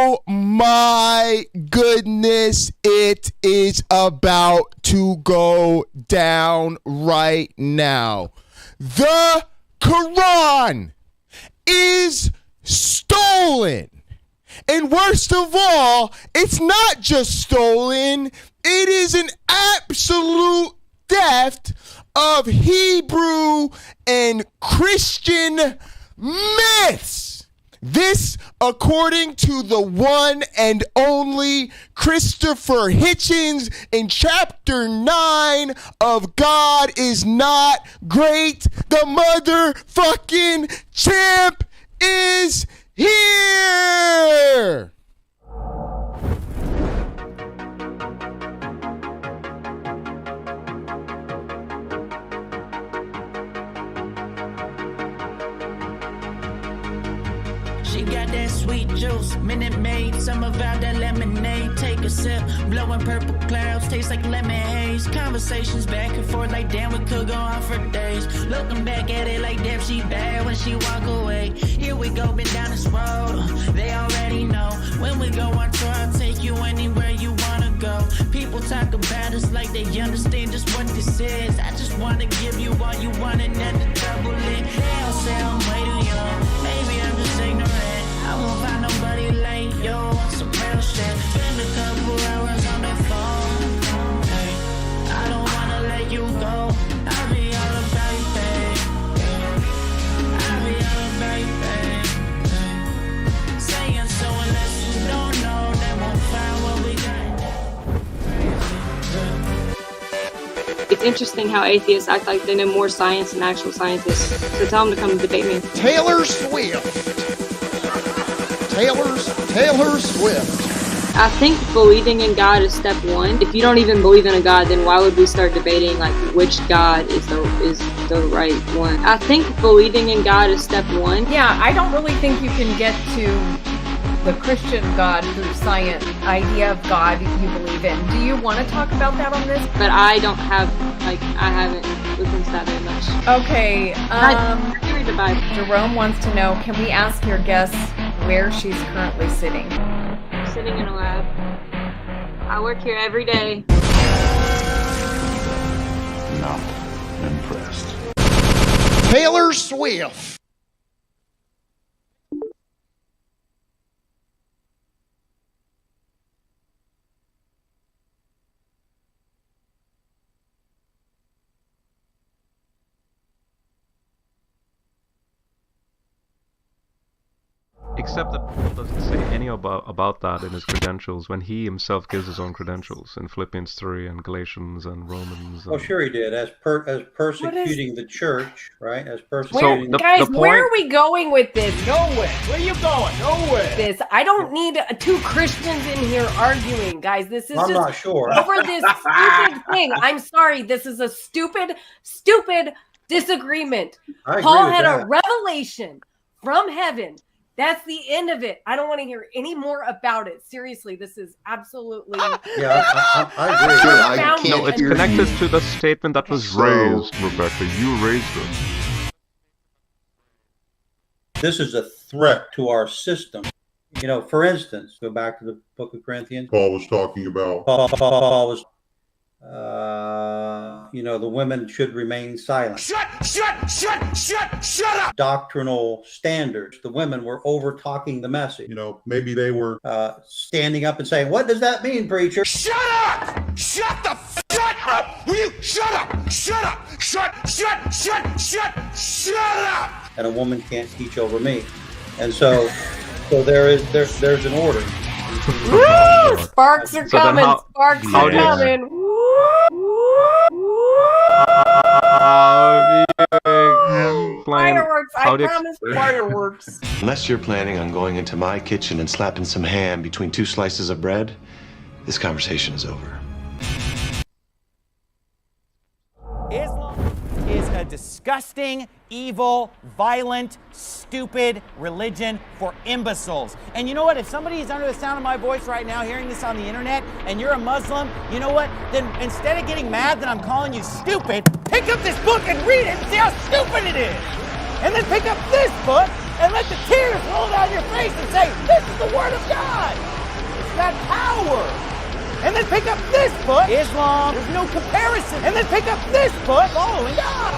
Oh my goodness, it is about to go down right now. The Koran is stolen. And worst of all, it's not just stolen, it is an absolute theft of Hebrew and Christian myths. This, according to the one and only Christopher Hitchens in chapter 9 of God Is Not Great, the motherfucking champ is here! She got that sweet juice, Minute Maid, some of out that lemonade. Take a sip, blowing purple clouds, taste like lemon haze. Conversations back and forth like damn, we could go on for days. Looking back at it like damn, she bad when she walk away. Here we go, been down this road, they already know. When we go on tour, I'll take you anywhere you wanna go. People talk about us like they understand just what this is. I just wanna give you all you want and then the double it. They all say I'm way too young, maybe I'm just ignorant. I won't find nobody like you on some real shit. Spend a couple hours on the phone, hey. I don't wanna let you go. I'll be all about you, babe. I'll be all about you, babe. Saying so unless you don't know, then we'll find what we got. It's interesting how atheists act like they know more science than actual scientists. So tell them to come debate me. Taylor Swift. Taylor Swift. I think believing in God is step one. If you don't even believe in a God, then why would we start debating like which God is the right one? I think believing in God is step one. Yeah, I don't really think you can get to the Christian God through science idea of God you believe in. Do you want to talk about that on this? But I don't have, I haven't looked into that very much. Okay, I read the Bible. Jerome wants to know, can we ask your guest where she's currently sitting? I'm sitting in a lab. I work here every day. Not impressed. Taylor Swift. Except that Paul doesn't say any about that in his credentials when he himself gives his own credentials in Philippians 3 and Galatians and Romans. Well, sure he did. As persecuting the church, right? As persecuting. Guys, where are we going with this? Nowhere. Where are you going? Nowhere. This. I don't need two Christians in here arguing, guys. This is I'm just not sure. over this stupid thing. I'm sorry. This is a stupid disagreement. Paul had a revelation from heaven. That's the end of it. I don't want to hear any more about it. Seriously, this is absolutely... Yeah, I agree. No, it's connected to the statement that was raised, Rebecca. You raised it. This is a threat to our system. You know, for instance, go back to the book of Corinthians. Paul was talking about... Paul was... the women should remain silent. Shut up! Doctrinal standards. The women were over-talking the message. You know, maybe they were... standing up and saying, what does that mean, preacher? Shut up! Shut up! Will you shut up? Shut up! Shut up! And a woman can't teach over me. And so there's an order. Woo! Sparks are coming. Sparks are coming. Fireworks. I promise fireworks. Unless you're planning on going into my kitchen and slapping some ham between two slices of bread, this conversation is over. Islam is a disgusting, evil, violent, stupid religion for imbeciles. And you know what? If somebody is under the sound of my voice right now, hearing this on the internet, and you're a Muslim, you know what? Then instead of getting mad that I'm calling you stupid, pick up this book and read it and see how stupid it is. And then pick up this book and let the tears roll down your face and say, this is the Word of God. It's got power. And then pick up this book, Islam, there's no comparison. And then pick up this book, following God.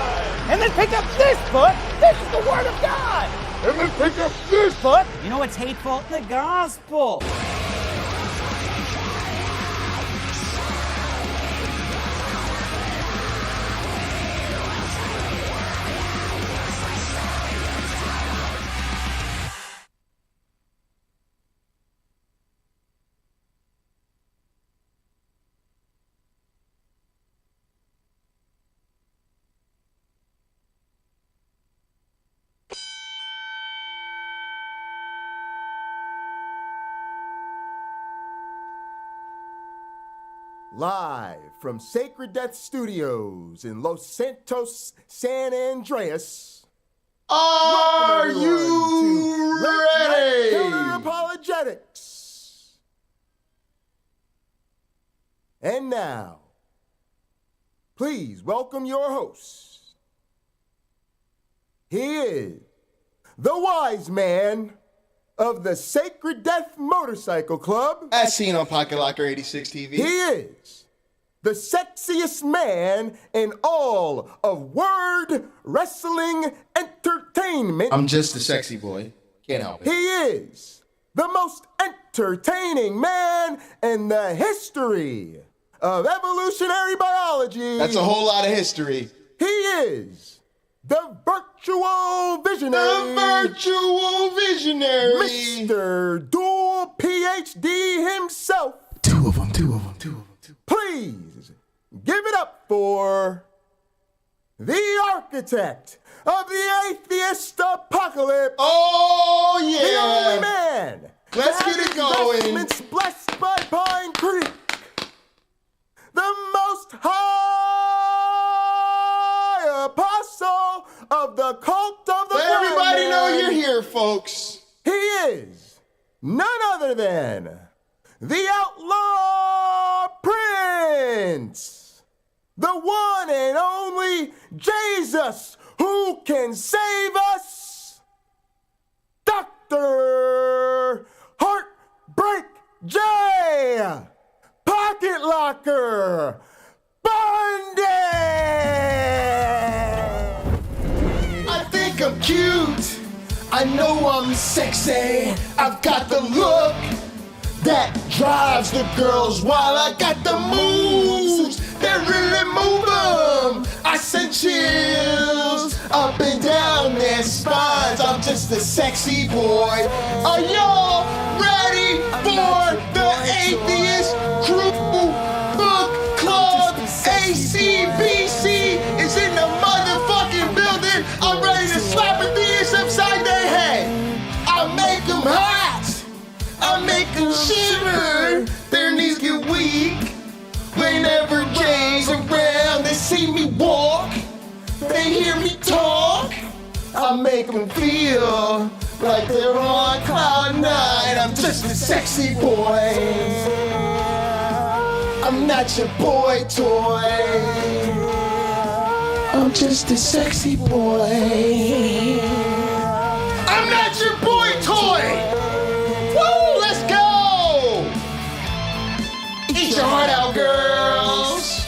And then pick up this book, this is the Word of God. And then pick up this book. You know what's hateful? The gospel. Live from Sacred Death Studios in Los Santos, San Andreas. Are you ready? Counter-Apologetics. And now, please welcome your host. He is the wise man of the Sacred Death Motorcycle Club. As seen on Pocket Locker 86 TV. He is the sexiest man in all of word wrestling entertainment. I'm just a sexy boy. Can't help it. He is the most entertaining man in the history of evolutionary biology. That's a whole lot of history. He is the virtual visionary. Mr. Dual PhD himself. Two of them. Please give it up for the architect of the atheist apocalypse. Oh, yeah. The only man. Let's get it going. Investments blessed by Pine Creek. The most high apostle of the cult of the Let everybody blind know man. you're here, folks. He is none other than the outlaw prince, the one and only Jesus who can save us, Dr. Heartbreak J. Pocket Locker BUNDY. I think I'm cute. I know I'm sexy. I've got the look that drives the girls while I got the moves that really move them. I send chills up and down their spines. I'm just a sexy boy. Are y'all ready for the Atheist Crew Book Club? ACBC is in the motherfucking building. I'm ready to slap a thieves upside their head. I make them hot. I make them shiver. Their knees get weak. Whenever Jay's around, they see me walk. They hear me talk. I make them feel like they're on cloud nine. I'm just a sexy boy. I'm not your boy toy. I'm just a sexy boy. I'm not your boy toy. Woo, let's go. Eat your heart out, girls.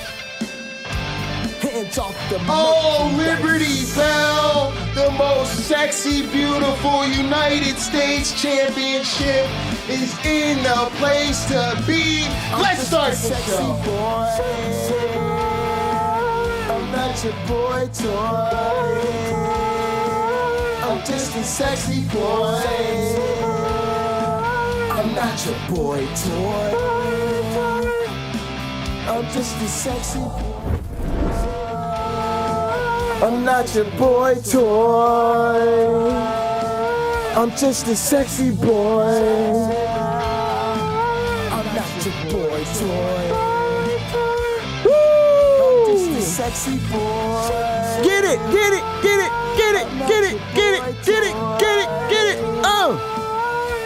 Hands off the Oh, Liberty Bell, the most sexy, beautiful United States championship is in the place to be. Let's start the show. boy. I'm not your boy toy. I'm just a sexy boy. I'm not your boy toy. I'm just a sexy boy. I'm not your boy toy. I'm just a sexy boy. I'm not your boy toy. Woo! I'm just a sexy boy. Get it, get it, get it, get it, get it, get it, get it, get it, get it.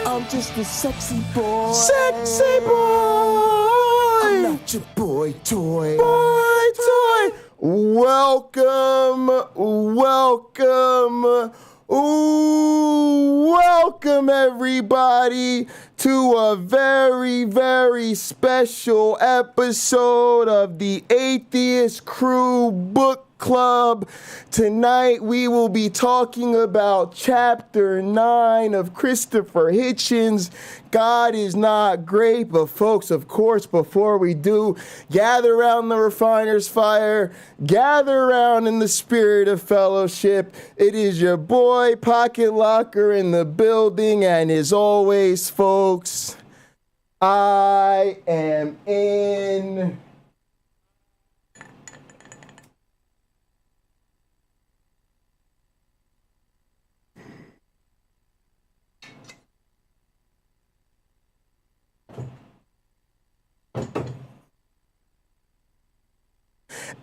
I'm just a sexy boy. Sexy boy. I'm not your boy toy. Boy toy. Welcome, welcome, Ooh, welcome everybody to a very, very special episode of the Atheist Crew Book Club. Tonight we will be talking about chapter 9 of Christopher Hitchens, God is Not Great. But folks, of course, before we do, gather around the refiner's fire, gather around in the spirit of fellowship. It is your boy Pocket Locker in the building, and as always, folks, I am in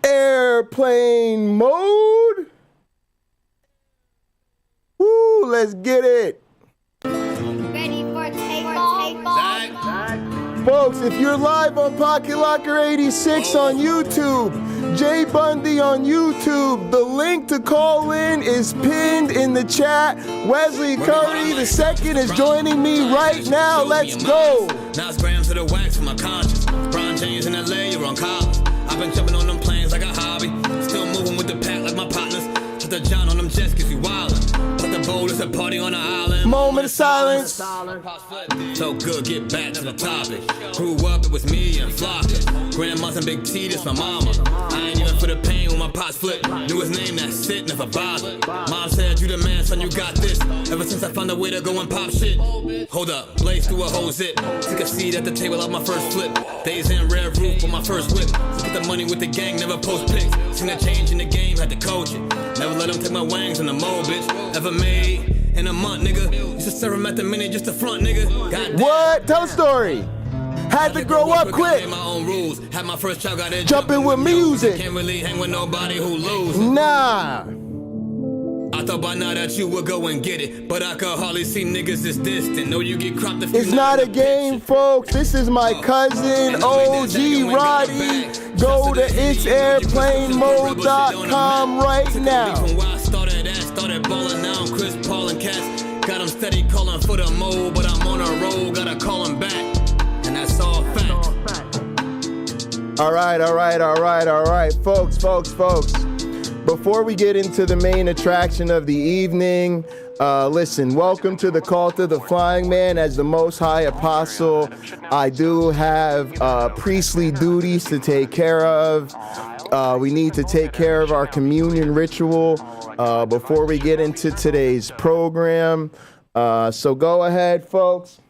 airplane mode. Woo, let's get it. Ready for takeoff? Folks, if you're live on Pocket Locker 86 on YouTube, Jay Bundy on YouTube, the link to call in is pinned in the chat. Wesley Curry the second is joining me right now. Let's go. Now it's grams of the wax for my conscience. Brian James in LA, you're on college. I've been jumping on them planes like a hobby. Still moving with the pack like my partners. Put the John on them jets cause we wildin'. Put the bowl as a party on the island. Moment of silence. So good, get back to the topic. Grew up, it was me and Flocka. Grandma's and Big T, this my mama. I ain't even for the pain when my pots flip. Knew his name, that's it, never bothered. Mom said, you the man, son, you got this. Ever since I found a way to go and pop shit. Hold up, blaze through a whole zip. Took a seat at the table of my first flip. Days in red roof with my first whip. Split the money with the gang, never post pics. Seen a change in the game, had to coach it. Never let them take my wangs in the mold, bitch. Ever made in a month, nigga. Used to serve him at the minute just to front, nigga. Goddamn. What? Tell a story. Had to grow up quick. My own rules. Had my first child, got it. Jumping with music. Can't really hang with nobody who lose. Nah. I thought by now that you would go and get it, but I could hardly see niggas this distant. Know you get cropped if you It's not a game, folks. This is my cousin, OG Roddy. Go to itsairplanemode.com right now. From where I started balling now. Chris Paul and Cass got him steady calling for the mode, but I'm on a roll, gotta call him back, and that's all fact. All right, folks. Before we get into the main attraction of the evening, listen, welcome to the cult of the flying man. As the Most High Apostle, I do have priestly duties to take care of. We need to take care of our communion ritual before we get into today's program. So go ahead, folks.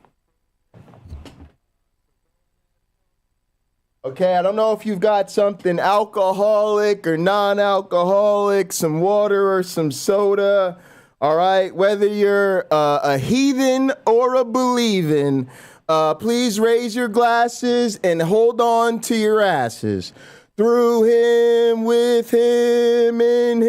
Okay, I don't know if you've got something alcoholic or non-alcoholic, some water or some soda. All right, whether you're a heathen or a believing, please raise your glasses and hold on to your asses. Through him, with him, in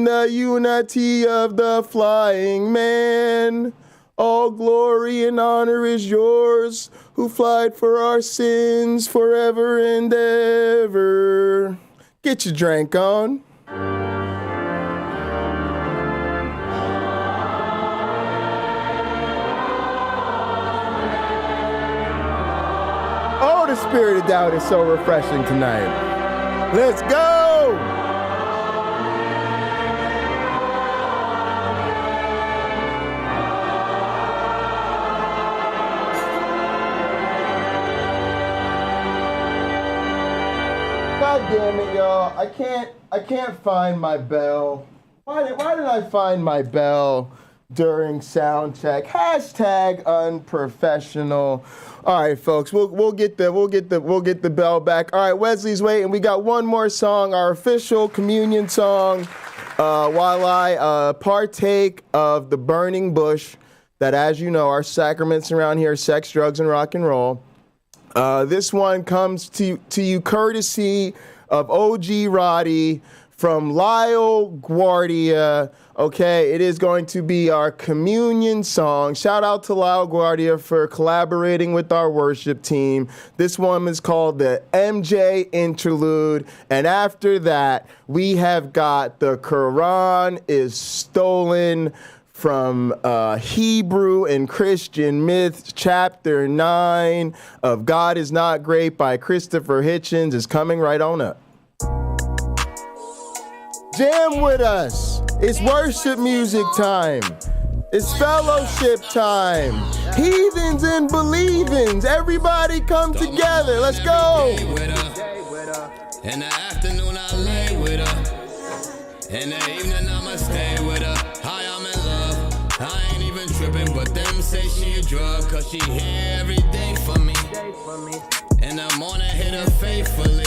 the unity of the flying man. All glory and honor is yours, who flied for our sins forever and ever. Get your drink on. Oh, the spirit of doubt is so refreshing tonight. Let's go! God damn it, y'all. I can't find my bell. Why did I find my bell during sound check? Hashtag unprofessional. All right, folks, we'll get the bell back. All right, Wesley's waiting. We got one more song, our official communion song, while I partake of the burning bush that, as you know, our sacraments around here, sex, drugs, and rock and roll. This one comes to you courtesy of OG Roddy from Lyle Guardia. Okay, it is going to be our communion song. Shout out to Lyle Guardia for collaborating with our worship team. This one is called the MJ Interlude. And after that, we have got the Koran is stolen from Hebrew and Christian Myths, Chapter 9 of God is Not Great by Christopher Hitchens is coming right on up. Jam with us. It's worship music time. It's fellowship time. Heathens and believings. Everybody come together. Let's go. In the afternoon, I lay with her. In the evening, I'ma stay with her. Hi, I'm in love. I ain't even tripping, but them say she a drug, cause she hear everything for me. In the morning, hit her faithfully.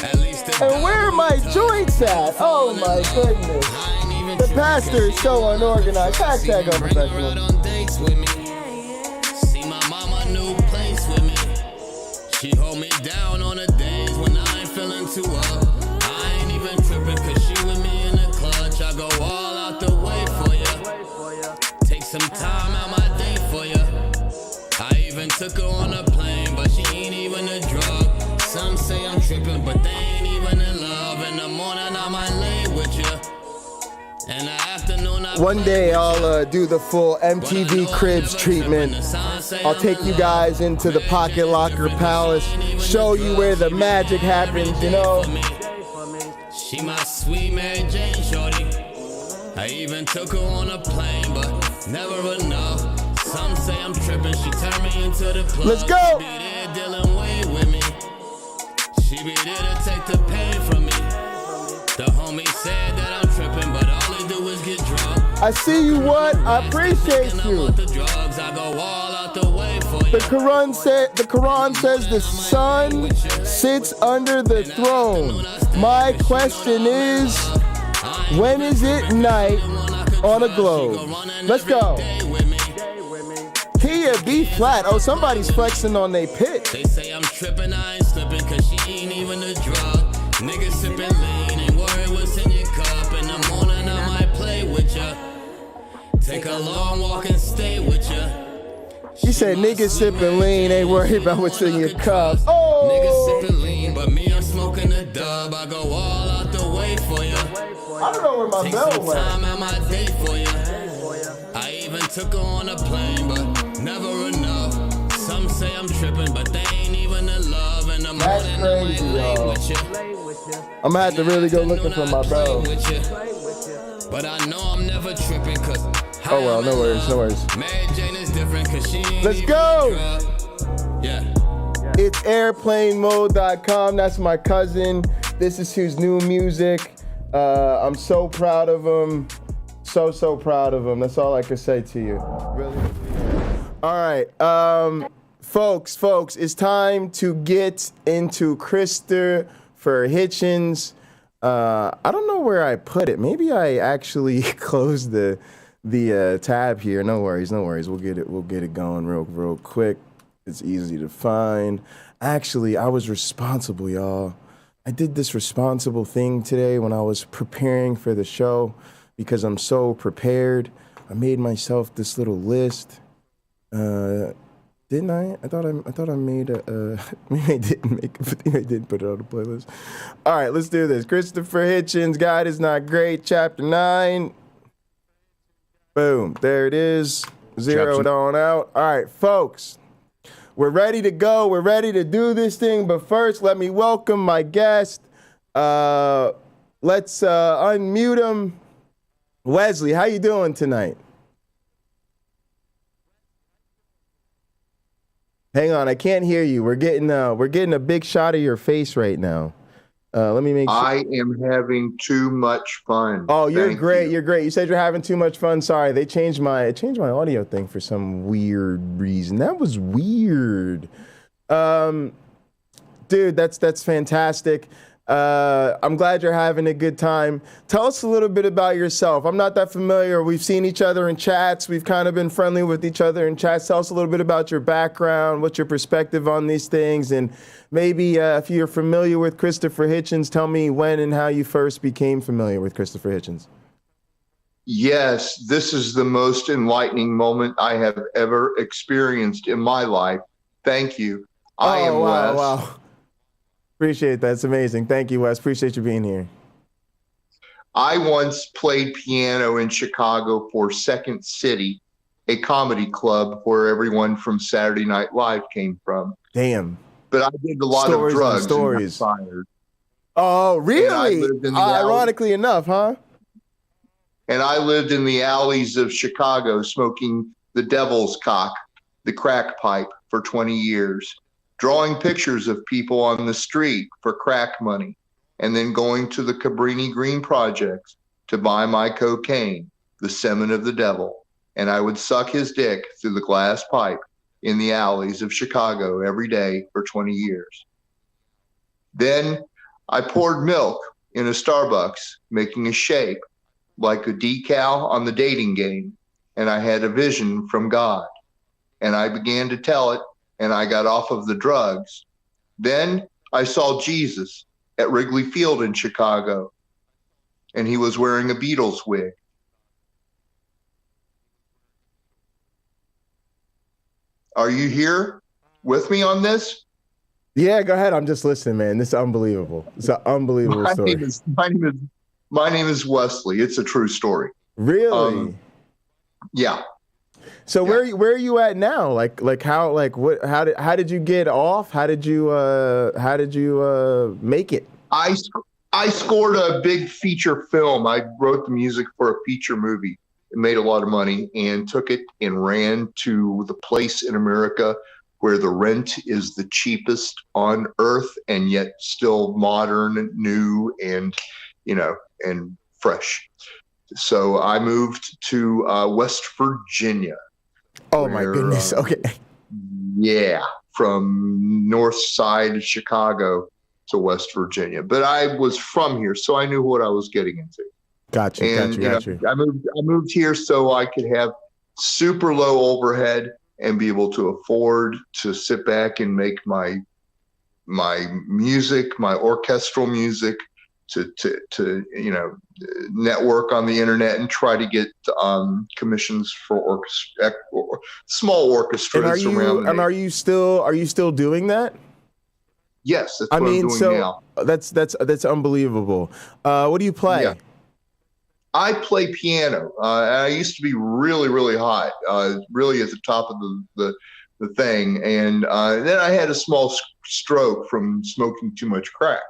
At least and where are my joints at? Oh my goodness. The pastor is so unorganized. Hashtag unprofessional. See my mama new place with me. She hold me down on the days when I ain't feeling too up. I ain't even tripping cause she with me in the clutch. I go all out the way for ya. Take some time out my day for ya. I even took her on a plane, but she ain't even a drug. Some say I'm tripping, but they ain't even in love. In the morning I might lay with ya. In the afternoon I one day I'll do the full MTV Cribs treatment. I'll take you guys into the Pocket Locker Palace, show you where the magic happens, you know. She my sweet Mary Jane shorty. I even took her on a plane, but never enough. Some say I'm tripping, she turned me into the plug. Let's go. She be there dealing way with me. She be there to take the pain from me. The homie said that I'm tripping, but all they do is get drunk. I see you, what? I appreciate you. The Quran says the sun sits under the throne. My question is, when is it night on a globe? Let's go. Kia B flat. Oh, somebody's flexing on their pitch. They say I'm tripping, I ain't slipping, cause she ain't even a drug. Niggas sipping lean, ain't worried what's in your cup. In the morning I might play with ya. Take a long walk and stay with ya. He said niggas sipping lean, ain't worried about what's in your cup. Oh! Niggas sipping lean, but me I'm smoking a dub. I go all out the way for ya. I don't know where my bell went. Take some time out my day for ya. I even took her on a plane, but never enough. Some say I'm tripping, but they ain't even in love. In the morning I might lay with ya. I'm gonna have to really go looking for my bell. But I know I'm never tripping, cause oh well, no worries, no worries. Mary Jane is different, cause she ain't let's even go! Yeah. It's airplanemode.com. That's my cousin. This is his new music. I'm so proud of him. So proud of him. That's all I can say to you. Really. All right. Folks, it's time to get into Christopher Hitchens. I don't know where I put it. Maybe I actually closed the tab here. No worries. We'll get it going real quick. It's easy to find. Actually, I was responsible, y'all. I did this responsible thing today when I was preparing for the show because I'm so prepared. I made myself this little list. Didn't I? I thought I made a. Maybe I didn't make it. Maybe I didn't put it on the playlist. All right, let's do this. Christopher Hitchens, God is Not Great, Chapter 9. Boom, there it is. Zeroed on out. All right, folks, we're ready to go. We're ready to do this thing. But first, let me welcome my guest. Let's unmute him. Wesley, how you doing tonight? Hang on, I can't hear you. We're getting a big shot of your face right now. Let me make sure. I am having too much fun. Oh, you're great. You're great. You said you're having too much fun. Sorry, they changed my audio thing for some weird reason. That was weird. Dude, that's fantastic. I'm glad you're having a good time. Tell us a little bit about yourself. I'm not that familiar. We've seen each other in chats. We've kind of been friendly with each other in chats. Tell us a little bit about your background, what's your perspective on these things, and maybe if you're familiar with Christopher Hitchens, tell me when and how you first became familiar with Christopher Hitchens. Yes, this is the most enlightening moment I have ever experienced in my life. Thank you. I am Wes. Wow. Appreciate that. It's amazing. Thank you, Wes. Appreciate you being here. I once played piano in Chicago for Second City, a comedy club where everyone from Saturday Night Live came from. Damn. But I did a lot of drugs. Stories. And got fired. Oh, really? Ironically enough, huh? And I lived in the alleys of Chicago smoking the devil's cock, the crack pipe, for 20 years, drawing pictures of people on the street for crack money, and then going to the Cabrini Green projects to buy my cocaine, the semen of the devil. And I would suck his dick through the glass pipe in the alleys of Chicago every day for 20 years. Then I poured milk in a Starbucks, making a shape like a decal on the dating game, and I had a vision from God, and I began to tell it, and I got off of the drugs. Then I saw Jesus at Wrigley Field in Chicago, and he was wearing a Beatles wig. Are you here with me on this? Yeah, go ahead. I'm just listening, man. This is unbelievable. It's an unbelievable story. My name is Wesley. It's a true story. Really? Yeah. So where are you at now? How did you get off? How did you make it? I scored a big feature film. I wrote the music for a feature movie. It made a lot of money and took it and ran to the place in America where the rent is the cheapest on earth and yet still modern, new, and and fresh. So I moved to West Virginia. Oh my goodness. Okay. Yeah, from north side of Chicago to West Virginia. But I was from here, so I knew what I was getting into. Got you. I moved here so I could have super low overhead and be able to afford to sit back and make my music, my orchestral music, to network on the internet and try to get commissions for small orchestras around. And are you still doing that? Yes, that's what I'm doing now. That's unbelievable. What do you play? Yeah. I play piano. I used to be really, really hot, really at the top of the thing, and then I had a small stroke from smoking too much crack.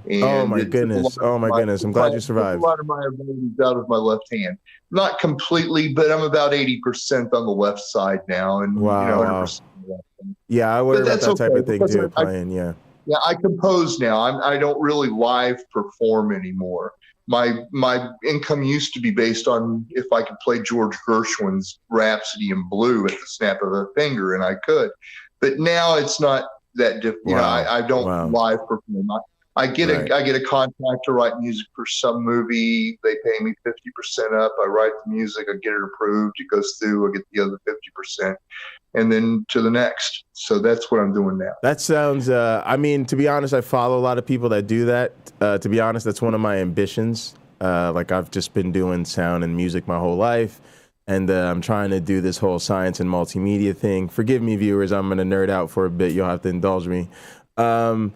And oh my goodness! I'm glad you survived. A lot of my abilities out of my left hand, not completely, but I'm about 80% on the left side now, and wow. 100% left. Yeah, I worry about that type of thing too. Playing, yeah. Yeah, I compose now. I don't really live perform anymore. My income used to be based on if I could play George Gershwin's Rhapsody in Blue at the snap of a finger, and I could. But now it's not that difficult. Wow. I don't live perform. I get a contract to write music for some movie. They pay me 50% up. I write the music. I get it approved. It goes through. I get the other 50%, and then to the next. So that's what I'm doing now. That sounds. To be honest, I follow a lot of people that do that. To be honest, that's one of my ambitions. I've just been doing sound and music my whole life, and I'm trying to do this whole science and multimedia thing. Forgive me, viewers. I'm gonna nerd out for a bit. You'll have to indulge me. But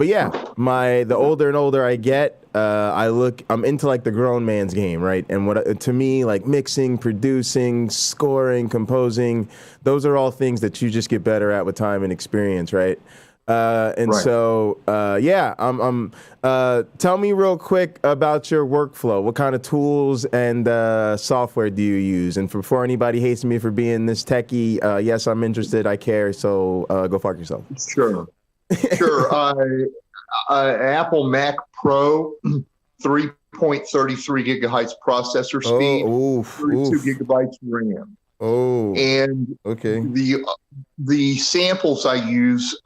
yeah, the older and older I get, I'm into like the grown man's game, right? And to me, like mixing, producing, scoring, composing, those are all things that you just get better at with time and experience, right? So, tell me real quick about your workflow. What kind of tools and software do you use? And before anybody hates me for being this techie, yes, I'm interested. I care. So go fuck yourself. Sure. Apple Mac Pro, 3.33 gigahertz processor speed, 32 gigabytes RAM. Oh, and okay. the samples I use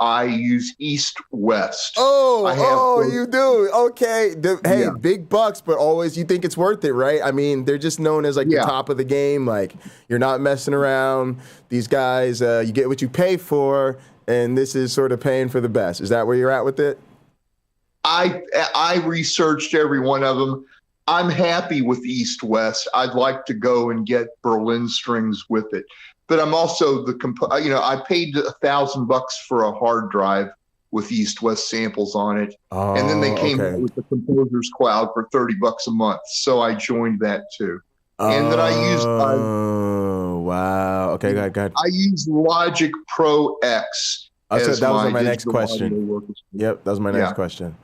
East West. You do? Okay. Hey, big bucks, but always you think it's worth it, right? I mean, they're just known as like the top of the game. Like, you're not messing around. These guys, you get what you pay for, and this is sort of paying for the best. Is that where you're at with it? I researched every one of them. I'm happy with East West. I'd like to go and get Berlin strings with it. But I'm also I paid $1,000 for a hard drive with East West samples on it, and then they came out with the Composer's Cloud for $30 a month. So I joined that too, and then I used. Wow. Okay, go ahead. I used Logic Pro X. That was my next question. Yep, that was my next question.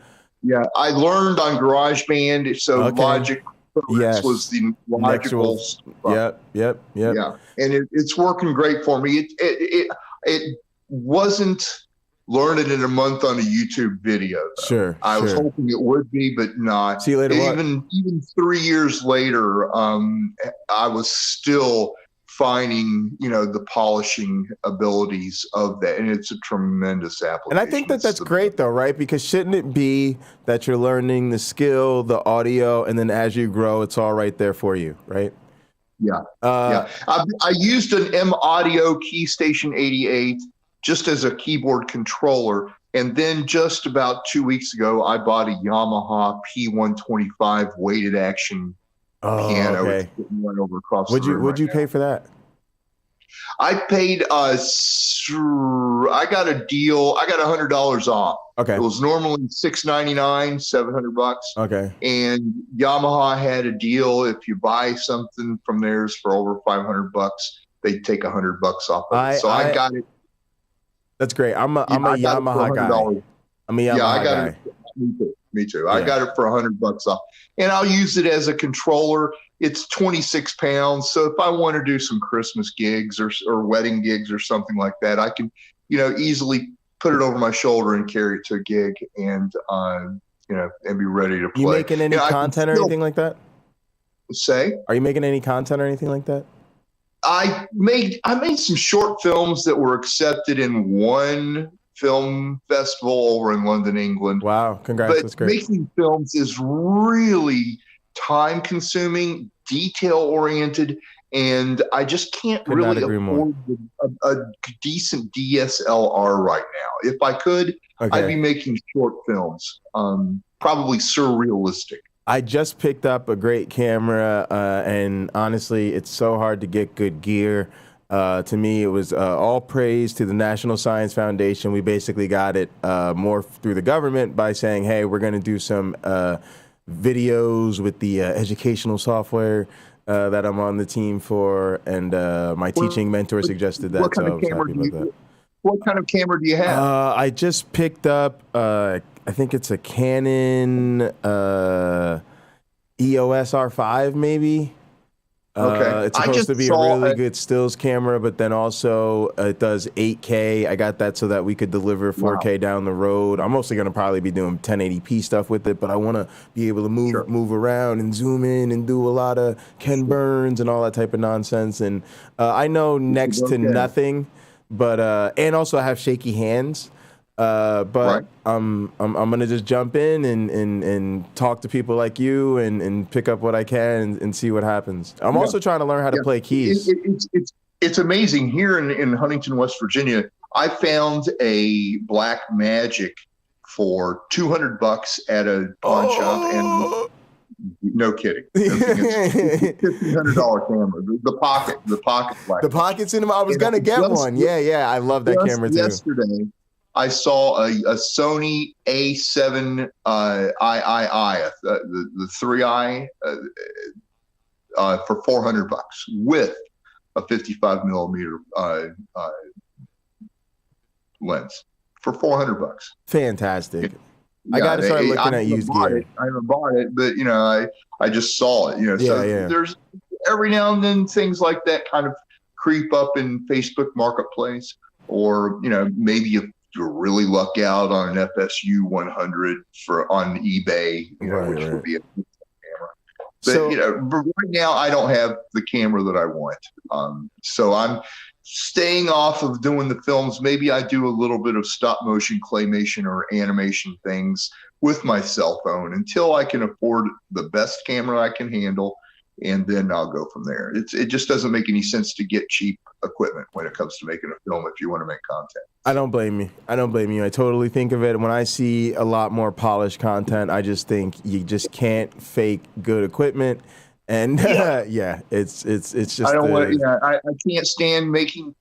Yeah, I learned on GarageBand, so Logic Pro X was the logical stuff. Yep. Yeah, and it's working great for me. It wasn't learn it in a month on a YouTube video. Though. I was hoping it would be, but not. See you later. Even 3 years later, I was still finding, the polishing abilities of that, and it's a tremendous application. And I think that's great, though, right? Because shouldn't it be that you're learning the skill, the audio, and then as you grow, it's all right there for you, right? Yeah. I used an M Audio Keystation 88 just as a keyboard controller, and then just about 2 weeks ago, I bought a Yamaha P125 weighted action piano. Okay. Right over across the room What'd you pay for that? I paid I got a deal. I got $100 off. Okay. It was normally $699, $700. Okay. And Yamaha had a deal. If you buy something from theirs for over $500, they take $100 off of it. So I got it. That's great. I'm a Yamaha guy. I'm a Yamaha guy. Me too. I got it for $100 off, and I'll use it as a controller. It's 26 pounds. So if I want to do some Christmas gigs or wedding gigs or something like that, I can, easily put it over my shoulder and carry it to a gig and, and be ready to play. You making any content or anything like that? Are you making any content or anything like that? I made some short films that were accepted in one film festival over in London, England. Wow, congrats. That's great. Making films is really time consuming, detail oriented, and I just can't really afford a decent DSLR right now. If I could, I'd be making short films, probably surrealistic. I just picked up a great camera, and honestly, it's so hard to get good gear. To me, it was all praise to the National Science Foundation. We basically got it more through the government by saying, hey, we're going to do some videos with the educational software that I'm on the team for, and my teaching mentor suggested that. What kind of camera do you have? I just picked up, I think it's a Canon EOS R5 maybe. It's supposed to be a really good stills camera, but then also it does 8K. I got that so that we could deliver 4K down the road. I'm mostly going to probably be doing 1080p stuff with it, but I want to be able to move around and zoom in and do a lot of Ken Burns and all that type of nonsense. And I know next to nothing, but and also I have shaky hands. But I'm gonna just jump in and talk to people like you and pick up what I can and see what happens. I'm also trying to learn how to play keys. It's amazing here in Huntington, West Virginia. I found a Black Magic for $200 at a pawn shop, and no kidding, it's $1,500 camera. The pocket Black. The pocket cinema. I was gonna get one. Yeah, I love that camera too. Yesterday, I saw a Sony A7 III, the 3i, for $400 with a 55 millimeter lens for $400. Fantastic. I got to start looking at used gear. I haven't bought it, but I just saw it. There's every now and then things like that kind of creep up in Facebook Marketplace, or maybe you really luck out on an FSU 100 on eBay, which would be a good camera. But but right now I don't have the camera that I want. So I'm staying off of doing the films. Maybe I do a little bit of stop motion, claymation, or animation things with my cell phone until I can afford the best camera I can handle, and then I'll go from there. It just doesn't make any sense to get cheap equipment when it comes to making a film if you want to make content. I don't blame you. I totally think of it. When I see a lot more polished content, I just think you just can't fake good equipment. And it's just. I don't want. I can't stand making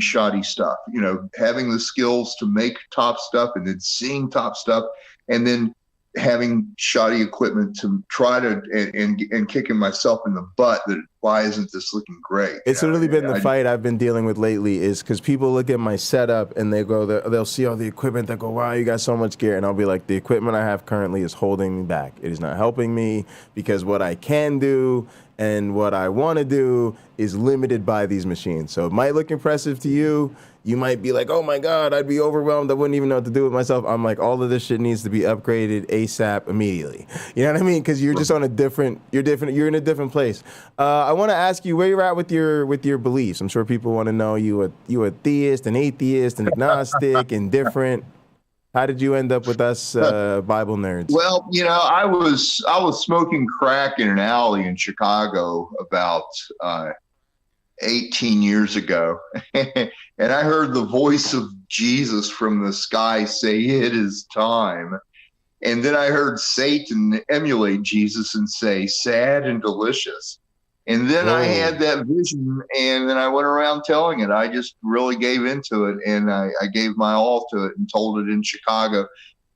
shoddy stuff. You know, having the skills to make top stuff and then seeing top stuff, and then having shoddy equipment to try to and kicking myself in the butt that why isn't this looking great? It's literally been the fight I've been dealing with lately is because people look at my setup and they'll see all the equipment. They go, wow, you got so much gear. And I'll be like, the equipment I have currently is holding me back. It is not helping me because what I can do and what I want to do is limited by these machines. So it might look impressive to you. You might be like, oh my God, I'd be overwhelmed. I wouldn't even know what to do with myself. I'm like, all of this shit needs to be upgraded ASAP immediately. You know what I mean? Because you're just on you're in a different place. I want to ask you where you're at with your beliefs. I'm sure people want to know you a theist, an atheist, an agnostic, indifferent. How did you end up with us Bible nerds? Well, you know, I was smoking crack in an alley in Chicago about 18 years ago. And I heard the voice of Jesus from the sky say, "It is time." And then I heard Satan emulate Jesus and say, "Sad and delicious." And then I had that vision, and then I went around telling it. I just really gave into it, and I gave my all to it and told it in Chicago.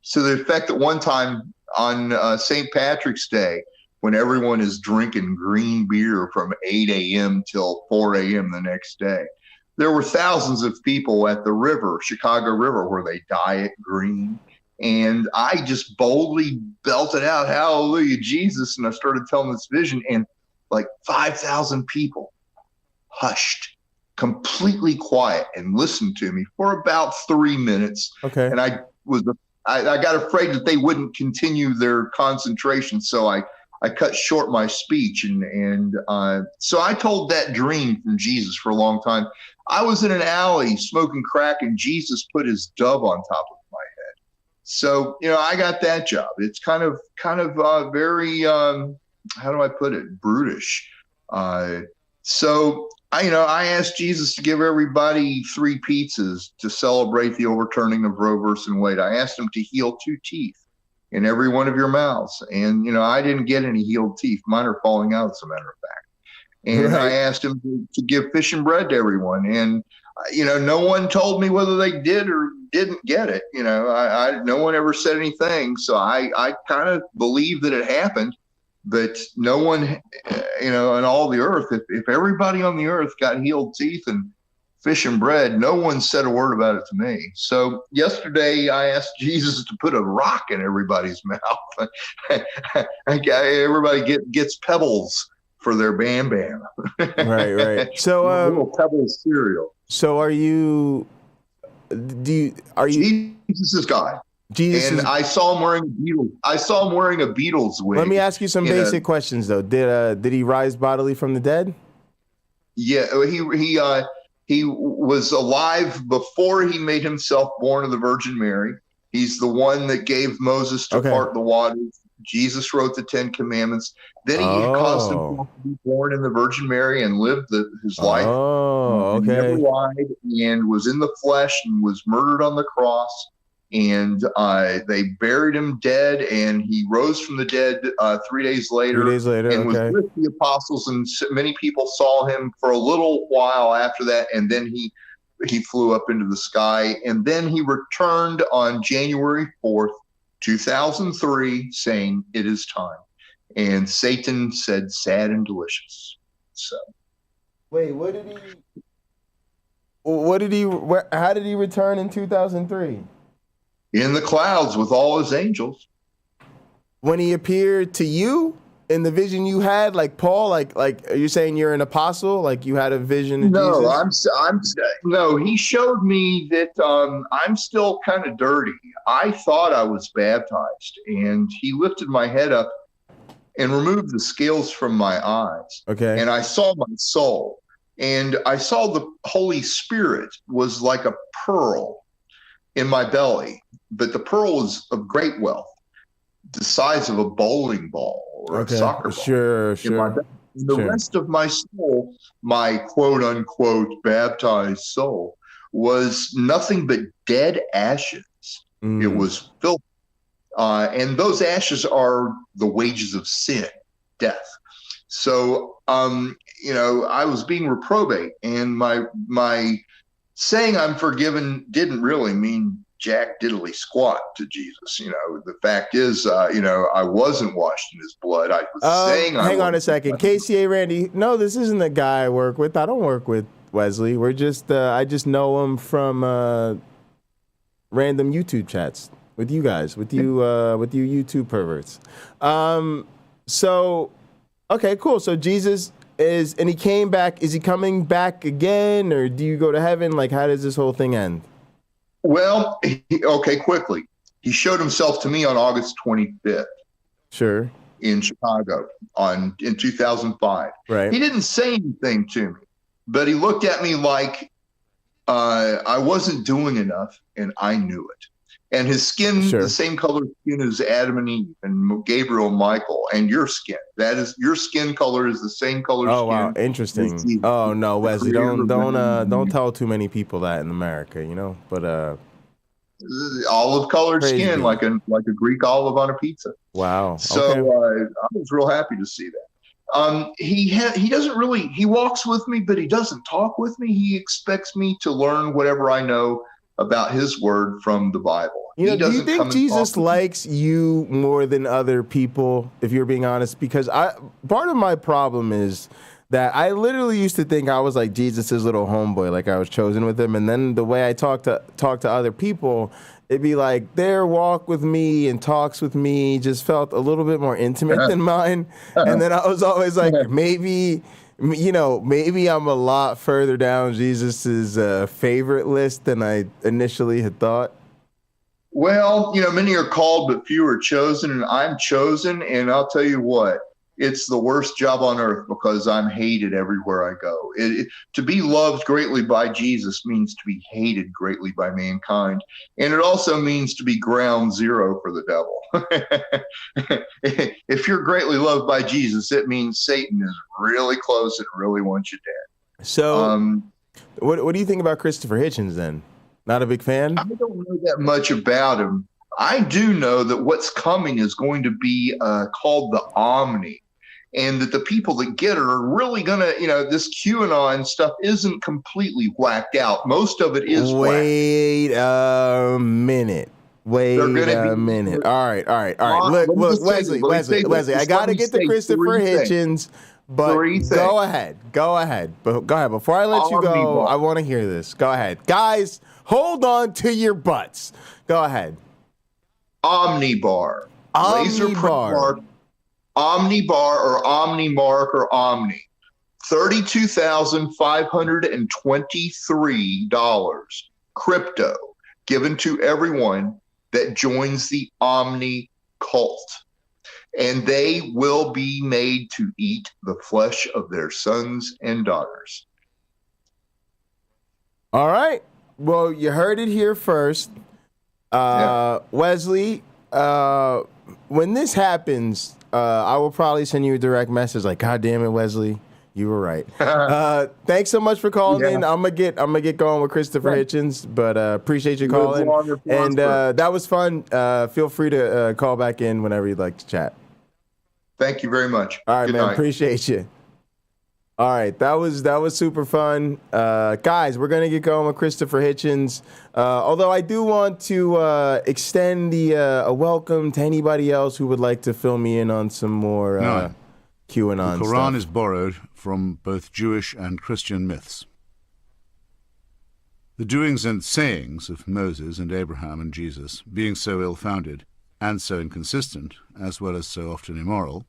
So the effect that one time on St. Patrick's Day, when everyone is drinking green beer from 8 a.m. till 4 a.m. the next day, there were thousands of people at the river, Chicago River, where they dye it green. And I just boldly belted out, "Hallelujah, Jesus." And I started telling this vision, and like 5,000 people hushed, completely quiet, and listened to me for about 3 minutes. Okay. And I got afraid that they wouldn't continue their concentration. So I cut short my speech. And so I told that dream from Jesus for a long time. I was in an alley smoking crack, and Jesus put his dove on top of my head. So, you know, I got that job. It's kind of very, how do I put it? Brutish. So I asked Jesus to give everybody 3 pizzas to celebrate the overturning of Roe versus Wade. I asked him to heal 2 teeth in every one of your mouths. And, you know, I didn't get any healed teeth. Mine are falling out, as a matter of fact. And I asked him to give fish and bread to everyone. And, you know, no one told me whether they did or didn't get it. You know, no one ever said anything. So I kind of believe that it happened. But no one, you know, on all the earth, if everybody on the earth got healed teeth and fish and bread, no one said a word about it to me. So yesterday I asked Jesus to put a rock in everybody's mouth. Everybody gets pebbles for their Bam Bam. Right. So little pebbles cereal. So are you Jesus is God. I saw him wearing a Beatles wig. Let me ask you some basic questions though. Did he rise bodily from the dead? Yeah, he was alive before he made himself born of the Virgin Mary. He's the one that gave Moses to part the waters. Jesus wrote the 10 Commandments. Then he caused himself to be born in the Virgin Mary and lived his life. Oh, okay. He never lied and was in the flesh and was murdered on the cross. And they buried him dead, and he rose from the dead 3 days later. 3 days later, and was with the apostles, and many people saw him for a little while after that, and then he flew up into the sky, and then he returned on January 4th, 2003, saying, "It is time." And Satan said, "Sad and delicious." So, wait, how did he return in 2003? In the clouds with all his angels. When he appeared to you in the vision you had, like Paul, like are you saying you're an apostle? Like you had a vision of Jesus? No, he showed me that I'm still kind of dirty. I thought I was baptized, and he lifted my head up and removed the scales from my eyes. Okay. And I saw my soul. And I saw the Holy Spirit was like a pearl in my belly, but the pearl was of great wealth, the size of a bowling ball or a soccer ball. Sure. The rest of my soul, my quote unquote baptized soul, was nothing but dead ashes. It was filthy. And those ashes are the wages of sin, death. So, I was being reprobate, and my saying I'm forgiven didn't really mean jack diddly squat to Jesus. The fact is, I wasn't washed in his blood. I was saying hang on a second. KCA Randy, no, this isn't the guy I work with. I don't work with Wesley. We're just, I just know him from random YouTube chats with you guys, with you YouTube perverts. So, okay, cool. So Jesus and he came back. Is he coming back again, or do you go to heaven? Like, how does this whole thing end? Well, quickly. He showed himself to me on August 25th. Sure. In Chicago in 2005. Right. He didn't say anything to me, but he looked at me like I wasn't doing enough, and I knew it. And his skin, the same color skin as Adam and Eve and Gabriel and Michael, and your skin. That is, your skin color is the same color skin. Oh, wow. Interesting. Oh, no, Wesley, don't tell too many people that in America, but olive colored skin, like a Greek olive on a pizza. Wow. So okay. I was real happy to see that. He doesn't really, he walks with me, but he doesn't talk with me. He expects me to learn whatever I know about his word from the Bible. Do you think Jesus likes you more than other people, if you're being honest? Because part of my problem is that I literally used to think I was like Jesus's little homeboy, like I was chosen with him. And then the way I talk to other people, it'd be like their walk with me and talks with me just felt a little bit more intimate than mine. And then I was always like, maybe I'm a lot further down Jesus's favorite list than I initially had thought. Well, many are called, but few are chosen, and I'm chosen. And I'll tell you what, it's the worst job on earth because I'm hated everywhere I go. To be loved greatly by Jesus means to be hated greatly by mankind. And it also means to be ground zero for the devil. If you're greatly loved by Jesus, it means Satan is really close and really wants you dead. So what do you think about Christopher Hitchens then? Not a big fan? I don't know that much about him. I do know that what's coming is going to be called the Omni. And that the people that get it are really going to, this QAnon stuff isn't completely whacked out. Most of it is Wait a minute. All right. Look, Wesley, I got to get to Christopher Hitchens, but go ahead. But go ahead. Before I let you go, I want to hear this. Go ahead. Guys, hold on to your butts. Go ahead. Omnibar. Laser print mark. Omnibar or Omnimark or Omni, $32,523 crypto given to everyone that joins the Omni cult. And they will be made to eat the flesh of their sons and daughters. All right. Well, you heard it here first. Wesley, when this happens, I will probably send you a direct message like, God damn it, Wesley, you were right. Thanks so much for calling in. I'm gonna get going with Christopher Hitchens, but appreciate you calling. And that was fun. Feel free to call back in whenever you'd like to chat. Thank you very much. All right, Good man. night. Appreciate you. All right, that was super fun. Guys, we're going to get going with Christopher Hitchens. Although I do want to extend a welcome to anybody else who would like to fill me in on some more QAnon The Koran stuff. is borrowed from both Jewish and Christian myths. The doings and sayings of Moses and Abraham and Jesus, being so ill-founded and so inconsistent, as well as so often immoral,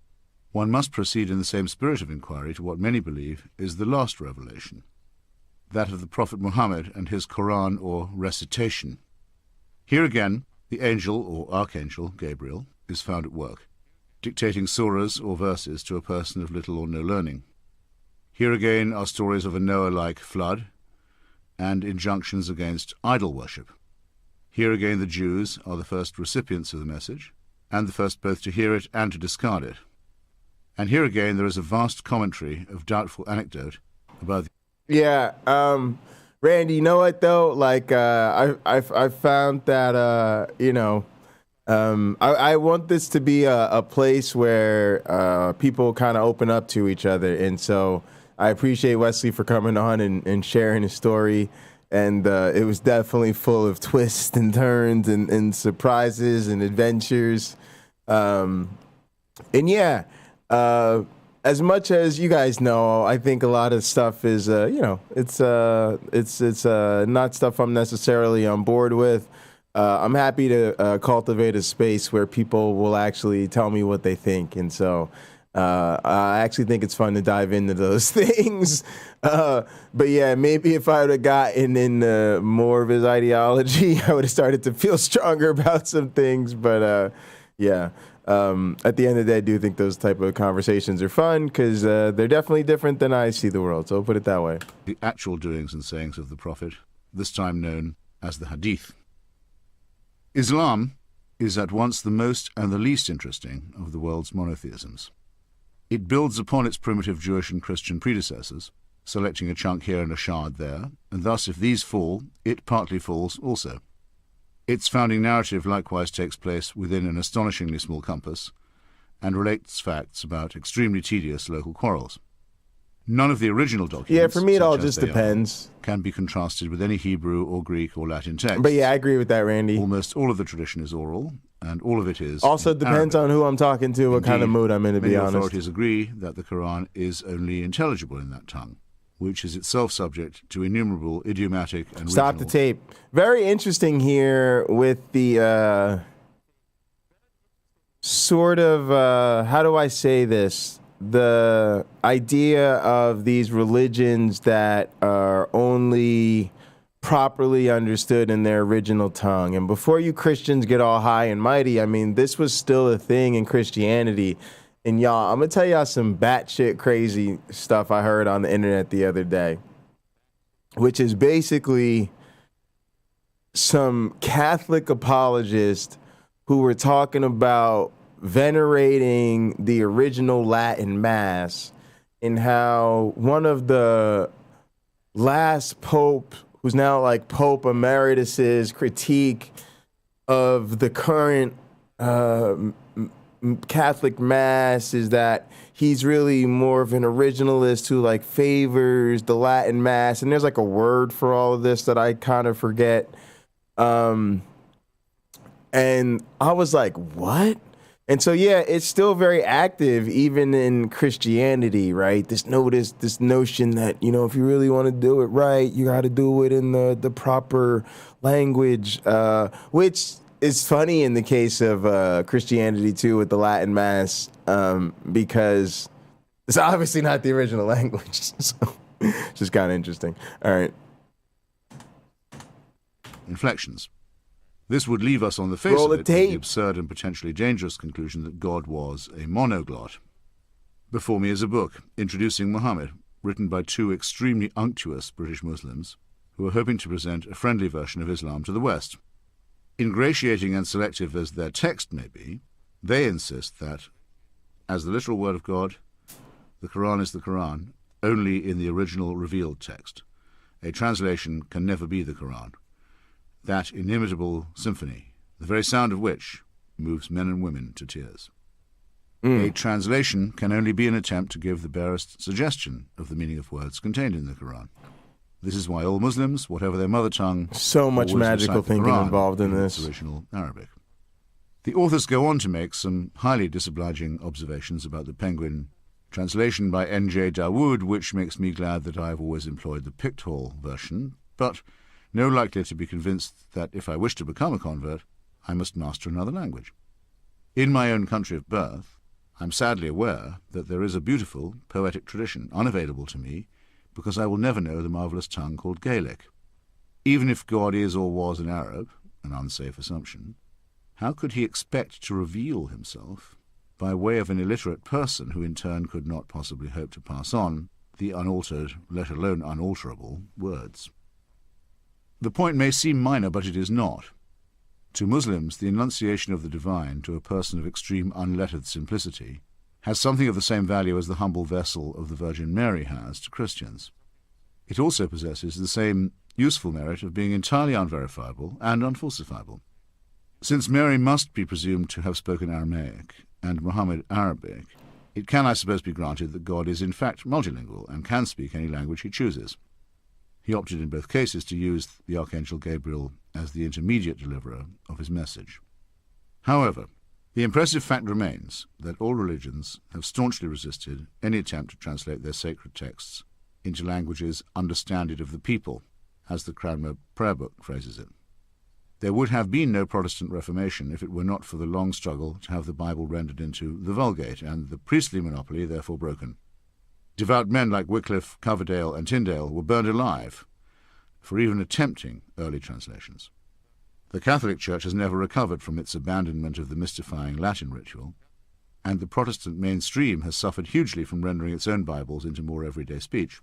one must proceed in the same spirit of inquiry to what many believe is the last revelation, that of the Prophet Muhammad and his Koran or recitation. Here again, the angel or archangel, Gabriel, is found at work, dictating surahs or verses to a person of little or no learning. Here again are stories of a Noah-like flood and injunctions against idol worship. Here again the Jews are the first recipients of the message, and the first both to hear it and to discard it. And here again there is a vast commentary of doubtful anecdote about Yeah, Randy, you know what though? Like, I found that I want this to be a place where people kind of open up to each other, and so I appreciate Wesley for coming on and sharing his story. And it was definitely full of twists and turns and surprises and adventures. And yeah, as much as you guys know, I think a lot of stuff is, it's not stuff I'm necessarily on board with. I'm happy to cultivate a space where people will actually tell me what they think. And so I actually think it's fun to dive into those things. But yeah, maybe if I would have gotten in more of his ideology, I would have started to feel stronger about some things. But yeah, at the end of the day, I do think those type of conversations are fun because they're definitely different than I see the world. So I'll put it that way. the actual doings and sayings of the Prophet, this time known as the Hadith. Islam is at once the most and the least interesting of the world's monotheisms. It builds upon its primitive Jewish and Christian predecessors, selecting a chunk here and a shard there, and thus if these fall, it partly falls also. Its founding narrative likewise takes place within an astonishingly small compass, and relates facts about extremely tedious local quarrels. None of the original documents, Yeah, for me it all such as just they depends. can be contrasted with any Hebrew or Greek or Latin text. But yeah, I agree with that, Randy. Almost all of the tradition is oral, and all of it is Also in depends Arabic. on who I'm talking to, what kind of Indeed, mood I'm in, to many be honest. authorities agree that the Quran is only intelligible in that tongue, which is itself subject to innumerable idiomatic and Stop the regional tape. Very interesting here with the sort of, how do I say this? The idea of these religions that are only properly understood in their original tongue. And before you Christians get all high and mighty, I mean, this was still a thing in Christianity. And y'all, I'm going to tell y'all some batshit crazy stuff I heard on the internet the other day, which is basically some Catholic apologist who were talking about venerating the original Latin Mass and how one of the last pope, who's now like Pope Emeritus's critique of the current Catholic Mass is that he's really more of an originalist who like favors the Latin Mass. And there's like a word for all of this that I kind of forget. And I was like, what? And so, yeah, it's still very active, even in Christianity, right? This notion that, you know, if you really want to do it right, you got to do it in the proper language, which is funny in the case of Christianity, too, with the Latin Mass, because it's obviously not the original language. So it's just kind of interesting. All right. inflections. This would leave us on the face Roll of the it with the tape. absurd and potentially dangerous conclusion that God was a monoglot. Before me is a book introducing Muhammad, written by two extremely unctuous British Muslims who are hoping to present a friendly version of Islam to the West. Ingratiating and selective as their text may be, they insist that, as the literal word of God, the Quran is the Quran only in the original revealed text. A translation can never be the Quran. That inimitable symphony, the very sound of which moves men and women to tears. A translation can only be an attempt to give the barest suggestion of the meaning of words contained in the Quran. This is why all Muslims, whatever their mother tongue, So much always magical recite the thinking Quran involved in its this. original Arabic. The authors go on to make some highly disobliging observations about the Penguin translation by N.J. Dawood, which makes me glad that I have always employed the Picthall version, but no likely to be convinced that if I wish to become a convert, I must master another language. In my own country of birth, I'm sadly aware that there is a beautiful, poetic tradition unavailable to me because I will never know the marvellous tongue called Gaelic. Even if God is or was an Arab, an unsafe assumption, how could he expect to reveal himself by way of an illiterate person who in turn could not possibly hope to pass on the unaltered, let alone unalterable, words. The point may seem minor, but it is not. To Muslims, the enunciation of the divine to a person of extreme unlettered simplicity has something of the same value as the humble vessel of the Virgin Mary has to Christians. It also possesses the same useful merit of being entirely unverifiable and unfalsifiable. Since Mary must be presumed to have spoken Aramaic and Muhammad Arabic, it can, I suppose, be granted that God is in fact multilingual and can speak any language he chooses. He opted in both cases to use the Archangel Gabriel as the intermediate deliverer of his message. However, the impressive fact remains that all religions have staunchly resisted any attempt to translate their sacred texts into languages understanded of the people, as the Cranmer Prayer Book phrases it. There would have been no Protestant Reformation if it were not for the long struggle to have the Bible rendered into the Vulgate, and the priestly monopoly therefore broken. Devout men like Wycliffe, Coverdale, and Tyndale were burned alive for even attempting early translations. The Catholic Church has never recovered from its abandonment of the mystifying Latin ritual, and the Protestant mainstream has suffered hugely from rendering its own Bibles into more everyday speech.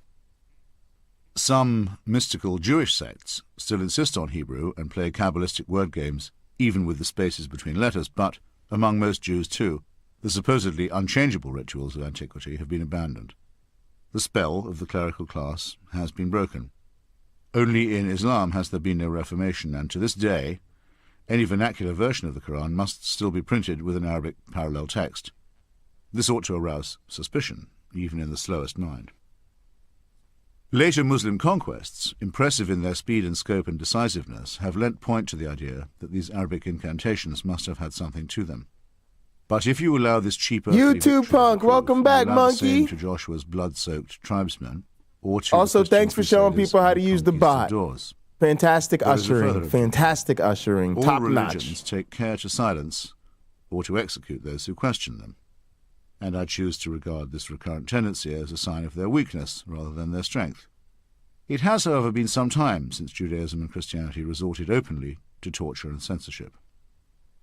Some mystical Jewish sects still insist on Hebrew and play Kabbalistic word games, even with the spaces between letters, but, among most Jews too, the supposedly unchangeable rituals of antiquity have been abandoned. The spell of the clerical class has been broken. Only in Islam has there been no reformation, and to this day, any vernacular version of the Koran must still be printed with an Arabic parallel text. This ought to arouse suspicion, even in the slowest mind. Later Muslim conquests, impressive in their speed and scope and decisiveness, have lent point to the idea that these Arabic incantations must have had something to them. But if you allow this cheaper YouTube punk, welcome back, monkey. To Joshua's blood-soaked tribesmen, or to also, thanks for showing people how to use the bot. Fantastic ushering, fantastic ushering, top notch. All religions take care to silence or to execute those who question them, and I choose to regard this recurrent tendency as a sign of their weakness rather than their strength. It has, however, been some time since Judaism and Christianity resorted openly to torture and censorship.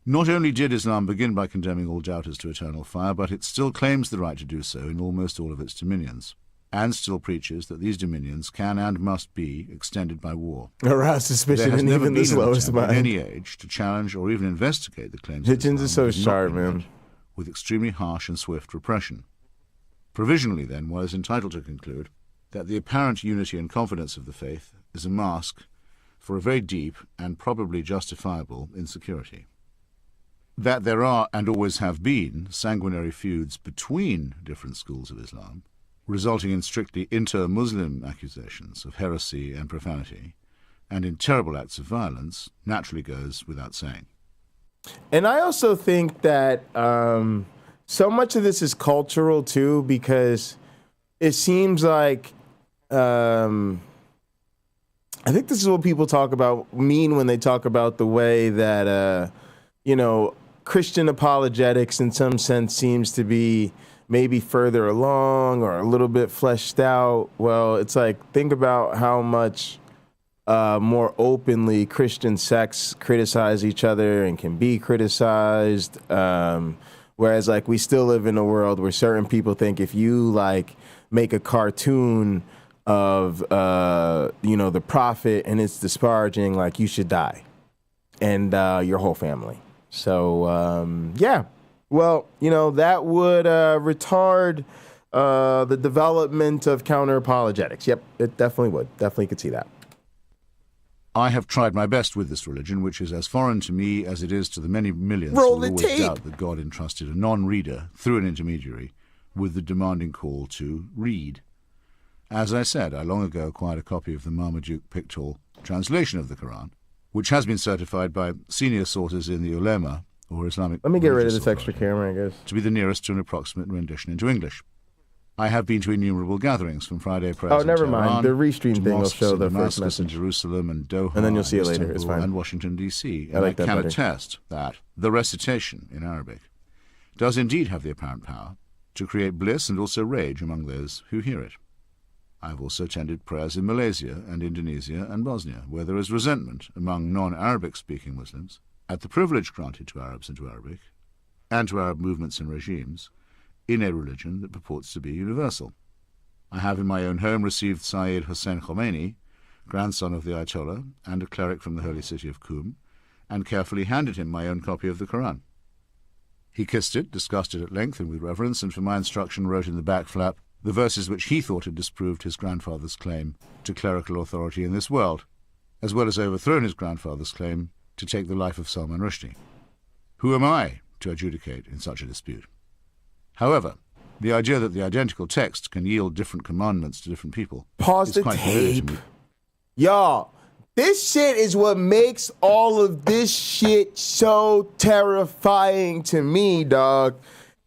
Not only did Islam begin by condemning all doubters to eternal fire, but it still claims the right to do so in almost all of its dominions, and still preaches that these dominions can and must be extended by war. Arouse suspicion in even the slowest mind. In any age to challenge or even investigate the claims Hitchens is so sharp, man. With extremely harsh and swift repression. Provisionally, then, one is entitled to conclude that the apparent unity and confidence of the faith is a mask for a very deep and probably justifiable insecurity. That there are, and always have been, sanguinary feuds between different schools of Islam, resulting in strictly inter-Muslim accusations of heresy and profanity, and in terrible acts of violence, naturally goes without saying. And I also think that so much of this is cultural, too, because it seems like, I think this is what people mean when they talk about the way that, Christian apologetics in some sense seems to be maybe further along or a little bit fleshed out. Well, it's like, think about how much more openly Christian sects criticize each other and can be criticized. Whereas, like, we still live in a world where certain people think if you, like, make a cartoon of, the prophet and it's disparaging, like, you should die and your whole family. So, yeah. Well, that would retard the development of counter-apologetics. Yep, it definitely would. Definitely could see that. I have tried my best with this religion, which is as foreign to me as it is to the many millions who always doubt that God entrusted a non-reader, through an intermediary, with the demanding call to read. As I said, I long ago acquired a copy of the Marmaduke Pictorial translation of the Koran, which has been certified by senior sources in the ulema, or Islamic... Let me get rid of this extra camera, I guess. ...to be the nearest to an approximate rendition into English. I have been to innumerable gatherings from Friday prayers in never Tehran, mind. The restream thing will show the first message. In Jerusalem and Doha, and then you'll see it later. It's fine. And Washington, D.C. I like that can better. Attest that the recitation in Arabic does indeed have the apparent power to create bliss and also rage among those who hear it. I have also attended prayers in Malaysia and Indonesia and Bosnia, where there is resentment among non-Arabic-speaking Muslims at the privilege granted to Arabs and to Arabic, and to Arab movements and regimes, in a religion that purports to be universal. I have in my own home received Sayyid Hussein Khomeini, grandson of the Ayatollah and a cleric from the holy city of Qum, and carefully handed him my own copy of the Koran. He kissed it, discussed it at length and with reverence, and for my instruction wrote in the back flap the verses which he thought had disproved his grandfather's claim to clerical authority in this world, as well as overthrown his grandfather's claim to take the life of Salman Rushdie. Who am I to adjudicate in such a dispute? However, the idea that the identical text can yield different commandments to different people Pause is the quite familiar to tape. me. Y'all, this shit is what makes all of this shit so terrifying to me, dog.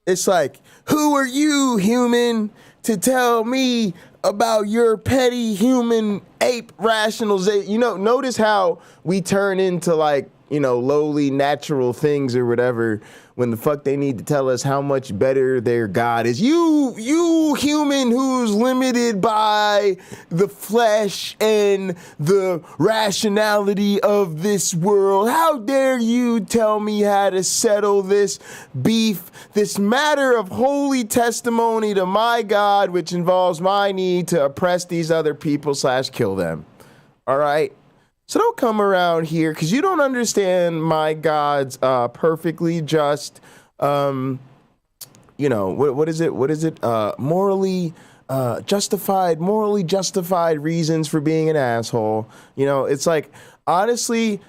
It's like, who are you, human, to tell me about your petty human ape rationalization? You know, notice how we turn into like, you know, lowly natural things or whatever when the fuck they need to tell us how much better their God is. You human who's limited by the flesh and the rationality of this world, how dare you tell me how to settle this beef, this matter of holy testimony to my God, which involves my need to oppress these other people / kill them. All right? So don't come around here because you don't understand my God's perfectly just, you know, what is it? Morally justified reasons for being an asshole. You know, it's like, honestly,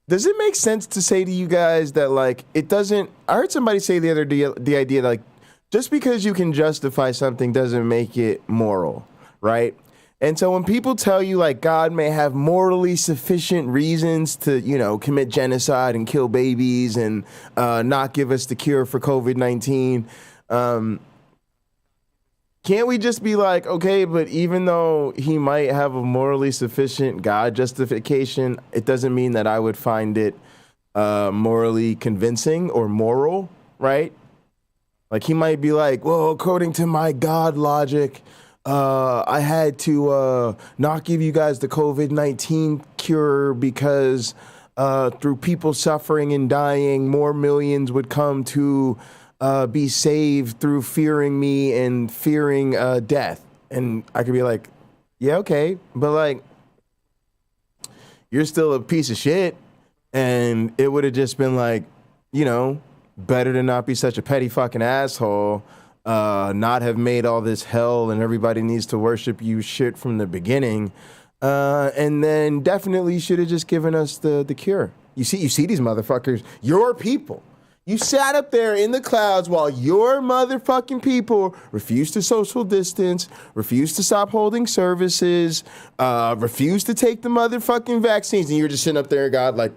does it make sense to say to you guys that, like, it doesn't, I heard somebody say the other day, the idea, like, just because you can justify something doesn't make it moral, right? And so when people tell you, like, God may have morally sufficient reasons to, you know, commit genocide and kill babies and not give us the cure for COVID-19, can't we just be like, okay, but even though he might have a morally sufficient God justification, it doesn't mean that I would find it morally convincing or moral, right? Like, he might be like, well, according to my God logic, I had to not give you guys the COVID-19 cure because through people suffering and dying, more millions would come to be saved through fearing me and fearing death. And I could be like, yeah, okay, but like, you're still a piece of shit. And it would have just been like, you know, better to not be such a petty fucking asshole. Not have made all this hell and everybody needs to worship you shit from the beginning. And then definitely should have just given us the cure. You see these motherfuckers, your people. You sat up there in the clouds while your motherfucking people refused to social distance, refused to stop holding services, refused to take the motherfucking vaccines. And you're just sitting up there, God, like,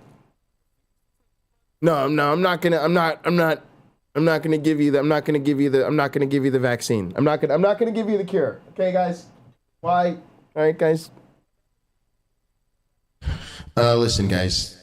no, I'm not gonna give you the vaccine. I'm not gonna give you the cure. Okay, guys? Why? All right, guys. Listen, guys.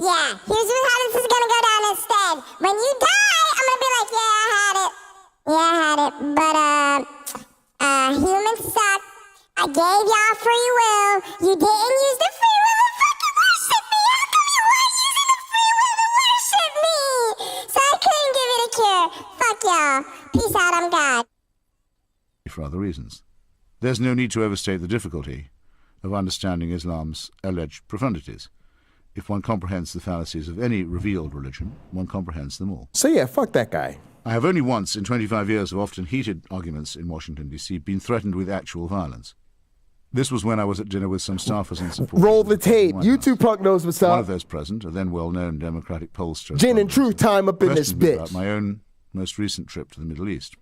Yeah, here's how this is gonna go down instead. When you die, I'm gonna be like, yeah, I had it. But, humans suck. I gave y'all free will. You didn't use the free will to fucking worship me. How come you weren't using the free will to worship me? So I couldn't give it a cure. Fuck y'all. Peace out, I'm God. For other reasons. There's no need to overstate the difficulty of understanding Islam's alleged profundities. If one comprehends the fallacies of any revealed religion, one comprehends them all. So yeah, fuck that guy. I have only once in 25 years of often heated arguments in Washington, D.C., been threatened with actual violence. This was when I was at dinner with some staffers and supporters. Roll the tape. YouTube punk knows what's up. One of those present, a then well-known Democratic pollster, Gin and truth time up in this questioned me bitch. about my own most recent trip to the Middle East.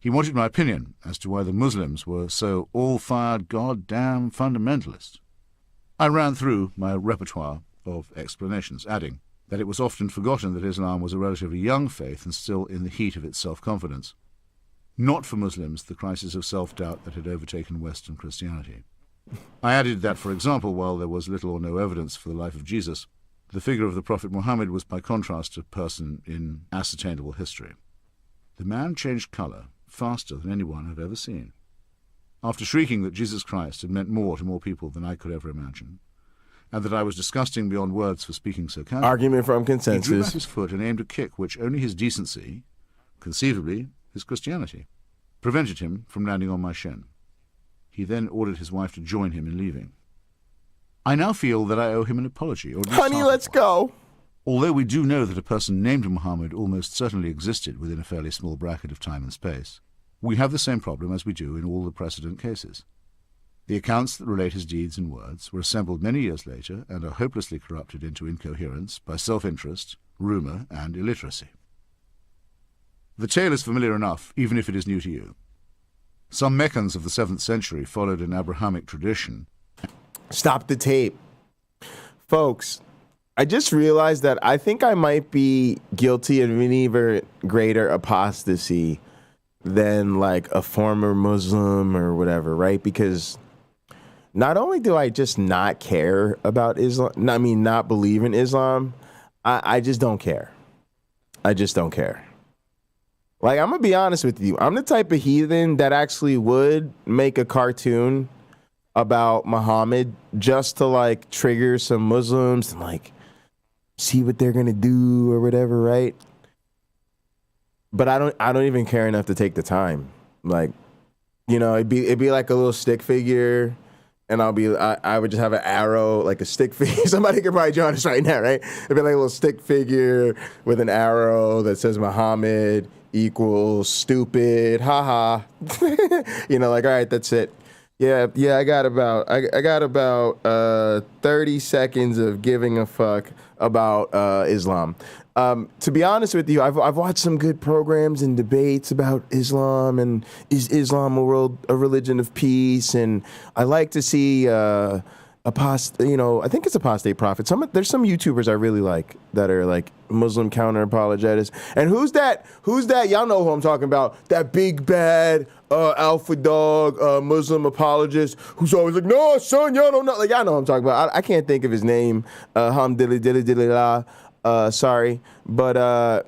He wanted my opinion as to why the Muslims were so all-fired goddamn fundamentalists. I ran through my repertoire of explanations, adding that it was often forgotten that Islam was a relatively young faith and still in the heat of its self-confidence. Not for Muslims the crisis of self-doubt that had overtaken Western Christianity. I added that, for example, while there was little or no evidence for the life of Jesus, the figure of the Prophet Muhammad was by contrast a person in ascertainable history. The man changed colour faster than anyone I've ever seen. After shrieking that Jesus Christ had meant more to more people than I could ever imagine, and that I was disgusting beyond words for speaking so casually, Argument from consensus. He drew back his foot and aimed a kick which only his decency, conceivably his Christianity, prevented him from landing on my shin. He then ordered his wife to join him in leaving. I now feel that I owe him an apology. Or Honey, let's go. Although we do know that a person named Muhammad almost certainly existed within a fairly small bracket of time and space, we have the same problem as we do in all the precedent cases. The accounts that relate his deeds and words were assembled many years later and are hopelessly corrupted into incoherence by self-interest, rumour, and illiteracy. The tale is familiar enough, even if it is new to you. Some Meccans of the 7th century followed an Abrahamic tradition. Stop the tape. Folks, I just realized that I think I might be guilty of an even greater apostasy than like a former Muslim or whatever, right? Because not only do I just not care about Islam, not believe in Islam, I just don't care. I just don't care. Like, I'm going to be honest with you. I'm the type of heathen that actually would make a cartoon about Muhammad just to, like, trigger some Muslims and, like, see what they're going to do or whatever, right? But I don't even care enough to take the time. Like, you know, it'd be like a little stick figure, and I would just have an arrow, like a stick figure. Somebody could probably join us right now, right? It'd be like a little stick figure with an arrow that says Muhammad equals stupid, haha. You know, like, all right, that's it. Yeah, I got about 30 seconds of giving a fuck about Islam. To be honest with you, I've watched some good programs and debates about Islam and is Islam a religion of peace, and I like to see I think it's Apostate Prophet. There's some YouTubers I really like that are like Muslim Counter-Apologetics. And who's that? Y'all know who I'm talking about. That big bad alpha dog Muslim apologist who's always like, no, son, y'all don't know. Like, y'all know who I'm talking about. I can't think of his name. Sorry. But,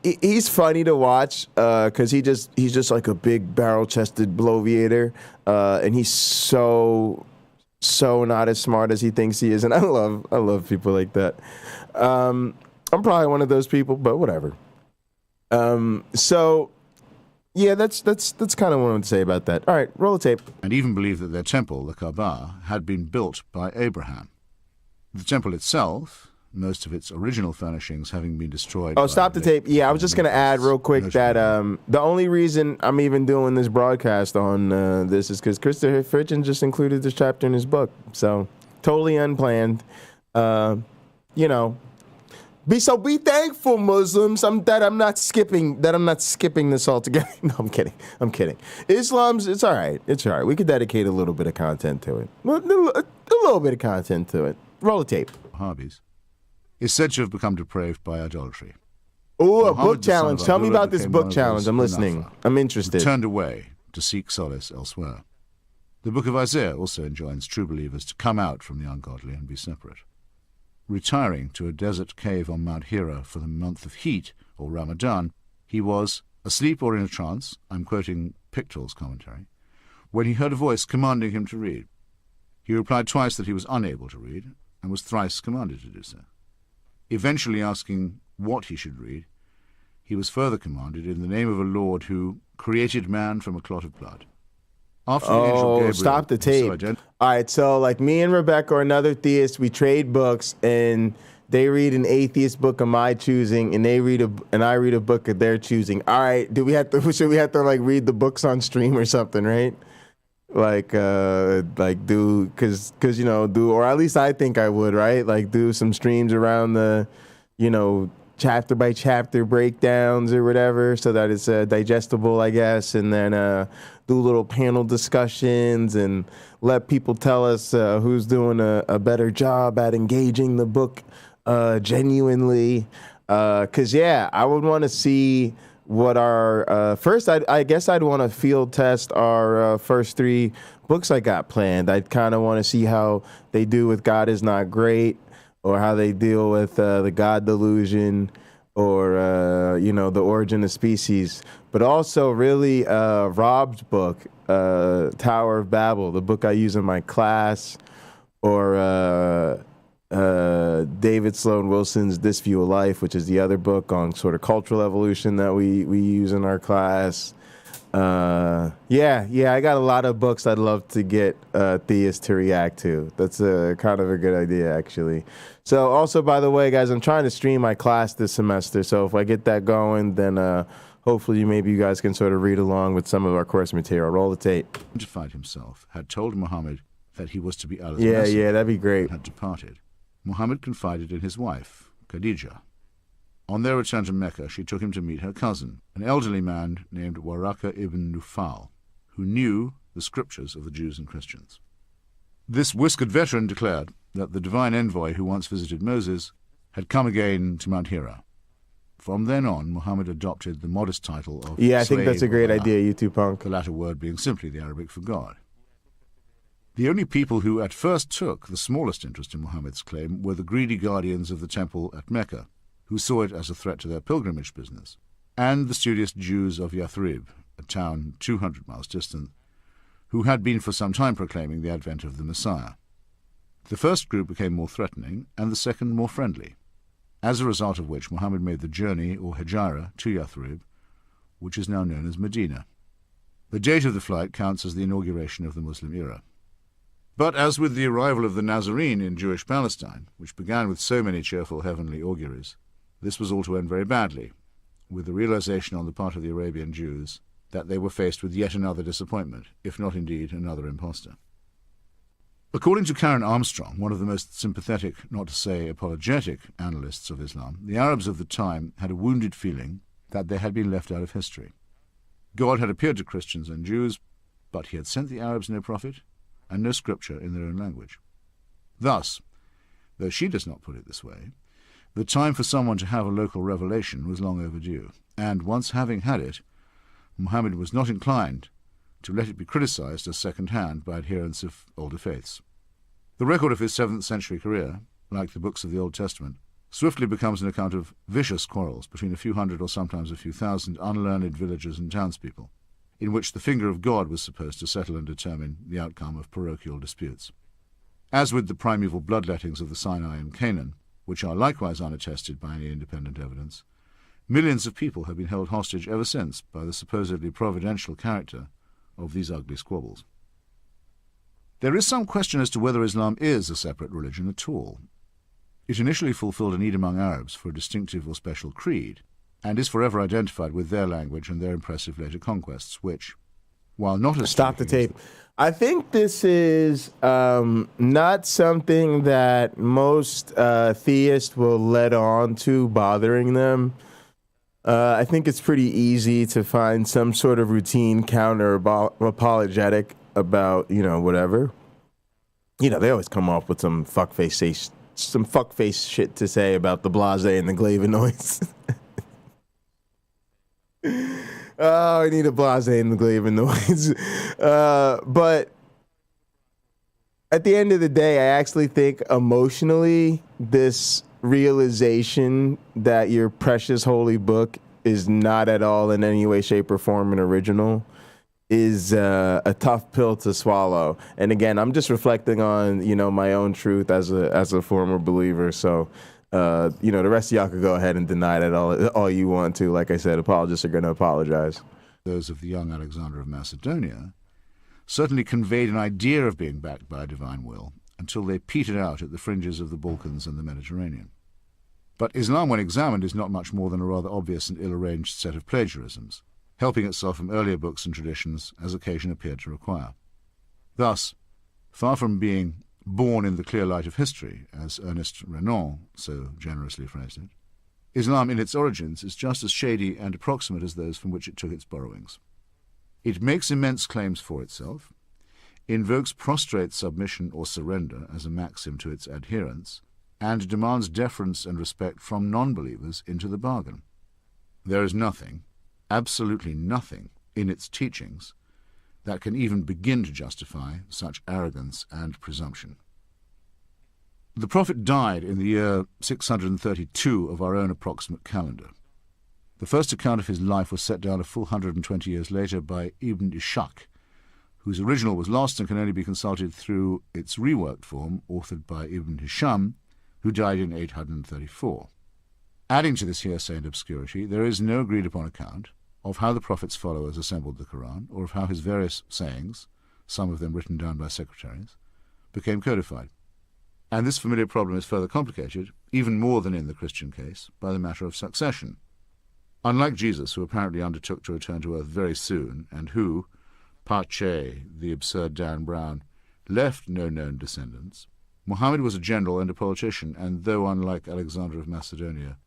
he's funny to watch because he's just like a big barrel-chested bloviator. And he's so not as smart as he thinks he is, and I love people like that. I'm probably one of those people, but whatever. So yeah, that's kind of what I want to say about that. All right, roll the tape. And even believe that their temple, the Kaaba, had been built by Abraham. The temple itself, most of its original furnishings having been destroyed. Oh, stop the tape. Yeah, I was just going to add real quick that the only reason I'm even doing this broadcast on this is because Christopher Hitchens just included this chapter in his book. So, totally unplanned. Be thankful, Muslims, that I'm not skipping this altogether. No, I'm kidding. Islam's, it's all right. We could dedicate a little bit of content to it. A little bit of content to it. Roll the tape. Wahhabis is said to have become depraved by idolatry. Oh, a book challenge. Tell me about this book challenge. I'm listening. I'm interested. Turned away to seek solace elsewhere. The book of Isaiah also enjoins true believers to come out from the ungodly and be separate. Retiring to a desert cave on Mount Hira for the month of heat, or Ramadan, he was asleep or in a trance, I'm quoting Pictoul's commentary, when he heard a voice commanding him to read. He replied twice that he was unable to read, and was thrice commanded to do so. Eventually asking what he should read, he was further commanded in the name of a Lord who created man from a clot of blood. After the angel Gabriel, stop the tape. All right, so like me and Rebecca or another theist, we trade books, and they read an atheist book of my choosing, and I read a book of their choosing. All right, should we have to like read the books on stream or something, right? Or at least I think I would, right? Like do some streams around the, chapter by chapter breakdowns or whatever, so that it's digestible, I guess, and then do little panel discussions and let people tell us who's doing a better job at engaging the book genuinely. Because I would want to see what our first. I guess I'd want to field test our first 3 books I got planned. I'd kind of want to see how they do with God is Not Great, or how they deal with the God delusion, or The Origin of Species, but also really Rob's book, Tower of Babel, the book I use in my class, or David Sloan Wilson's This View of Life, which is the other book on sort of cultural evolution that we use in our class. I got a lot of books I'd love to get theists to react to. That's kind of a good idea, actually. So also, by the way, guys, I'm trying to stream my class this semester, so if I get that going, then hopefully maybe you guys can sort of read along with some of our course material. Roll the tape. Identified himself, had told Muhammad that he was to be Allah's Yeah, messenger, that'd be great. had departed. Muhammad confided in his wife, Khadija. On their return to Mecca, she took him to meet her cousin, an elderly man named Waraka ibn Nufal, who knew the scriptures of the Jews and Christians. This whiskered veteran declared that the divine envoy who once visited Moses had come again to Mount Hira. From then on, Muhammad adopted the modest title of I think that's a slave great of Allah, idea, YouTube punk. the latter word being simply the Arabic for God. The only people who at first took the smallest interest in Muhammad's claim were the greedy guardians of the temple at Mecca, who saw it as a threat to their pilgrimage business, and the studious Jews of Yathrib, a town 200 miles distant, who had been for some time proclaiming the advent of the Messiah. The first group became more threatening, and the second more friendly, as a result of which Muhammad made the journey, or Hijra, to Yathrib, which is now known as Medina. The date of the flight counts as the inauguration of the Muslim era. But as with the arrival of the Nazarene in Jewish Palestine, which began with so many cheerful heavenly auguries, this was all to end very badly, with the realization on the part of the Arabian Jews that they were faced with yet another disappointment, if not indeed another impostor. According to Karen Armstrong, one of the most sympathetic, not to say apologetic, analysts of Islam, the Arabs of the time had a wounded feeling that they had been left out of history. God had appeared to Christians and Jews, but he had sent the Arabs no prophet and no scripture in their own language. Thus, though she does not put it this way, the time for someone to have a local revelation was long overdue, and once having had it, Muhammad was not inclined to let it be criticized as second-hand by adherents of older faiths. The record of his 7th century career, like the books of the Old Testament, swiftly becomes an account of vicious quarrels between a few hundred or sometimes a few thousand unlearned villagers and townspeople, in which the finger of God was supposed to settle and determine the outcome of parochial disputes. As with the primeval bloodlettings of the Sinai and Canaan, which are likewise unattested by any independent evidence, millions of people have been held hostage ever since by the supposedly providential character of these ugly squabbles. There is some question as to whether Islam is a separate religion at all. It initially fulfilled a need among Arabs for a distinctive or special creed, and is forever identified with their language and their impressive later conquests, which, while not as... Stop the tape. I think this is not something that most theists will let on to bothering them. I think it's pretty easy to find some sort of routine counter-apologetic about, whatever. They always come off with some fuckface shit to say about the blase and the Glavinoids. Oh, I need a blase and the Glavinoids. But at the end of the day, I actually think emotionally, this realization that your precious holy book is not at all in any way, shape, or form an original is a tough pill to swallow. And again, I'm just reflecting on, my own truth as a former believer. So, the rest of y'all could go ahead and deny that all you want to. Like I said, apologists are going to apologize. Those of the young Alexander of Macedonia certainly conveyed an idea of being backed by a divine will until they petered out at the fringes of the Balkans and the Mediterranean. But Islam, when examined, is not much more than a rather obvious and ill-arranged set of plagiarisms, helping itself from earlier books and traditions as occasion appeared to require. Thus, far from being born in the clear light of history, as Ernest Renan so generously phrased it, Islam in its origins is just as shady and approximate as those from which it took its borrowings. It makes immense claims for itself, invokes prostrate submission or surrender as a maxim to its adherents, and demands deference and respect from non-believers into the bargain. There is nothing, absolutely nothing, in its teachings that can even begin to justify such arrogance and presumption. The Prophet died in the year 632 of our own approximate calendar. The first account of his life was set down a full 120 years later by Ibn Ishaq, whose original was lost and can only be consulted through its reworked form, authored by Ibn Hisham, who died in 834. Adding to this hearsay and obscurity, there is no agreed-upon account of how the Prophet's followers assembled the Koran, or of how his various sayings, some of them written down by secretaries, became codified. And this familiar problem is further complicated, even more than in the Christian case, by the matter of succession. Unlike Jesus, who apparently undertook to return to earth very soon, and who, Pache, the absurd Dan Brown, left no known descendants, Muhammad was a general and a politician, and though unlike Alexander of Macedonia,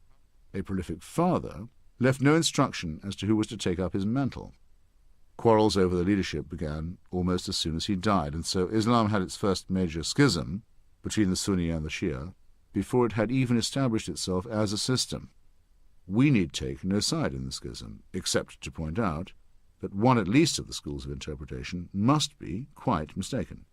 a prolific father, left no instruction as to who was to take up his mantle. Quarrels over the leadership began almost as soon as he died, and so Islam had its first major schism between the Sunni and the Shia before it had even established itself as a system. We need take no side in the schism, except to point out that one at least of the schools of interpretation must be quite mistaken.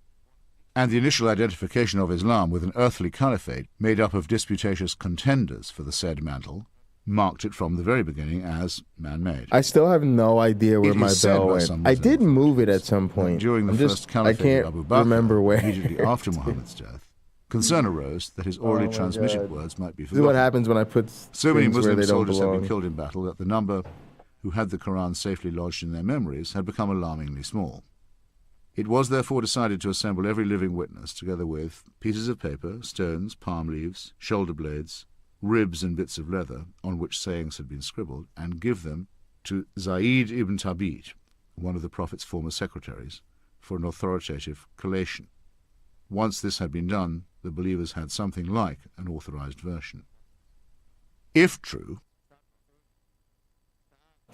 And the initial identification of Islam with an earthly caliphate made up of disputatious contenders for the said mantle marked it from the very beginning as man-made. I still have no idea where my bell went. I did move it at some point. During the first caliphate I can't of Abu Bakr, remember where. immediately after Muhammad's death, concern arose that his orally transmitted words might be This forgotten. is what happens when I put So many things where Muslim they don't soldiers had belong. been killed in battle that the number who had the Quran safely lodged in their memories had become alarmingly small. It was therefore decided to assemble every living witness, together with pieces of paper, stones, palm leaves, shoulder blades, ribs and bits of leather on which sayings had been scribbled, and give them to Zayd ibn Thabit, one of the Prophet's former secretaries, for an authoritative collation. Once this had been done, the believers had something like an authorized version. If true...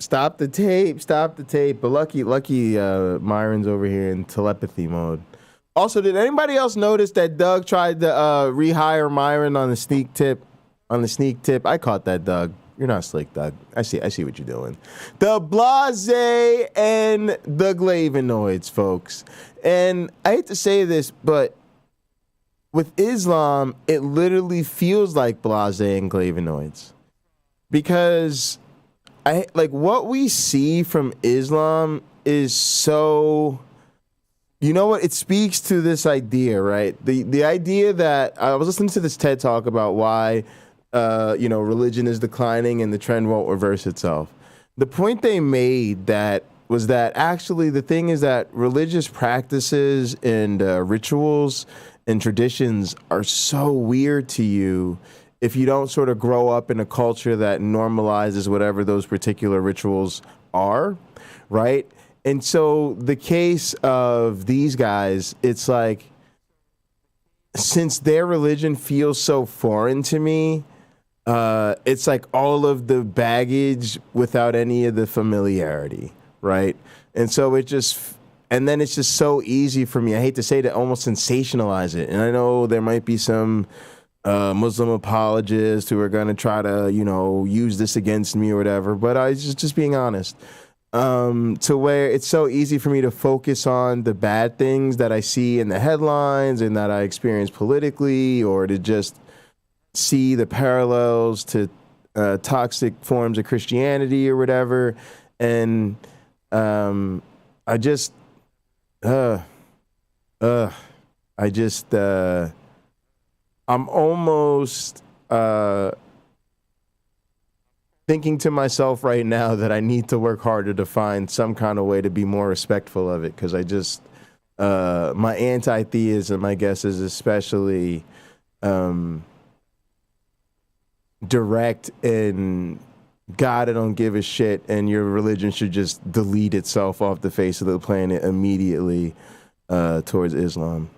Stop the tape, But lucky Myron's over here in telepathy mode. Also, did anybody else notice that Doug tried to rehire Myron on the sneak tip? I caught that, Doug. You're not slick, Doug. I see what you're doing. The blase and the glavinoids, folks. And I hate to say this, but with Islam, it literally feels like blase and glavinoids. Because what we see from Islam is so, you know what? It speaks to this idea, right? The idea that I was listening to this TED talk about why, religion is declining and the trend won't reverse itself. The point they made was that actually the thing is that religious practices and rituals and traditions are so weird to you if you don't sort of grow up in a culture that normalizes whatever those particular rituals are, right? And so the case of these guys, it's like, since their religion feels so foreign to me, it's like all of the baggage without any of the familiarity, right? And so then it's just so easy for me, I hate to say, to almost sensationalize it. And I know there might be some Muslim apologists who are going to try to, use this against me or whatever. But I just being honest, to where it's so easy for me to focus on the bad things that I see in the headlines and that I experience politically, or to just see the parallels to toxic forms of Christianity or whatever. And I'm almost thinking to myself right now that I need to work harder to find some kind of way to be more respectful of it, because my anti-theism, I guess, is especially direct and God, I don't give a shit, and your religion should just delete itself off the face of the planet immediately towards Islam.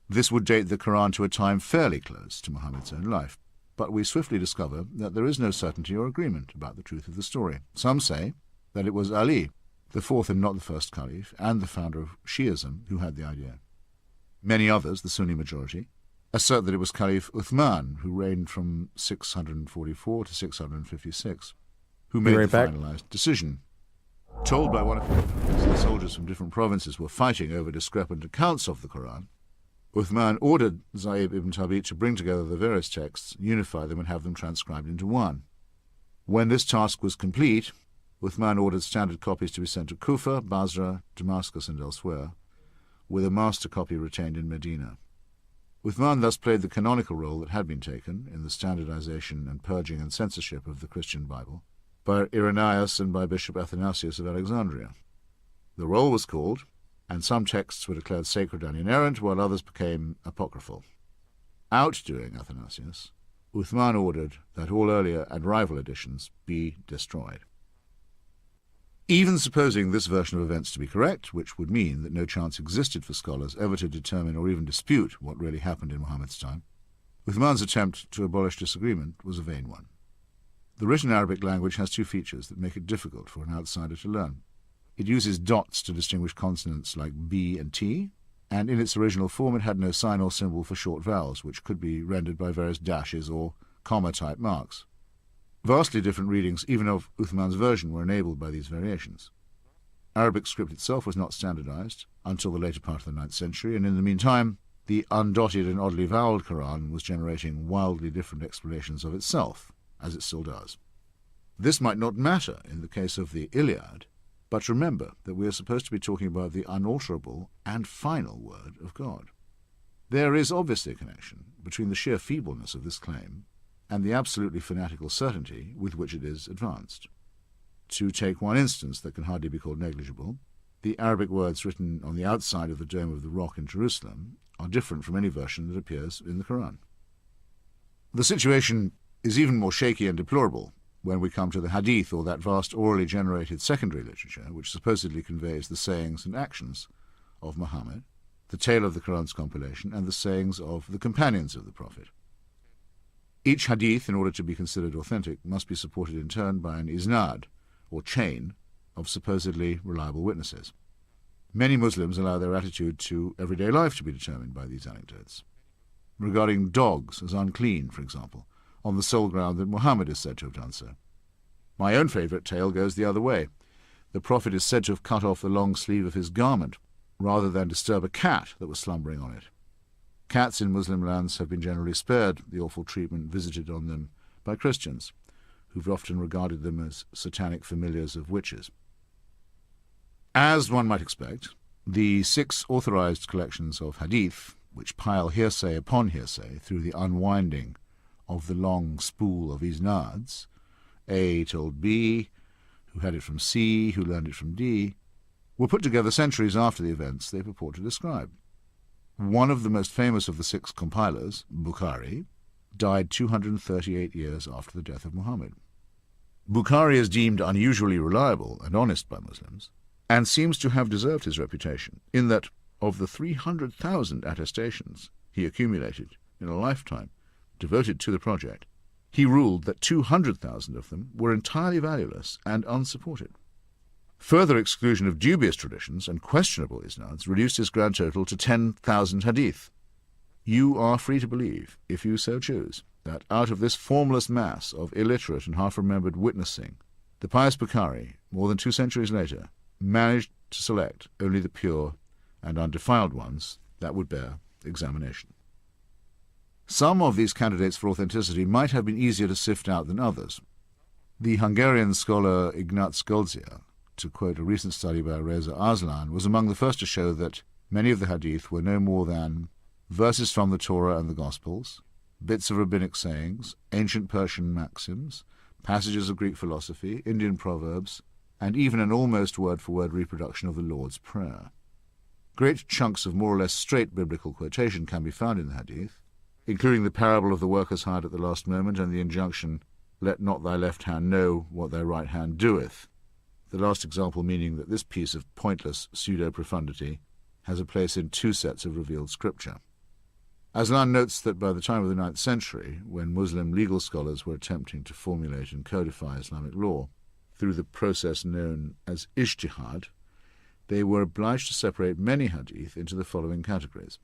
This would date the Quran to a time fairly close to Muhammad's own life, but we swiftly discover that there is no certainty or agreement about the truth of the story. Some say that it was Ali, the fourth and not the first caliph, and the founder of Shi'ism, who had the idea. Many others, the Sunni majority, assert that it was Caliph Uthman, who reigned from 644 to 656, who made the finalized decision. Told by one of the soldiers from different provinces were fighting over discrepant accounts of the Quran, Uthman ordered Zayd ibn Thabit to bring together the various texts, unify them, and have them transcribed into one. When this task was complete, Uthman ordered standard copies to be sent to Kufa, Basra, Damascus, and elsewhere, with a master copy retained in Medina. Uthman thus played the canonical role that had been taken in the standardization and purging and censorship of the Christian Bible by Irenaeus and by Bishop Athanasius of Alexandria. The roll was called, and some texts were declared sacred and inerrant, while others became apocryphal. Outdoing Athanasius, Uthman ordered that all earlier and rival editions be destroyed. Even supposing this version of events to be correct, which would mean that no chance existed for scholars ever to determine or even dispute what really happened in Muhammad's time, Uthman's attempt to abolish disagreement was a vain one. The written Arabic language has two features that make it difficult for an outsider to learn. It uses dots to distinguish consonants like B and T, and in its original form it had no sign or symbol for short vowels, which could be rendered by various dashes or comma-type marks. Vastly different readings, even of Uthman's version, were enabled by these variations. Arabic script itself was not standardized until the later part of the 9th century, and in the meantime, the undotted and oddly voweled Koran was generating wildly different explanations of itself, as it still does. This might not matter in the case of the Iliad, but remember that we are supposed to be talking about the unalterable and final word of God. There is obviously a connection between the sheer feebleness of this claim and the absolutely fanatical certainty with which it is advanced. To take one instance that can hardly be called negligible, the Arabic words written on the outside of the Dome of the Rock in Jerusalem are different from any version that appears in the Koran. The situation is even more shaky and deplorable when we come to the Hadith, or that vast orally generated secondary literature which supposedly conveys the sayings and actions of Muhammad, the tale of the Quran's compilation, and the sayings of the companions of the Prophet. Each hadith, in order to be considered authentic, must be supported in turn by an isnad, or chain, of supposedly reliable witnesses. Many Muslims allow their attitude to everyday life to be determined by these anecdotes. Regarding dogs as unclean, for example, on the sole ground that Muhammad is said to have done so. My own favourite tale goes the other way. The Prophet is said to have cut off the long sleeve of his garment, rather than disturb a cat that was slumbering on it. Cats in Muslim lands have been generally spared the awful treatment visited on them by Christians, who've often regarded them as satanic familiars of witches. As one might expect, the 6 authorized collections of hadith, which pile hearsay upon hearsay through the unwinding of the long spool of isnads, A told B, who had it from C, who learned it from D, were put together centuries after the events they purport to describe. One of the most famous of the 6 compilers, Bukhari, died 238 years after the death of Muhammad. Bukhari is deemed unusually reliable and honest by Muslims, and seems to have deserved his reputation, in that of the 300,000 attestations he accumulated in a lifetime devoted to the project, he ruled that 200,000 of them were entirely valueless and unsupported. Further exclusion of dubious traditions and questionable isnads reduced his grand total to 10,000 hadith. You are free to believe, if you so choose, that out of this formless mass of illiterate and half-remembered witnessing, the pious Bukhari, more than 2 centuries later, managed to select only the pure and undefiled ones that would bear examination. Some of these candidates for authenticity might have been easier to sift out than others. The Hungarian scholar Ignác Goldzia, to quote a recent study by Reza Aslan, was among the first to show that many of the hadith were no more than verses from the Torah and the Gospels, bits of rabbinic sayings, ancient Persian maxims, passages of Greek philosophy, Indian proverbs, and even an almost word-for-word reproduction of the Lord's Prayer. Great chunks of more or less straight biblical quotation can be found in the hadith, including the parable of the workers hired at the last moment and the injunction, "Let not thy left hand know what thy right hand doeth," the last example meaning that this piece of pointless pseudo-profundity has a place in 2 sets of revealed scripture. Aslan notes that by the time of the 9th century, when Muslim legal scholars were attempting to formulate and codify Islamic law through the process known as ijtihad, they were obliged to separate many hadith into the following categories: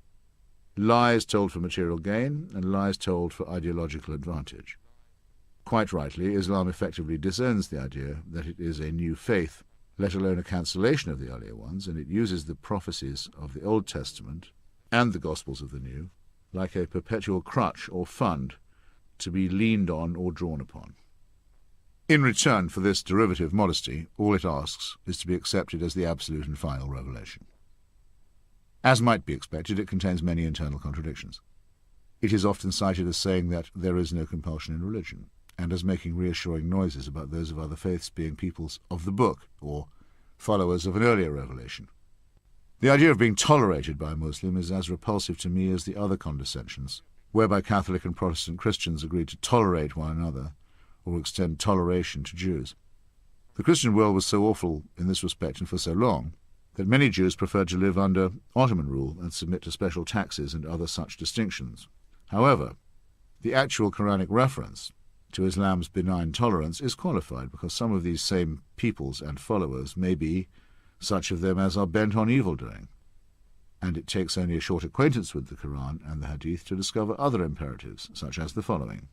lies told for material gain and lies told for ideological advantage. Quite rightly, Islam effectively disowns the idea that it is a new faith, let alone a cancellation of the earlier ones, and it uses the prophecies of the Old Testament and the Gospels of the New like a perpetual crutch or fund to be leaned on or drawn upon. In return for this derivative modesty, all it asks is to be accepted as the absolute and final revelation. As might be expected, it contains many internal contradictions. It is often cited as saying that there is no compulsion in religion, and as making reassuring noises about those of other faiths being peoples of the book, or followers of an earlier revelation. The idea of being tolerated by a Muslim is as repulsive to me as the other condescensions, whereby Catholic and Protestant Christians agreed to tolerate one another or extend toleration to Jews. The Christian world was so awful in this respect and for so long that many Jews preferred to live under Ottoman rule and submit to special taxes and other such distinctions. However, the actual Quranic reference to Islam's benign tolerance is qualified because some of these same peoples and followers may be such of them as are bent on evil-doing, and it takes only a short acquaintance with the Quran and the Hadith to discover other imperatives, such as the following.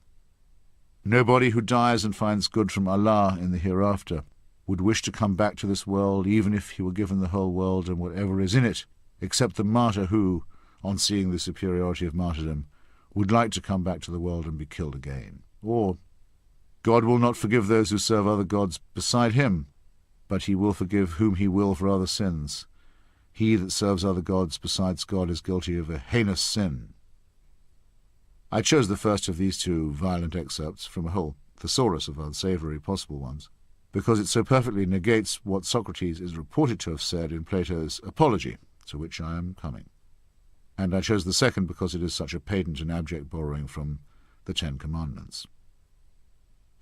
Nobody who dies and finds good from Allah in the hereafter would wish to come back to this world even if he were given the whole world and whatever is in it, except the martyr who, on seeing the superiority of martyrdom, would like to come back to the world and be killed again. Or, God will not forgive those who serve other gods beside him, but he will forgive whom he will for other sins. He that serves other gods besides God is guilty of a heinous sin. I chose the first of these two violent excerpts from a whole thesaurus of unsavoury possible ones, because it so perfectly negates what Socrates is reported to have said in Plato's Apology, to which I am coming. And I chose the second because it is such a patent and abject borrowing from the Ten Commandments.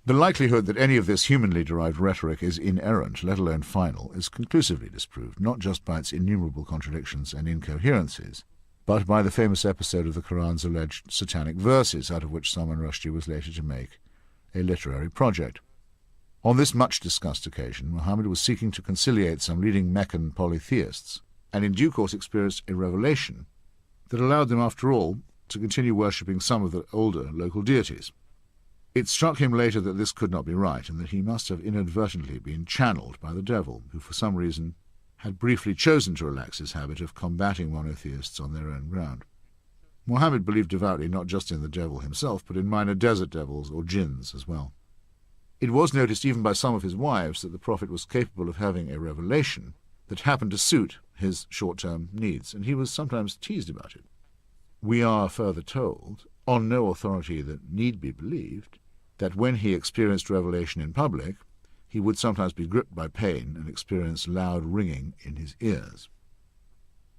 The likelihood that any of this humanly derived rhetoric is inerrant, let alone final, is conclusively disproved, not just by its innumerable contradictions and incoherencies, but by the famous episode of the Quran's alleged satanic verses, out of which Salman Rushdie was later to make a literary project. On this much-discussed occasion, Muhammad was seeking to conciliate some leading Meccan polytheists, and in due course experienced a revelation that allowed them, after all, to continue worshipping some of the older local deities. It struck him later that this could not be right, and that he must have inadvertently been channeled by the devil, who for some reason had briefly chosen to relax his habit of combating monotheists on their own ground. Muhammad believed devoutly not just in the devil himself, but in minor desert devils or jinns as well. It was noticed even by some of his wives that the Prophet was capable of having a revelation that happened to suit his short-term needs, and he was sometimes teased about it. We are further told, on no authority that need be believed, that when he experienced revelation in public, he would sometimes be gripped by pain and experience loud ringing in his ears.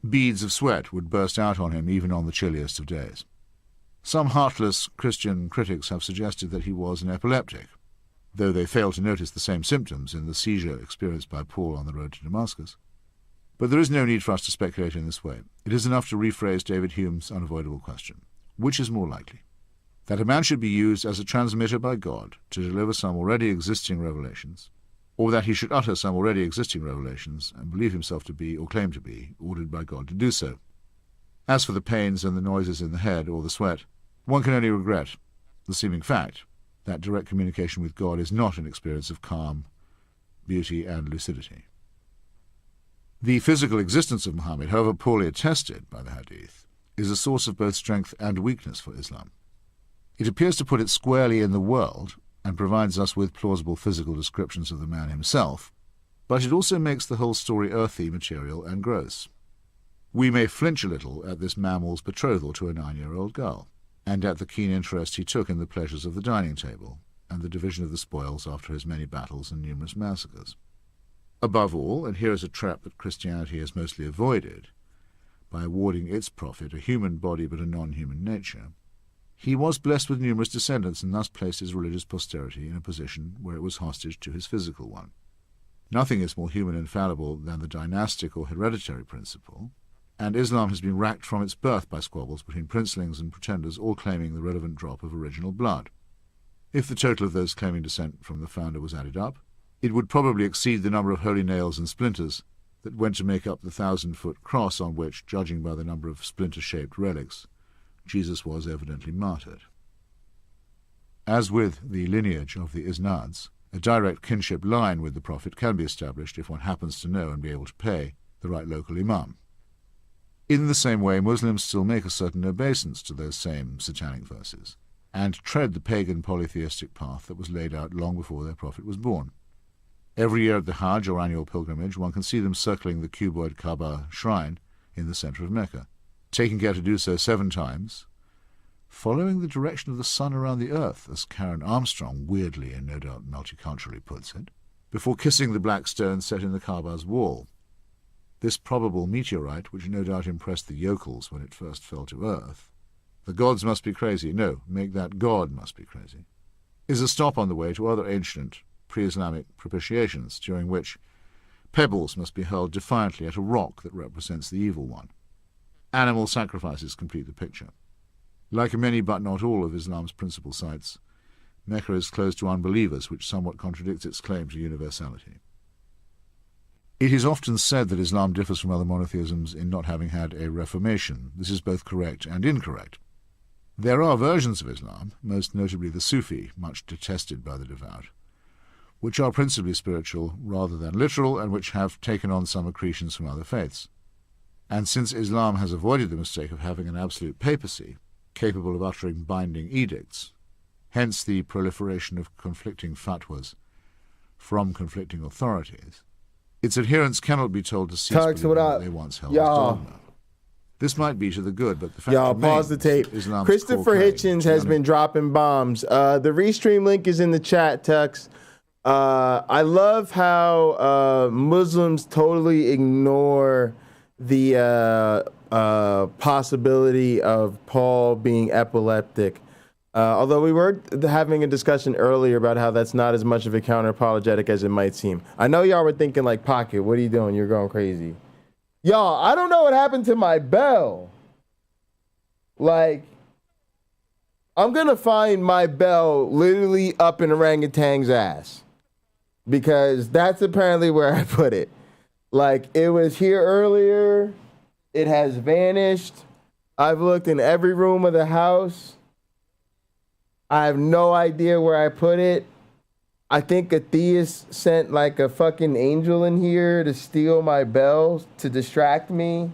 Beads of sweat would burst out on him even on the chilliest of days. Some heartless Christian critics have suggested that he was an epileptic, though they fail to notice the same symptoms in the seizure experienced by Paul on the road to Damascus. But there is no need for us to speculate in this way. It is enough to rephrase David Hume's unavoidable question. Which is more likely? That a man should be used as a transmitter by God to deliver some already existing revelations, or that he should utter some already existing revelations and believe himself to be, or claim to be, ordered by God to do so. As for the pains and the noises in the head or the sweat, one can only regret the seeming fact that direct communication with God is not an experience of calm, beauty, and lucidity. The physical existence of Muhammad, however poorly attested by the Hadith, is a source of both strength and weakness for Islam. It appears to put it squarely in the world and provides us with plausible physical descriptions of the man himself, but it also makes the whole story earthy, material, and gross. We may flinch a little at this mammal's betrothal to a 9-year-old girl, and at the keen interest he took in the pleasures of the dining table and the division of the spoils after his many battles and numerous massacres. Above all, and here is a trap that Christianity has mostly avoided, by awarding its prophet a human body but a non-human nature, he was blessed with numerous descendants and thus placed his religious posterity in a position where it was hostage to his physical one. Nothing is more human and fallible than the dynastic or hereditary principle, and Islam has been racked from its birth by squabbles between princelings and pretenders, all claiming the relevant drop of original blood. If the total of those claiming descent from the founder was added up, it would probably exceed the number of holy nails and splinters that went to make up the 1,000-foot cross on which, judging by the number of splinter-shaped relics, Jesus was evidently martyred. As with the lineage of the Isnads, a direct kinship line with the Prophet can be established if one happens to know and be able to pay the right local imam. In the same way, Muslims still make a certain obeisance to those same satanic verses, and tread the pagan polytheistic path that was laid out long before their prophet was born. Every year at the Hajj, or annual pilgrimage, one can see them circling the cuboid Kaaba shrine in the centre of Mecca, taking care to do so 7 times, following the direction of the sun around the earth, as Karen Armstrong weirdly and no doubt multiculturally puts it, before kissing the black stone set in the Kaaba's wall. This probable meteorite, which no doubt impressed the yokels when it first fell to earth, the gods must be crazy, no, make that God must be crazy, is a stop on the way to other ancient pre-Islamic propitiations, during which pebbles must be hurled defiantly at a rock that represents the evil one. Animal sacrifices complete the picture. Like many but not all of Islam's principal sites, Mecca is closed to unbelievers, which somewhat contradicts its claim to universality. It is often said that Islam differs from other monotheisms in not having had a reformation. This is both correct and incorrect. There are versions of Islam, most notably the Sufi, much detested by the devout, which are principally spiritual rather than literal, and which have taken on some accretions from other faiths. And since Islam has avoided the mistake of having an absolute papacy, capable of uttering binding edicts, hence the proliferation of conflicting fatwas from conflicting authorities, its adherents cannot be told to cease believing what they once held as dogma. This might be to the good, but the fact Y'all, pause the tape. Christopher Hitchens has been dropping bombs. The Restream link is in the chat, Tux. I love how Muslims totally ignore the possibility of Paul being epileptic. Although we were having a discussion earlier about how that's not as much of a counter-apologetic as it might seem. I know y'all were thinking like, Pocket, what are you doing? You're going crazy. Y'all, I don't know what happened to my bell. Like, I'm going to find my bell literally up in orangutan's ass, because that's apparently where I put it. Like, it was here earlier. It has vanished. I've looked in every room of the house. I have no idea where I put it. I think Atheist sent like a fucking angel in here to steal my bell to distract me.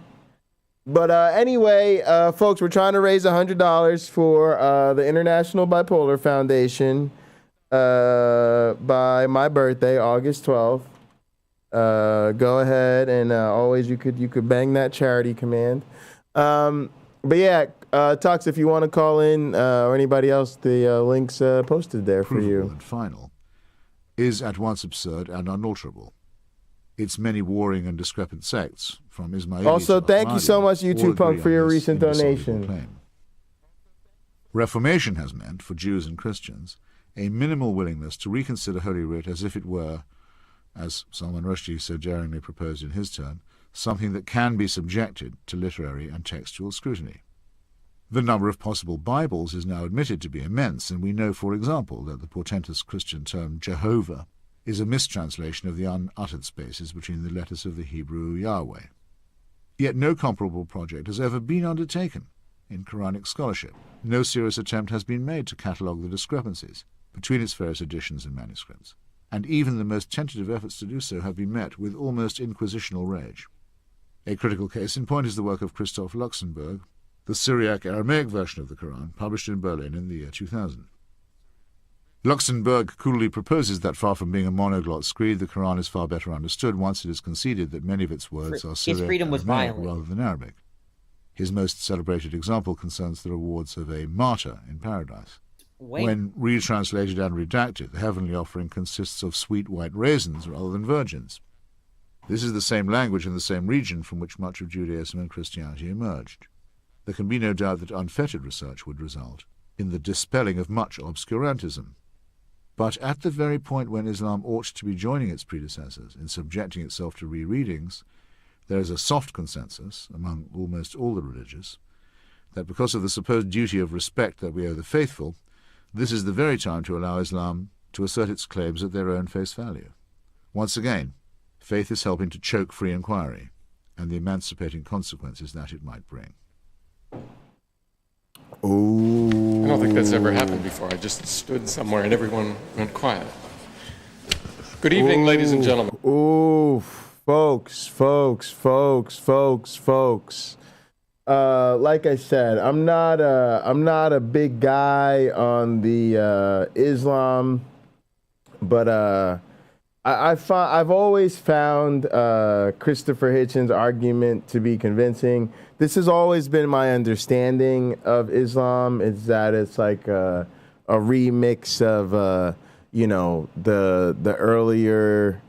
But anyway, folks, we're trying to raise $100 for the International Bipolar Foundation by my birthday, August 12th. Go ahead and always you could bang that charity command. But yeah, Tux, if you want to call in or anybody else, the link's posted there for you. And final is at once absurd and unalterable. Its many warring and discrepant sects, from Ismaili also, to thank you so much, all YouTube Punk, agree for on your this recent donation. claim. Reformation has meant, for Jews and Christians, a minimal willingness to reconsider Holy Writ as if it were, as Salman Rushdie so daringly proposed in his turn, something that can be subjected to literary and textual scrutiny. The number of possible Bibles is now admitted to be immense, and we know, for example, that the portentous Christian term Jehovah is a mistranslation of the unuttered spaces between the letters of the Hebrew Yahweh. Yet no comparable project has ever been undertaken in Quranic scholarship. No serious attempt has been made to catalogue the discrepancies between its various editions and manuscripts, and even the most tentative efforts to do so have been met with almost inquisitional rage. A critical case in point is the work of Christoph Luxemburg, the Syriac-Aramaic version of the Quran, published in Berlin in the year 2000. Luxemburg coolly proposes that far from being a monoglot screed, the Quran is far better understood once it is conceded that many of its words are Syriac-Aramaic rather than Arabic. His most celebrated example concerns the rewards of a martyr in paradise. When retranslated and redacted, the heavenly offering consists of sweet white raisins rather than virgins. This is the same language in the same region from which much of Judaism and Christianity emerged. There can be no doubt that unfettered research would result in the dispelling of much obscurantism. But at the very point when Islam ought to be joining its predecessors in subjecting itself to rereadings, there is a soft consensus among almost all the religious that because of the supposed duty of respect that we owe the faithful, this is the very time to allow Islam to assert its claims at their own face value. Once again, faith is helping to choke free inquiry and the emancipating consequences that it might bring. Ooh. I don't think that's ever happened before. I just stood somewhere and everyone went quiet. Good evening, ladies and gentlemen. Ooh, folks. Like I said, I'm not a big guy on the Islam, but I've always found Christopher Hitchens' argument to be convincing. This has always been my understanding of Islam, is that it's like a remix of the earlier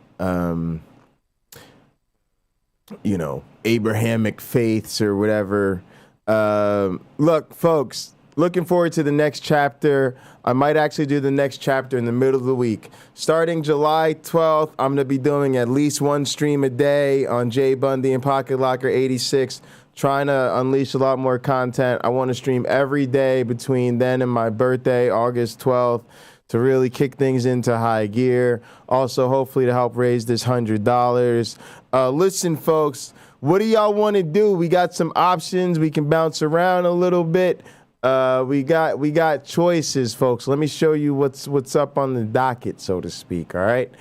Abrahamic faiths or whatever. Look, folks, looking forward to the next chapter. I might actually do the next chapter in the middle of the week. Starting July 12th, I'm going to be doing at least one stream a day on Jay Bundy and Pocket Locker 86, trying to unleash a lot more content. I want to stream every day between then and my birthday, August 12th, to really kick things into high gear. Also, hopefully to help raise this $100. Listen, folks, what do y'all want to do? We got some options. We can bounce around a little bit. We got choices, folks. Let me show you what's up on the docket, so to speak. All right.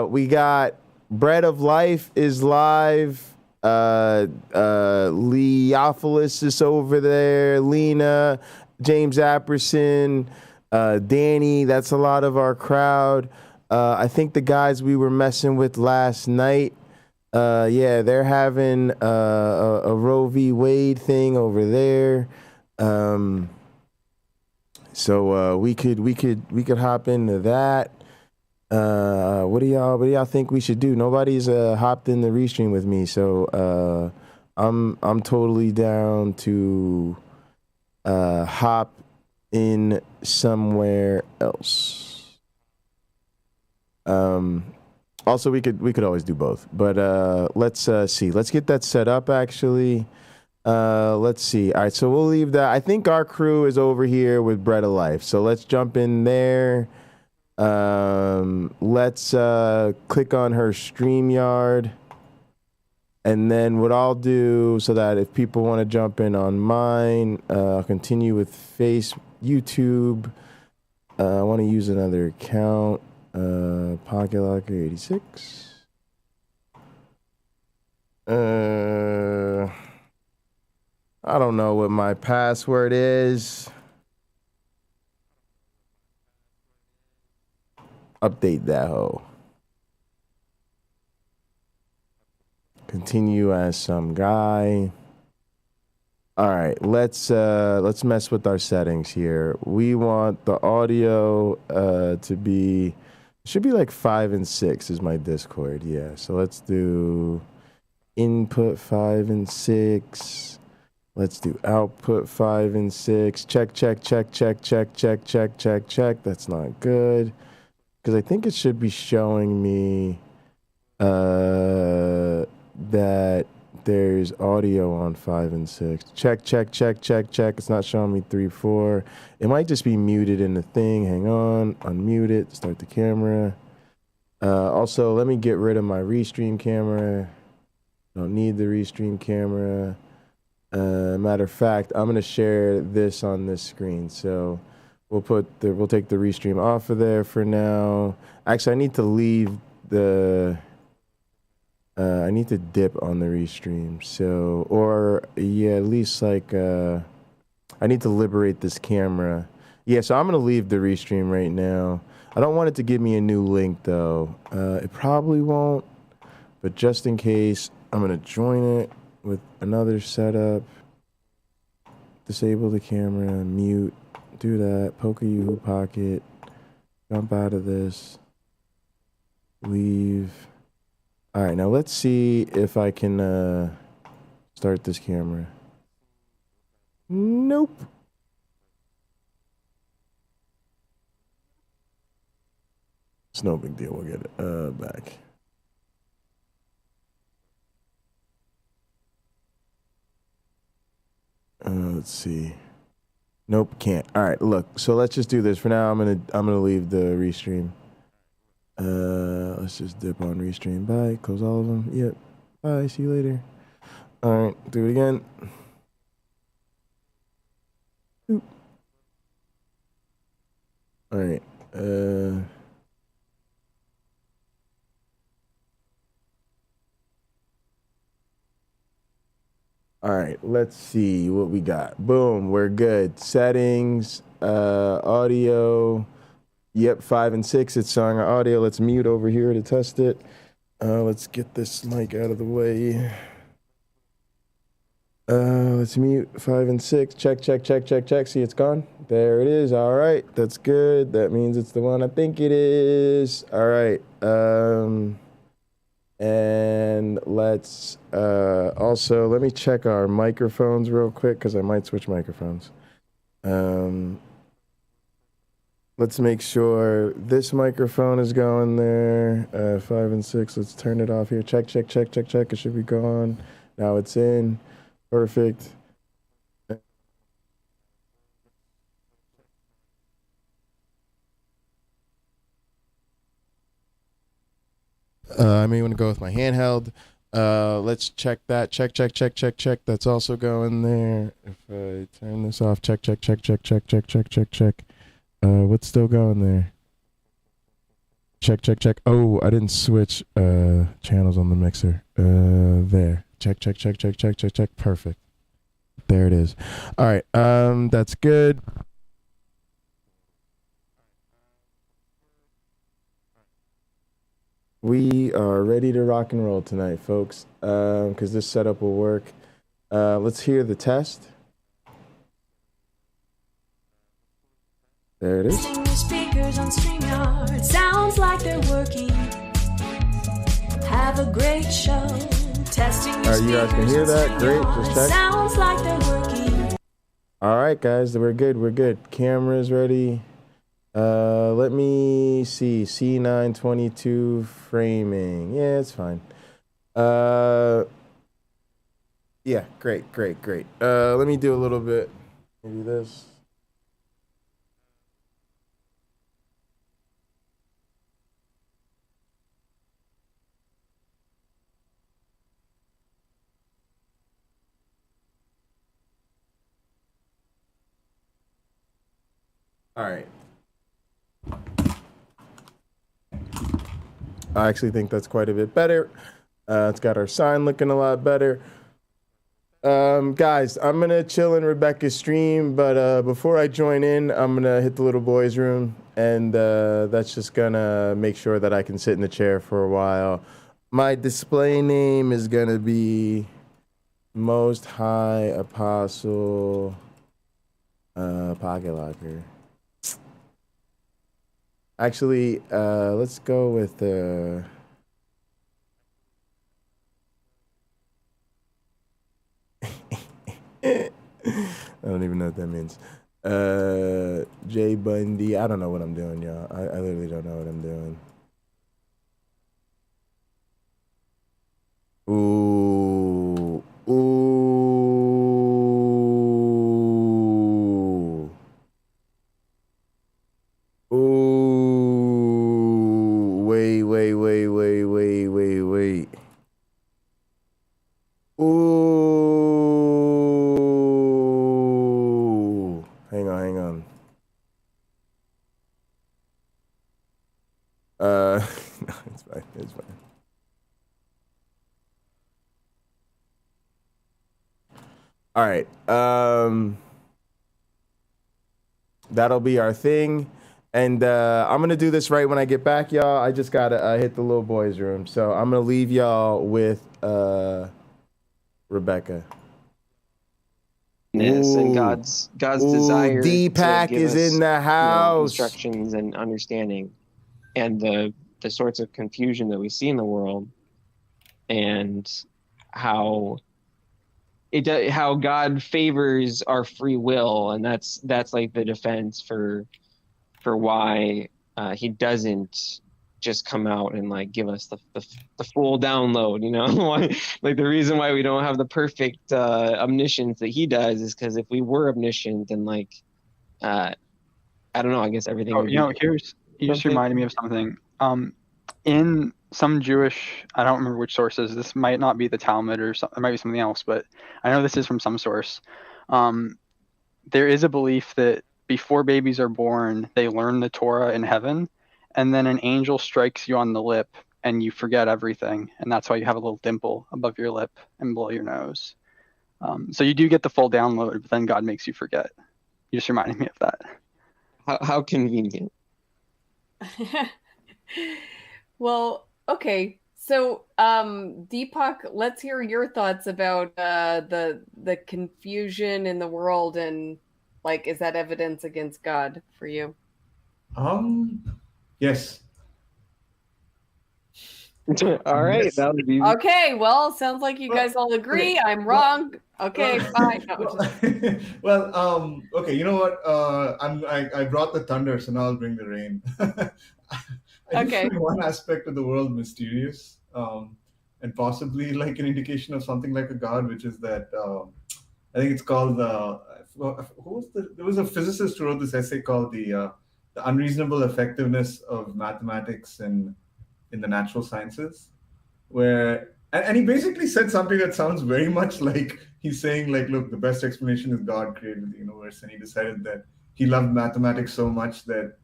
We got Bread of Life is live. Leophilus is over there. Lena, James Apperson, Danny. That's a lot of our crowd. I think the guys we were messing with last night. Yeah, they're having a Roe v. Wade thing over there. So we could hop into that. What do y'all think we should do? Nobody's hopped in the restream with me, so I'm totally down to hop in somewhere else. Also, we could always do both, but let's see. Let's get that set up, actually. Let's see. All right, so we'll leave that. I think our crew is over here with Bread of Life, so let's jump in there. Let's click on her StreamYard, and then what I'll do, so that if people want to jump in on mine, I'll continue with YouTube. I want to use another account. Pocket Locker 86. I don't know what my password is. Update that hoe. Continue as some guy. All right, let's mess with our settings here. We want the audio to be, should be like 5 and 6 is my Discord. Yeah, so let's do input 5 and 6. Let's do output 5 and 6. Check. That's not good, because I think it should be showing me that there's audio on 5 and 6. Check. It's not showing me 3, 4. It might just be muted in the thing. Hang on. Unmute it. Start the camera. Also, let me get rid of my restream camera. Don't need the restream camera. Matter of fact, I'm gonna share this on this screen. So we'll take the restream off of there for now. Actually, I need to leave the. I need to dip on the restream. So, or yeah, at least like I need to liberate this camera. Yeah, so I'm gonna leave the restream right now. I don't want it to give me a new link though. It probably won't, but just in case, I'm gonna join it with another setup. Disable the camera, mute, do that. Poker Yoo-hoo Pocket. Jump out of this. Leave. All right, now let's see if I can start this camera. Nope. It's no big deal. We'll get it back. Let's see. Nope, can't. All right, look. So let's just do this for now. I'm gonna leave the restream. Let's just dip on restream. Bye. Close all of them. Yep. Bye. See you later. All right. Do it again. Oop. All right. All right, let's see what we got. Boom, we're good. Settings, audio. Yep, 5 and 6, it's showing our audio. Let's mute over here to test it. Let's get this mic out of the way. Let's mute 5 and 6. Check. See, it's gone. There it is. All right, that's good. That means it's the one I think it is. All right. And let's also, let me check our microphones real quick because I might switch microphones. Let's make sure this microphone is going there. 5 and 6, let's turn it off here. Check. It should be gone. Now it's in. Perfect. I may want to go with my handheld. Let's check that. Check. That's also going there. If I turn this off, check. What's still going there? Check. Oh, I didn't switch channels on the mixer. There. Check. Perfect. There it is. All right. That's good. We are ready to rock and roll tonight, folks, because this setup will work. Let's hear the test. There it is. Testing the speakers on StreamYard. Sounds like they're working. Have a great show. Testing your you guys can hear that? Great. Just check. Sounds like they're working. All right, guys, we're good. Camera's ready. Let me see. C922 framing. Yeah, it's fine. Yeah, great. Let me do a little bit. Maybe this. All right. I actually think that's quite a bit better. It's got our sign looking a lot better. Guys, I'm going to chill in Rebecca's stream, but before I join in, I'm going to hit the little boys' room, and that's just going to make sure that I can sit in the chair for a while. My display name is going to be Most High Apostle Pocket Locker. Actually, let's go with I don't even know what that means. J Bundy. I don't know what I'm doing, y'all. I literally don't know what I'm doing. Ooh. Wait. Ooh. Hang on. No, it's fine. All right. That'll be our thing. And I'm going to do this right when I get back, y'all. I just got to hit the little boys' room. So I'm going to leave y'all with Rebecca. And God's desire Deepak to give is us, in the house. instructions and understanding, and the sorts of confusion that we see in the world, and how God favors our free will, and that's like the defense for why he doesn't just come out and like give us the full download, you know. Like the reason why we don't have the perfect omniscience that he does is because if we were omniscient, then like I don't know, I guess everything would be you just reminded me of something. In some Jewish, I don't remember which sources, this might not be the Talmud or something, it might be something else, but I know this is from some source. There is a belief that before babies are born, they learn the Torah in heaven, and then an angel strikes you on the lip and you forget everything. And that's why you have a little dimple above your lip and below your nose. So you do get the full download, but then God makes you forget. You just reminded me of that. How convenient. Well, okay. So, Deepak, let's hear your thoughts about the confusion in the world, and like, is that evidence against God for you? Yes. All right, that would be Okay, well, sounds like you guys all agree. okay. I'm wrong. Okay, fine. No, just- Well, okay. You know what? I brought the thunder, so now I'll bring the rain. I do Okay. find one aspect of the world mysterious, and possibly like an indication of something like a god, which is that I think it's called there was a physicist who wrote this essay called the unreasonable effectiveness of mathematics in the natural sciences, where and he basically said something that sounds very much like he's saying, like, look, the best explanation is God created the universe, and he decided that he loved mathematics so much that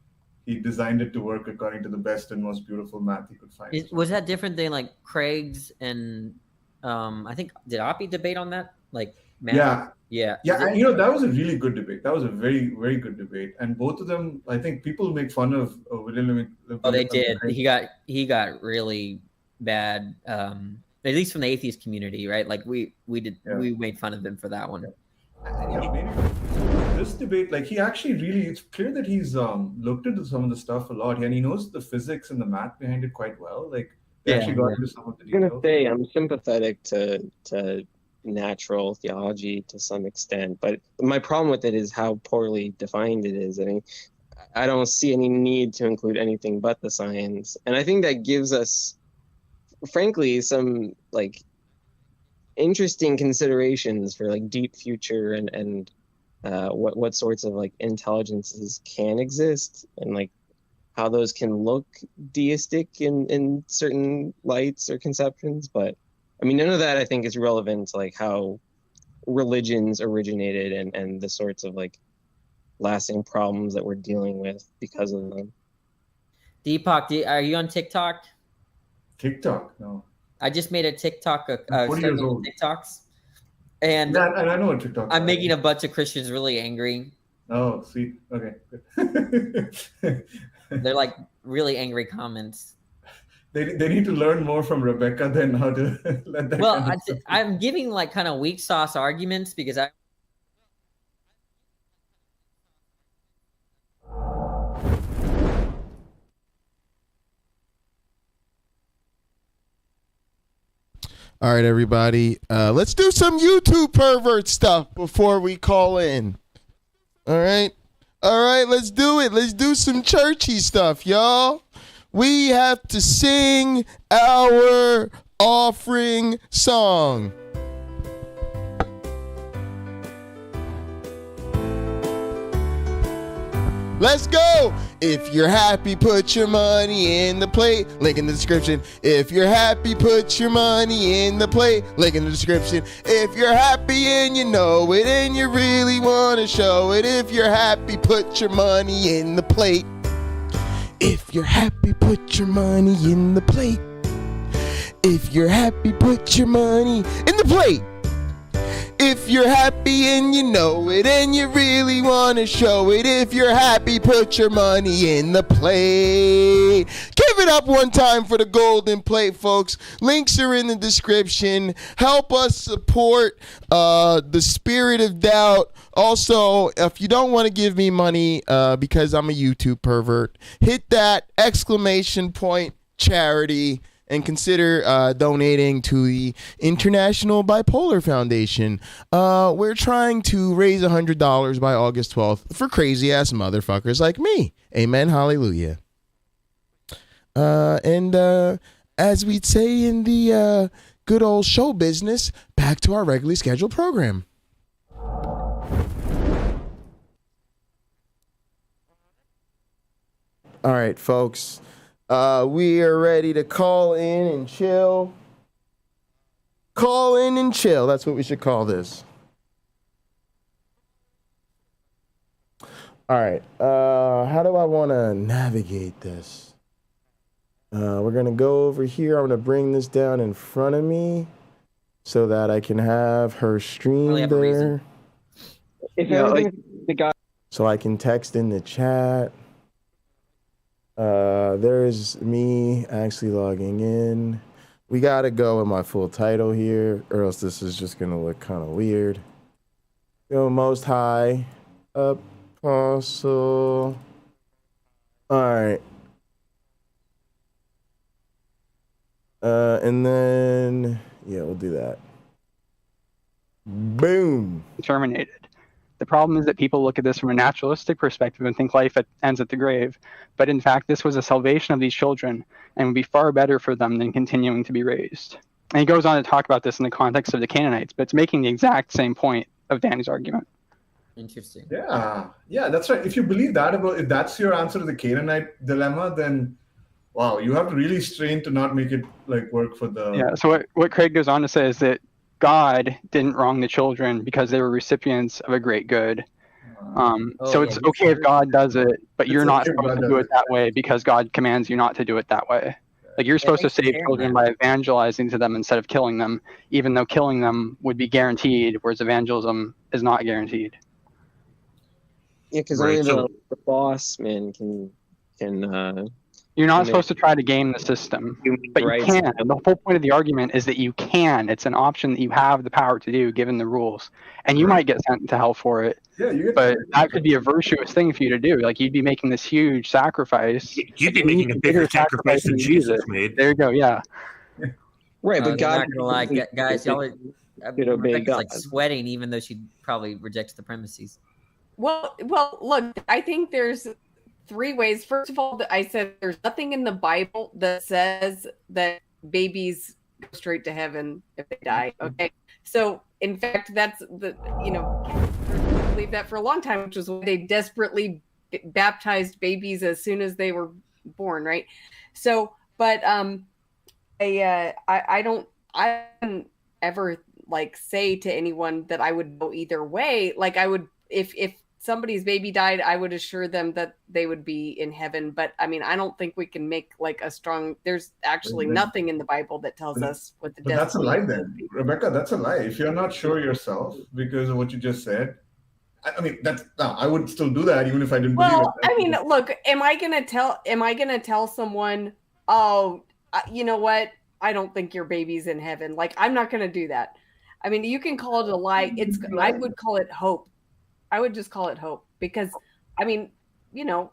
he designed it to work according to the best and most beautiful math he could find. Was that different than like Craig's and I think did Oppie debate on that? Like math? Yeah. Yeah. And, that was a really good debate. That was a very, very good debate. And both of them, I think people make fun of William. Oh, they did. He got really bad, at least from the atheist community, right? Like we made fun of him for that one. And, maybe this debate, like he actually really, it's clear that he's looked into some of the stuff a lot, and he knows the physics and the math behind it quite well. Like they actually got into some of the details. I'm gonna say I'm sympathetic to natural theology to some extent, but my problem with it is how poorly defined it is. I mean, I don't see any need to include anything but the science, and I think that gives us, frankly, some like interesting considerations for like deep future and what sorts of like intelligences can exist, and like how those can look deistic in certain lights or conceptions. But I mean, none of that I think is relevant to like how religions originated and the sorts of like lasting problems that we're dealing with because of them. Deepak, are you on TikTok? TikTok? No. I just made a TikTok, 40 years old. TikToks. And I know what TikTok. I'm making a bunch of Christians really angry. Oh, sweet. Okay. They're like really angry comments. They need to learn more from Rebecca than how to let that. Well, I'm giving like kind of weak sauce arguments because I. All right, everybody. Let's do some YouTube pervert stuff before we call in. All right, let's do it. Let's do some churchy stuff, y'all. We have to sing our offering song. Let's go! If you're happy, put your money in the plate. Link in the description. If you're happy, put your money in the plate. Link in the description. If you're happy and you know it and you really want to show it. If you're happy, put your money in the plate. If you're happy, put your money in the plate. If you're happy, put your money in the plate. If you're happy and you know it and you really want to show it. If you're happy, put your money in the plate. Give it up one time for the golden plate, folks. Links are in the description. Help us support the Spirit of Doubt. Also, if you don't want to give me money because I'm a YouTube pervert, hit that exclamation point charity and consider donating to the International Bipolar Foundation. We're trying to raise $100 by August 12th for crazy-ass motherfuckers like me. Amen. Hallelujah. And as we'd say in the good old show business, back to our regularly scheduled program. All right, folks. We are ready to call in and chill. Call in and chill. That's what we should call this. All right. How do I want to navigate this? We're going to go over here. I'm going to bring this down in front of me so that I can have her stream have a reason. there. If Yeah, everything like- the guy So I can text in the chat. There's me actually logging in. We gotta go with my full title here, or else this is just gonna look kind of weird. Go Most High Apostle. All right. And then yeah, we'll do that. Boom. Terminated. The problem is that people look at this from a naturalistic perspective and think life ends at the grave. But in fact, this was a salvation of these children and would be far better for them than continuing to be raised. And he goes on to talk about this in the context of the Canaanites, but it's making the exact same point of Danny's argument. Interesting. Yeah, that's right. If you believe that if that's your answer to the Canaanite dilemma, then wow, you have to really strain to not make it like work for the. Yeah. So what Craig goes on to say is that God didn't wrong the children because they were recipients of a great good. So it's okay if God does it, but you're not supposed to do it that way because God commands you not to do it that way. Like you're supposed to save children by evangelizing to them instead of killing them, even though killing them would be guaranteed, whereas evangelism is not guaranteed. Yeah, because only the boss man can. You're not supposed to try to game the system, but you can. And the whole point of the argument is that you can. It's an option that you have the power to do, given the rules. And you might get sent to hell for it. Yeah, but that could be a virtuous thing for you to do. Like you'd be making this huge sacrifice. You'd be making a bigger sacrifice than Jesus made. There you go. Yeah. Right, but God. I'm not gonna lie, guys, y'all are. Rebecca's like God. sweating, even though she probably rejects the premises. Well, look, I think there's 3 ways. First of all, I said there's nothing in the Bible that says that babies go straight to heaven if they die. Okay. So in fact, that's I believe that for a long time, which was why they desperately baptized babies as soon as they were born. Right. So, but, I don't ever like say to anyone that I would go either way. Like I would, if somebody's baby died, I would assure them that they would be in heaven. But I mean, I don't think we can make like a strong, there's actually nothing in the Bible that tells us what the But that's a lie then. Rebecca, that's a lie. If you're not sure yourself because of what you just said, I mean, I would still do that even if I didn't believe it. Well, I mean, look, am I going to tell someone, oh, you know what? I don't think your baby's in heaven. Like, I'm not going to do that. I mean, you can call it a lie. I would call it hope. I would just call it hope because, I mean,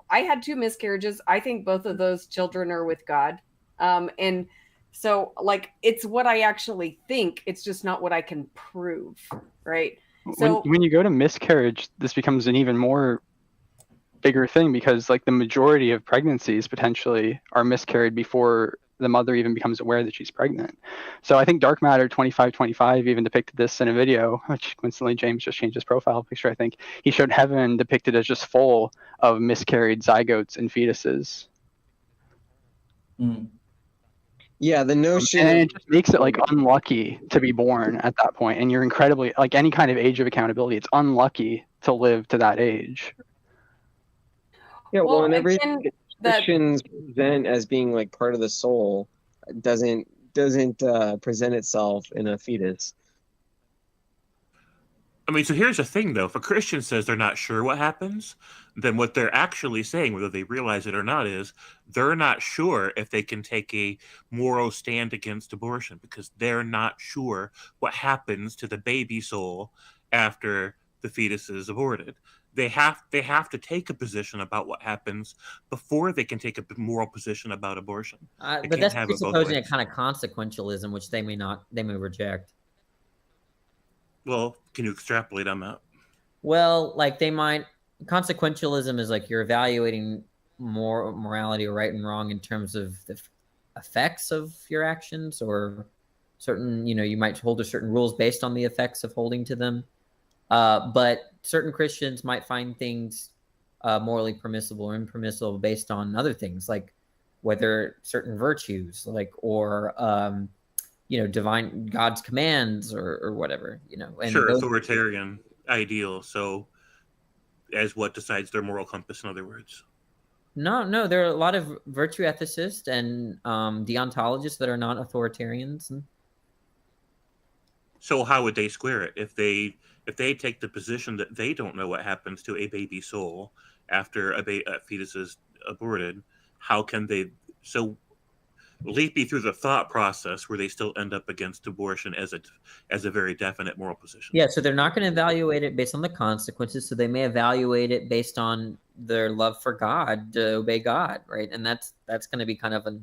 I had 2 miscarriages. I think both of those children are with God. And so like, it's what I actually think. It's just not what I can prove. Right. So when you go to miscarriage, this becomes an even more bigger thing because like the majority of pregnancies potentially are miscarried before the mother even becomes aware that she's pregnant. So I think Dark Matter 2525 even depicted this in a video, which coincidentally James just changed his profile picture. I think he showed heaven depicted as just full of miscarried zygotes and fetuses. Yeah, the notion, and it just makes it like unlucky to be born at that point, and you're incredibly like any kind of age of accountability. It's unlucky to live to that age. Yeah, well, and everything Christians present as being like part of the soul doesn't present itself in a fetus. I mean, so here's the thing, though. If a Christian says they're not sure what happens, then what they're actually saying, whether they realize it or not, is they're not sure if they can take a moral stand against abortion because they're not sure what happens to the baby soul after the fetus is aborted. They have to take a position about what happens before they can take a moral position about abortion. But that's presupposing a kind of consequentialism, which they may reject. Well, can you extrapolate on that? Well, like consequentialism is like you're evaluating morality or right and wrong in terms of the effects of your actions or certain, you might hold to certain rules based on the effects of holding to them. But certain Christians might find things morally permissible or impermissible based on other things, like whether certain virtues, or divine God's commands or whatever, And sure, authoritarian ideal. So, as what decides their moral compass, in other words. No, there are a lot of virtue ethicists and deontologists that are not authoritarians. So how would they square it if they take the position that they don't know what happens to a baby soul after a fetus is aborted? How can they leap you through the thought process where they still end up against abortion as a very definite moral position? Yeah, so they're not going to evaluate it based on the consequences. So they may evaluate it based on their love for God, to obey God, right? And that's going to be kind of a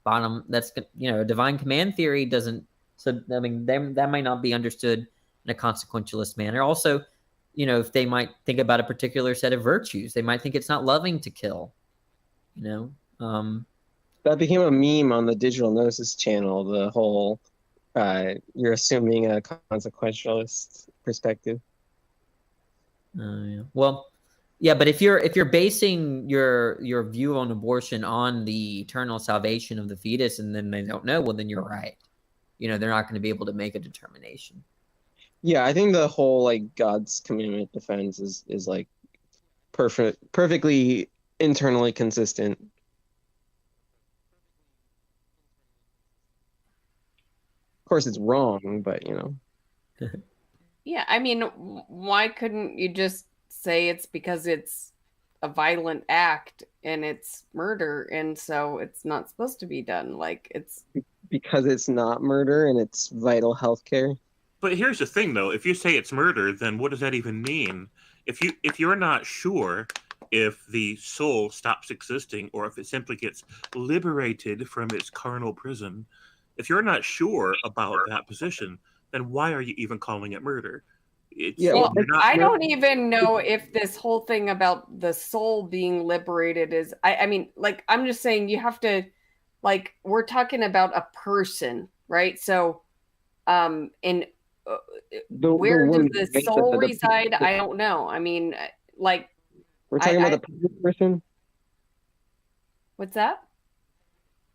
bottom. That's, a divine command theory doesn't. So I mean, that might not be understood in a consequentialist manner. Also, if they might think about a particular set of virtues, they might think it's not loving to kill. That became a meme on the Digital Gnosis channel. The whole you're assuming a consequentialist perspective. Yeah. Well, yeah, but if you're basing your view on abortion on the eternal salvation of the fetus, and then they don't know, well, then you're right. They're not going to be able to make a determination. Yeah, I think the whole like God's commandment defense is like perfectly internally consistent. Of course, it's wrong, but Yeah, I mean, why couldn't you just say it's because it's a violent act and it's murder, and so it's not supposed to be done? Like, it's because it's not murder and it's vital health care. But here's the thing, though. If you say it's murder, then what does that even mean? If you're not sure if the soul stops existing or if it simply gets liberated from its carnal prison, if you're not sure about that position, then why are you even calling it murder? I don't even know if this whole thing about the soul being liberated is. I mean, like, I'm just saying you have to, like, we're talking about a person, right? So, where does the soul reside? I don't know. I mean, like, we're talking about the pregnant person. What's that?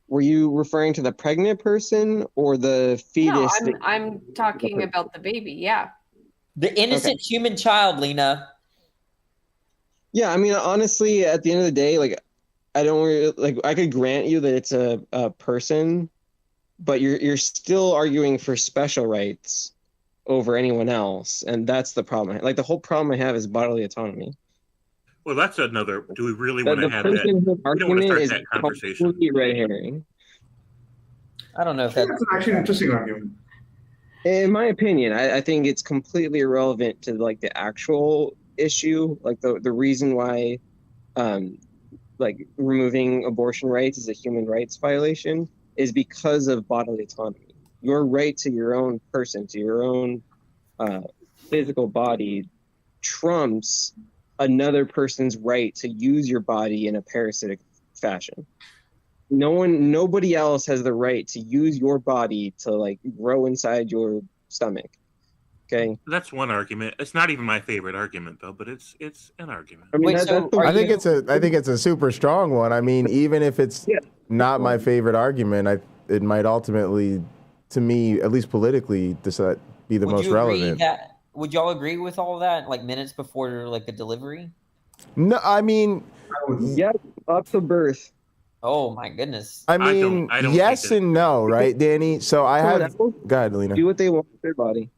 Were you referring to the pregnant person or the fetus? No, I'm talking about the baby. Yeah. The innocent human child, Lena. Yeah, I mean, honestly, at the end of the day, like, I don't really, like, I could grant you that it's a person, but you're still arguing for special rights over anyone else, and that's the problem. Like, the whole problem I have is bodily autonomy. Well, that's another. Do we really want to have that? We don't want to start that conversation. Red herring. I don't know if that's actually an interesting argument. In my opinion, I think it's completely irrelevant to like the actual issue, like the reason why, like removing abortion rights is a human rights violation is because of bodily autonomy. Your right to your own person, to your own physical body, trumps another person's right to use your body in a parasitic fashion. Nobody else has the right to use your body to like grow inside your stomach. Okay, that's one argument. It's not even my favorite argument though, but it's an argument. I mean, I think it's a super strong one. I mean, even if it's not my favorite argument, it might ultimately, to me, at least politically, be the most relevant. Would y'all agree with all that? Like minutes before like the delivery? No, I mean, yeah, up to birth. Oh my goodness. I mean, I don't yes and no, right, Danny? So I have. Go ahead, Lena. Do what they want with their body.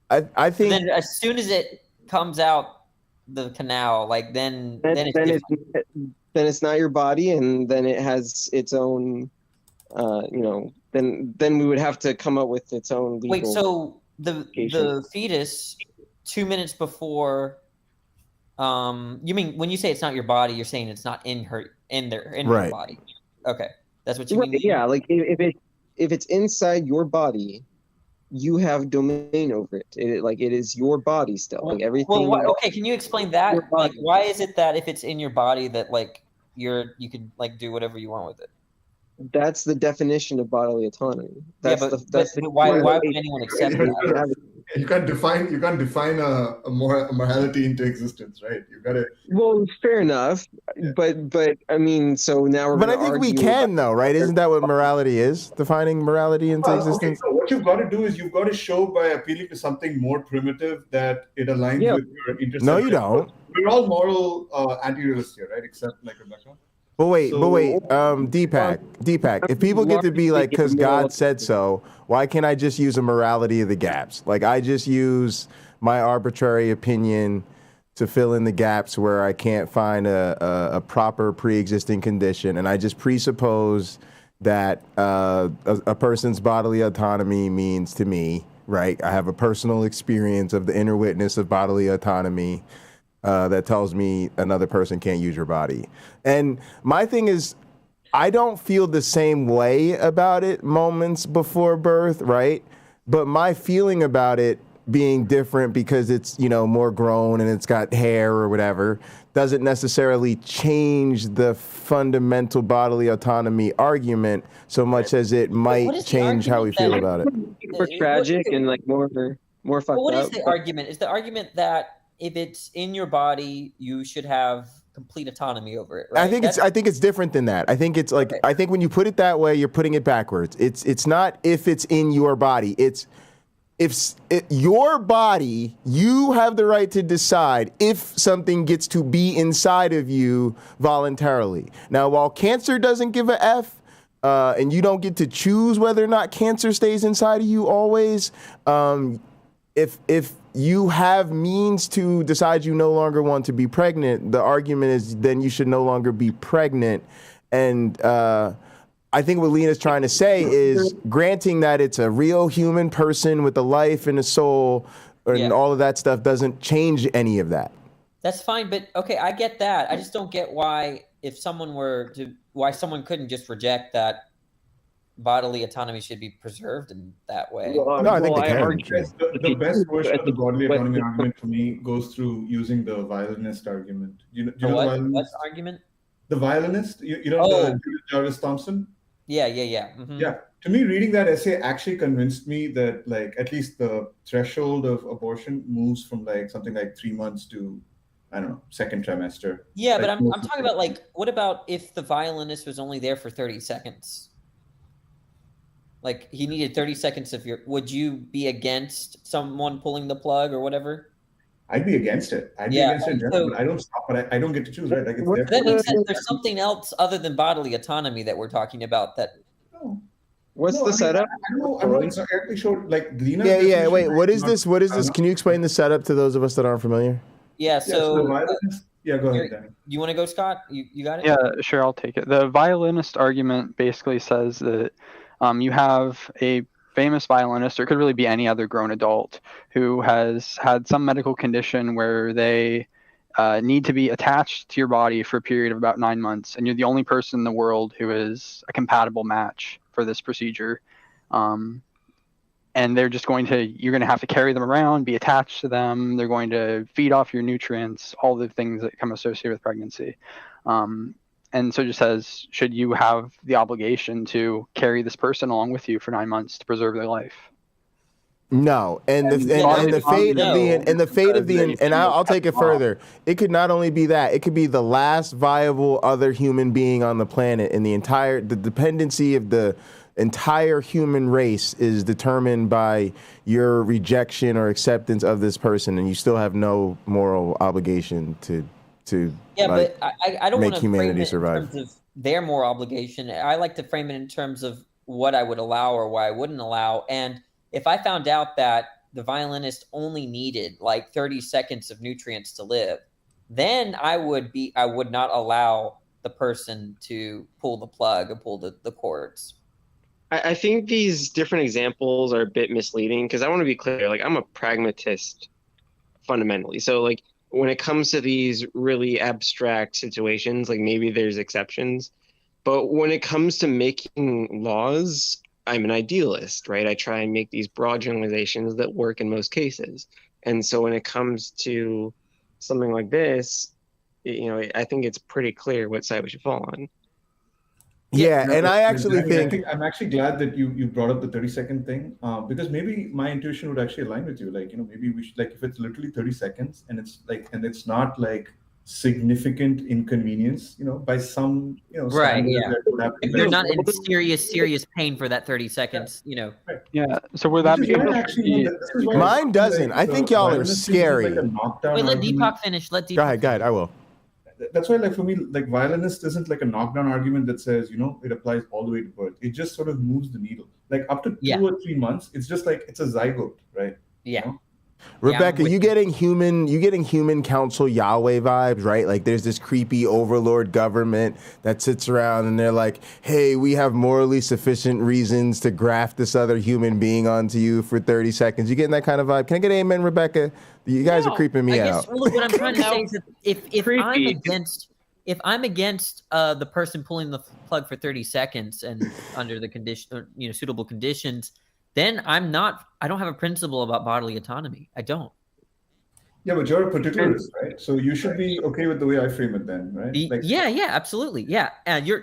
I think. Then as soon as it comes out the canal, like then it's not your body, and then it has its own. Then we would have to come up with its own legal. Wait, so the fetus 2 minutes before. You mean when you say it's not your body, you're saying it's not in her body. Okay, that's what you mean. Yeah, like if it's inside your body, you have domain over it. It is your body still. Like everything. Well, okay, can you explain that? Like, why is it that if it's in your body that like you can like do whatever you want with it? That's the definition of bodily autonomy. Why would anyone accept that? You can't define a morality into existence, right? You got to. Well, fair enough, but I mean, so now we're. But I think we can, though, right? Isn't that what morality is? Defining morality into existence. Okay, so what you've got to do is you've got to show by appealing to something more primitive that it aligns with your interests. No, you don't. We're all moral anti-realists here, right? Except like Rebecca. But wait, Deepak, if people get to be like, because God said so, why can't I just use a morality of the gaps? Like, I just use my arbitrary opinion to fill in the gaps where I can't find a proper pre-existing condition, and I just presuppose that a person's bodily autonomy means to me, right? I have a personal experience of the inner witness of bodily autonomy that tells me another person can't use your body. And my thing is, I don't feel the same way about it moments before birth, right? But my feeling about it being different because it's, you know, more grown and it's got hair or whatever doesn't necessarily change the fundamental bodily autonomy argument so much as it might change how we feel about it. More tragic and like more fucked up. What is the argument? Is the argument that if it's in your body, you should have complete autonomy over it, right? I think it's different than that. I think it's like, I think when you put it that way, you're putting it backwards. It's not if it's in your body. It's your body, you have the right to decide if something gets to be inside of you voluntarily. Now, while cancer doesn't give a F, and you don't get to choose whether or not cancer stays inside of you always, if you have means to decide you no longer want to be pregnant, the argument is then you should no longer be pregnant. And I think what Lena's trying to say is, granting that it's a real human person with a life and a soul and all of that stuff doesn't change any of that. That's fine, but okay, I get that. I just don't get why someone couldn't just reject that bodily autonomy should be preserved in that way. No, I think they can. The best version of the bodily autonomy argument for me goes through using the violinist argument. Do you know the violinist? What argument? The violinist. You know the Judith Jarvis Thompson? Yeah. Mm-hmm. Yeah. To me, reading that essay actually convinced me that, like, at least the threshold of abortion moves from like something like 3 months to, I don't know, second trimester. Yeah, like, but I'm talking about, like, what about if the violinist was only there for 30 seconds? Like, he needed 30 seconds of would you be against someone pulling the plug or whatever? I'd be against it. I'd be against it in general, but I don't stop, but I don't get to choose, right? Like, it's that means that there's something else other than bodily autonomy that we're talking about that. What's the setup? I'm not exactly sure. Like, Lena. Yeah. Wait, what is this? What is this? Can you explain the setup to those of us that aren't familiar? Yeah. So go ahead, Danny. You want to go, Scott? You got it? Yeah, sure. I'll take it. The violinist argument basically says that you have a famous violinist, or it could really be any other grown adult, who has had some medical condition where they need to be attached to your body for a period of about 9 months, and you're the only person in the world who is a compatible match for this procedure. And they're just you're going to have to carry them around, be attached to them. They're going to feed off your nutrients, all the things that come associated with pregnancy. And so it just says, should you have the obligation to carry this person along with you for 9 months to preserve their life? No, and the fate of I'll take it further. It could not only be that; it could be the last viable other human being on the planet, and the dependency of the entire human race is determined by your rejection or acceptance of this person, and you still have no moral obligation to but I don't make want to humanity frame it survive. in terms of their moral obligation. I like to frame it in terms of what I would allow or what I wouldn't allow. And if I found out that the violinist only needed like 30 seconds of nutrients to live, then I would not allow the person to pull the plug or pull the cords. I think these different examples are a bit misleading because I want to be clear. Like, I'm a pragmatist fundamentally. So, like, when it comes to these really abstract situations, like, maybe there's exceptions. But when it comes to making laws, I'm an idealist, right? I try and make these broad generalizations that work in most cases. And so when it comes to something like this, I think it's pretty clear what side we should fall on. Yeah, and I actually think I'm actually glad that you brought up the 30-second thing, because maybe my intuition would actually align with you. Like, maybe we should, like, if it's literally 30 seconds and it's not like significant inconvenience, by some, right? Yeah. If you're not in serious pain for that 30 seconds, Yeah. So would that be? Mine doesn't. I think y'all are scary. Wait, let Deepak finish. Go ahead. I will. that's why, like, for me, like, violinist isn't like a knockdown argument that says, it applies all the way to birth. It just sort of moves the needle. Like, up to 2 or 3 months, it's just like it's a zygote, right? Yeah. Rebecca, you getting human council Yahweh vibes, right? Like there's this creepy overlord government that sits around and they're like, hey, we have morally sufficient reasons to graft this other human being onto you for 30 seconds. You getting that kind of vibe? Can I get an amen, Rebecca? You guys are creeping me out. Look, what I'm trying to say is that if I'm against the person pulling the plug for 30 seconds and under the condition, suitable conditions, then I don't have a principle about bodily autonomy. I don't. Yeah, but you're a particularist, right? So you should be okay with the way I frame it then, right? Yeah, absolutely. Yeah. You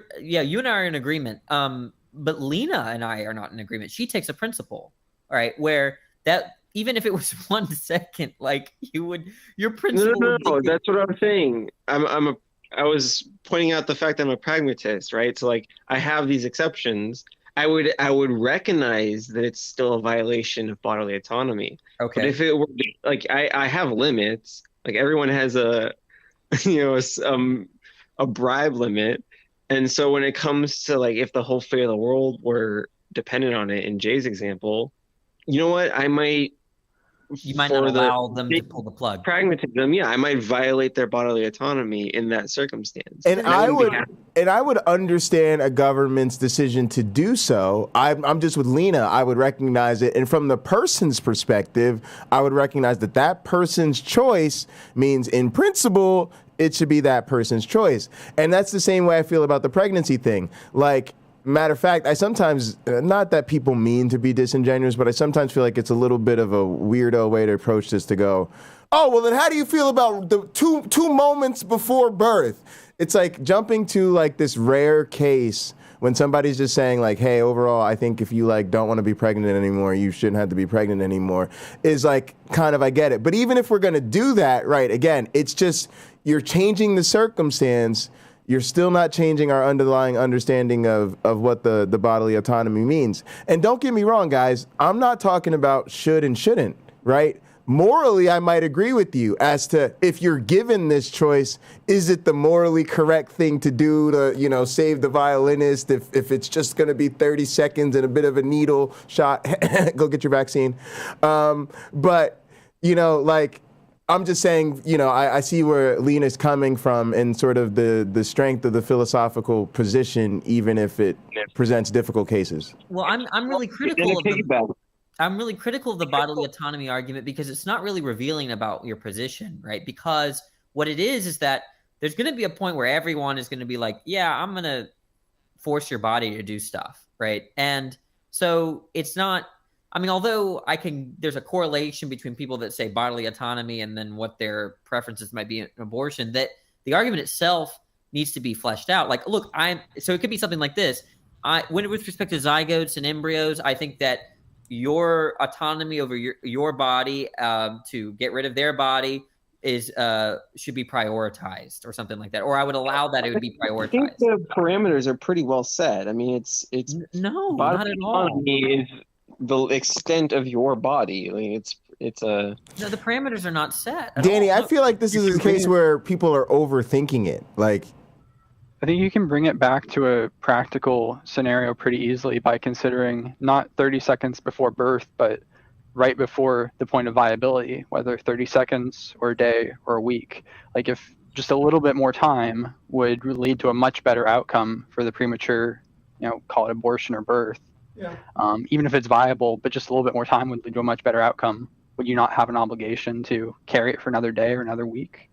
and I are in agreement. But Lena and I are not in agreement. She takes a principle, all right, where that even if it was 1 second, like your principle. No, that's what I'm saying. I was pointing out the fact that I'm a pragmatist, right? So like I have these exceptions. I would recognize that it's still a violation of bodily autonomy. Okay. But if it were like I have limits, like everyone has a bribe limit. And so when it comes to like if the whole fate of the world were dependent on it in Jay's example, you know what? You might not allow them to pull the plug. Pragmatism, yeah, I might violate their bodily autonomy in that circumstance. And I would understand a government's decision to do so. I'm just with Lena. I would recognize it, and from the person's perspective, I would recognize that person's choice means, in principle, it should be that person's choice. And that's the same way I feel about the pregnancy thing. Like, matter of fact, I sometimes, not that people mean to be disingenuous, but I sometimes feel like it's a little bit of a weirdo way to approach this, to go, oh, well, then how do you feel about the two moments before birth? It's like jumping to like this rare case when somebody's just saying like, hey, overall, I think if you like don't want to be pregnant anymore, you shouldn't have to be pregnant anymore, is like kind of, I get it. But even if we're going to do that, right, again, it's just you're changing the circumstance. You're still not changing our underlying understanding of what the bodily autonomy means. And don't get me wrong, guys. I'm not talking about should and shouldn't, right? Morally, I might agree with you as to if you're given this choice, is it the morally correct thing to do to, save the violinist if it's just going to be 30 seconds and a bit of a needle shot, go get your vaccine. But, I'm just saying, I see where Lena's coming from and sort of the strength of the philosophical position, even if it presents difficult cases. Well, I'm really critical of the bodily autonomy argument because it's not really revealing about your position, right? Because what it is that there's going to be a point where everyone is going to be like, yeah, I'm going to force your body to do stuff, right? And so it's not. I mean, although there's a correlation between people that say bodily autonomy and then what their preferences might be in abortion, that the argument itself needs to be fleshed out. Like, look, so it could be something like this. With respect to zygotes and embryos, I think that your autonomy over your body to get rid of their body should be prioritized or something like that. Or I would allow that it would be prioritized. I think the parameters are pretty well set. I mean, it's no, not at all. Is the extent of your body. Like no, the parameters are not set. Danny, I feel like this is a case where people are overthinking it. Like, I think you can bring it back to a practical scenario pretty easily by considering not 30 seconds before birth, but right before the point of viability, whether 30 seconds or a day or a week. Like if just a little bit more time would lead to a much better outcome for the premature, call it abortion or birth. Yeah. Even if it's viable, but just a little bit more time would lead to a much better outcome. Would you not have an obligation to carry it for another day or another week?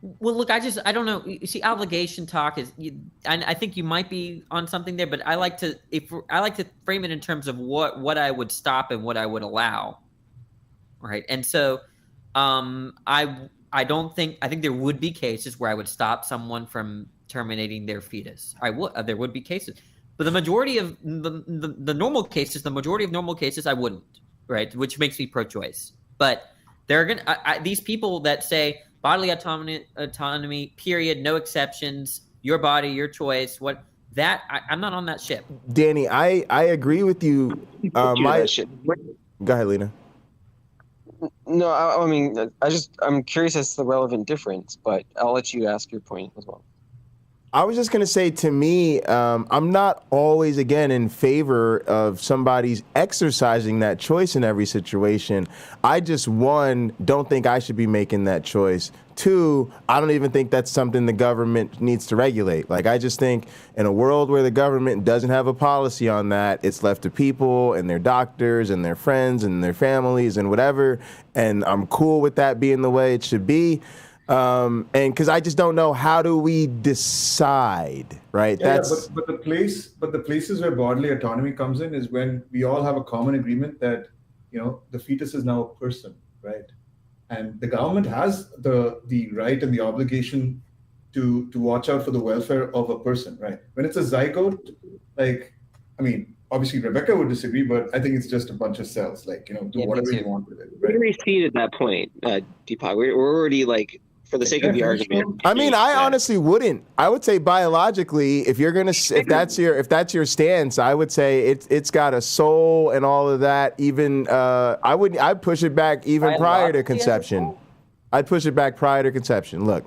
Well, look, I don't know. You see, obligation talk I think you might be on something there, but I like to frame it in terms of what I would stop and what I would allow, right? And so, I think there would be cases where I would stop someone from terminating their fetus. There would be cases. But the majority of the normal cases, I wouldn't, right? Which makes me pro-choice. But they're these people that say bodily autonomy, period, no exceptions, your body, your choice. I'm not on that ship. Danny, I agree with you. Go ahead, Lena. No, I mean, I'm curious as to the relevant difference, but I'll let you ask your point as well. I was just going to say, to me, I'm not always, again, in favor of somebody's exercising that choice in every situation. I just, one, don't think I should be making that choice. Two, I don't even think that's something the government needs to regulate. Like, I just think in a world where the government doesn't have a policy on that, it's left to people and their doctors and their friends and their families and whatever. And I'm cool with that being the way it should be. And because I just don't know, how do we decide, right? But the places where bodily autonomy comes in is when we all have a common agreement that, the fetus is now a person, right? And the government has the right and the obligation to watch out for the welfare of a person, right? When it's a zygote, obviously Rebecca would disagree, but I think it's just a bunch of cells, do whatever you want with it. Right? We already ceded that point, Deepak. We're already for the sake of the argument. I mean, I honestly wouldn't. I would say biologically, if you're gonna, if that's your stance, I would say it's got a soul and all of that. Even I'd push it back even prior to conception. I'd push it back prior to conception. Look,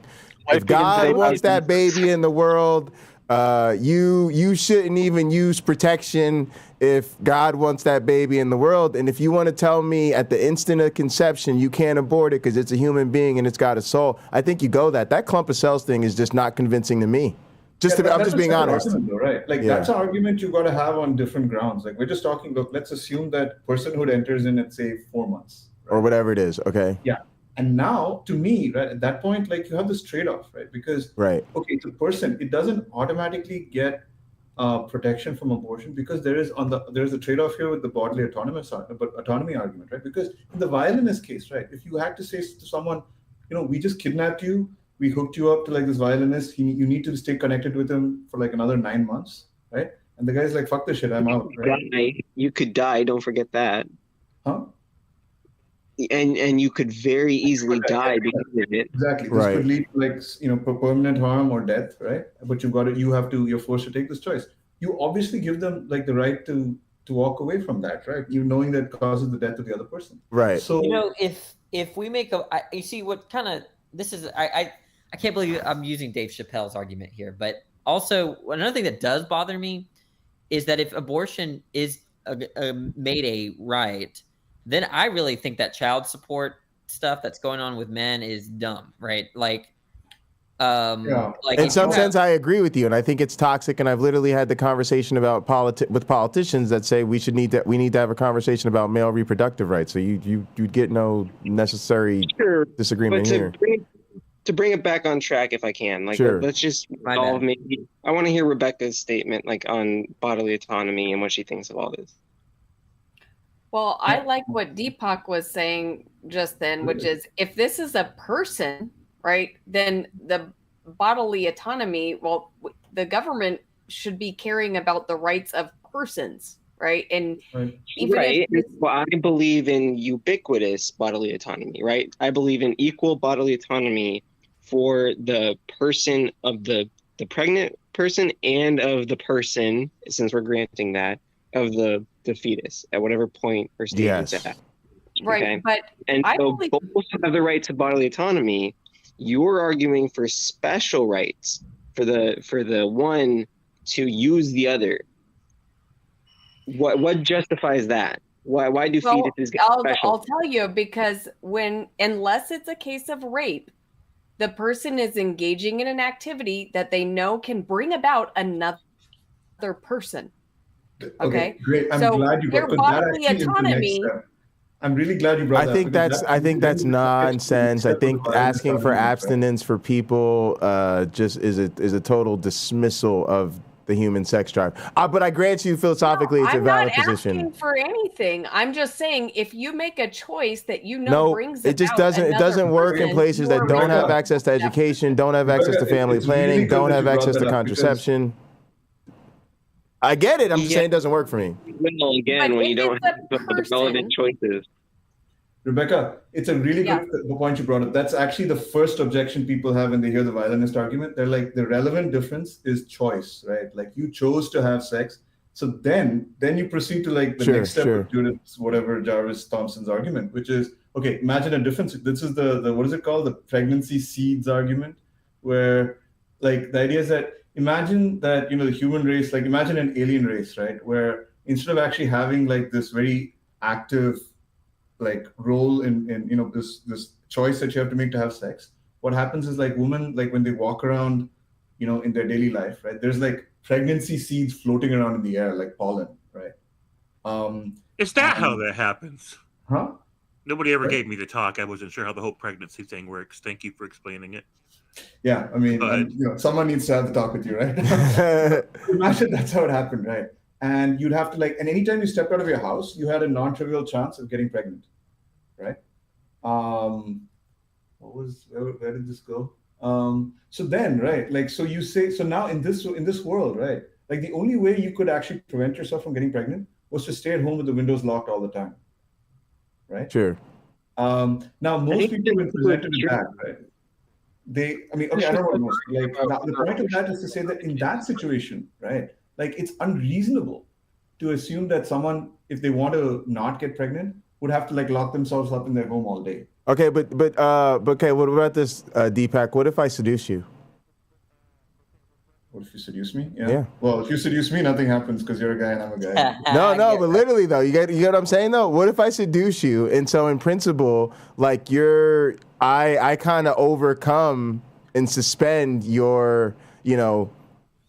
if God wants that baby in the world, you shouldn't even use protection if God wants that baby in the world. And if you want to tell me at the instant of conception you can't abort it because it's a human being and it's got a soul, I think you go that clump of cells thing is just not convincing to me. I'm just being honest. Argument, though, right? That's an argument you've got to have on different grounds. We're just talking, look, let's assume that personhood enters in at, say, 4 months. Right? Or whatever it is, okay? Yeah. And now, to me, right, at that point, you have this trade-off, right? Because, okay, it's a person. It doesn't automatically get protection from abortion because there's a trade-off here with the bodily autonomy argument, right? Because in the violinist case, right, if you had to say to someone, we just kidnapped you, we hooked you up to this violinist, you need to stay connected with him for another 9 months, right? And the guy's like, fuck this shit, I'm out, right? You could die, don't forget that. Huh? And you could very easily die because of it. Exactly. This could lead to permanent harm or death, right? But you're forced to take this choice. You obviously give them the right to walk away from that, right? You knowing that causes the death of the other person. Right. So if we make you see what kind of this is, I can't believe I'm using Dave Chappelle's argument here, but also another thing that does bother me is that if abortion is made a right, then I really think that child support stuff that's going on with men is dumb, right? In some sense, I agree with you, and I think it's toxic. And I've literally had the conversation about with politicians that say we need to have a conversation about male reproductive rights. So you'd get no necessary disagreement here. To bring it back on track, if I can, let's just resolve. Maybe I want to hear Rebecca's statement, on bodily autonomy and what she thinks of all this. Well, I like what Deepak was saying just then, which is if this is a person, right, then the bodily autonomy, the government should be caring about the rights of persons, right? And even I believe in ubiquitous bodily autonomy, right? I believe in equal bodily autonomy for the person of the pregnant person and of the person, since we're granting that, of the fetus at whatever point or stage it's at. Right, okay? But both have the right to bodily autonomy. You're arguing for special rights for the one to use the other. What justifies that? Why do fetuses get special? I'll tell you, because unless it's a case of rape, the person is engaging in an activity that they know can bring about another person. Okay, great. I'm glad you brought bodily autonomy. I'm really glad you brought that. I think that's nonsense. I think asking for abstinence for people just is a total dismissal of the human sex drive. But I grant you philosophically it's a valid position. I'm not asking for anything. I'm just saying if you make a choice that brings it just doesn't work in places that don't have access to education, don't have access to family planning, don't have access to contraception. I get it. I'm just saying it doesn't work for me. Well, again, when you don't have the relevant choices. Rebecca, it's a really good point you brought up. That's actually the first objection people have when they hear the violinist argument. They're like, the relevant difference is choice, right? You chose to have sex. So then you proceed to the next step of Judith, whatever Jarvis Thompson's argument, which is, okay, imagine a difference. This is the what is it called? The pregnancy seeds argument, where like the idea is that imagine that, the human race, like imagine an alien race, right? Where instead of actually having like this very active like role in this choice that you have to make to have sex, what happens is like women, like when they walk around, in their daily life, right? There's like pregnancy seeds floating around in the air, like pollen, right? Is that how that happens? Huh? Nobody ever gave me the talk. I wasn't sure how the whole pregnancy thing works. Thank you for explaining it. Yeah, I mean, someone needs to have the talk with you, right? Imagine that's how it happened, right? And you'd have to and anytime you stepped out of your house, you had a non-trivial chance of getting pregnant, right? Where did this go? So then, right, so you say, so now in this world, right, like the only way you could actually prevent yourself from getting pregnant was to stay at home with the windows locked all the time, right? Sure. Now most people when presented with that, right, I don't know, now the point of that is to say that in that situation, right, like it's unreasonable to assume that someone, if they want to not get pregnant, would have to lock themselves up in their home all day. Okay, but okay, what about this, Deepak? What if I seduce you? What if you seduce me? Yeah. Well, if you seduce me, nothing happens because you're a guy and I'm a guy. No, but literally though, you get what I'm saying though? What if I seduce you? And so in principle, like I kind of overcome and suspend your,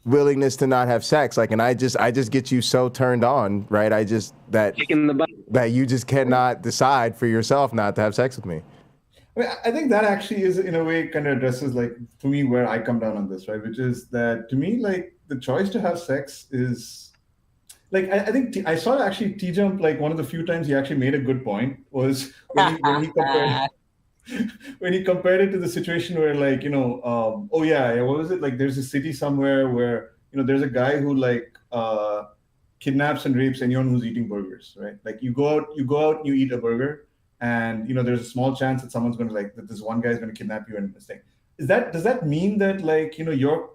willingness to not have sex. And I just get you so turned on, right? That you just cannot decide for yourself not to have sex with me. I think that actually is, in a way, kind of addresses, to me, where I come down on this, right? Which is that, to me, the choice to have sex is, I think I saw actually T-Jump, one of the few times he actually made a good point was when he compared it to the situation where, what was it? There's a city somewhere where, there's a guy who, kidnaps and rapes anyone who's eating burgers, right? You go out, you eat a burger, and there's a small chance that someone's going to that this one guy's going to kidnap you and this thing. Does that mean that you're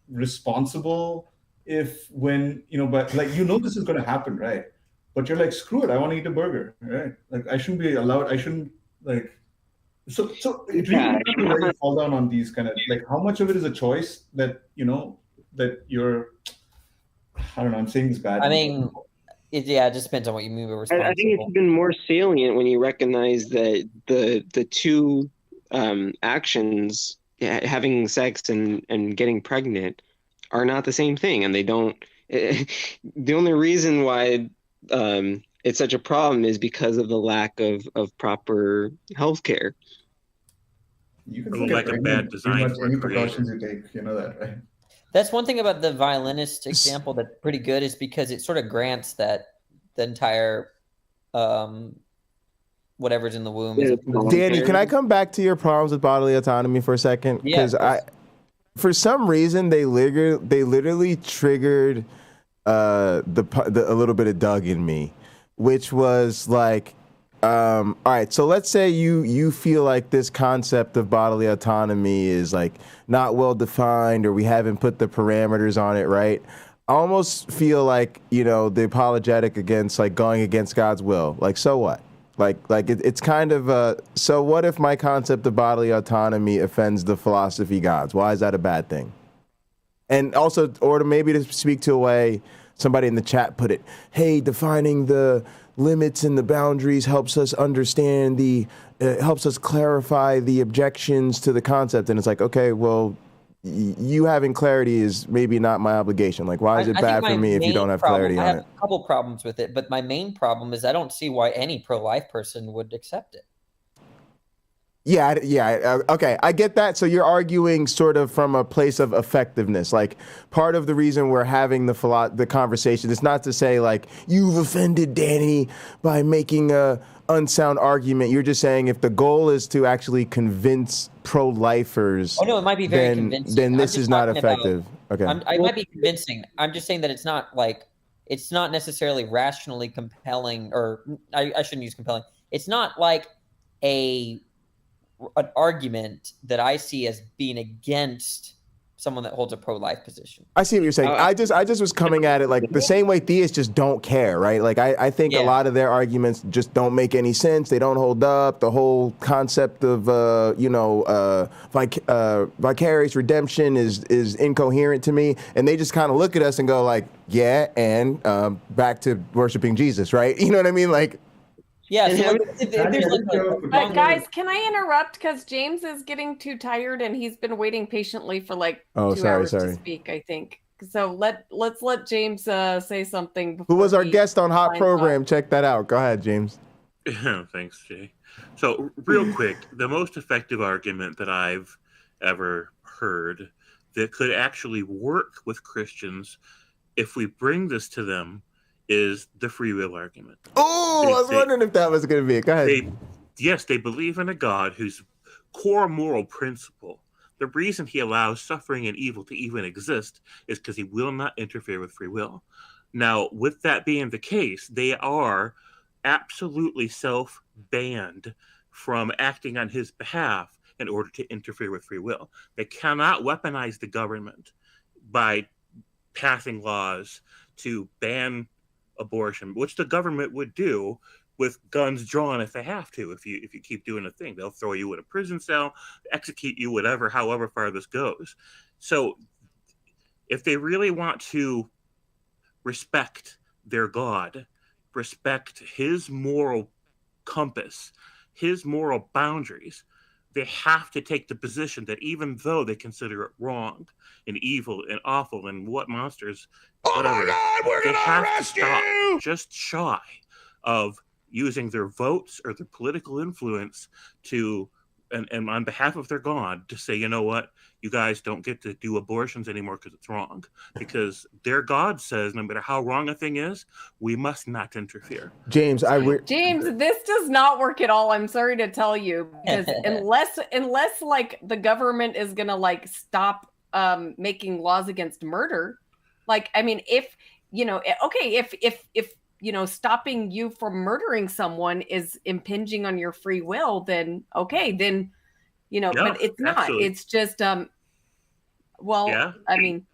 responsible if when but this is going to happen, right? But you're screw it, I want to eat a burger, right? I shouldn't be allowed. I shouldn't So it really depends on where you fall down on these kind of how much of it is a choice that that you're. I don't know. I'm saying this bad. I mean, it just depends on what you mean by responsible. I think it's even more salient when you recognize that the two actions, having sex and getting pregnant, are not the same thing, and they don't. The only reason why it's such a problem is because of the lack of proper health care. You can lack of bad design for any precautions you take. You know that, right? That's one thing about the violinist example that's pretty good, is because it sort of grants that the entire whatever's in the womb. Danny, can I come back to your problems with bodily autonomy for a second? Because for some reason, they literally triggered a little bit of Doug in me, which was all right, so let's say you feel like this concept of bodily autonomy is not well defined, or we haven't put the parameters on it, right? I almost feel the apologetic against going against God's will. So what? It's kind of so what if my concept of bodily autonomy offends the philosophy gods? Why is that a bad thing? And also, or maybe to speak to a way somebody in the chat put it, hey, defining the limits and the boundaries helps us understand helps us clarify the objections to the concept. And it's okay, well, you having clarity is maybe not my obligation. Why is it bad for me if you don't have clarity on it? I have a couple problems with it, but my main problem is I don't see why any pro-life person would accept it. Yeah, okay, I get that. So you're arguing sort of from a place of effectiveness. Part of the reason we're having the conversation is not to say you've offended Danny by making a unsound argument. You're just saying if the goal is to actually convince pro-lifers, it might be very convincing. Then this is not effective. Okay, I might be convincing. I'm just saying that it's not it's not necessarily rationally compelling, or I shouldn't use compelling. It's not an argument that I see as being against someone that holds a pro-life position. I see what you're saying. I just was coming at it like the same way theists just don't care, right? Like I think a lot of their arguments just don't make any sense. They don't hold up. The whole concept of vicarious redemption is incoherent to me. And they just kind of look at us and go like, yeah, and back to worshiping Jesus, right? You know what I mean? Like, yeah. So if there's like but guys, can I interrupt? Because James is getting too tired and he's been waiting patiently for like 2 hours to speak, I think. So let's let James say something. Who was our guest on Hot Program? Check that out. Go ahead, James. Thanks, Jay. So real quick, the most effective argument that I've ever heard that could actually work with Christians if we bring this to them is the free will argument. Oh, I was wondering if that was going to be it. Go ahead. They believe in a God whose core moral principle, the reason he allows suffering and evil to even exist, is because he will not interfere with free will. Now, with that being the case, they are absolutely self-banned from acting on his behalf in order to interfere with free will. They cannot weaponize the government by passing laws to ban abortion, which the government would do with guns drawn if they have to. If you keep doing a thing, they'll throw you in a prison cell, execute you, however far this goes. So if they really want to respect their God, respect his moral compass, his moral boundaries, they have to take the position that even though they consider it wrong and evil and awful and what monsters, whatever, they have to stop just shy of using their votes or their political influence to, and on behalf of their God, to say, you know what, you guys don't get to do abortions anymore because it's wrong. Because their God says, no matter how wrong a thing is, we must not interfere. James, James, this does not work at all. I'm sorry to tell you, because unless like the government is gonna like stop making laws against murder, like I mean, if stopping you from murdering someone is impinging on your free will, then okay, then but it's not. Absolutely. It's just I mean,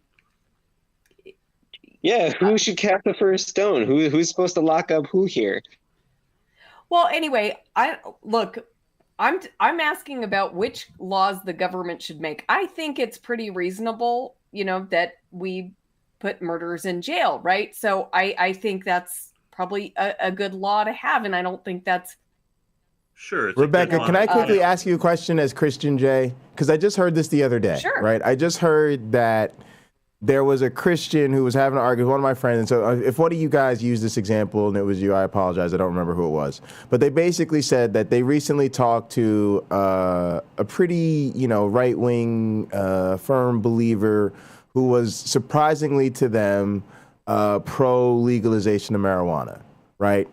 who should cast the first stone? Who's supposed to lock up who here? Well, anyway, I'm asking about which laws the government should make. I think it's pretty reasonable, that we put murderers in jail, right? So I think that's probably a good law to have, and I don't think that's sure. Rebecca, can I quickly ask you a question as Christian Jay? Because I just heard this the other day, right? I just heard that there was a Christian who was having an argument with one of my friends. And so if one of you guys used this example and it was you, I apologize. I don't remember who it was. But they basically said that they recently talked to a pretty, right-wing, firm believer who was surprisingly to them pro-legalization of marijuana, right?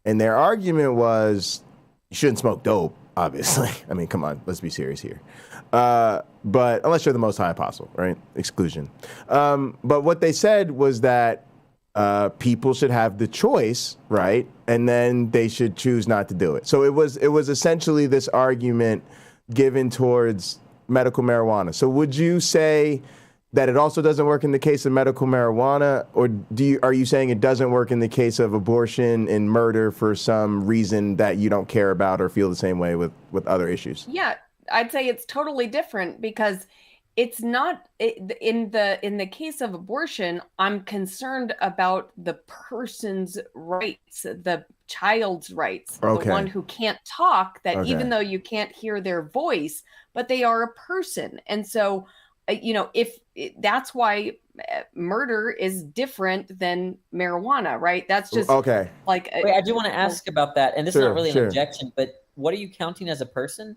And their argument was, you shouldn't smoke dope, obviously. I mean, come on, let's be serious here. But unless you're the most high apostle, right? Exclusion. But what they said was that people should have the choice, right? And then they should choose not to do it. So it was essentially this argument given towards medical marijuana. So would you say that it also doesn't work in the case of medical marijuana, or are you saying it doesn't work in the case of abortion and murder for some reason that you don't care about or feel the same way with other issues? Yeah, I'd say it's totally different because it's not in the case of abortion. I'm concerned about the person's rights, the child's rights, the one who can't talk. That even though you can't hear their voice, but they are a person, and so. If that's why murder is different than marijuana, right? That's just okay. Like, wait, I do want to ask about that, and this is not really an objection, but what are you counting as a person?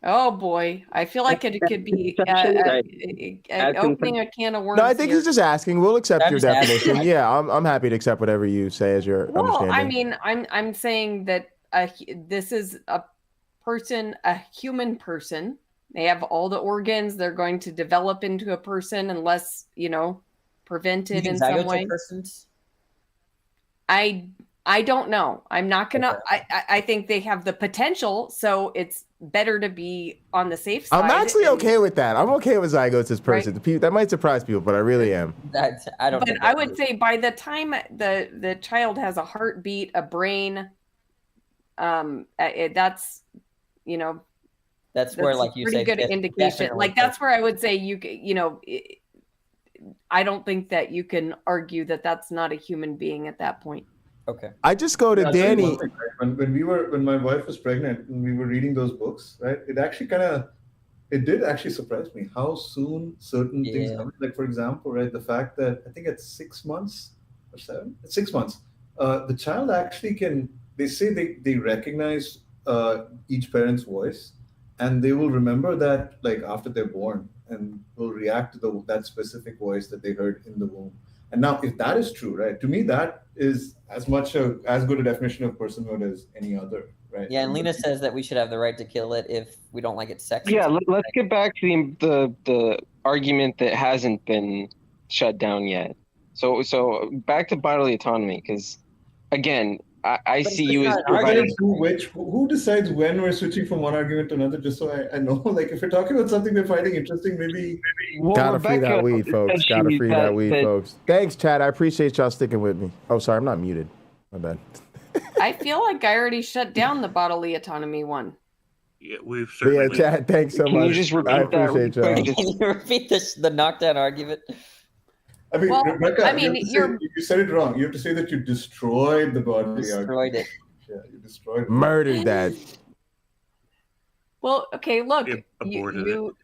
Oh boy, I feel like it could be opening a can of worms. No, I think he's just asking. We'll accept your definition. Yeah, I'm happy to accept whatever you say as your understanding. I mean, I'm saying that this is a person, a human person. They have all the organs. They're going to develop into a person unless, prevented in some way. Persons? I I don't know. I'm not gonna. I think they have the potential, so it's better to be on the safe side. I'm actually okay with that. I'm okay with zygotes as person. That might surprise people, but I really am. I don't. But I would say by the time the child has a heartbeat, a brain, that's that's where, like you pretty say, good indication. Like that's where I would say I don't think that you can argue that that's not a human being at that point. Okay. I just go to Danny. When my wife was pregnant and we were reading those books, right? It did actually surprise me how soon certain things happen. Like, for example, right, the fact that I think at 6 months or 7, 6 months, the child actually they say they recognize each parent's voice, and they will remember that like after they're born, and will react to that specific voice that they heard in the womb. And now, if that is true, right, to me that is as good a definition of personhood as any other, right? Yeah, and Lena says that we should have the right to kill it if we don't like its sex. Yeah, let's get back to the argument that hasn't been shut down yet. So back to bodily autonomy, because again, I see you as who decides when we're switching from one argument to another, just so I know. Like, if we're talking about something we're finding interesting, maybe Gotta free that weed, folks. Gotta free that weed, folks. Thanks, Chad. I appreciate y'all sticking with me. Oh, sorry, I'm not muted. My bad. I feel like I already shut down the bodily autonomy one. Yeah, we've certainly. Yeah, Chad, thanks so much. Can you just repeat I appreciate y'all. Can you repeat the knockdown argument? I mean, Well, Rebecca, I mean, you said it wrong. You have to say that you destroyed the bodily Destroyed argument. Yeah, you destroyed it. Murdered that. Well, okay, look, aborted you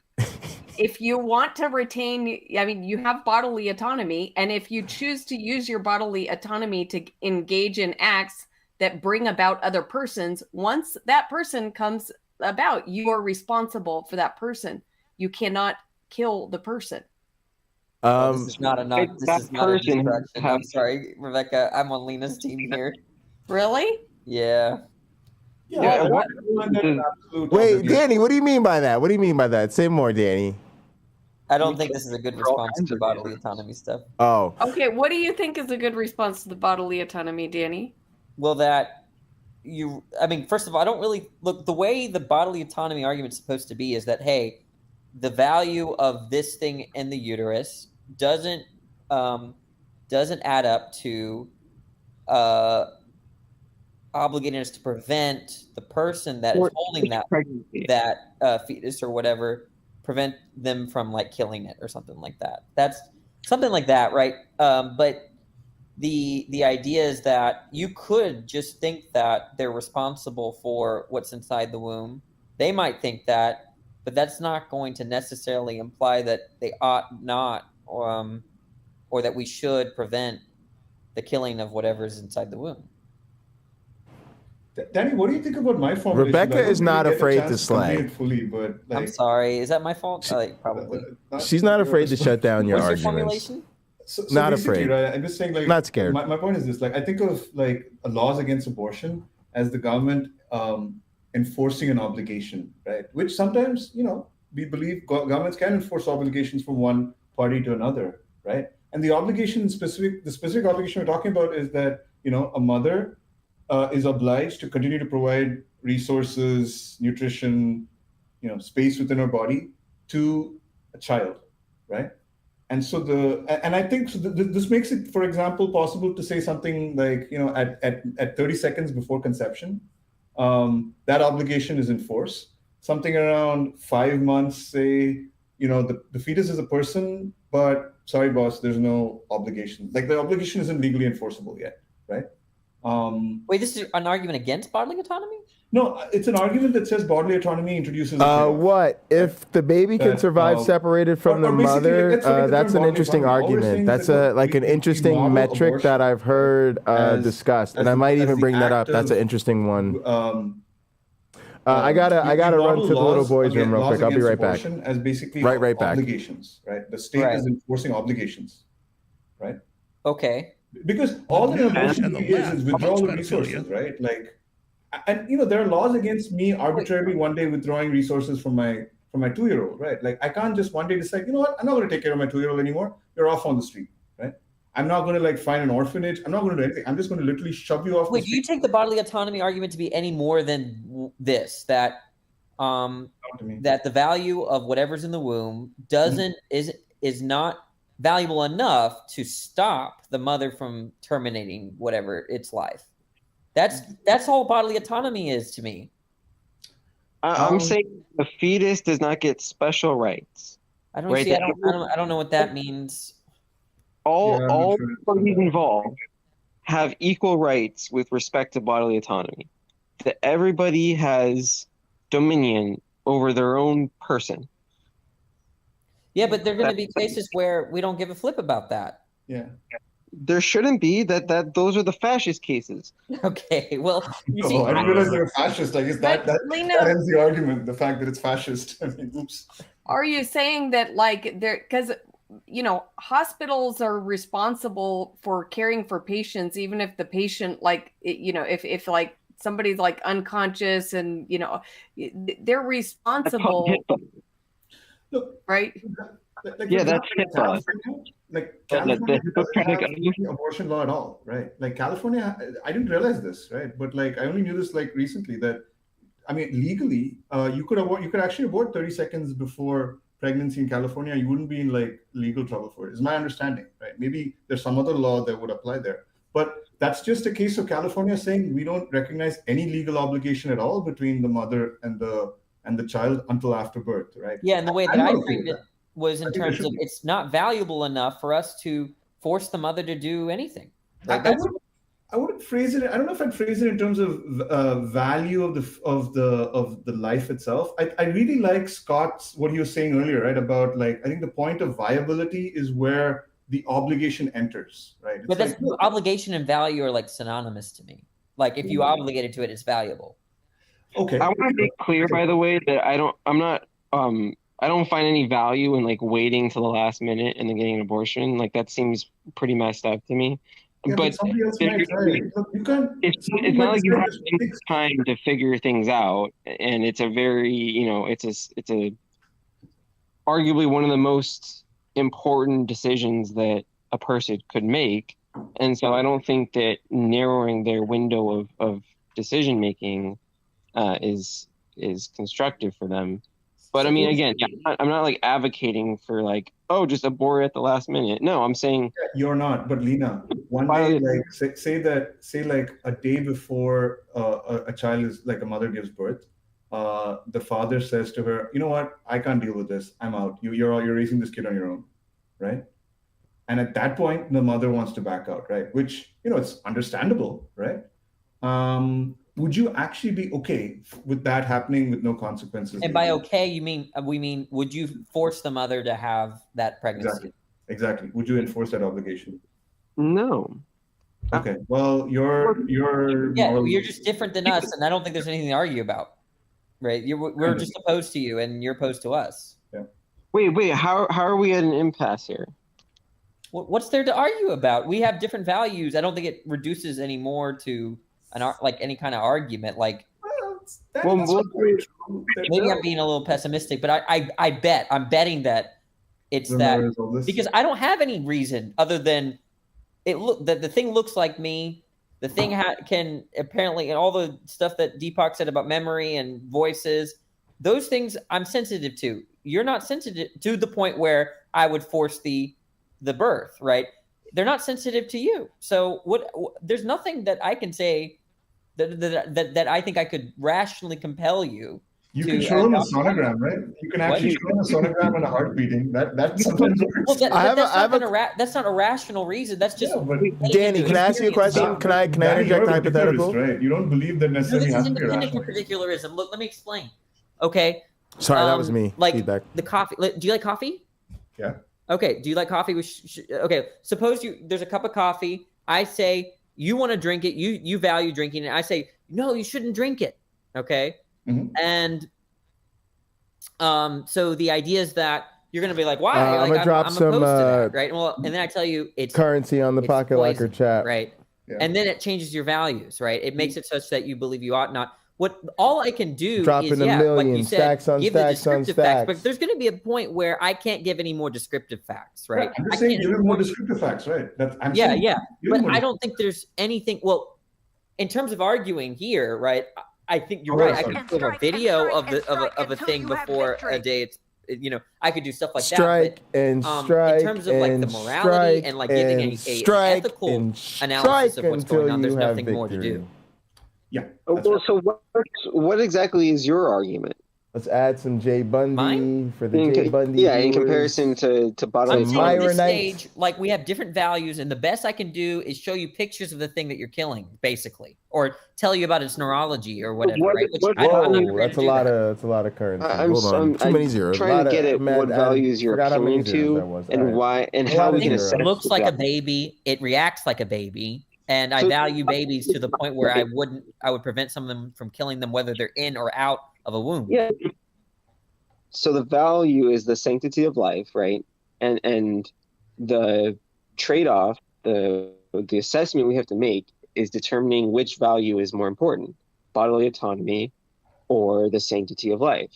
if you want to retain, I mean, you have bodily autonomy, and if you choose to use your bodily autonomy to engage in acts that bring about other persons, once that person comes about, you are responsible for that person. You cannot kill the person. This is not a knock. This is not a distraction. I'm sorry, Rebecca. I'm on Lena's team here. Really? Yeah. Wait, Danny, what do you mean by that? What do you mean by that? Say more, Danny. I don't think this is a good response to the bodily autonomy stuff. Oh. Okay, what do you think is a good response to the bodily autonomy, Danny? Well, first of all, I don't really look, the way the bodily autonomy argument is supposed to be is that, hey, the value of this thing in the uterus doesn't add up to obligating us to prevent the person that is holding that fetus or whatever, prevent them from like killing it or something like that. That's something like that, right? But the idea is that you could just think that they're responsible for what's inside the womb. They might think that, but that's not going to necessarily imply that they ought not, or that we should prevent the killing of whatever's inside the womb. Danny, what do you think about my formulation? Rebecca is not afraid to slay. Fully, but I'm sorry, is that my fault? Probably. She's not afraid to shut down your What's your arguments. formulation? So not basically, afraid. Right, I'm just saying, like, not scared. My point is this: like, I think of like laws against abortion as the government enforcing an obligation, right? Which sometimes, we believe governments can enforce obligations from one party to another, right? And the specific obligation we're talking about is that a mother is obliged to continue to provide resources, nutrition, space within her body to a child, right? And so I think this makes it, for example, possible to say something like, at 30 seconds before conception, that obligation is in force. Something around 5 months, say, the fetus is a person, but sorry, boss, there's no obligation. Like, the obligation isn't legally enforceable yet, right? Wait, this is an argument against bodily autonomy? No, it's an argument that says bodily autonomy introduces. What if the baby can survive separated from the mother? That's an interesting argument. That's an interesting metric that I've heard discussed, and I might even bring that up. That's an interesting one. I gotta run to the little boys' room real quick. I'll be right back. As basically right back. Obligations, right? The state is enforcing obligations, right? Okay. Because all the abortion is withdrawal of resources, right? Like, and there are laws against me arbitrarily one day withdrawing resources from my 2-year-old, right? Like, I can't just one day decide, you know what, I'm not going to take care of my 2-year-old anymore. You're off on the street, right? I'm not going to like find an orphanage. I'm not going to do anything. I'm just going to literally shove you off. Wait, do you take the bodily autonomy argument to be any more than this? That that the value of whatever's in the womb is not valuable enough to stop the mother from terminating whatever its life. That's all bodily autonomy is to me. I'm saying the fetus does not get special rights. I don't right? see. I don't know what that means. All parties involved have equal rights with respect to bodily autonomy. That everybody has dominion over their own person. Yeah, but there are going to be cases where we don't give a flip about that. Yeah. There shouldn't be. That those are the fascist cases. Okay, well, you see, I didn't realize they were fascist. I guess that Lena, ends the argument. The fact that it's fascist. I mean, oops. Are you saying that like there, because hospitals are responsible for caring for patients, even if the patient like if like somebody's like unconscious and they're responsible. Look, right? Yeah, that's HIPAA. Like California doesn't have abortion law at all, right? Like California, I didn't realize this, right? But like I only knew this like recently that, I mean, legally, you could actually abort 30 seconds before pregnancy in California. You wouldn't be in like legal trouble for it, is my understanding, right? Maybe there's some other law that would apply there, but that's just a case of California saying we don't recognize any legal obligation at all between the mother and the child until after birth, right? Yeah, and the way that I framed it was in terms of it's not valuable enough for us to force the mother to do anything. Like I wouldn't phrase it. I don't know if I'd phrase it in terms of value of the life itself. I really like Scott's what he was saying earlier, right? About like I think the point of viability is where the obligation enters, right? It's but that's obligation and value are like synonymous to me. Like if you obligated to it, it's valuable. Okay. I want to make clear, by the way, that I don't find any value in like waiting till the last minute and then getting an abortion. Like that seems pretty messed up to me. Yeah, but somebody else might try it. Look, you can't. It's not like you have any time to figure things out, and it's a very it's a arguably one of the most important decisions that a person could make, and so I don't think that narrowing their window of decision making is constructive for them. But I mean, again, I'm not like advocating for like, oh, just abort at the last minute. No, I'm saying you're not. But Lena, one day, like say like a day before a child is like a mother gives birth, the father says to her, you know what, I can't deal with this. I'm out. You're raising this kid on your own, right? And at that point, the mother wants to back out, right? Which it's understandable, right? Would you actually be okay with that happening with no consequences? And by okay, we mean would you force the mother to have that pregnancy? Exactly. Would you enforce that obligation? No. Okay. Well, you're you're just different than us, and I don't think there's anything to argue about, right? We're just opposed to you, and you're opposed to us. Yeah. Wait. How are we at an impasse here? What's there to argue about? We have different values. I don't think it reduces any more to like any kind of argument. Like, maybe I'm being a little pessimistic, but I'm betting that it's that because I don't have any reason other than the thing looks like me. The thing can apparently, and all the stuff that Deepak said about memory and voices, those things I'm sensitive to. You're not sensitive to the point where I would force the birth, right? They're not sensitive to you. So there's nothing that I can say that I think I could rationally compel you. You can show them a sonogram, right? You can actually show them a sonogram and a heart beating. That sometimes works. Well, that's not a rational reason. That's just Danny. Can I ask you a question? Can I interject a hypothetical? Right? You don't believe that necessarily has to be independent from particularism. Look, let me explain. Okay. Sorry, that was me. Like feedback. The coffee. Do you like coffee? Yeah. Okay. Do you like coffee? Okay. Suppose there's a cup of coffee. I say you want to drink it. You value drinking it. I say no, you shouldn't drink it. Okay. Mm-hmm. And so the idea is that you're going to be like, why? I'm going to drop I'm some opposed to that, right? Well, and then I tell you it's currency on the Pocket Locker chat. Right. Yeah. And then it changes your values, right? It makes it such that you believe you ought not. all I can do Dropping is a like million, you said, stacks on give the stacks on descriptive facts. stacks. But there's going to be a point where I can't give any more descriptive facts, right? Yeah, I'm just saying, give him more descriptive facts, right? I'm Yeah, saying, yeah. give him But more I don't think there's anything. Well, in terms of arguing here, right? I think you're Oh, right. I sorry. could do a video of a thing before a day. It's I could do stuff like Strike that. But, and strike in terms of like the and morality strike and like giving and an strike ethical and analysis of what's strike going on, until there's you have nothing more to victory. do. Yeah. Well, so what exactly is your argument? Let's add some J Bundy Mine? for the J Bundy. Yeah, in viewers. comparison to bodily I'm saying at this Myronite. stage, like we have different values, and the best I can do is show you pictures of the thing that you're killing, basically, or tell you about its neurology or whatever. What- right? Which what- I'm not Whoa, ready that's to a do lot that. of currency. I'm Hold on, too many zeros. Trying to get at Mad- what values you're forgot how many appealing zeros that to was. and All right. why and A how lot we of can zeros. assess It looks the like a value. baby. It reacts like a baby, and I So- value babies to the point where I would prevent some of them from killing them, whether they're in or out of a womb. Yeah. So the value is the sanctity of life, right? And the trade-off, the assessment we have to make is determining which value is more important, bodily autonomy or the sanctity of life.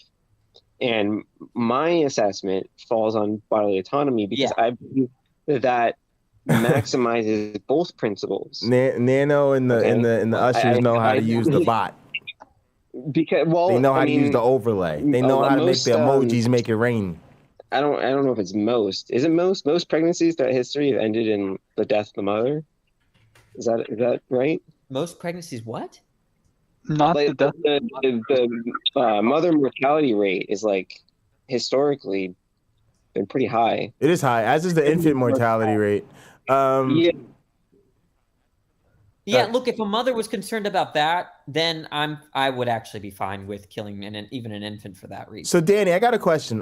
And my assessment falls on bodily autonomy because I believe that maximizes both principles. Nano and the ushers know how to use the bot. Because they know how to use the overlay. They know how to make the emojis make it rain. I don't know if it's most. Is it most? Most pregnancies throughout history have ended in the death of the mother. Is that right? Most pregnancies, what? Not like the death. The mother mortality rate is like historically been pretty high. It is high, as is the infant mortality rate. Yeah, look, if a mother was concerned about that, then I would actually be fine with killing even an infant for that reason. So Danny, I got a question.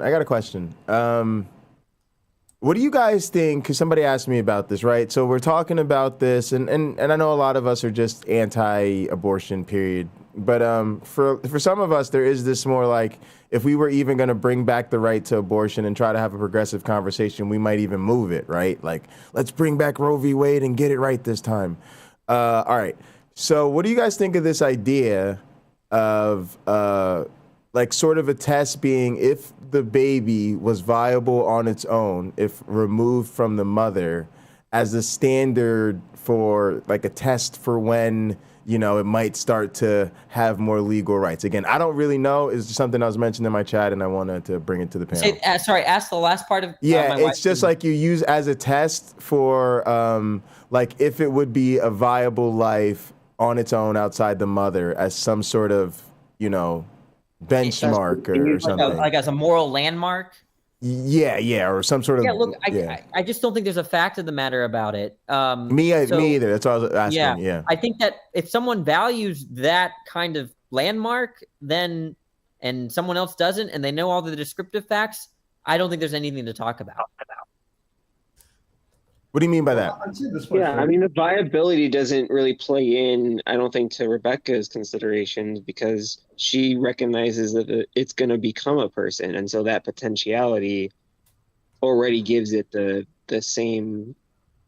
What do you guys think? Because somebody asked me about this, right? So we're talking about this, and I know a lot of us are just anti-abortion, period. But for some of us, there is this more like, if we were even going to bring back the right to abortion and try to have a progressive conversation, we might even move it, right? Like, let's bring back Roe v. Wade and get it right this time. All right. So what do you guys think of this idea of like sort of a test being if the baby was viable on its own, if removed from the mother, as a standard for like a test for when, you know, it might start to have more legal rights? Again, I don't really know. It's just something I was mentioning in my chat and I wanted to bring it to the panel. Sorry, ask the last part of yeah, my it's just like you use as a test for like if it would be a viable life on its own outside the mother as some sort of, you know, benchmark or something. Like as a moral landmark? Yeah, or some sort of. Yeah, look, I just don't think there's a fact of the matter about it. Me either. That's what I was asking. Yeah. I think that if someone values that kind of landmark, then and someone else doesn't, and they know all the descriptive facts, I don't think there's anything to talk about. What do you mean by that? Yeah, I mean, the viability doesn't really play in, I don't think, to Rebecca's considerations because she recognizes that it's going to become a person. And so that potentiality already gives it the same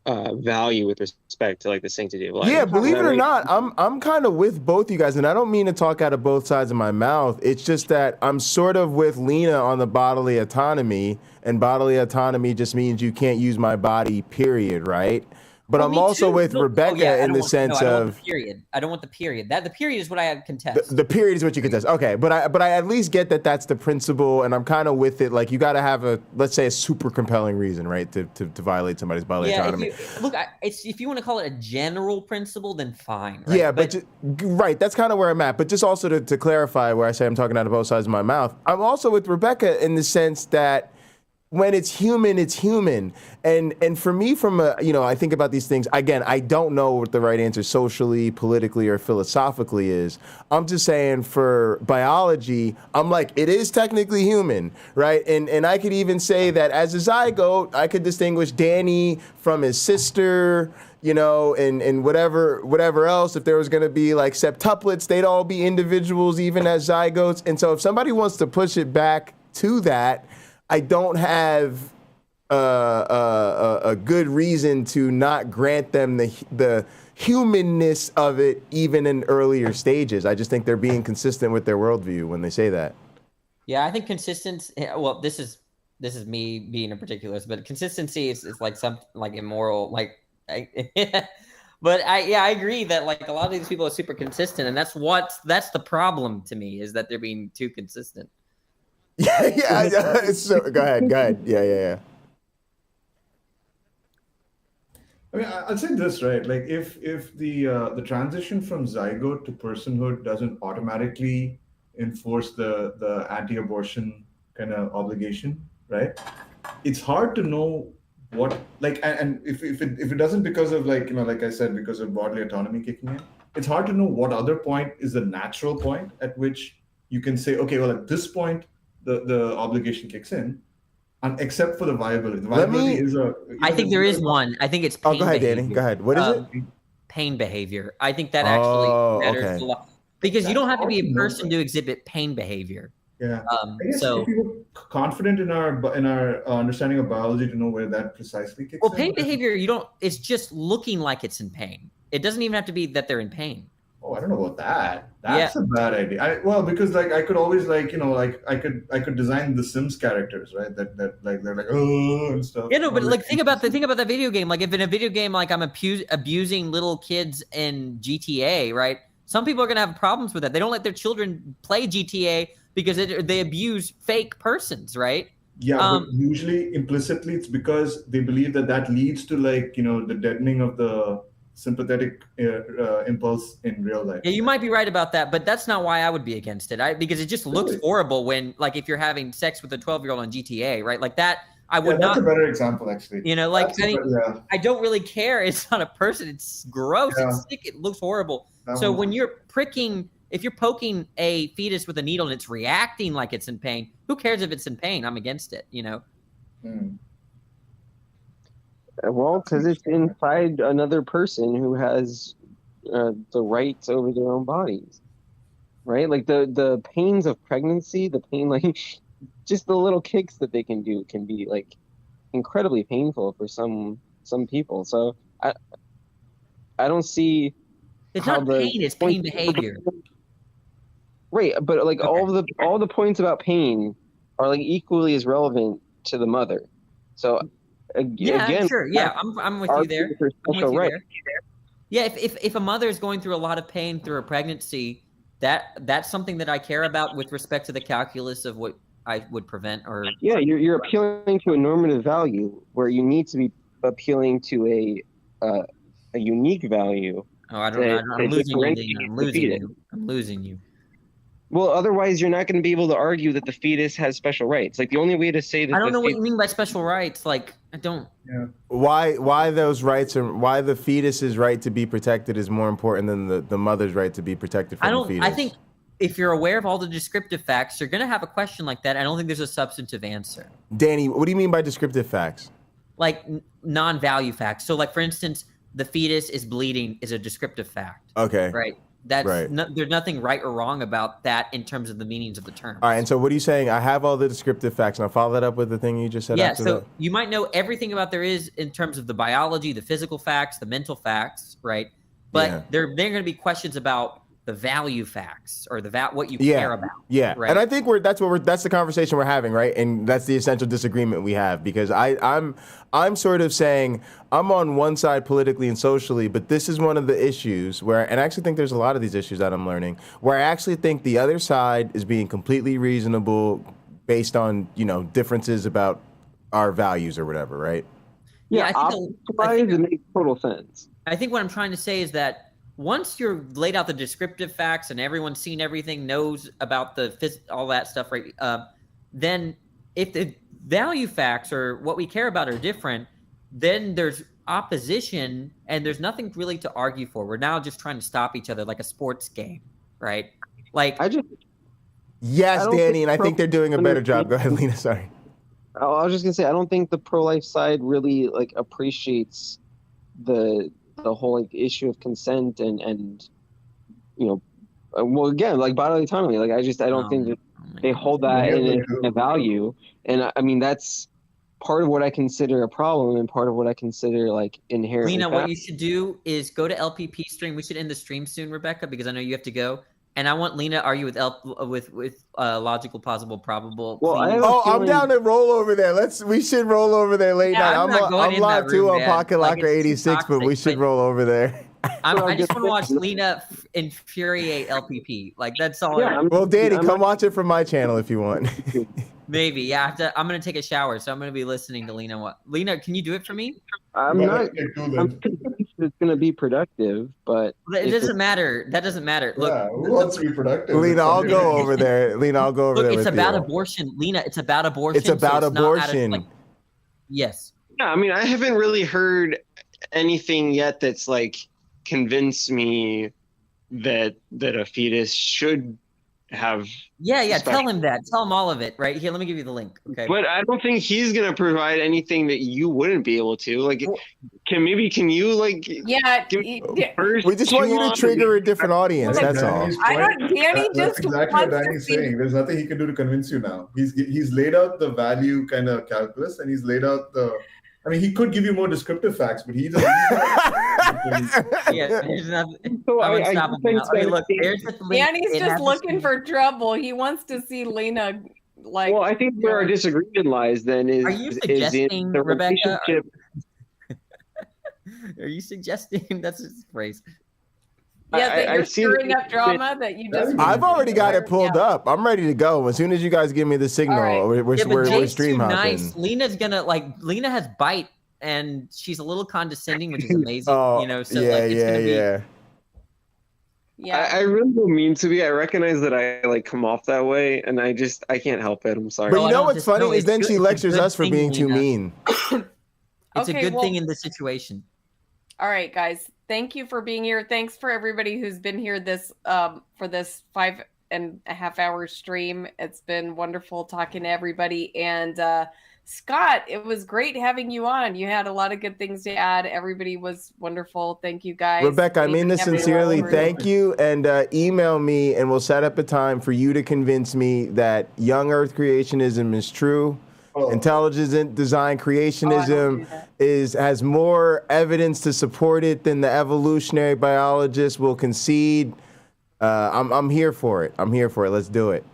value with respect to like the sanctity of life. Yeah, believe it or not, I'm kind of with both you guys, and I don't mean to talk out of both sides of my mouth. It's just that I'm sort of with Lena on the bodily autonomy, and bodily autonomy just means you can't use my body, period, right? But I'm also with Rebecca in the sense of period. I don't want the period. The period is what I contest. The period is what you contest. Okay, but I at least get that that's the principle, and I'm kind of with it. Like you got to have a, let's say, a super compelling reason, right, to violate somebody's bodily autonomy. If you want to call it a general principle, then fine. Right? Yeah, but right, that's kind of where I'm at. But just also to clarify, where I say I'm talking out of both sides of my mouth, I'm also with Rebecca in the sense that when it's human, it's human. And for me, from a, you know, I think about these things, again, I don't know what the right answer socially, politically, or philosophically is. I'm just saying for biology, I'm like, it is technically human, right? And I could even say that as a zygote, I could distinguish Danny from his sister, you know, and whatever else. If there was going to be like septuplets, they'd all be individuals, even as zygotes. And so if somebody wants to push it back to that, I don't have a good reason to not grant them the humanness of it even in earlier stages. I just think they're being consistent with their worldview when they say that. Yeah, I think consistency. Well, this is me being a particularist, but consistency is like some like immoral. Like, but I agree that like a lot of these people are super consistent, and that's the problem to me is that they're being too consistent. Yeah. So, go ahead. Yeah. I mean, I'll say this, right? Like, if the transition from zygote to personhood doesn't automatically enforce the anti-abortion kind of obligation, right? It's hard to know what, like, and if it doesn't because of like, you know, like I said, because of bodily autonomy kicking in, it's hard to know what other point is the natural point at which you can say, okay, well, at this point, the obligation kicks in. Except for the viability. The viability I think there is one. I think it's pain go ahead, behavior. Danny. Go ahead. What is it? Pain behavior. I think that actually matters a lot. Because you don't have to be a person to exhibit pain behavior. Yeah. I guess if we were confident in our understanding of biology to know where that precisely kicks in. Well, pain behavior, it's just looking like it's in pain. It doesn't even have to be that they're in pain. Oh, I don't know about that. That's a bad idea. Because like I could always like, you know, like I could design the Sims characters, right? That like they're like oh and stuff. Yeah, no, but like think about that video game. Like if in a video game like I'm abusing little kids in GTA, right? Some people are gonna have problems with that. They don't let their children play GTA because they abuse fake persons, right? Yeah, but usually implicitly it's because they believe that leads to like, you know, the deadening of the sympathetic impulse in real life. Yeah, you might be right about that, but that's not why I would be against it. Because it just looks horrible when, like, if you're having sex with a 12-year-old on GTA, right? Like that, I would not. That's a better example, actually. You know, like I don't really care. It's not a person. It's gross. Yeah. It's sick. It looks horrible. So when you're if you're poking a fetus with a needle and it's reacting like it's in pain, who cares if it's in pain? I'm against it. You know. Well, because it's inside another person who has the rights over their own bodies, right? Like the pains of pregnancy, the pain, like just the little kicks that they can do can be like incredibly painful for some people. So I don't see. It's not pain; it's pain behavior. Right, but like all the points about pain are like equally as relevant to the mother. So. Again, sure. Yeah, I'm with you there. Yeah, if a mother is going through a lot of pain through a pregnancy, that's something that I care about with respect to the calculus of what I would prevent. Or you're appealing to a normative value where you need to be appealing to a unique value. Oh, I don't know. I'm losing you. Well, otherwise you're not going to be able to argue that the fetus has special rights. Like the only way to say that I don't know what you mean by special rights. Like I don't. Yeah. Why those rights are why the fetus's right to be protected is more important than the mother's right to be protected from the fetus. I think if you're aware of all the descriptive facts, you're going to have a question like that. I don't think there's a substantive answer. Danny, what do you mean by descriptive facts? Like non-value facts. So, like for instance, the fetus is bleeding is a descriptive fact. Okay. Right. There's nothing right or wrong about that in terms of the meanings of the term. All right, and so what are you saying? I have all the descriptive facts, and I'll follow that up with the thing you just said. Yeah, so you might know everything about there is in terms of the biology, the physical facts, the mental facts, right? But there are going to be questions about the value facts or what you care about. Yeah, right? And I think that's the conversation we're having, right? And that's the essential disagreement we have because I'm sort of saying I'm on one side politically and socially, but this is one of the issues where, and I actually think there's a lot of these issues that I'm learning, where I actually think the other side is being completely reasonable based on, you know, differences about our values or whatever, right? Yeah, I think it makes total sense. I think what I'm trying to say is that once you're laid out the descriptive facts and everyone's seen everything, knows about all that stuff, right? Then if the value facts or what we care about are different, then there's opposition and there's nothing really to argue for. We're now just trying to stop each other like a sports game, right? Like Yes, Danny, and I think they're doing a better job. Go ahead, Lena. Sorry. I was just gonna say I don't think the pro-life side really like appreciates the whole like issue of consent and you know, well again like bodily autonomy. Like I don't think that they hold that in a value. And I mean that's part of what I consider a problem and part of what I consider like inherently Lena, bad. what you should do is go to LPP stream. We should end the stream soon, Rebecca, because I know you have to go. And I want Lena to argue with logical, plausible, probable. Well, please. I'm down to roll over there. We should roll over there late night. I'm not going I'm in live that too room, on man. Pocket Like, Locker it's too 86, but we toxic, should roll over there. I just want to watch Lena infuriate LPP. Like, that's all. Well, Danny, come watch it from my channel if you want. Maybe. Yeah, I'm going to take a shower, so I'm going to be listening to Lena. Lena, can you do it for me? I'm it's going to be productive, but it doesn't matter. That doesn't matter. Look, who wants to be productive? Lena, I'll go over there. Lena, I'll go over there. It's with about you. abortion. Lena, it's about abortion. It's about abortion. Yes. Yeah, I mean, I haven't really heard anything yet that's like convinced me that a fetus should have. Yeah. Tell him that. Tell him all of it. Right here. Let me give you the link. Okay. But I don't think he's gonna provide anything that you wouldn't be able to. Like, can you like? Yeah. We just want you to trigger a different audience. That's all. Danny That's exactly what wants to Danny's see- saying. There's nothing he can do to convince you now. He's laid out the value kind of calculus, and he's laid out the. I mean, he could give you more descriptive facts, but he doesn't. Yeah, there's nothing. I'm unstoppable now. Okay, look, there's the link. Danny's It just has looking for trouble. He wants to see Lena like. Well, I think where our disagreement lies then is. Are you is suggesting, in the Rebecca? relationship. Are you suggesting that's his phrase? Yeah, that I you're see stirring that- up drama that you just. I've already got it pulled up. I'm ready to go. As soon as you guys give me the signal, we're Jay's stream too hopping. nice. Lena's gonna Lena has bite, and she's a little condescending, which is amazing. So it's gonna be. Yeah. I really don't mean to be. I recognize that I like come off that way, and I can't help it. I'm sorry. But you know what's funny is then she lectures us for being too mean. It's Okay, a good well- thing in this situation. All right, guys. Thank you for being here. Thanks for everybody who's been here for this 5.5 hour stream. It's been wonderful talking to everybody. And Scott, it was great having you on. You had a lot of good things to add. Everybody was wonderful. Thank you, guys. Rebecca, I mean this sincerely. Thank you. And email me and we'll set up a time for you to convince me that young Earth creationism is true. Intelligent design creationism has more evidence to support it than the evolutionary biologists will concede. I'm here for it. Let's do it.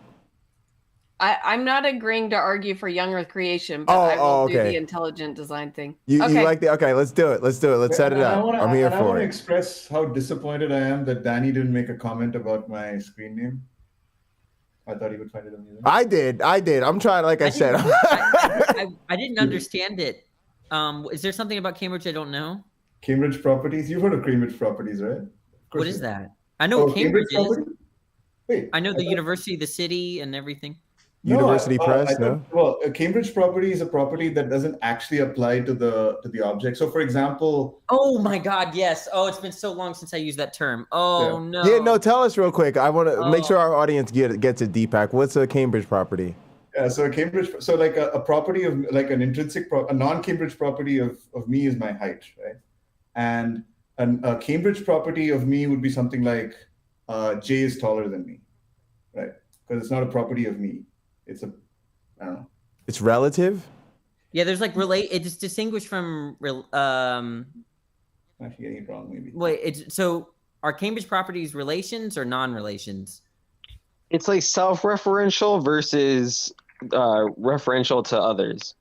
I'm not agreeing to argue for young Earth creation, but I will do the intelligent design thing. You like the okay? Let's do it. Let's set it up. I'm here I for want to it. express how disappointed I am that Danny didn't make a comment about my screen name. I thought he would find it amusing. I did. I'm trying. Like I said, I didn't understand it. Is there something about Cambridge I don't know? Cambridge Properties. You've heard of Cambridge Properties, right? What is that? I know what Cambridge is. Properties? Wait, I know the university, the city, and everything. University Press. No. Well, a Cambridge property is a property that doesn't actually apply to the object. So, for example. Oh my God! Yes. Oh, it's been so long since I used that term. Oh no. Yeah. No. Tell us real quick. I want to make sure our audience gets it. Deepak, what's a Cambridge property? Yeah. So like a property of like an intrinsic, a non-Cambridge property of me is my height, right? And a Cambridge property of me would be something like Jay is taller than me, right? Because it's not a property of me. It's I don't know. It's relative. Yeah, there's like it's distinguished from I'm actually getting it wrong, maybe. Wait, so are Cambridge properties relations or non-relations? It's like self-referential versus referential to others.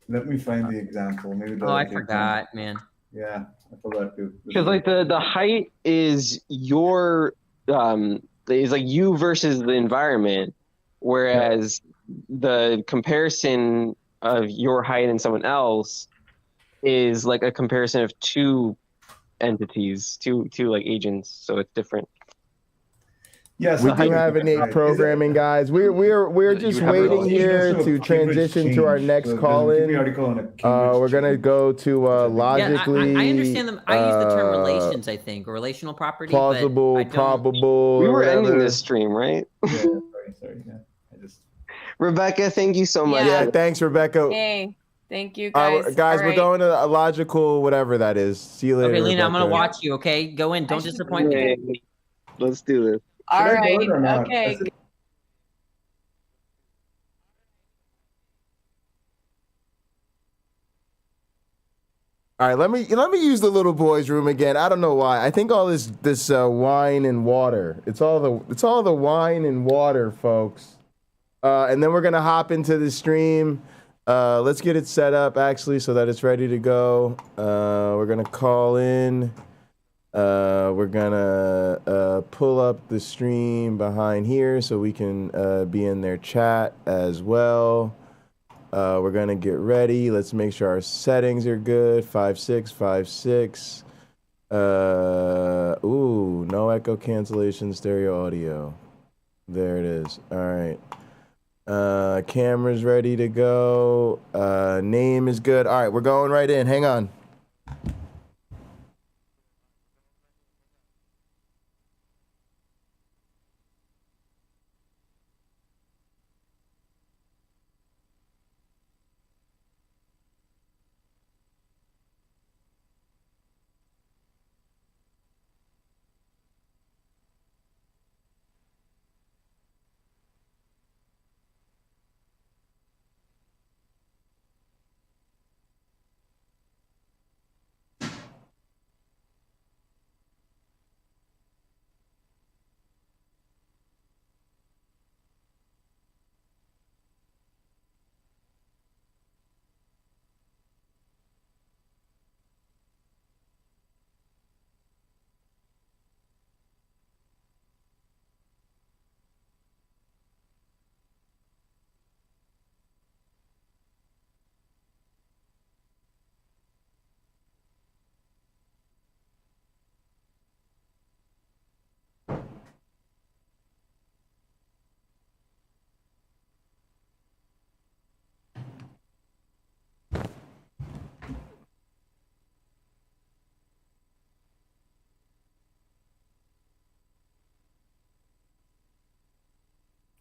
Let me find the example. Maybe. I forgot, man. Yeah, I forgot too. Because like the height is your is like you versus the environment, whereas the comparison of your height and someone else is like a comparison of two entities, two like agents. So it's different. Yes, we do have innate programming, guys. We're just waiting here to transition to our next call-in. We're gonna go to logically. Yeah, I understand them. I use the term relations, I think, or relational property. Plausible, but I don't... probable. We were ending whatever. this stream, right? Yeah, sorry. Yeah, Rebecca, thank you so much. Yeah, thanks, Rebecca. Hey, thank you, guys. Guys, All we're right. going to a logical whatever that is. See you later. Okay, Lena, I'm Rebecca. gonna watch you. Okay, go in. Don't disappoint me. Let's do this. All right. Okay. All right, let me use the little boys' room again. I don't know why. I think all this wine and water. It's all the wine and water, folks. And then we're gonna hop into the stream. Let's get it set up actually so that it's ready to go. We're gonna call in. We're gonna pull up the stream behind here so we can be in their chat as well. We're gonna get ready. Let's make sure our settings are good. 5656. Ooh, no echo cancellation, stereo audio. There it is. All right. Camera's ready to go. Name is good. All right, we're going right in. Hang on.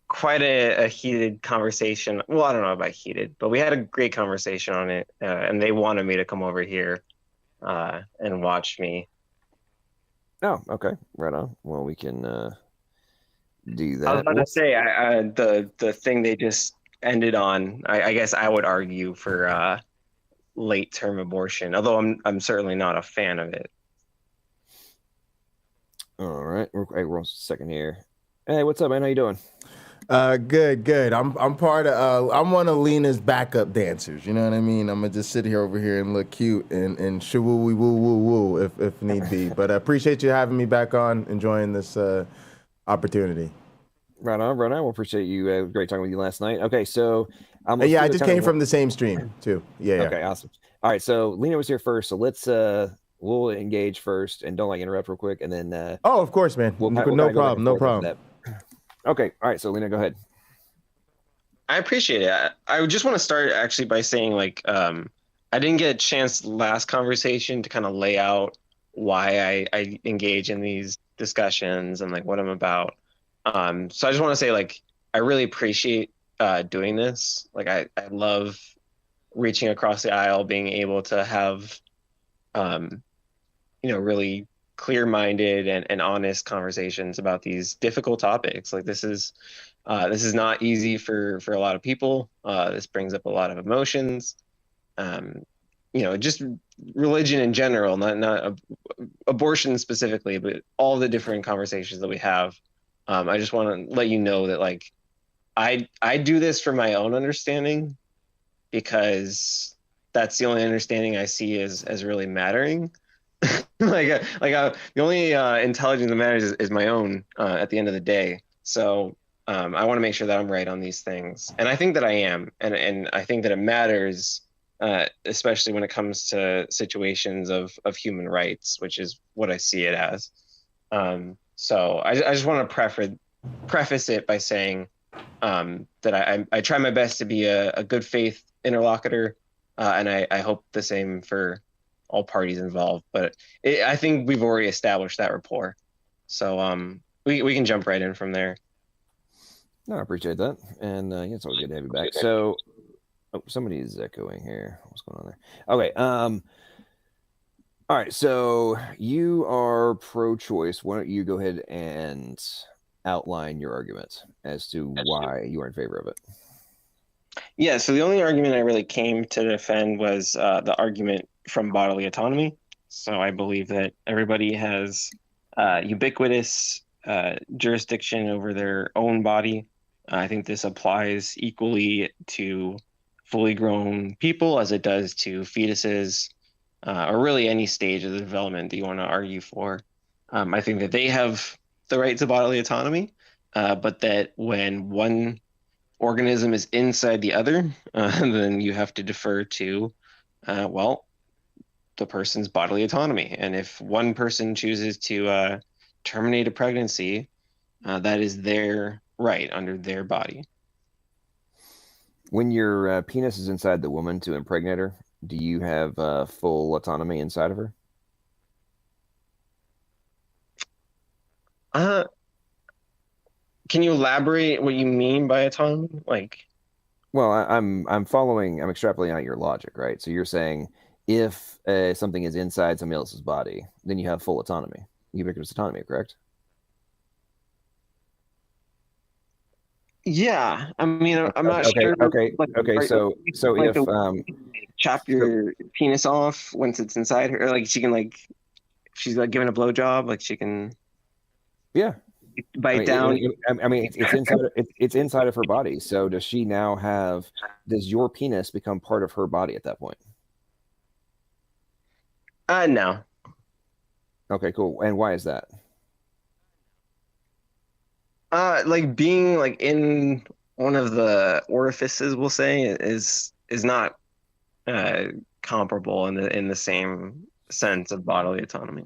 Quite a heated conversation. Well, I don't know about heated, but we had a great conversation on it, and they wanted me to come over here and watch me. Oh, okay, right on. Well, we can do that. I was about to say the thing they just ended on. I guess I would argue for late term abortion, although I'm certainly not a fan of it. All right, we're on a second here. Hey, what's up, man? How you doing? Good. I'm part of. I'm one of Lena's backup dancers. You know what I mean? I'm gonna just sit here over here and look cute and shoo-woo woo woo woo if need be. But I appreciate you having me back on. Enjoying this opportunity. Right on. We'll appreciate you. Great talking with you last night. Okay, so I just came from the same stream too. Yeah. Okay, awesome. All right, so Lena was here first, so let's we'll engage first and don't interrupt real quick, and then. Oh, of course, man. No problem. Okay, all right, so Lena, go ahead. I appreciate it. I just want to start actually by saying I didn't get a chance last conversation to kind of lay out why I engage in these discussions and what I'm about. So I just want to say I really appreciate doing this. I love reaching across the aisle, being able to have really clear-minded and honest conversations about these difficult topics. This is not easy for a lot of people. This brings up a lot of emotions. Just religion in general, not abortion specifically, but all the different conversations that we have. I just want to let you know that I do this for my own understanding, because that's the only understanding I see as really mattering. The only intelligence that matters is my own at the end of the day. So I want to make sure that I'm right on these things, and I think that I am, and I think that it matters, especially when it comes to situations of human rights, which is what I see it as. So I just want to preface it by saying that I try my best to be a good faith interlocutor, and I hope the same for all parties involved, but I think we've already established that rapport. So we can jump right in from there. No, I appreciate that. And it's always good to have you back. So somebody is echoing here. What's going on there? Okay. All right. So you are pro-choice. Why don't you go ahead and outline your argument as to why you are in favor of it? Yeah, so the only argument I really came to defend was the argument from bodily autonomy. So I believe that everybody has ubiquitous jurisdiction over their own body. I think this applies equally to fully grown people as it does to fetuses, or really any stage of the development that you want to argue for. I think that they have the right to bodily autonomy, but that when one organism is inside the other, then you have to defer to, the person's bodily autonomy. And if one person chooses to terminate a pregnancy, that is their right under their body. When your penis is inside the woman to impregnate her, do you have full autonomy inside of her? Can you elaborate what you mean by autonomy? Like, well, I'm extrapolating out your logic, right? So you're saying if something is inside somebody else's body, then you have full autonomy, ubiquitous autonomy, correct? yeah, I mean, I'm not Okay, sure. okay, okay. So like if chop your penis off once it's inside her, or like she can like, if she's like giving a blowjob, like she can, yeah, bite down. It's inside of her body. So does she now have? Does your penis become part of her body at that point? No. Okay, cool. And why is that? Like being like in one of the orifices, we'll say, is not comparable in the same sense of bodily autonomy.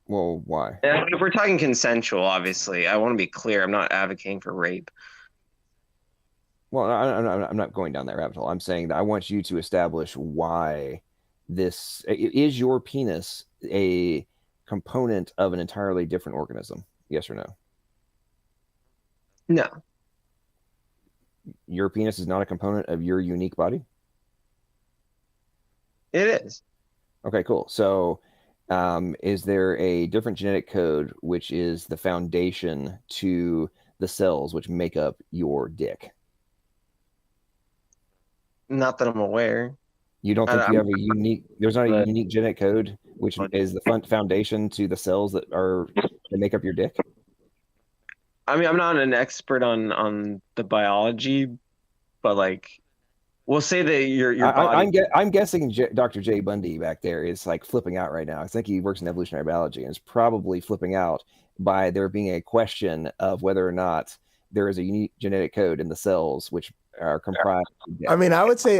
Well, why? And if we're talking consensual, obviously, I want to be clear. I'm not advocating for rape. Well, I'm not going down that rabbit hole. I'm saying that I want you to establish why this is your penis a component of an entirely different organism. Yes or no? No. Your penis is not a component of your unique body? It is. Okay, cool. So is there a different genetic code which is the foundation to the cells which make up your dick? Not that I'm aware. You don't think you have a unique, there's not a unique genetic code which is the foundation to the cells that make up your dick? I mean, I'm not an expert on the biology, but like, we'll say that your body. I'm guessing Dr. J. Bundy back there is like flipping out right now. I think he works in evolutionary biology and is probably flipping out by there being a question of whether or not there is a unique genetic code in the cells which are comprised. I mean, I would say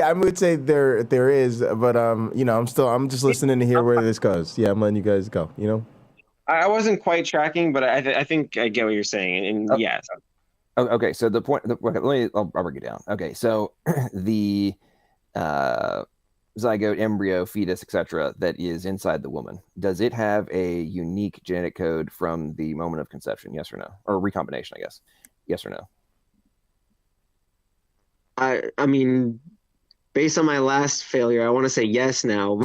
there is, but I'm just listening to hear where this goes. Yeah, I'm letting you guys go. I wasn't quite tracking, but I think I get what you're saying, and yes. Okay, so the point. I'll break it down. Okay, so the zygote, embryo, fetus, etc., that is inside the woman, does it have a unique genetic code from the moment of conception? Yes or no, or recombination? I guess. Yes or no? I mean, based on my last failure, I want to say yes now.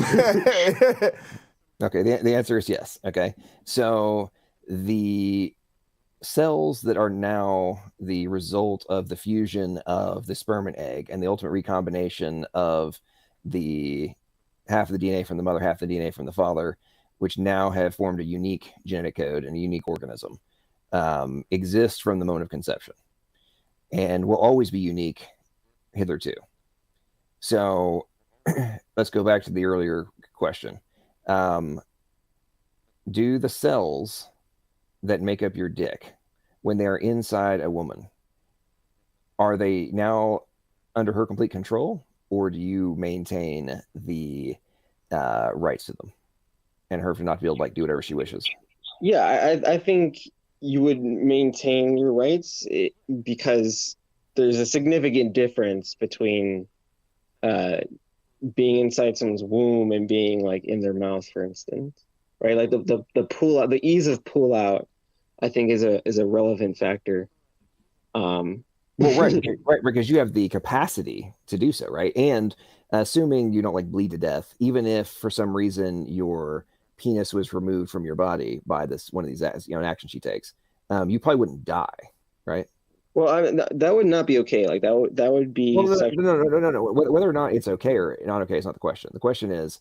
Okay, the answer is yes. Okay, so the cells that are now the result of the fusion of the sperm and egg and the ultimate recombination of the half of the DNA from the mother, half of the DNA from the father, which now have formed a unique genetic code and a unique organism, exist from the moment of conception and will always be unique hitherto. So let's go back to the earlier question. Do the cells that make up your dick, when they are inside a woman, are they now under her complete control, or do you maintain the rights to them and her to not be able to do whatever she wishes? Yeah, I think you would maintain your rights because there's a significant difference between being inside someone's womb and being in their mouth, for instance, right? Like the pull out, the ease of pull out, I think is a relevant factor. Well, right, because you have the capacity to do so, right? And assuming you don't bleed to death, even if for some reason your penis was removed from your body by one of these an action she takes, you probably wouldn't die, right? Well, that would not be okay. That would be. Well, no. Whether or not it's okay or not okay is not the question. The question is,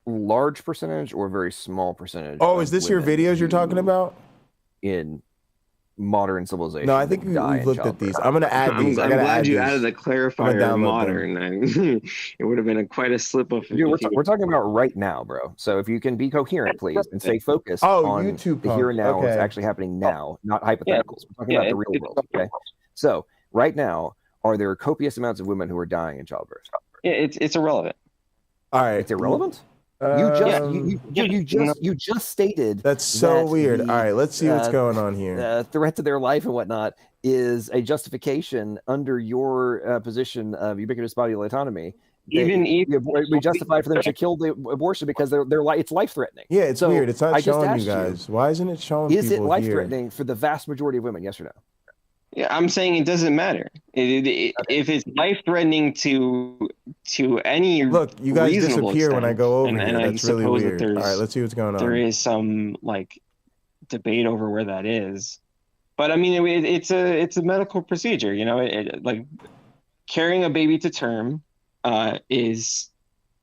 large percentage or a very small percentage? Oh, of is this your women videos you're talking who about? in modern civilization? No, I think die we've in looked at childbirth? these. I'm gonna add these. I'm I gotta glad add you these. added the I'm clarifier gonna of download them. modern. It would have been quite a slip up. Dude, we're talking about right now, bro. So if you can be coherent, please, and stay focused Oh, on YouTube the here and now, what's okay. actually happening now, not hypotheticals. We're talking Yeah, about the real world. Okay. So right now, are there copious amounts of women who are dying in childbirth? Yeah, it's irrelevant. All right. It's irrelevant. You just stated that's so that weird. the, All right, let's see what's going on here. Threat to their life and whatnot is a justification under your position of ubiquitous bodily autonomy. We justify for them to kill the abortion because it's life threatening. Yeah, it's weird. It's not showing you asked guys. Why isn't it showing is people it life here? threatening for the vast majority of women? Yes or no? Yeah, I'm saying it doesn't matter. If it's life threatening to any look, you guys reasonable disappear when I go over extent, here. and That's I really suppose weird. that All right, let's see what's going on. There is some like debate over where that is, but I mean it's a medical procedure. You know, like carrying a baby to term is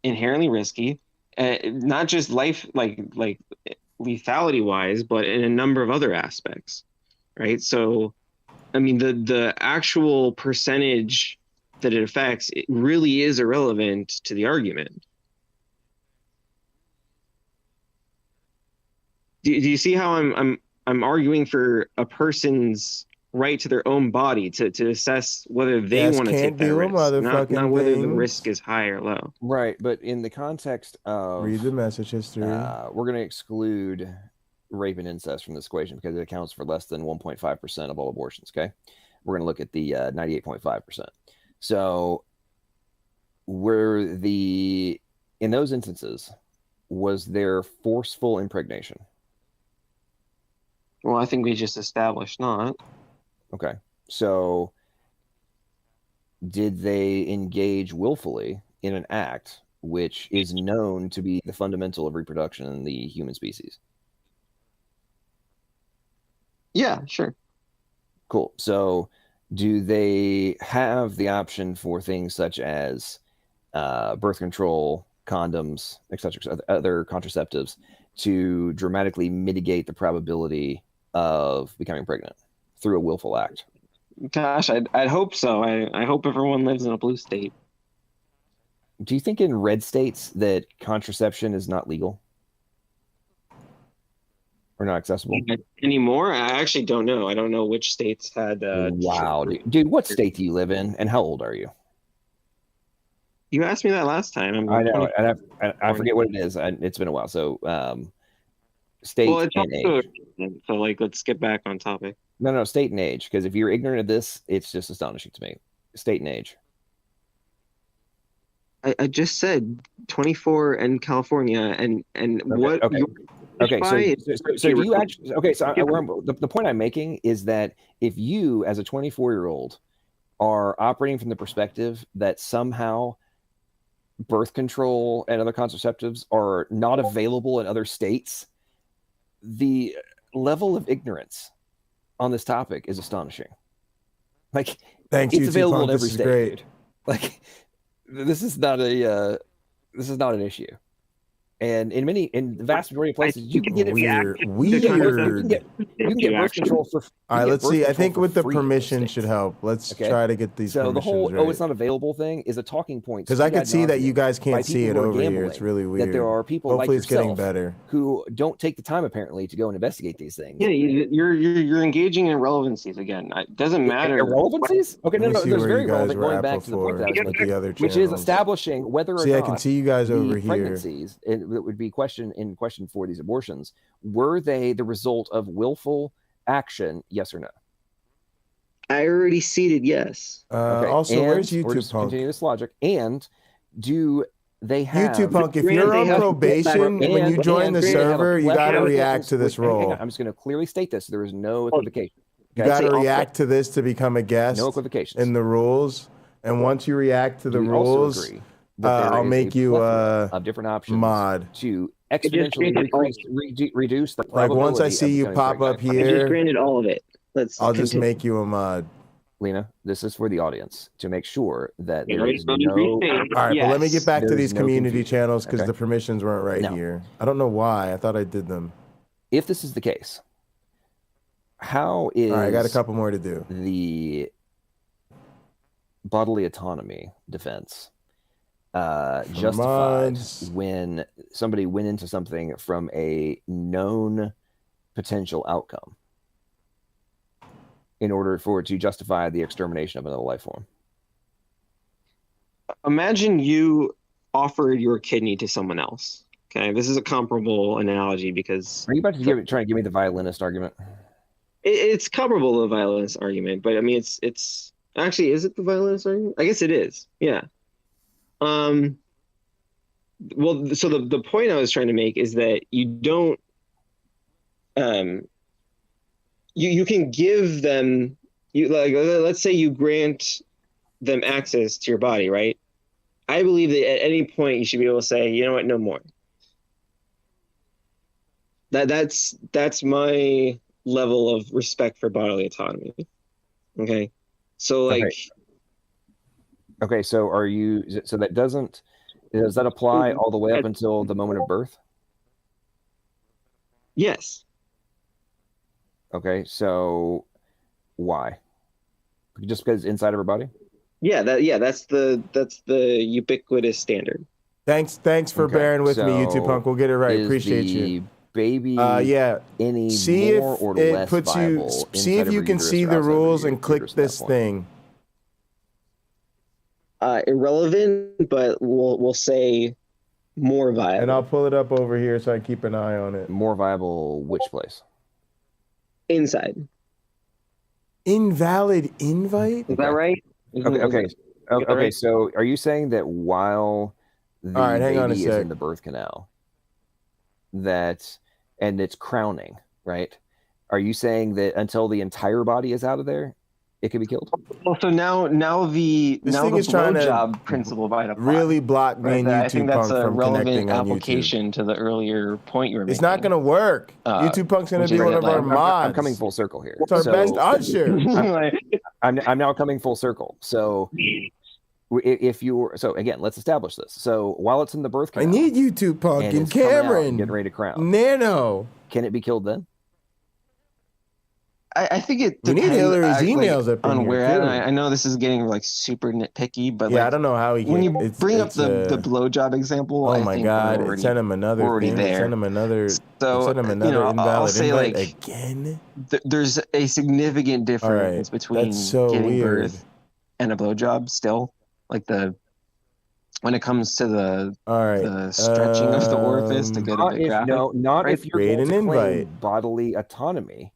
inherently risky, not just life like lethality wise, but in a number of other aspects. Right. So, I mean, the actual percentage that it affects, it really is irrelevant to the argument. Do you see how I'm arguing for a person's right to their own body to assess whether they want to take that risk, not whether the risk is high or low. Right. But in the context of read the message history, we're going to exclude rape and incest from this equation because it accounts for less than 1.5% of all abortions. Okay, we're going to look at the 98.5%. So in those instances, was there forceful impregnation? Well, I think we just established not. Okay, so did they engage willfully in an act which is known to be the fundamental of reproduction in the human species? Yeah, sure. Cool. So do they have the option for things such as birth control, condoms, etc., other contraceptives to dramatically mitigate the probability of becoming pregnant through a willful act? Gosh, I'd hope so. I hope everyone lives in a blue state. Do you think in red states that contraception is not legal? Or not accessible anymore? I actually don't know. I don't know which states had. Wow, dude! What state do you live in, and how old are you? You asked me that last time. I know. I forget what it is. It's been a while. So, state and age. So, like, let's get back on topic. No, state and age. Because if you're ignorant of this, it's just astonishing to me. State and age. I just said 24 in California, and what? Okay, so do you actually? Okay, so the point I'm making is that if you, as a 24-year-old, are operating from the perspective that somehow birth control and other contraceptives are not available in other states, the level of ignorance on this topic is astonishing. Like, thanks, it's available in this every is state. great. Like, this is not an issue. And in the vast majority of places, you can get it. Weird. You can get birth control for. All right, let's see. I think with the permission should help. Let's try to get these. So the whole right. it's not available thing is a talking point. Because I can see that you guys can't see it over here. It's really weird. That there are people Hopefully like it's getting yourself better. who don't take the time apparently to go and investigate these things. Yeah, you're engaging in irrelevancies again. It doesn't matter. Irrelevancies? Okay, no, there's very relevant. Going back to the point that I was making, which is establishing whether or not. I can see you guys over here. Pregnancies, it would be question for these abortions, were they the result of willful action? Yes or no? I already seeded yes. Okay. Also, where's YouTube just Punk? Continue this logic. And do they have YouTube Punk? If you're on probation, when you join the server, you got to react to this role. I'm just going to clearly state this. There is no equivocation. You got to react to this to become a guest. No equivocation in the rules. And once you react to the rules, I'll make you of different options mod to exponentially reduce the probability. Like once I see you pop up I just here, granted all of it. I'll just make you a mod. Lena, this is for the audience to make sure that Yeah, there is no. all right, but let me get back to There's these no community confusion. channels because Okay. the permissions weren't right No. here. I don't know why. I thought I did them. If this is the case, how is All right, I got a couple more to do. the bodily autonomy defense justified Mods. when somebody went into something from a known potential outcome in order for it to justify the extermination of another life form? Imagine you offered your kidney to someone else. Okay, this is a comparable analogy because Are you about to try and give me the violinist argument? it's comparable to the violinist argument, but I mean, it's actually, is it the violinist argument? I guess it is. Yeah. Well, so the point I was trying to make is that you don't, you can give them, let's say you grant them access to your body, right? I believe that at any point you should be able to say, you know what, no more. That's my level of respect for bodily autonomy. Okay, so like, okay, so so does that apply all the way up until the moment of birth? Yes. Okay, so why? Just because it's inside of her body? Yeah, that's the ubiquitous standard. Thanks for Okay, bearing with me, YouTube so Punk. We'll get it right. is Appreciate the you. Baby, yeah. any See more if or it less puts you. viable See inside if of you her can uterus see or the outside of her rules and uterus click at that this point? thing. Irrelevant, but we'll say more viable. And I'll pull it up over here so I keep an eye on it. More viable, which place? Inside. Invalid invite? Is that right? Okay. So, are you saying that while the All right, hang on a baby is sec. in the birth canal, and it's crowning, right? Are you saying that until the entire body is out of there, it can be killed? Well, so now the This thing is trying to blowjob principle might apply. really block me and I YouTube think that's Punk a from relevant connecting on YouTube. application to the earlier point you were making. It's not going to work. YouTube Punk's going which to be is one that, of our like, mods. I'm coming full circle here. It's our best usher. I'm now coming full circle. So if you so again, let's establish this. So while it's in the birth I canal, need YouTube Punk and it's coming out Cameron. and getting ready to crown. Nano. Can it be killed then? I think it We need depends, Hillary's like, emails up in on here, where too. at. And I know this is getting like super nitpicky, but Yeah, like, I don't know how he when can. you it's- bring it's, up the blowjob example, Oh I my think God! we're It already, sent him another we're already thing. there. It sent him another. So, it sent him another I'll invalid say invite like again. There's a significant difference between That's so giving weird. birth and a blowjob. Still, like when it comes to the stretching of the orifice to get a bit graphic. Not if you're Create going an to claim invite. bodily autonomy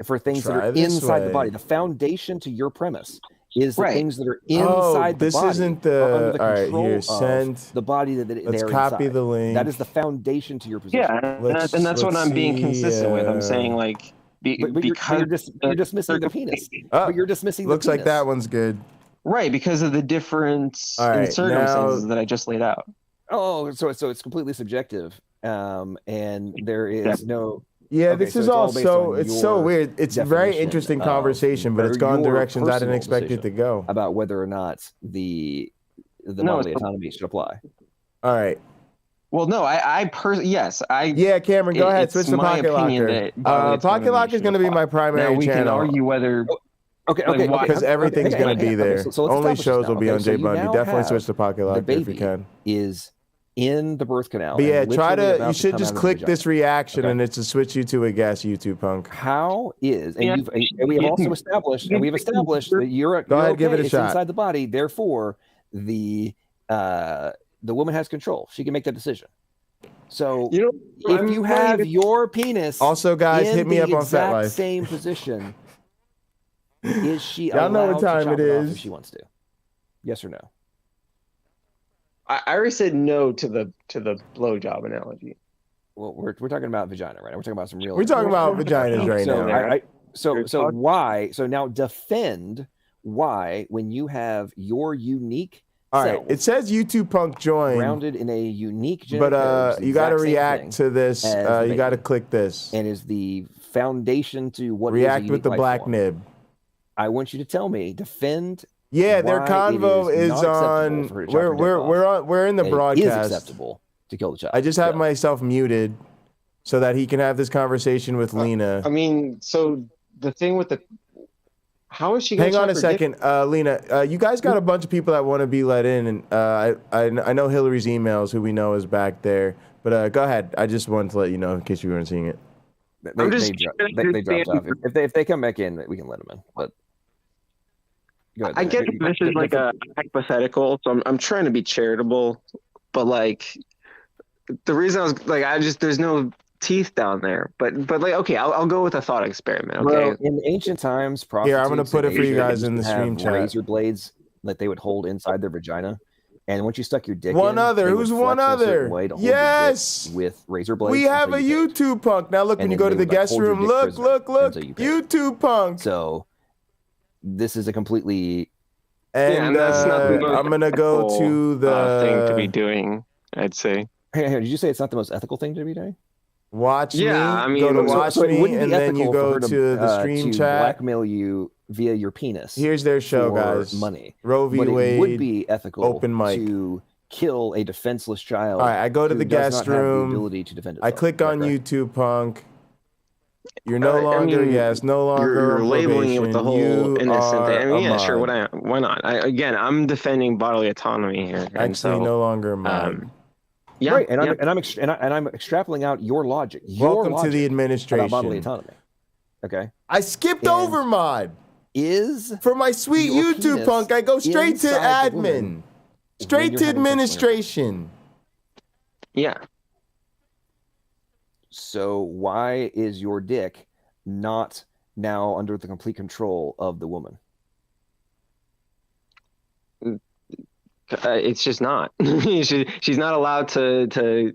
for things that Try are this inside the way. body. The foundation to your premise is the Right. things that are Oh, inside the this body. isn't are under the. the All right, control here. of Send. the body that Let's they're copy inside. the link. That is the foundation to your position. Yeah, and that's what I'm being consistent with. I'm saying like But because you're dismissing the penis. Oh, But you're dismissing looks the like penis. that one's good. right because of the difference All in right, circumstances now- that I just laid out. Oh, so it's completely subjective, and there is no. Yeah, Okay, this so is it's all all based so. on It's so your weird. It's a very definition interesting of- conversation, but or it's gone your directions I didn't personal expect it to decision go. about whether or not the No, bodily it's- autonomy should apply. All right. Well, no, yes, Yeah, Cameron, go ahead. it's Switch to my Pocket opinion Locker. that bodily Pocket autonomy Locker is should going to be apply. my primary Now we channel. can argue whether Okay, why- Because everything's going to be there. So let's Only establish this shows now. will be Okay, on so Jay you Bundy. now Definitely have switch to Pocket the Locker if you baby can. is in the birth canal. But yeah, and try literally to. about You should come just out of the click vagina. this reaction, Okay. and it's to switch you to a guest, YouTube Punk. How is and Yeah. we have also established that you're Go ahead, give it a it's shot. inside the body. Therefore, the woman has control. She can make that decision. So if you have your penis, Also, guys, in hit me the up on exact FetLife. same position, is she Y'all know what allowed to time chop it off is. if she wants to? Yes or no? I already said no to the blowjob analogy. Well, we're talking about vagina, right? We're talking about some real. We're talking about vaginas right so, now. So why? So now defend why when you have your unique. All right, cells it says YouTube Punk join, grounded in a unique genetic but code, it's the you got to exact same react thing to this. as the You baby. got to click this. And is the foundation to what is a React unique with the life black form. nib. I want you to tell me, defend. Yeah, their why convo it is is not on. acceptable for her to chop her dick off. We're in the And it broadcast. is acceptable to kill the child. I just have myself muted so that he can have this conversation with Lena. I mean, so the thing with the, how is she gonna Hang on chop a her dick? second, Lena. You guys got a bunch of people that want to be let in, and I know Hillary's emails, who we know is back there. But go ahead. I just wanted to let you know in case you weren't seeing it. They dropped off. If they come back in, we can let them in. But go ahead. I get this is like a hypothetical, so I'm trying to be charitable, but like the reason I was like, there's no teeth down there, but like, okay, I'll go with a thought experiment. Okay, well, in ancient times, Here, I'm gonna prostitutes put in it for you Asia guys in used the to have stream chat. razor blades that they would hold inside their vagina, and once you stuck your dick One in, other. they would Who's one flex in a certain other? way to hold your dick Yes. with razor blades. We have a until you paid. YouTube punk. Now look, when And you then go to they the would, like, guest hold your room, dick look, prisoner look, until you paid. YouTube punk. So this is a completely And that's not the most I'm gonna go ethical, to the thing to be doing, I'd say. Hey, did you say it's not the most ethical thing to be doing? Watch Yeah, me. I mean, go to so- watch So it me, wouldn't and be then you ethical go for her to the stream to chat. blackmail you via your penis. Here's their show, for guys. money. Roe v. But it Wade. would be ethical open mic. to kill a defenseless child. All right, I go to who the does guest not have the room. ability to defend I itself. click Is that on correct? YouTube punk. You're no longer, mean, yes, no longer You're on labeling it with the probation. whole You innocent thing. I mean, are a yeah, sure. mod. Why not? Again, I'm defending bodily autonomy here. and Actually, so, no longer a mod. Yeah, right, and yeah. I'm extrapolating out your logic. Welcome to the About bodily administration. autonomy. Okay. I skipped And over mod. Is for my sweet your YouTube penis punk, I go straight to inside the admin, woman straight when to you're having sex with her? administration. Yeah. So why is your dick not now under the complete control of the woman? It's just not. She's not allowed to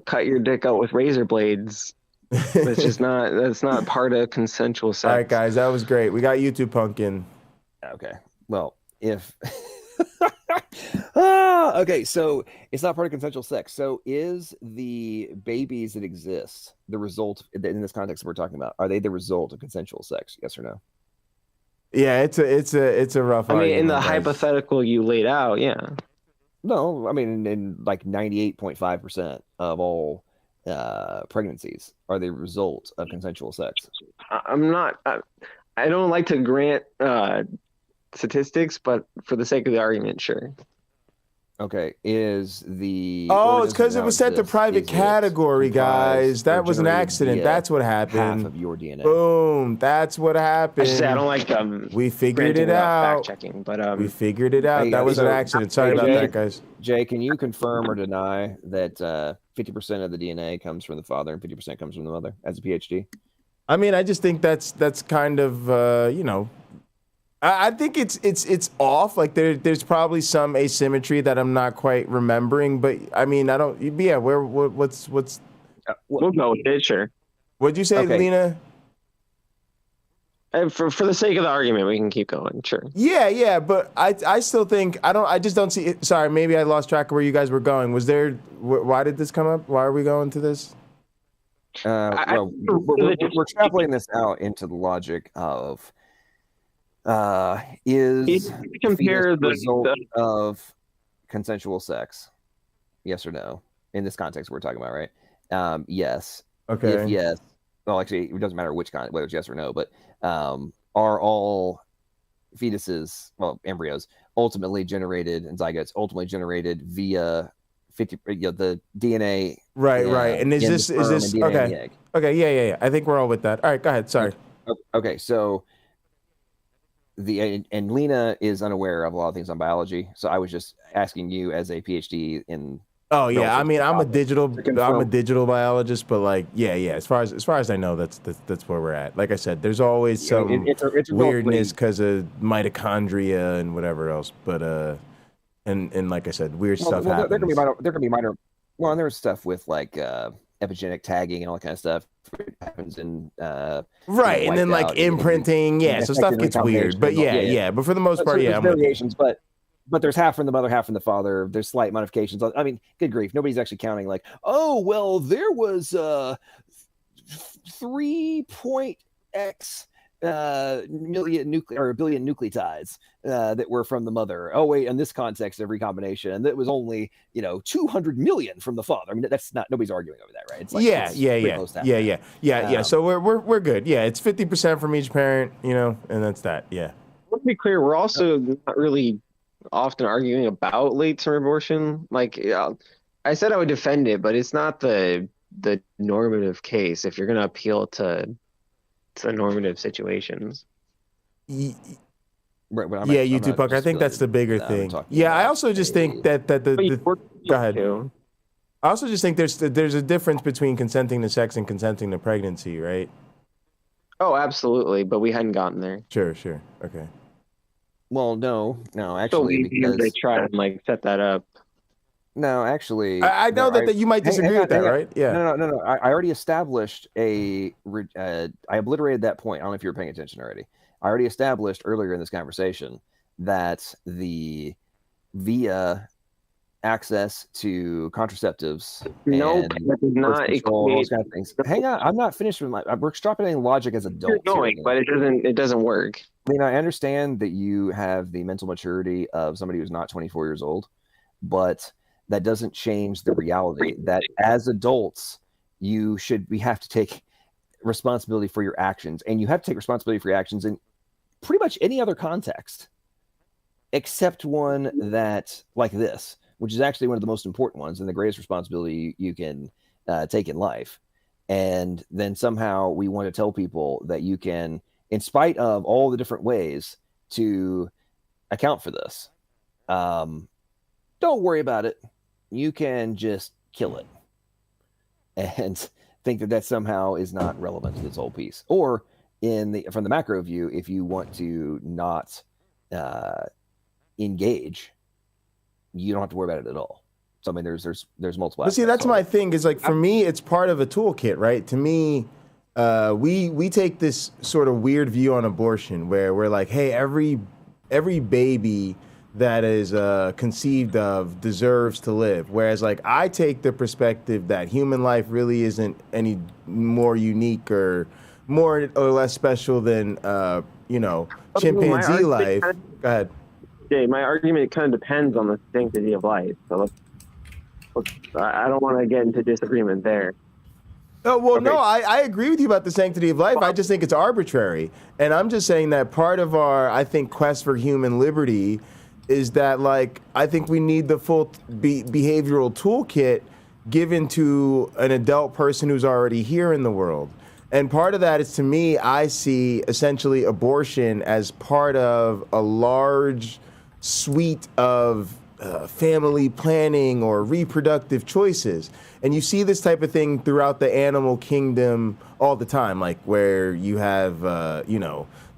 cut your dick out with razor blades. That's just not. That's not part of consensual sex. All right, guys, that was great. We got YouTube punk in. Okay. Well, if okay, so it's not part of consensual sex. So is the babies that exist the result in this context we're talking about? Are they the result of consensual sex? Yes or no? Yeah, it's a rough. I mean, in the argument, guys. hypothetical you laid out, yeah. No, I mean, in like 98.5% of all pregnancies are the result of consensual sex. I'm not. I don't like to grant statistics, but for the sake of the argument, sure. Okay, is the Oh, it's because organism it was now set to exists, private is it category, guys. comprised or That was an generated accident. via That's what happened. half of your DNA? Boom. That's what happened. I just say I don't like We figured granting it without out. fact checking, but We figured it out. Hey, That was an so- accident. Sorry hey, about Jay, that, guys. Jay, can you confirm or deny that 50% of the DNA comes from the father and 50% comes from the mother as a PhD? I mean, I just think that's kind of I think it's off. Like there's probably some asymmetry that I'm not quite remembering, but I mean, I don't. Yeah, what's we'll go with it, sure. What'd you say, Okay. Lena? For the sake of the argument, we can keep going, sure. Yeah, but I still think I just don't see it. Sorry, maybe I lost track of where you guys were going. Was there? Why did this come up? Why are we going to this? Well, we're extrapolating this out into the logic of is compare the result of consensual sex? Yes or no? In this context we're talking about, right? Yes. Okay. If yes, well, actually, it doesn't matter which kind, whether it's yes or no. But are all fetuses, well, embryos, ultimately generated and zygotes ultimately generated via the DNA? Right. And is in the this sperm and DNA in the okay? egg? Okay, yeah. I think we're all with that. All right, go ahead. Sorry. Okay, so and Lena is unaware of a lot of things on biology, so I was just asking you as a PhD in. Oh yeah, I mean, I'm a digital biologist, but like, yeah. As far as I know, that's where we're at. Like I said, there's always some it's a weirdness because of mitochondria and whatever else. But and like I said, weird stuff happens. There can be minor. Well, and there's stuff with like epigenetic tagging and all that kind of stuff. It happens in right, and then like imprinting, so stuff gets weird. But yeah. But for the most part, there's I'm with you. variations, but there's half from the mother, half from the father. There's slight modifications. I mean, good grief, nobody's actually counting like, oh well, there was 3.x million or a billion nucleotides that were from the mother. Oh wait, in this context of recombination, that was only 200 million from the father. I mean, that's not, nobody's arguing over that, right? It's like, it's pretty close to that. So we're good. Yeah, it's 50% from each parent, and that's that. Yeah. Let's be clear. We're also not really often arguing about late-term abortion. Like, I said I would defend it, but it's not the normative case if you're going to appeal to normative situations. Right, you do, Puck. I think that's the bigger thing. Yeah, I also just think that go ahead. I also just think there's a difference between consenting to sex and consenting to pregnancy, right? Oh, absolutely, but we hadn't gotten there. Sure, okay. Well, no, actually, because they try and set that up. No, actually, I know that you might disagree with that, right? Yeah. No. I already established I obliterated that point. I don't know if you were paying attention already. I already established earlier in this conversation that the via access to contraceptives. No, that does not equate. Kind of things. Hang on, I'm not finished with we're extrapolating logic as adults. You're going, but it doesn't work. I mean, I understand that you have the mental maturity of somebody who's not 24 years old, but that doesn't change the reality that as adults, we have to take responsibility for your actions, and you have to take responsibility for your actions in pretty much any other context, except one that like this, which is actually one of the most important ones and the greatest responsibility you can take in life. And then somehow we want to tell people that you can, in spite of all the different ways to account for this, don't worry about it. You can just kill it and think that somehow is not relevant to this whole piece. Or from the macro view, if you want to not engage, you don't have to worry about it at all. So I mean, there's multiple. But see, that's my thing. Is for me, it's part of a toolkit, right? To me, we take this sort of weird view on abortion where we're like, hey, every baby that is conceived of deserves to live. Whereas I take the perspective that human life really isn't any more unique or more or less special than chimpanzee life. Go ahead. Yeah, my argument kind of depends on the sanctity of life. So I don't want to get into disagreement there. Oh, well, okay. No, I agree with you about the sanctity of life. I just think it's arbitrary. And I'm just saying that part of our, I think, quest for human liberty is that, I think we need the full behavioral toolkit given to an adult person who's already here in the world. And part of that is, to me, I see essentially abortion as part of a large suite of family planning or reproductive choices. And you see this type of thing throughout the animal kingdom all the time, where you have,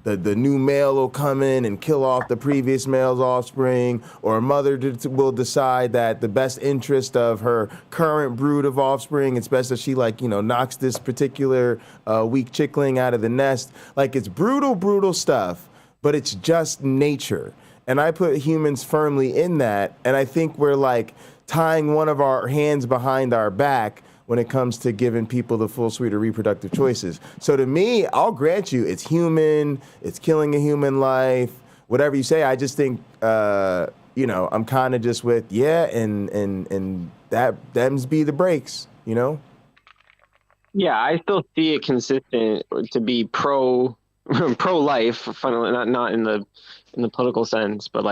the new male will come in and kill off the previous male's offspring, or a mother will decide that the best interest of her current brood of offspring, it's best that she knocks this particular weak chickling out of the nest. It's brutal stuff, but it's just nature. And I put humans firmly in that, and I think we're tying one of our hands behind our back when it comes to giving people the full suite of reproductive choices. So to me, I'll grant you, it's human, it's killing a human life, whatever you say. I just think, I'm kind of just with, and that them's be the breaks, Yeah, I still see it consistent to be pro-life, funnily not in the political sense, but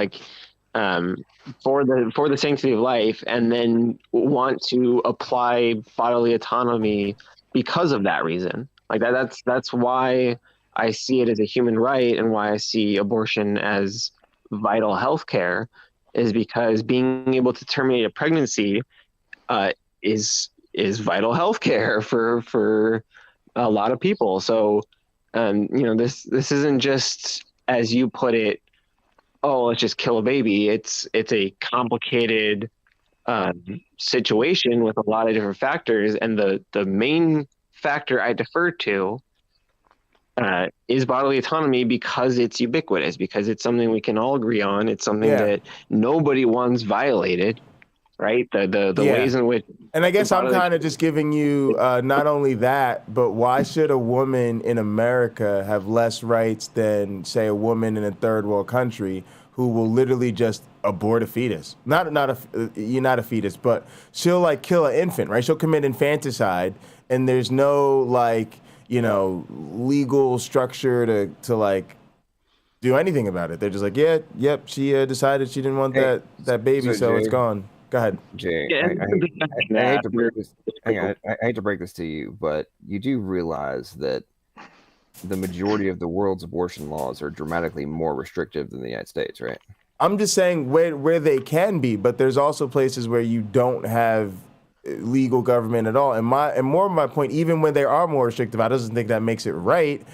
for the sanctity of life, and then want to apply bodily autonomy because of that reason. That's why I see it as a human right, and why I see abortion as vital health care, is because being able to terminate a pregnancy is vital health care for a lot of people. So this isn't just, as you put it, oh, let's just kill a baby. It's a complicated situation with a lot of different factors, and the main factor I defer to is bodily autonomy, because it's ubiquitous, because it's something we can all agree on. It's something that nobody wants violated, right? The Yeah. ways in which. And I guess I'm bodily- kind of just giving you not only that, but why should a woman in America have less rights than, say, a woman in a third world country who will literally just abort a fetus? You're not a fetus, but she'll like kill an infant, right? She'll commit infanticide, and there's no like, you know, legal structure to like do anything about it. They're just like, yep, she decided she didn't want that baby, so it's Jay- gone. Go ahead. Jay, Yeah, I hate to break this. Hang on, I hate to break this to you, but you do realize that the majority of the world's abortion laws are dramatically more restrictive than the United States, right? I'm just saying where they can be, but there's also places where you don't have legal government at all. And more of my point, even when they are more restrictive, I doesn't think that makes it right.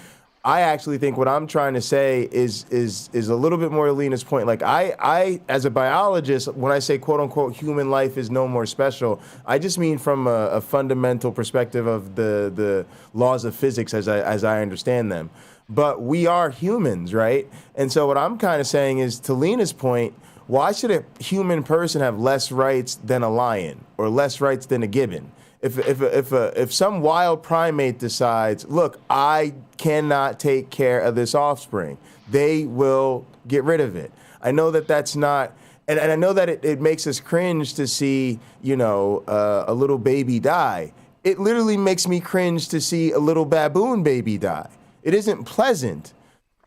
I actually think what I'm trying to say is a little bit more Alina's point. Like I as a biologist, when I say quote unquote human life is no more special, I just mean from a fundamental perspective of the laws of physics as I understand them. But we are humans, right? And so what I'm kind of saying is, to Lena's point, why should a human person have less rights than a lion or less rights than a gibbon? If some wild primate decides, look, I cannot take care of this offspring, they will get rid of it. I know that that's not, and I know that it makes us cringe to see, you know, a little baby die. It literally makes me cringe to see a little baboon baby die. It isn't pleasant,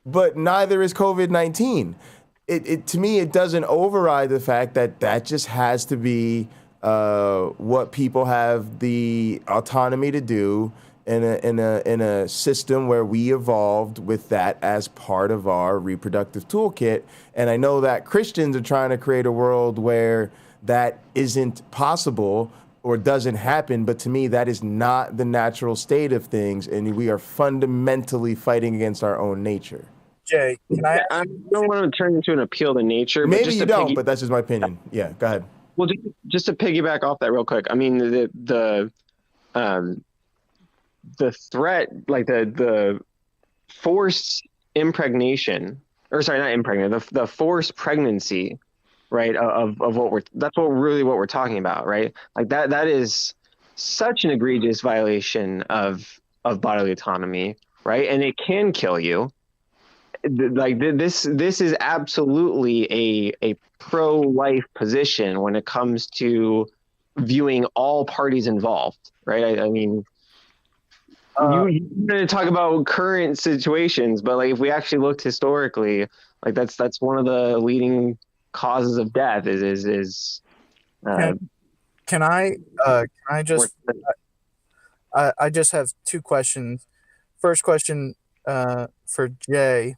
but neither is COVID-19. It to me, it doesn't override the fact that just has to be what people have the autonomy to do in a system where we evolved with that as part of our reproductive toolkit. And I know that Christians are trying to create a world where that isn't possible or doesn't happen, but to me, that is not the natural state of things, and we are fundamentally fighting against our own nature. Jay, can I don't want to turn into an appeal to nature. But Maybe just you to don't, but that's just my opinion. Yeah, go ahead. Well, just to piggyback off that real quick. I mean, the threat, like the forced impregnation, or sorry, not impregnate, the forced pregnancy, right? Of what that's what we're talking about, right? Like that is such an egregious violation of bodily autonomy, right? And it can kill you. Like this is absolutely a pro-life position when it comes to viewing all parties involved, right? I mean, you're going to talk about current situations, but like if we actually looked historically, like that's one of the leading causes of death is can I just I just have two questions. First question for Jay,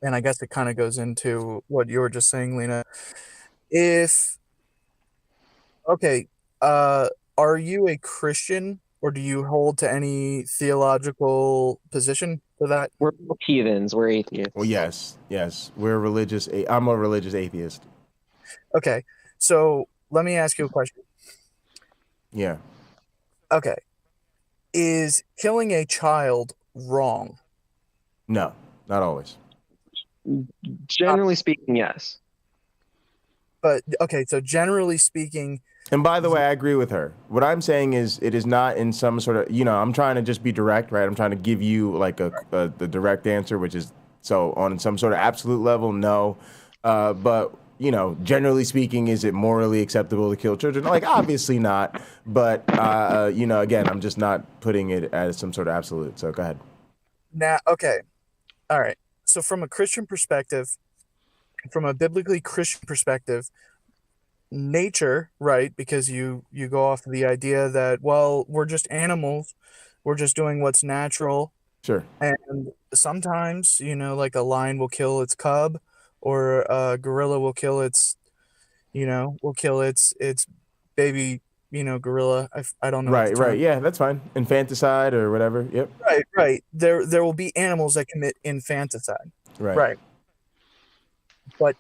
and I guess it kind of goes into what you were just saying, Lena. Are you a Christian, or do you hold to any theological position for that? We're heathens. We're atheists. Well, yes, we're religious. I'm a religious atheist. Okay, so let me ask you a question. Yeah. Okay, is killing a child wrong? No, not always. Generally speaking, yes. But okay, so generally speaking. And by the way, I agree with her. What I'm saying is, it is not in some sort of, I'm trying to just be direct, right? I'm trying to give you like the direct answer, which is, so on some sort of absolute level, no. But, generally speaking, is it morally acceptable to kill children? Like, obviously not. But, again, I'm just not putting it as some sort of absolute. So go ahead. Now, okay. All right. So from a Christian perspective, from a biblically Christian perspective, nature, right? Because you go off of the idea that, well, we're just animals, we're just doing what's natural. Sure. And sometimes, like a lion will kill its cub, or a gorilla will kill its baby, gorilla. I don't know. Right. Yeah, that's fine. Infanticide or whatever. Yep. Right. There will be animals that commit infanticide. Right. But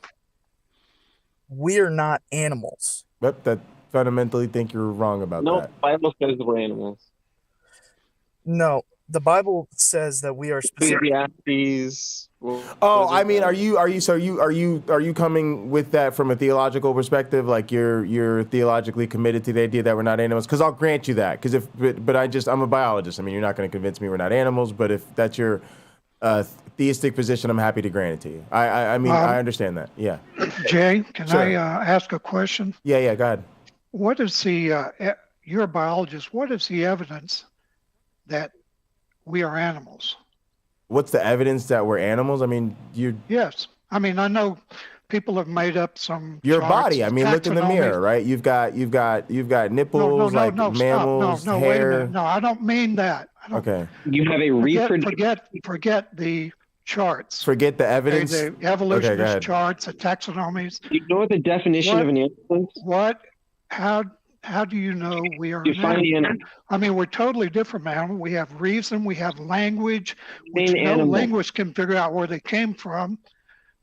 we're not animals. But that fundamentally think you're wrong about that. No, Bible says we're animals. No. the Bible says that we are specific. Ecclesiastes. Oh, I mean, are you coming with that from a theological perspective? Like you're theologically committed to the idea that we're not animals? Because I'll grant you that. Because I'm a biologist. I mean, you're not going to convince me we're not animals. But if that's your theistic position, I'm happy to grant it to you. I mean, I understand that. Yeah. Jay, can Sure. I ask a question? Yeah. Go ahead. What is the you're a biologist? What is the evidence that we are animals? What's the evidence that we're animals? I mean, Yes. I mean, I know people have made up some. your charts, body. I mean, look in the taxonomy. mirror, right? You've got nipples, like mammals, stop. No, hair. wait a minute. No, I don't mean that. Okay. You have a Forget the charts. Forget the evidence. The Okay, go evolutionist ahead. charts, the taxonomies. You know what the definition of an animal is? What? How do you know we are an Define the animal? animal. I mean, we're totally different from animal. We have reason. We have language, which Main no animal. linguist can figure out where they came from.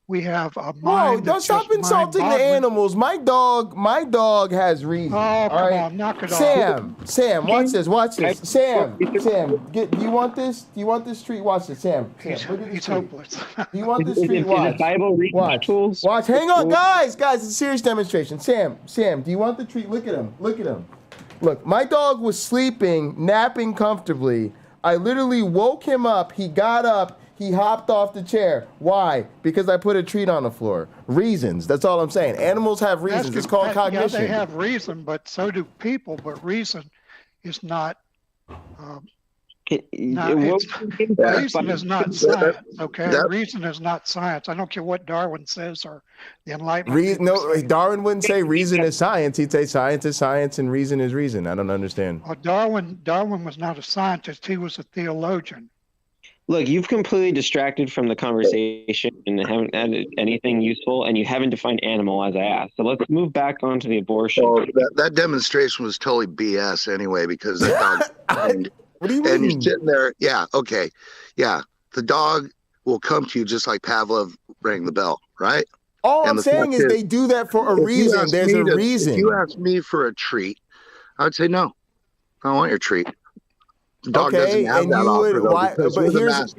We have a mind. Whoa, don't that's stop just insulting the mind-boggling. animals. My dog has reason. Oh, all come right? on, knock it off. Sam, watch this. Sam, do you want this? Do you want this treat? Watch this, Sam. Look at this He's treat. hopeless. Do you want this Is treat? it Watch. Bible reading Watch. tools? Watch. Hang on, guys. It's a serious demonstration. Sam, do you want the treat? Look at him. Look, my dog was sleeping, napping comfortably. I literally woke him up. He got up. He hopped off the chair. Why? Because I put a treat on the floor. Reasons. That's all I'm saying. Animals have reasons. It's called cognition. Yeah, they have reason, but so do people. But reason is not. Reason is not science. Okay, reason is not science. I don't care what Darwin says or the Enlightenment. Darwin wouldn't say reason is science. He'd say science is science and reason is reason. I don't understand. Well, Darwin was not a scientist. He was a theologian. Look, you've completely distracted from the conversation and haven't added anything useful, and you haven't defined animal as I asked. So let's move back onto the abortion. Well, that demonstration was totally BS anyway, because that dog. What do you and mean? you're sitting there. Yeah. Okay. Yeah. The dog will come to you just like Pavlov rang the bell, right? All I'm saying is they do that for a reason. There's a reason. If you ask me for a treat, I would say no. I don't want your treat. The dog doesn't have that offer, though,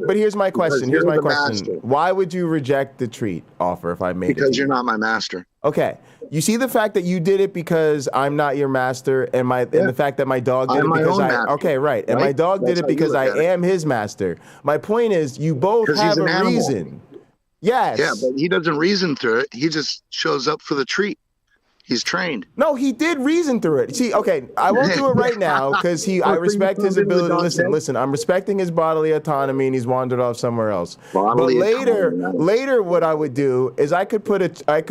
but here's my question. Because you're the master. Why would you reject the treat offer if I made it? Because you're not my master. Okay. You see the fact that you did it because I'm not your master, and the fact that my dog did I'm it my because own master, okay, right. And right? my dog did That's it how you because look I at it. am his master. My point is you both 'Cause have he's an a animal. reason. Yes. Yeah, but he doesn't reason through it. He just shows up for the treat. He's trained. No, he did reason through it. See, okay, I won't do it right now because I respect his ability. Listen, I'm respecting his bodily autonomy, and he's wandered off somewhere else. But later, what I would do is I could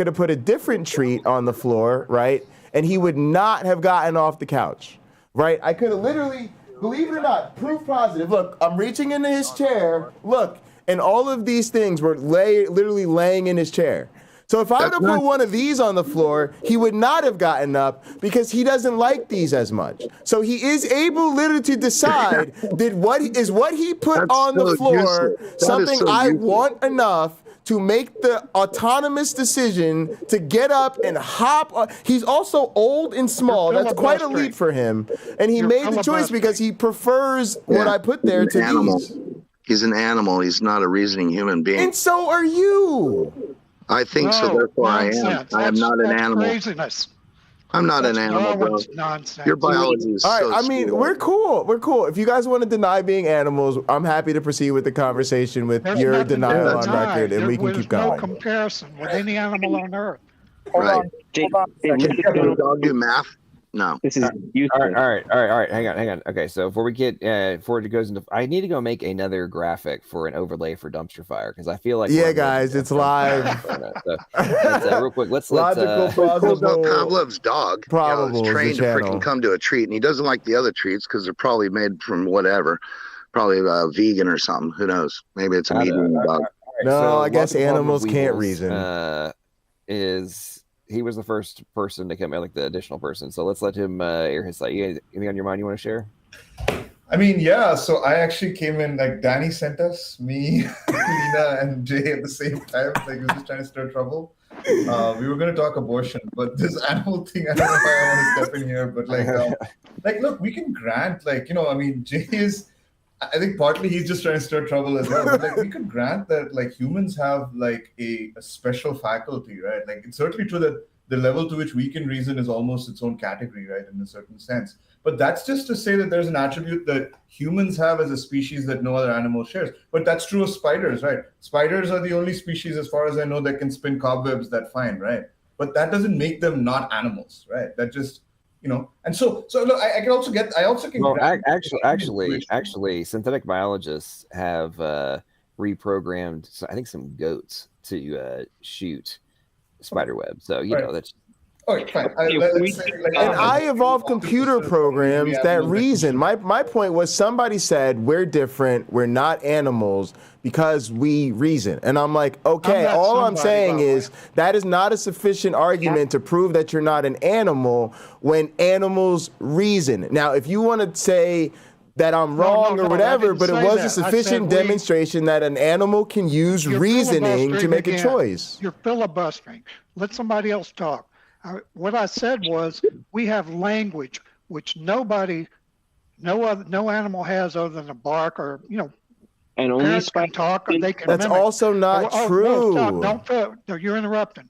have put a different treat on the floor, right? And he would not have gotten off the couch, right? I could have literally, believe it or not, proof positive. Look, I'm reaching into his chair. Look, and all of these things were literally laying in his chair. So if I would have put one of these on the floor, he would not have gotten up because he doesn't like these as much. So he is able literally to decide what he put on the floor something I want enough to make the autonomous decision to get up and hop. He's also old and small. That's quite a leap for him. And he made the choice because he prefers what I put there to these. He's an animal. He's not a reasoning human being. And so are you. I think so, therefore I am. I am not an animal. Craziness. I'm not an animal, bro. Nonsense. Your biology is all right, so I mean, screwed we're cool. If you guys want to deny being animals, I'm happy to proceed with the conversation with your denial on record, and we can keep going. There's no comparison with any animal on Earth. Right. Does a dog do math? No. This is all right. Hang on. Okay, so before it goes into, I need to go make another graphic for an overlay for Dumpster Fire because I feel like guys, it's live. Real quick, let's logical, plausible. Pavlov's dog, probable is trained to channel. freaking come to a treat, and he doesn't like the other treats because they're probably made from whatever, probably vegan or something. Who knows? Maybe it's a meat eating dog. No, so I guess Logical animals can't Weevils, reason. He was the first person to come out, like the additional person. So let's let him air his side. You guys, anything on your mind you want to share? I mean, yeah. So I actually came in, like Danny sent us, me, Lena, and Jay at the same time. Like we were just trying to stir trouble. We were going to talk abortion, but this animal thing, I don't know if I want to step in here. But look, we can grant, I mean, Jay is I think partly he's just trying to stir trouble as well. But like, we could grant that like humans have like a special faculty, right? Like it's certainly true that the level to which we can reason is almost its own category, right, in a certain sense. But that's just to say that there's an attribute that humans have as a species that no other animal shares. But that's true of spiders, right? Spiders are the only species, as far as I know, that can spin cobwebs that fine, right? But that doesn't make them not animals, right? That just, you know. And so look, I can also get. I also can. Well, actually, synthetic biologists have reprogrammed, I think, some goats to shoot spider web. So you know that's. All right, fine. And I evolved computer programs that reason. My point was somebody said we're different, we're not animals because we reason. And I'm like, okay, all I'm saying is that is not a sufficient argument to prove that you're not an animal when animals reason. Now, if you want to say that I'm wrong or whatever, but it was a sufficient demonstration that an animal can use reasoning to make a choice. You're filibustering. Let somebody else talk. What I said was we have language which no animal has other than a bark, or and only can talk, or they can. That's mimic. also not true. No, you're interrupting.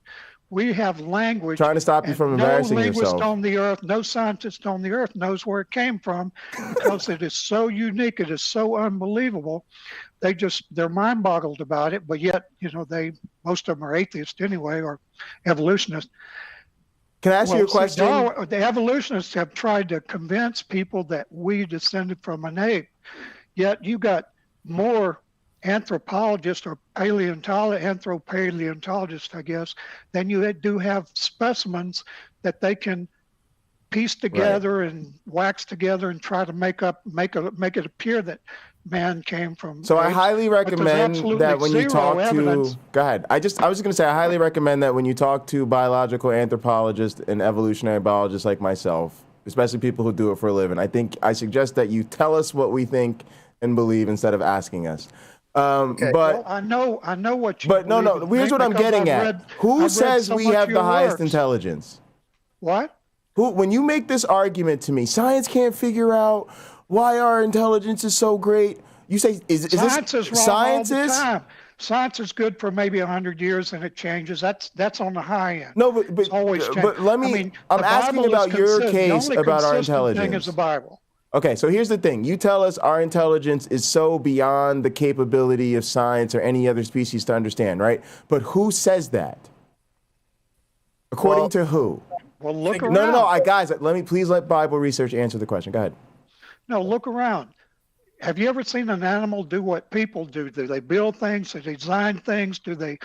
We have language. Trying to stop you from embarrassing yourself. No linguist yourself. on the earth, no scientist on the earth knows where it came from, because it is so unique. It is so unbelievable. They're mind boggled about it, but yet most of them are atheists anyway, or evolutionists. Can I ask you a question? The evolutionists have tried to convince people that we descended from an ape, yet you got more anthropologists or anthropaleontologists, I guess, than you do have specimens that they can piece together and wax together and try to make it appear that man came from. So I highly recommend that when you talk to, go ahead. I was just going to say, I highly recommend that when you talk to biological anthropologists and evolutionary biologists like myself, especially people who do it for a living, I suggest that you tell us what we think and believe instead of asking us. Okay. But well, I know what you. But no. Here's what I'm getting at. Who says we have the highest intelligence? What? When you make this argument to me, science can't figure out why our intelligence is so great. You say, is science this is wrong science all the is? time. Science is good for maybe 100 years and it changes. That's on the high end. No, but it's always changed. But I'm asking about your case about our intelligence. The thing is the Bible. Okay, so here's the thing. You tell us our intelligence is so beyond the capability of science or any other species to understand, right? But who says that? According to who? Well, look around. No, guys, please let Bible research answer the question. Go ahead. No, look around. Have you ever seen an animal do what people do? Do they build things? Do they design things? Do they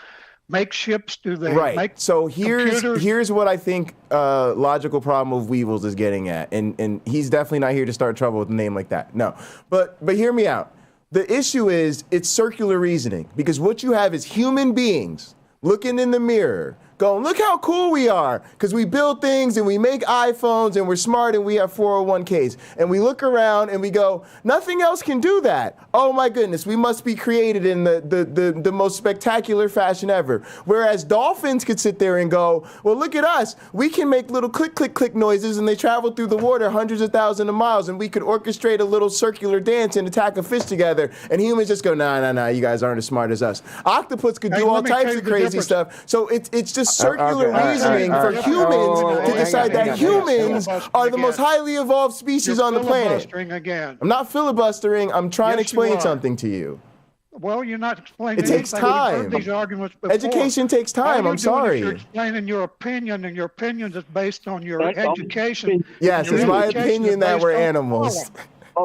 make ships? Do they make So computers? here's what I think logical problem of Weevils is getting at, and he's definitely not here to start trouble with a name like that. No, but hear me out. The issue is it's circular reasoning, because what you have is human beings looking in the mirror, going, look how cool we are, because we build things and we make iPhones and we're smart and we have 401ks. And we look around and we go, nothing else can do that. Oh my goodness, we must be created in the most spectacular fashion ever. Whereas dolphins could sit there and go, well, look at us. We can make little click, click, click noises and they travel through the water hundreds of thousands of miles, and we could orchestrate a little circular dance and attack a fish together. And humans just go, nah, you guys aren't as smart as us. Octopus could do all types of crazy stuff. So it's just circular reasoning for humans to decide that humans are the most highly evolved species on the planet. Again. I'm not filibustering. I'm trying to explain something to you. Well, you're not explaining. It takes time. We've heard these arguments before. Education takes time. I'm sorry. You're explaining your option, and your opinion is based on your education. Yes, it's my opinion that we're animals.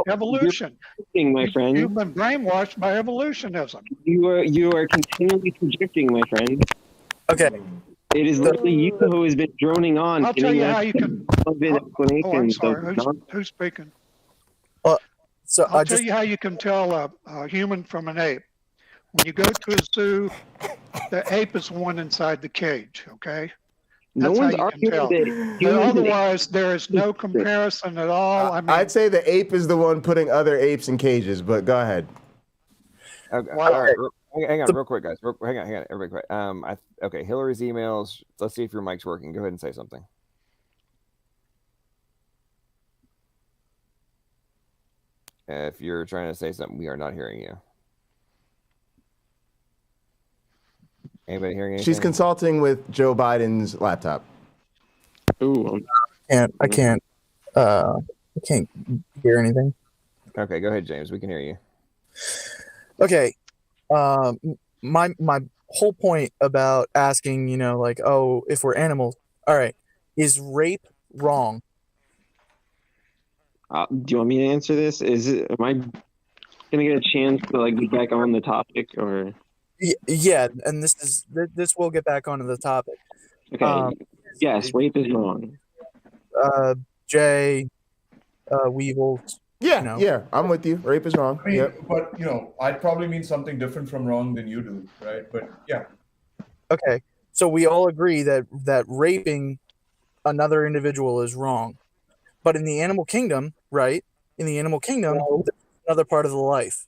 Evolution. My friend. You've been brainwashed by evolutionism. You are continually projecting, my friend. Okay. It is literally you who has been droning on. I'll tell you how you can. I'm sorry. Who's speaking? So I'll tell you how you can tell a human from an ape. When you go to a zoo, the ape is the one inside the cage. Okay. That's how you can tell. But otherwise, there is no comparison at all. I'd say the ape is the one putting other apes in cages, but go ahead. Okay. All right. Hang on, real quick, guys. Hang on, everybody quick. Okay, Hillary's emails. Let's see if your mic's working. Go ahead and say something. If you're trying to say something, we are not hearing you. Anybody hearing anything? She's consulting with Joe Biden's laptop. Ooh. I can't hear anything. Okay, go ahead, James. We can hear you. Okay. My whole point about asking, like, oh, if we're animals, all right, is rape wrong? Do you want me to answer this? Am I gonna get a chance to like get back on the topic, or? Yeah, and this will get back onto the topic. Okay. Yes, rape is wrong. Jay, Weevils. Yeah, I'm with you. Rape is wrong. I mean, Yep. but I'd probably mean something different from wrong than you do, right? But yeah. Okay, so we all agree that raping another individual is wrong, but in the animal kingdom, right? In the animal kingdom, there's another part of the life.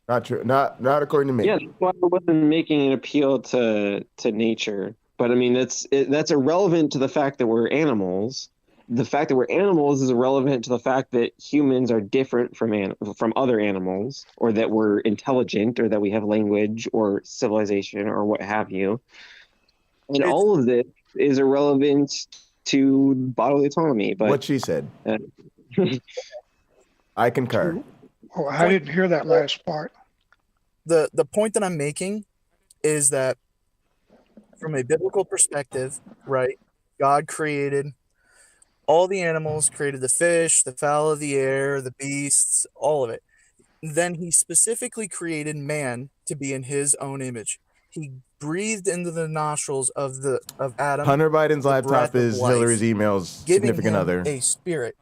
Not true. Not according to me. Yeah, that's why I wasn't making an appeal to nature. But I mean, that's irrelevant to the fact that we're animals. The fact that we're animals is irrelevant to the fact that humans are different from other animals, or that we're intelligent, or that we have language or civilization or what have you. And all of this is irrelevant to bodily autonomy. But what she said. I concur. Oh, I didn't hear that last part. The point that I'm making is that from a biblical perspective, right? God created all the animals, created the fish, the fowl of the air, the beasts, all of it. Then he specifically created man to be in his own image. He breathed into the nostrils of Adam. Hunter Biden's laptop is Hillary's email's significant other. A spirit.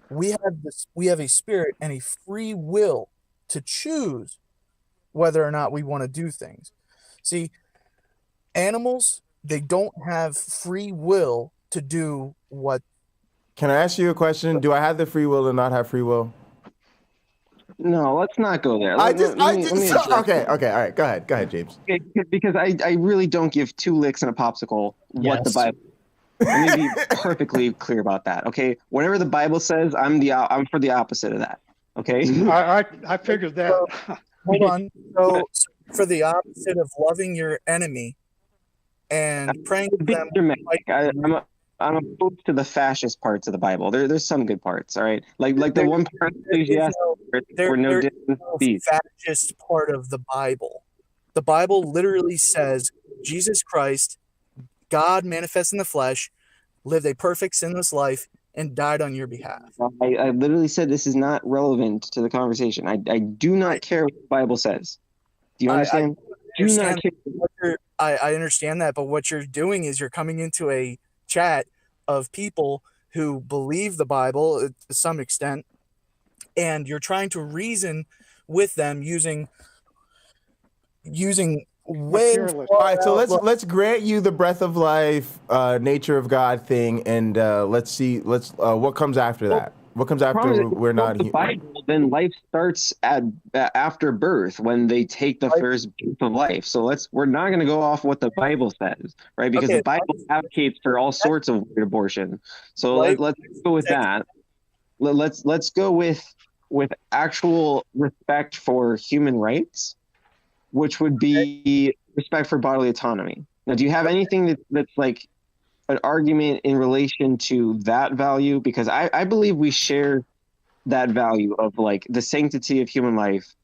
We have a spirit and a free will to choose whether or not we want to do things. See, animals, they don't have free will to do what. Can I ask you a question? Do I have the free will to not have free will? No, let's not go there. Okay, all right. Go ahead, James. Okay, because I really don't give two licks and a popsicle what the Bible. Let me be perfectly clear about that. Okay, whatever the Bible says, I'm for the opposite of that. Okay. I figured that. Hold on. So for the opposite of loving your enemy and praying to them. I'm opposed to the fascist parts of the Bible. There's some good parts, all right? Like the one part where no fascist part of the Bible. The Bible literally says Jesus Christ, God manifest in the flesh, lived a perfect sinless life, and died on your behalf. I literally said this is not relevant to the conversation. I do not care what the Bible says. Do you understand? I understand that, but what you're doing is you're coming into a chat of people who believe the Bible to some extent, and you're trying to reason with them using way. All right, so let's grant you the breath of life, nature of God thing, and let's see what comes after that. What comes after we're not the Bible? Then life starts after birth, when they take the first breath of life. So we're not going to go off what the Bible says, right? Because the Bible advocates for all sorts of weird abortion. So let's go with that. Let's go with actual respect for human rights, which would be respect for bodily autonomy. Now, do you have anything that's like an argument in relation to that value? Because I believe we share that value of like the sanctity of human life.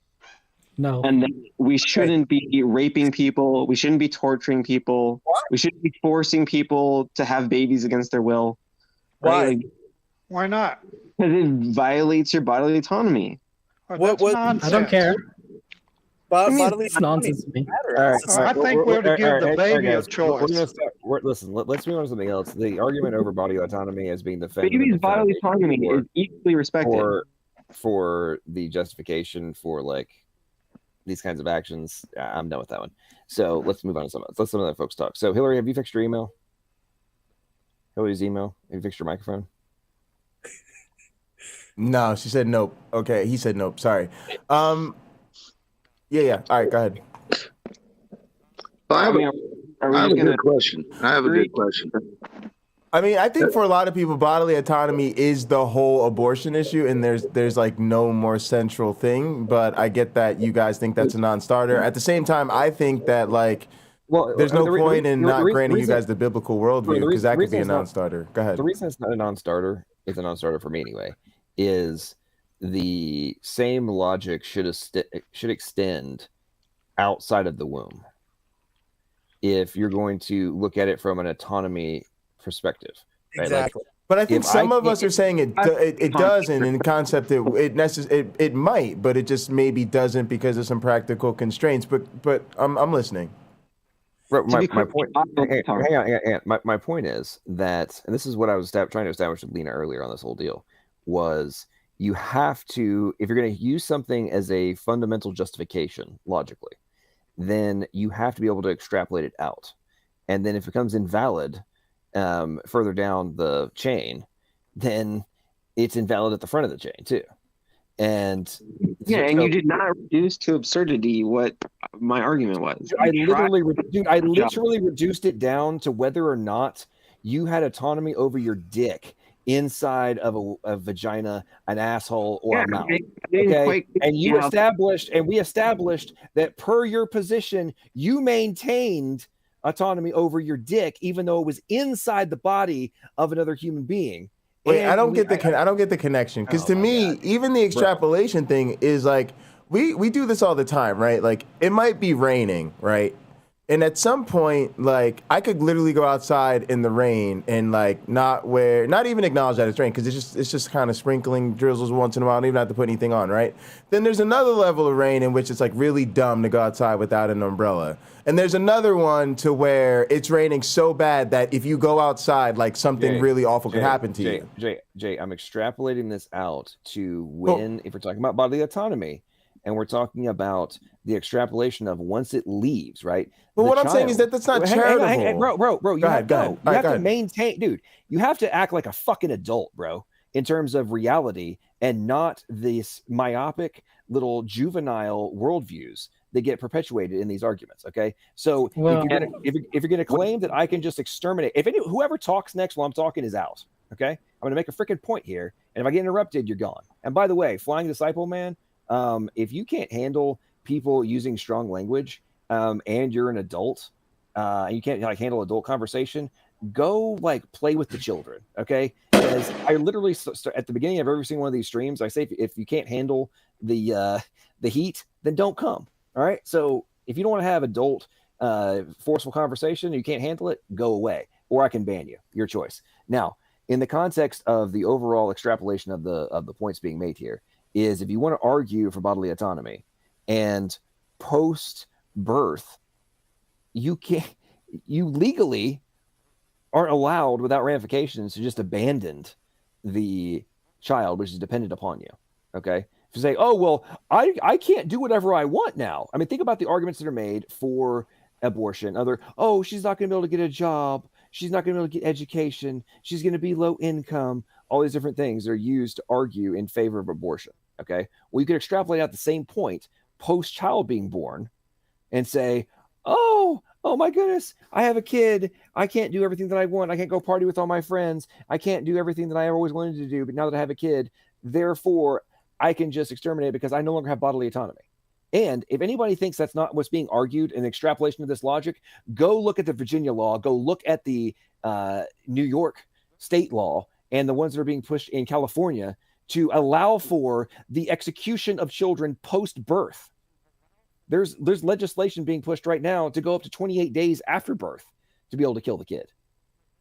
No. And that we shouldn't be raping people. We shouldn't be torturing people. We shouldn't be forcing people to have babies against their will. Why? Right? Why not? Because it violates your bodily autonomy. What? I don't care. Bodily it's nonsense to me. All right, I think we're to give the baby a choice. Listen, let's move on to something else. The argument over body autonomy as being defended. Baby's bodily autonomy is equally respected for the justification for like these kinds of actions. I'm done with that one. So let's move on to some of the folks talk. So Hillary, have you fixed your email? Hillary's email. Have you fixed your microphone? No, she said nope. Okay, he said nope. Sorry. Yeah. All right, go ahead. I have a good question. I mean, I think for a lot of people, bodily autonomy is the whole abortion issue, and there's like no more central thing. But I get that you guys think that's a non-starter. At the same time, I think that like, there's no point in not granting you guys the biblical worldview because that could be a non-starter. Go ahead. The reason it's not a non-starter, it's a non-starter for me anyway, is the same logic should extend outside of the womb. If you're going to look at it from an autonomy perspective, right? Exactly. But I think some of us are saying it doesn't in concept. It might, but it just maybe doesn't because of some practical constraints. But I'm listening. My point. Hang on. My point is that, and this is what I was trying to establish with Lena earlier on this whole deal, was you have to, if you're going to use something as a fundamental justification logically, then you have to be able to extrapolate it out. And then if it becomes invalid further down the chain, then it's invalid at the front of the chain too. And you did not reduce to absurdity what my argument was. I literally reduced it down to whether or not you had autonomy over your dick inside of a vagina, an asshole, or a mouth. Okay, and we established that per your position, you maintained autonomy over your dick, even though it was inside the body of another human being. Wait, I don't get the connection, because to me, even the extrapolation thing is like we do this all the time, right? Like it might be raining, right? And at some point, like I could literally go outside in the rain and like not even acknowledge that it's rain, because it's just kind of sprinkling, drizzles once in a while, and even have to put anything on, right? Then there's another level of rain in which it's like really dumb to go outside without an umbrella. And there's another one to where it's raining so bad that if you go outside, like something really awful could happen to you. Jay, I'm extrapolating this out to when, if we're talking about bodily autonomy, and we're talking about the extrapolation of once it leaves, right? But what I'm saying is that that's not charitable. Bro, you have to maintain, dude. You have to act like a fucking adult, bro, in terms of reality, and not this myopic little juvenile worldviews that get perpetuated in these arguments. Okay, so if you're gonna claim that I can just exterminate, whoever talks next while I'm talking is out. Okay, I'm gonna make a freaking point here, and if I get interrupted, you're gone. And by the way, Flying Disciple, man. If you can't handle people using strong language, and you're an adult, and you can't handle adult conversation, go play with the children, okay? Because I literally at the beginning of every single one of these streams, I say if you can't handle the heat, then don't come. All right. So if you don't want to have adult forceful conversation, you can't handle it, go away, or I can ban you. Your choice. Now, in the context of the overall extrapolation of the points being made here, is if you want to argue for bodily autonomy and post-birth, you legally aren't allowed without ramifications to just abandon the child, which is dependent upon you. Okay. If you say, oh, well, I can't do whatever I want now. I mean, think about the arguments that are made for abortion. She's not going to be able to get a job. She's not going to be able to get education. She's going to be low income. All these different things are used to argue in favor of abortion. Okay. Well, you could extrapolate out the same point post-child being born and say, oh my goodness, I have a kid. I can't do everything that I want. I can't go party with all my friends. I can't do everything that I always wanted to do. But now that I have a kid, therefore, I can just exterminate because I no longer have bodily autonomy. And if anybody thinks that's not what's being argued in extrapolation of this logic, go look at the Virginia law, go look at the New York state law, and the ones that are being pushed in California to allow for the execution of children post-birth. There's legislation being pushed right now to go up to 28 days after birth to be able to kill the kid.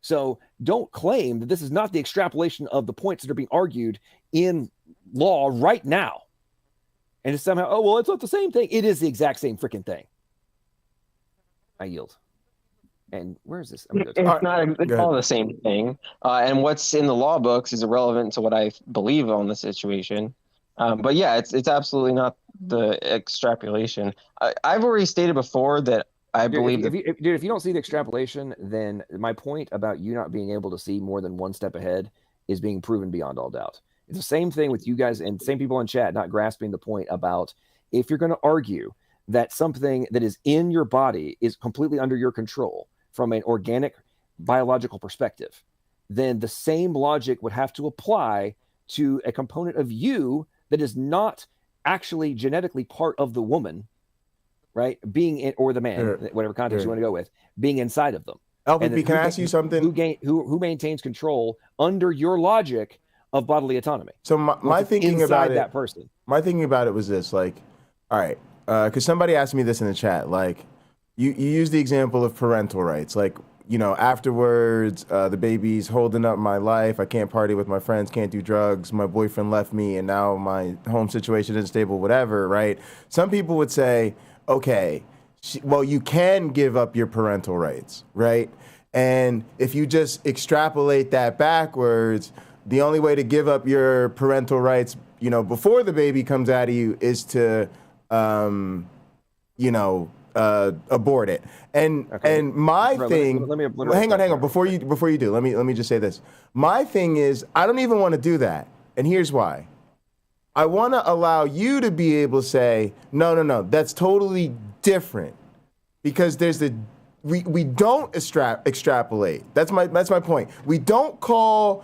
So don't claim that this is not the extrapolation of the points that are being argued in law right now. And it's somehow, it's not the same thing. It is the exact same freaking thing. I yield. And where is this? It's all the same thing. And what's in the law books is irrelevant to what I believe on the situation. But yeah, it's absolutely not the extrapolation. I've already stated before that I believe if you don't see the extrapolation, then my point about you not being able to see more than one step ahead is being proven beyond all doubt. It's the same thing with you guys and same people in chat not grasping the point about if you're going to argue that something that is in your body is completely under your control from an organic biological perspective, then the same logic would have to apply to a component of you that is not actually genetically part of the woman, right? Being in, or the man, whatever context you want to go with, being inside of them. LPP, can I ask you something? Who maintains control under your logic of bodily autonomy? So my thinking about that person. My thinking about it was this, like, all right, because somebody asked me this in the chat, like, you use the example of parental rights, like, you know, afterwards, the baby's holding up my life. I can't party with my friends, can't do drugs. My boyfriend left me, and now my home situation isn't stable, whatever, right? Some people would say, okay, well, you can give up your parental rights, right? And if you just extrapolate that backwards, the only way to give up your parental rights, you know, before the baby comes out of you is to, abort it. And my thing, hang on, before you do, let me just say this. My thing is, I don't even want to do that. And here's why. I want to allow you to be able to say, no, that's totally different. Because we don't extrapolate. That's my point. We don't call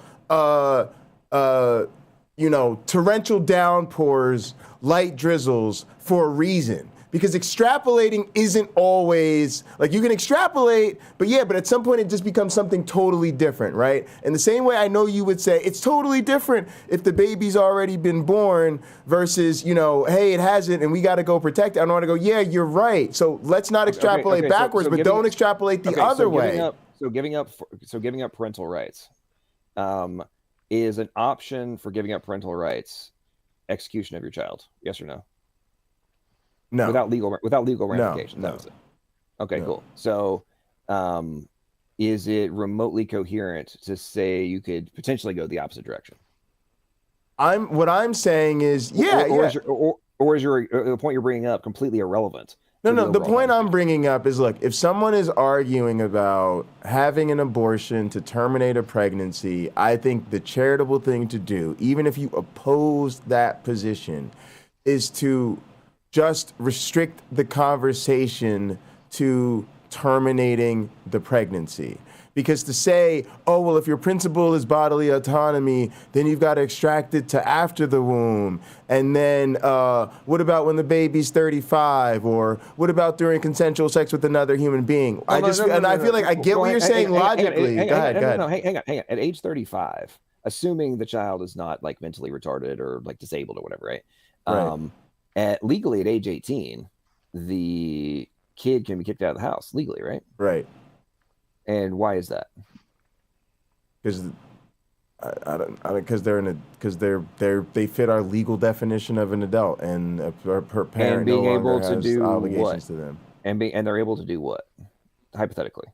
torrential downpours light drizzles for a reason. Because extrapolating isn't always, like, you can extrapolate, but at some point it just becomes something totally different, right? In the same way I know you would say it's totally different if the baby's already been born versus, hey, it hasn't and we got to go protect it. I don't want to go, yeah, you're right. So let's not extrapolate backwards, but don't extrapolate the other way. Giving up parental rights is an option for giving up parental rights, execution of your child. Yes or no? No. Without legal ramifications. No. That was it. Okay, cool. So, is it remotely coherent to say you could potentially go the opposite direction? What I'm saying is, Or is the point you're bringing up completely irrelevant? No. The point I'm bringing up is, look, if someone is arguing about having an abortion to terminate a pregnancy, I think the charitable thing to do, even if you oppose that position, is to just restrict the conversation to terminating the pregnancy. Because to say, oh, well, if your principle is bodily autonomy, then you've got to extract it to after the womb. And then what about when the baby's 35? Or what about during consensual sex with another human being? I feel like I get what you're saying logically. Go ahead. Hang on. At age 35, assuming the child is not like mentally retarded or like disabled or whatever, right? Legally at age 18, the kid can be kicked out of the house legally, right? Right. And why is that? Because they fit our legal definition of an adult, and her parent and being no able longer to has do obligations what? to them. And they're able to do what? Hypothetically.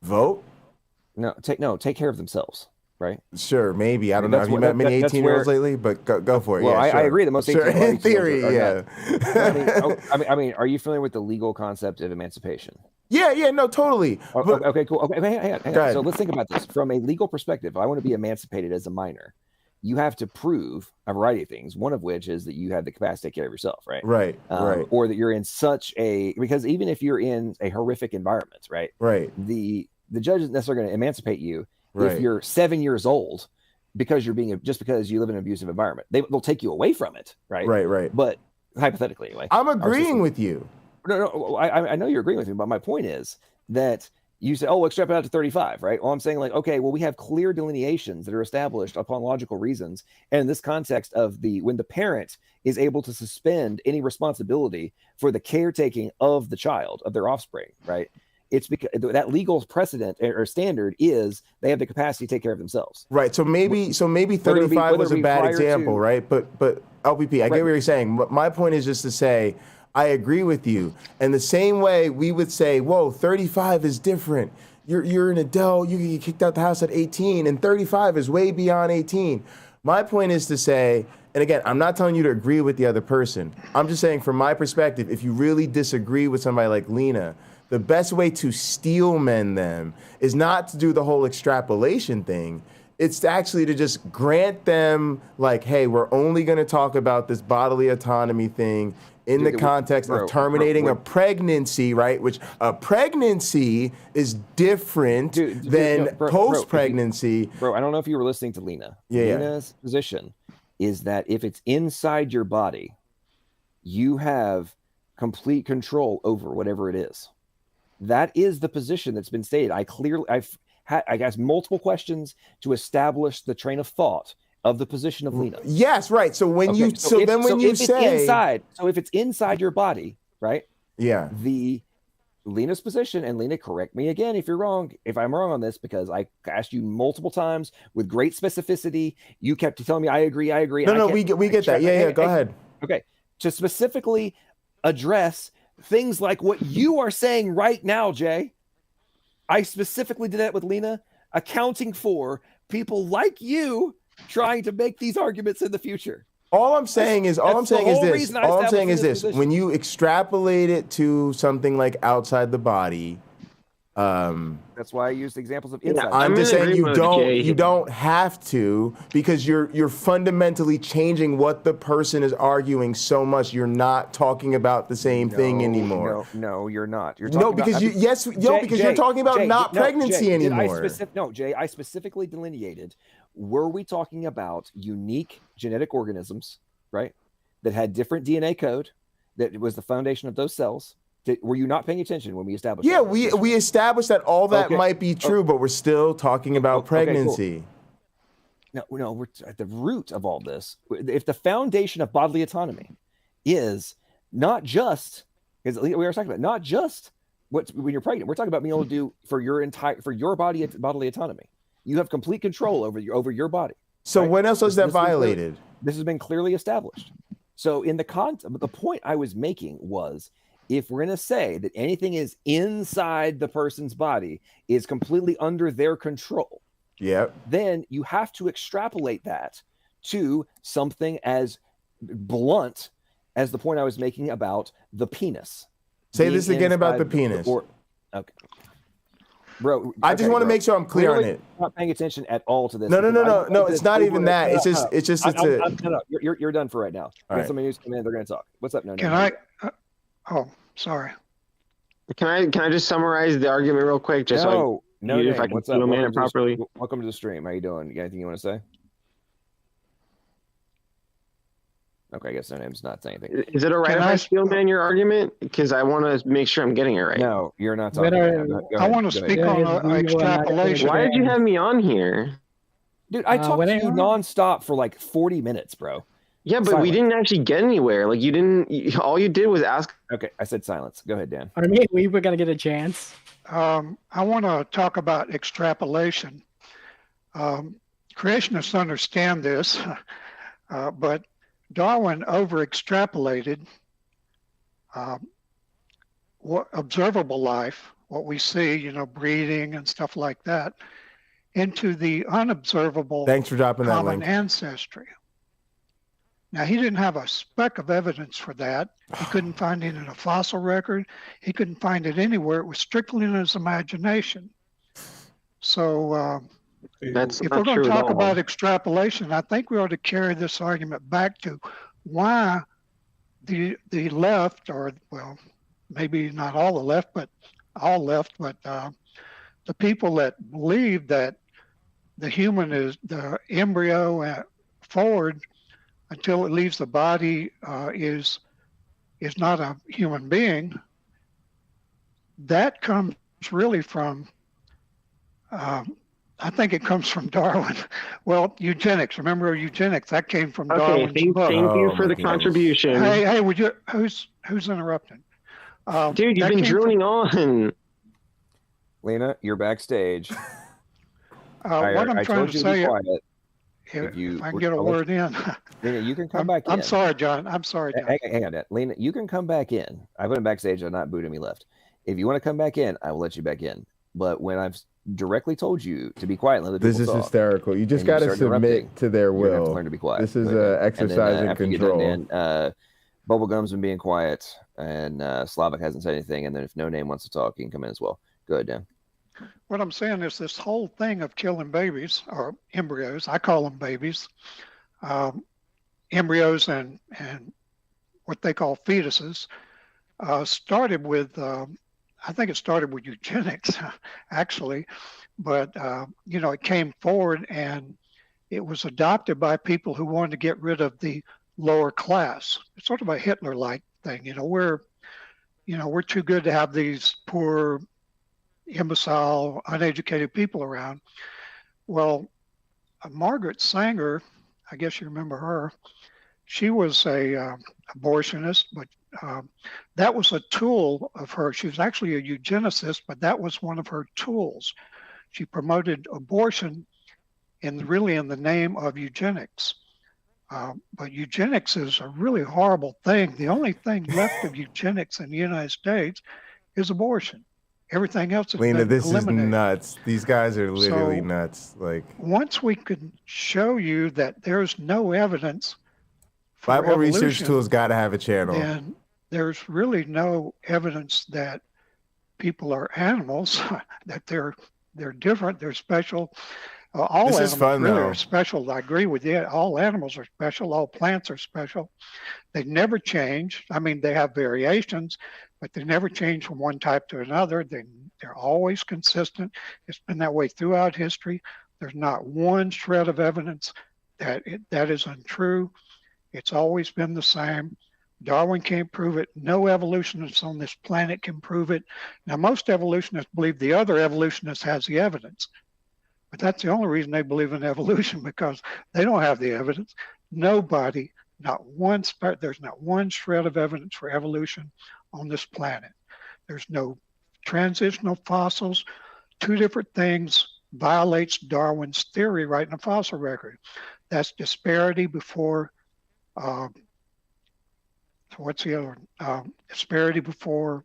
Vote? No, take care of themselves. Right? Sure, maybe. I don't know. Have you met many 18-year-olds lately? But go for it. Well, yeah, sure. I agree that most 18-year-olds in theory, yeah. I mean, are you familiar with the legal concept of emancipation? Yeah, no, totally. Okay, cool. Okay, hang on. So let's think about this from a legal perspective. If I want to be emancipated as a minor, you have to prove a variety of things. One of which is that you have the capacity to take care of yourself, right? Right. Or that you're in because even if you're in a horrific environment, right? The judge isn't necessarily going to emancipate you. If you're 7 years old, because you live in an abusive environment, they'll take you away from it, right? Right. But hypothetically, anyway, I'm agreeing with you. No, I know you're agreeing with me, but my point is that you say, "Oh, extrapolate out to 35," right? Well, I'm saying okay, well, we have clear delineations that are established upon logical reasons, and in this context of when the parent is able to suspend any responsibility for the caretaking of the child, of their offspring, right? It's because that legal precedent or standard is they have the capacity to take care of themselves. Right. So maybe 35 was a bad example, right? But LPP, I get what you're saying. But my point is just to say, I agree with you. And the same way we would say, whoa, 35 is different. You're an adult, you can get kicked out the house at 18, and 35 is way beyond 18. My point is to say, and again, I'm not telling you to agree with the other person. I'm just saying from my perspective, if you really disagree with somebody like Lena, the best way to steelman them is not to do the whole extrapolation thing. It's actually to just grant them, like, hey, we're only going to talk about this bodily autonomy thing in the context of terminating a pregnancy, right? Which a pregnancy is different than post-pregnancy. Bro, I don't know if you were listening to Lena. Yeah. Lena's position is that if it's inside your body, you have complete control over whatever it is. That is the position that's been stated. I've asked multiple questions to establish the train of thought of the position of Lena. Yes, right. So when if it's inside your body, right? Yeah. The Lena's position, and Lena, correct me again if I'm wrong on this, because I asked you multiple times with great specificity. You kept telling me I agree. No, we get that. Yeah, go ahead. Okay. To specifically address things like what you are saying right now, Jay. I specifically did that with Lena, accounting for people like you trying to make these arguments in the future. All I'm saying is this. When you extrapolate it to something like outside the body, that's why I used examples of inside. I'm just saying you don't have to, because you're fundamentally changing what the person is arguing so much. You're not talking about the same thing anymore. No, you're not. You're talking because you're talking about pregnancy anymore. Jay, I specifically delineated. Were we talking about unique genetic organisms, right, that had different DNA code, that was the foundation of those cells? Were you not paying attention when we established? Yeah, we established that all that might be true, but we're still talking about pregnancy. No, we're at the root of all this. If the foundation of bodily autonomy is not just, because we were talking about not just when you're pregnant, we're talking about being able to do for your bodily autonomy. You have complete control over your body. So right? When else was that violated? This has been clearly established. So in the point I was making was, if we're going to say that anything is inside the person's body is completely under their control, then you have to extrapolate that to something as blunt as the point I was making about the penis. Say this again about the penis. Okay. Bro, I just want to make sure I'm clear on it. Not paying attention at all to this. No. It's not even that. You're done for right now. Right. Somebody who's come in, they're going to talk. What's up? Can I? Sorry. Can I just summarize the argument real quick? If I can man it properly. Welcome to the stream. How you doing? You got anything you want to say? Okay, I guess No Name's not saying anything. Is it all right if I steel man your argument? Because I want to make sure I'm getting it right. No, you're not talking. I want to speak on extrapolation. Why did you have me on here? Dude, I talked to you nonstop for like 40 minutes, bro. Yeah, but we didn't actually get anywhere. Like, you didn't. All you did was ask. Okay, I said silence. Go ahead, Dan. I mean, we were gonna get a chance. I want to talk about extrapolation. Creationists understand this, but Darwin over-extrapolated what observable life, what we see, breeding and stuff like that, into the unobservable. Thanks for dropping that link. Common ancestry. Now, he didn't have a speck of evidence for that. He couldn't find it in a fossil record. He couldn't find it anywhere. It was strictly in his imagination. So if we're going to talk about extrapolation, I think we ought to carry this argument back to why the left, or, well, maybe not all the left, but all left, but the people that believe that the human is the embryo forward until it leaves the body is not a human being. That comes really from, I think it comes from Darwin. Well, eugenics. Remember eugenics? That came from Darwin's book. Thank you for the contribution. Hey, would you? Who's interrupting? Dude, you've been droning on. Lena, you're backstage. What I'm trying to say. If I can get a word in. Lena, you can come back in. I'm sorry, John. John. Hang on, Dad. Lena, you can come back in. I put him backstage. I'm not booting me left. If you want to come back in, I will let you back in. But when I've directly told you to be quiet, let this is talk, hysterical. You just got to submit to their will. You have to learn to be quiet. This is exercise in control. Bubblegum's been being quiet, and Slavic hasn't said anything. And then if No Name wants to talk, he can come in as well. Go ahead, Dan. what I'm saying is this whole thing of killing babies or embryos, I call them babies, embryos and what they call fetuses, started with, I think it started with eugenics, actually, but, you know, it came forward and it was adopted by people who wanted to get rid of the lower class. It's sort of a Hitler-like thing. You know, we're too good to have these poor, imbecile, uneducated people around. Well, Margaret Sanger, I guess you remember her, she was a abortionist, but that was a tool of her. She was actually a eugenicist, but that was one of her tools. She promoted abortion really in the name of eugenics. But eugenics is a really horrible thing. The only thing left of eugenics in the United States is abortion. Everything else has Lena, been this eliminated. is nuts. These guys are literally So, nuts. Like, once we can show you that there's no evidence for Bible Research evolution, Tools got to have a channel. then there's really no evidence that people are animals, that they're different, they're special. All This animals is fun, really though. are special. I agree with you. All animals are special. All plants are special. They never change. I mean, they have variations, but they never change from one type to another. They're always consistent. It's been that way throughout history. There's not one shred of evidence that is untrue. It's always been the same. Darwin can't prove it. No evolutionist on this planet can prove it. Now, most evolutionists believe the other evolutionist has the evidence. But that's the only reason they believe in evolution, because they don't have the evidence. Nobody, there's not one shred of evidence for evolution on this planet. There's no transitional fossils. Two different things violates Darwin's theory right in the fossil record. That's disparity before, what's the other one? Disparity before,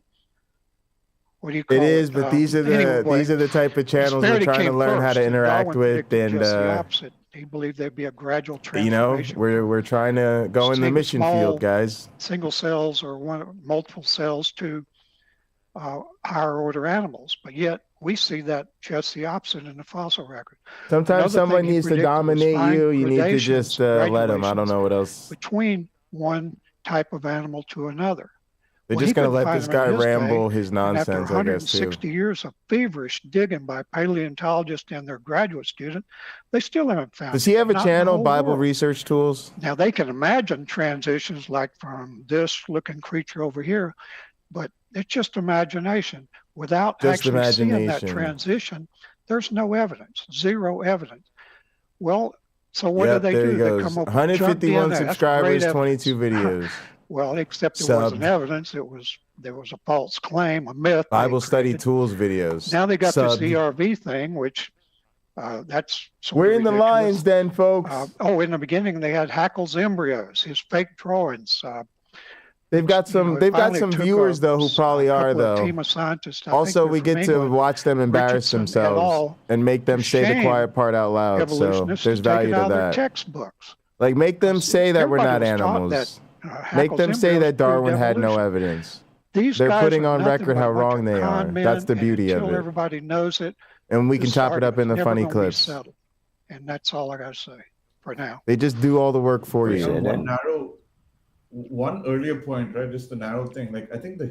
what do you call it? It is, but these are the type of channels we're trying to learn how to interact with, and just the opposite. He believed there'd be a gradual you know, transformation. we're trying to go in the mission field, guys. Single cells or multiple cells to higher order animals, but yet we see that just the opposite in the fossil record. Sometimes Another someone thing he needs to predicted was dominate fine you. You need to gradations, just let them. I don't know what else. between one type of animal to another. They're Well, just he going to couldn't let find this them in guy his day, ramble his and after nonsense, I guess, too. 160 years of feverish digging by paleontologists and their graduate student, they still haven't found Does he have a not in the channel, whole Bible world. Research Tools? Now, they can imagine transitions like from this looking creature over here, but it's just imagination. Without Just actually seeing that imagination. transition, there's no evidence, zero evidence. Well, so what Yep, do they there do? he They goes. come up with 151 junk DNA. That's subscribers, great 22 videos. Well, except there wasn't Subbed. evidence. There was a false claim, a myth. they Bible Study created. Tools videos. Now they got Subbed. this ERV thing, which that's sort We're of in the ridiculous. lines then, folks. In the beginning they had Haeckel's embryos, his fake drawings. They've got some. it They've got finally some took viewers though who probably are couple of though. team of scientists. I Also, think we they're get from to England, watch them embarrass Richardson et themselves al., and make them say the shame quiet part out loud. So evolutionists there's to take value it to out of their that. textbooks. Like make them say that we're not Everybody was taught animals. that, Make them Haeckel's say embryos that Darwin proved had no evolution. evidence. These They're guys putting are on nothing record but how a bunch wrong of they con are. men, That's the and beauty of until it. everybody knows it, And we can this chop it up argument's into never funny gonna be clips. settled. And that's all I got to say for now. They just do all the work for you. One earlier point, right? Just the narrow thing. Like, I think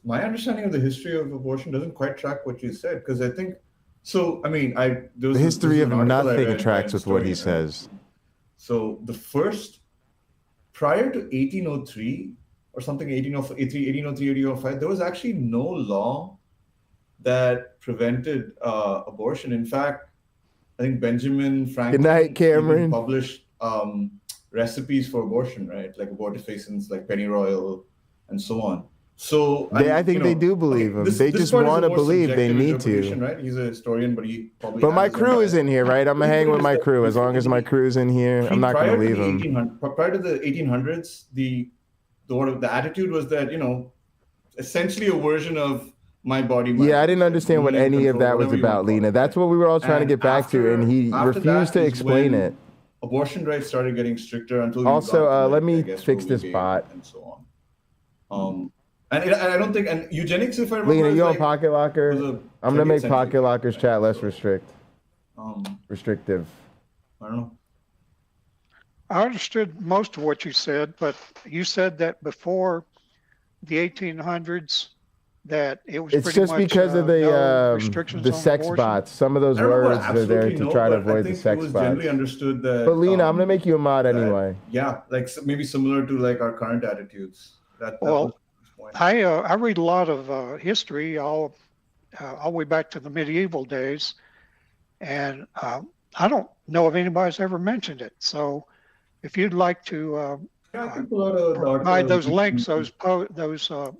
my understanding of the history of abortion doesn't quite track what you said, because I think, so, I mean, The history of nothing tracks with what he says. So prior to 1803 or something, 1803, 1805, there was actually no law that prevented abortion. In fact, I think Benjamin Franklin Good night, Cameron. even published recipes for abortion, right? Like abortifacients, like pennyroyal, and so on. So I think they do believe him. They just want to believe they need to. Right? He's a historian, but he probably. But my has them. crew is in here, right? I'm gonna hang with my crew. As long as my crew's in here, I'm not gonna leave them. Prior to the 1800s, the attitude was that, essentially a version of my body. Yeah, I didn't understand what any of that was about, Lena. That's what we were all trying to get back to, and he refused to explain it. Abortion rights started getting stricter until. Also, let me I guess, fix Roe this v. Wade bot. and so on. And I don't think, and eugenics, if I remember, Lena, is you on like, Pocket Locker? was a I'm gonna 20th make century. Pocket Locker's chat less restrictive. I don't know. I understood most of what you said, but you said that before the 1800s that it was It's pretty just much because of no restrictions the on sex abortion. bots. Some of those I don't know words about are there absolutely to no, try to but I avoid the think sex it was bots. generally understood that. But Lena, I'm gonna make you a mod anyway. Yeah, like maybe similar to like our current attitudes. That Well, was his point. I read a lot of history all the way back to the medieval days, and I don't know if anybody's ever mentioned it. So if you'd like to provide those links, those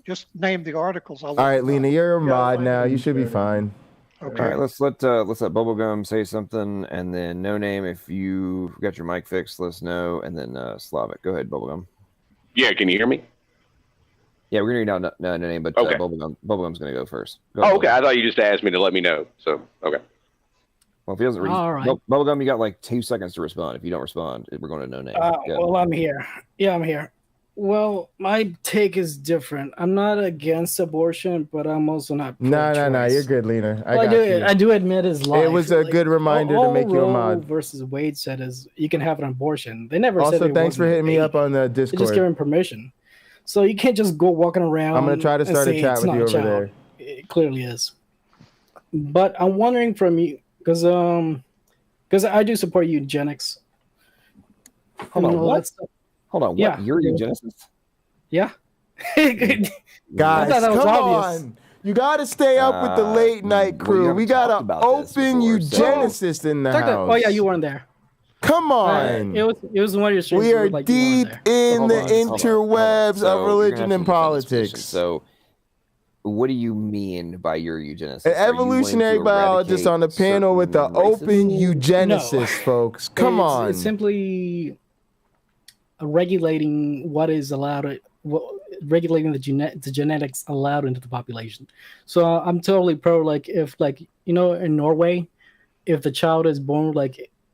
just name the articles. All right, Lena, you're a mod now. You should be fine. Okay. All right, let's let Bubblegum say something, and then No Name, if you got your mic fixed, let us know, and then Slavic. Go ahead, Bubblegum. Yeah, can you hear me? Yeah, we're gonna read out No Name, but Okay. Bubblegum's gonna go first. Go ahead, Okay. I thought you just asked me to let me know. So, okay. Well, if he doesn't All right. Bubblegum, you got like 2 seconds to respond. If you don't respond, we're going to No Name. Yeah. Well, I'm here. Yeah, I'm here. Well, my take is different. I'm not against abortion, but I'm also not. No, pro-choice. you're good, Lena. Well, I do admit his life. It was a good reminder to make you a Roe mod. versus Wade said is you can have an abortion. They never said Also, it thanks for wasn't hitting me okay. up on the They just Discord. give him permission. So you can't just go walking around. I'm gonna try to and start a say chat it's with not you a over child. there. It clearly is. But I'm wondering from you because I do support eugenics. Hold on, And all what? that stuff. Hold on, what? Yeah. You're a eugenicist? Yeah. Guys, I thought that was come obvious. on. You got to stay up with the late night well, crew. you We haven't got talked an about this open before, so- eugenicist in the house. Oh yeah, you weren't there. Come on. It was one of your streams. We where, are like, you weren't deep there. in the interwebs So, of you're religion gonna and have to defend this position. politics. So, what do you mean by your eugenicist? An Are you wanting evolutionary to biologist on the eradicate panel with the certain open races? eugenicist, folks. Come on. It's simply regulating what is allowed. Regulating the genetics allowed into the population. So I'm totally pro. Like if in Norway, if the child is born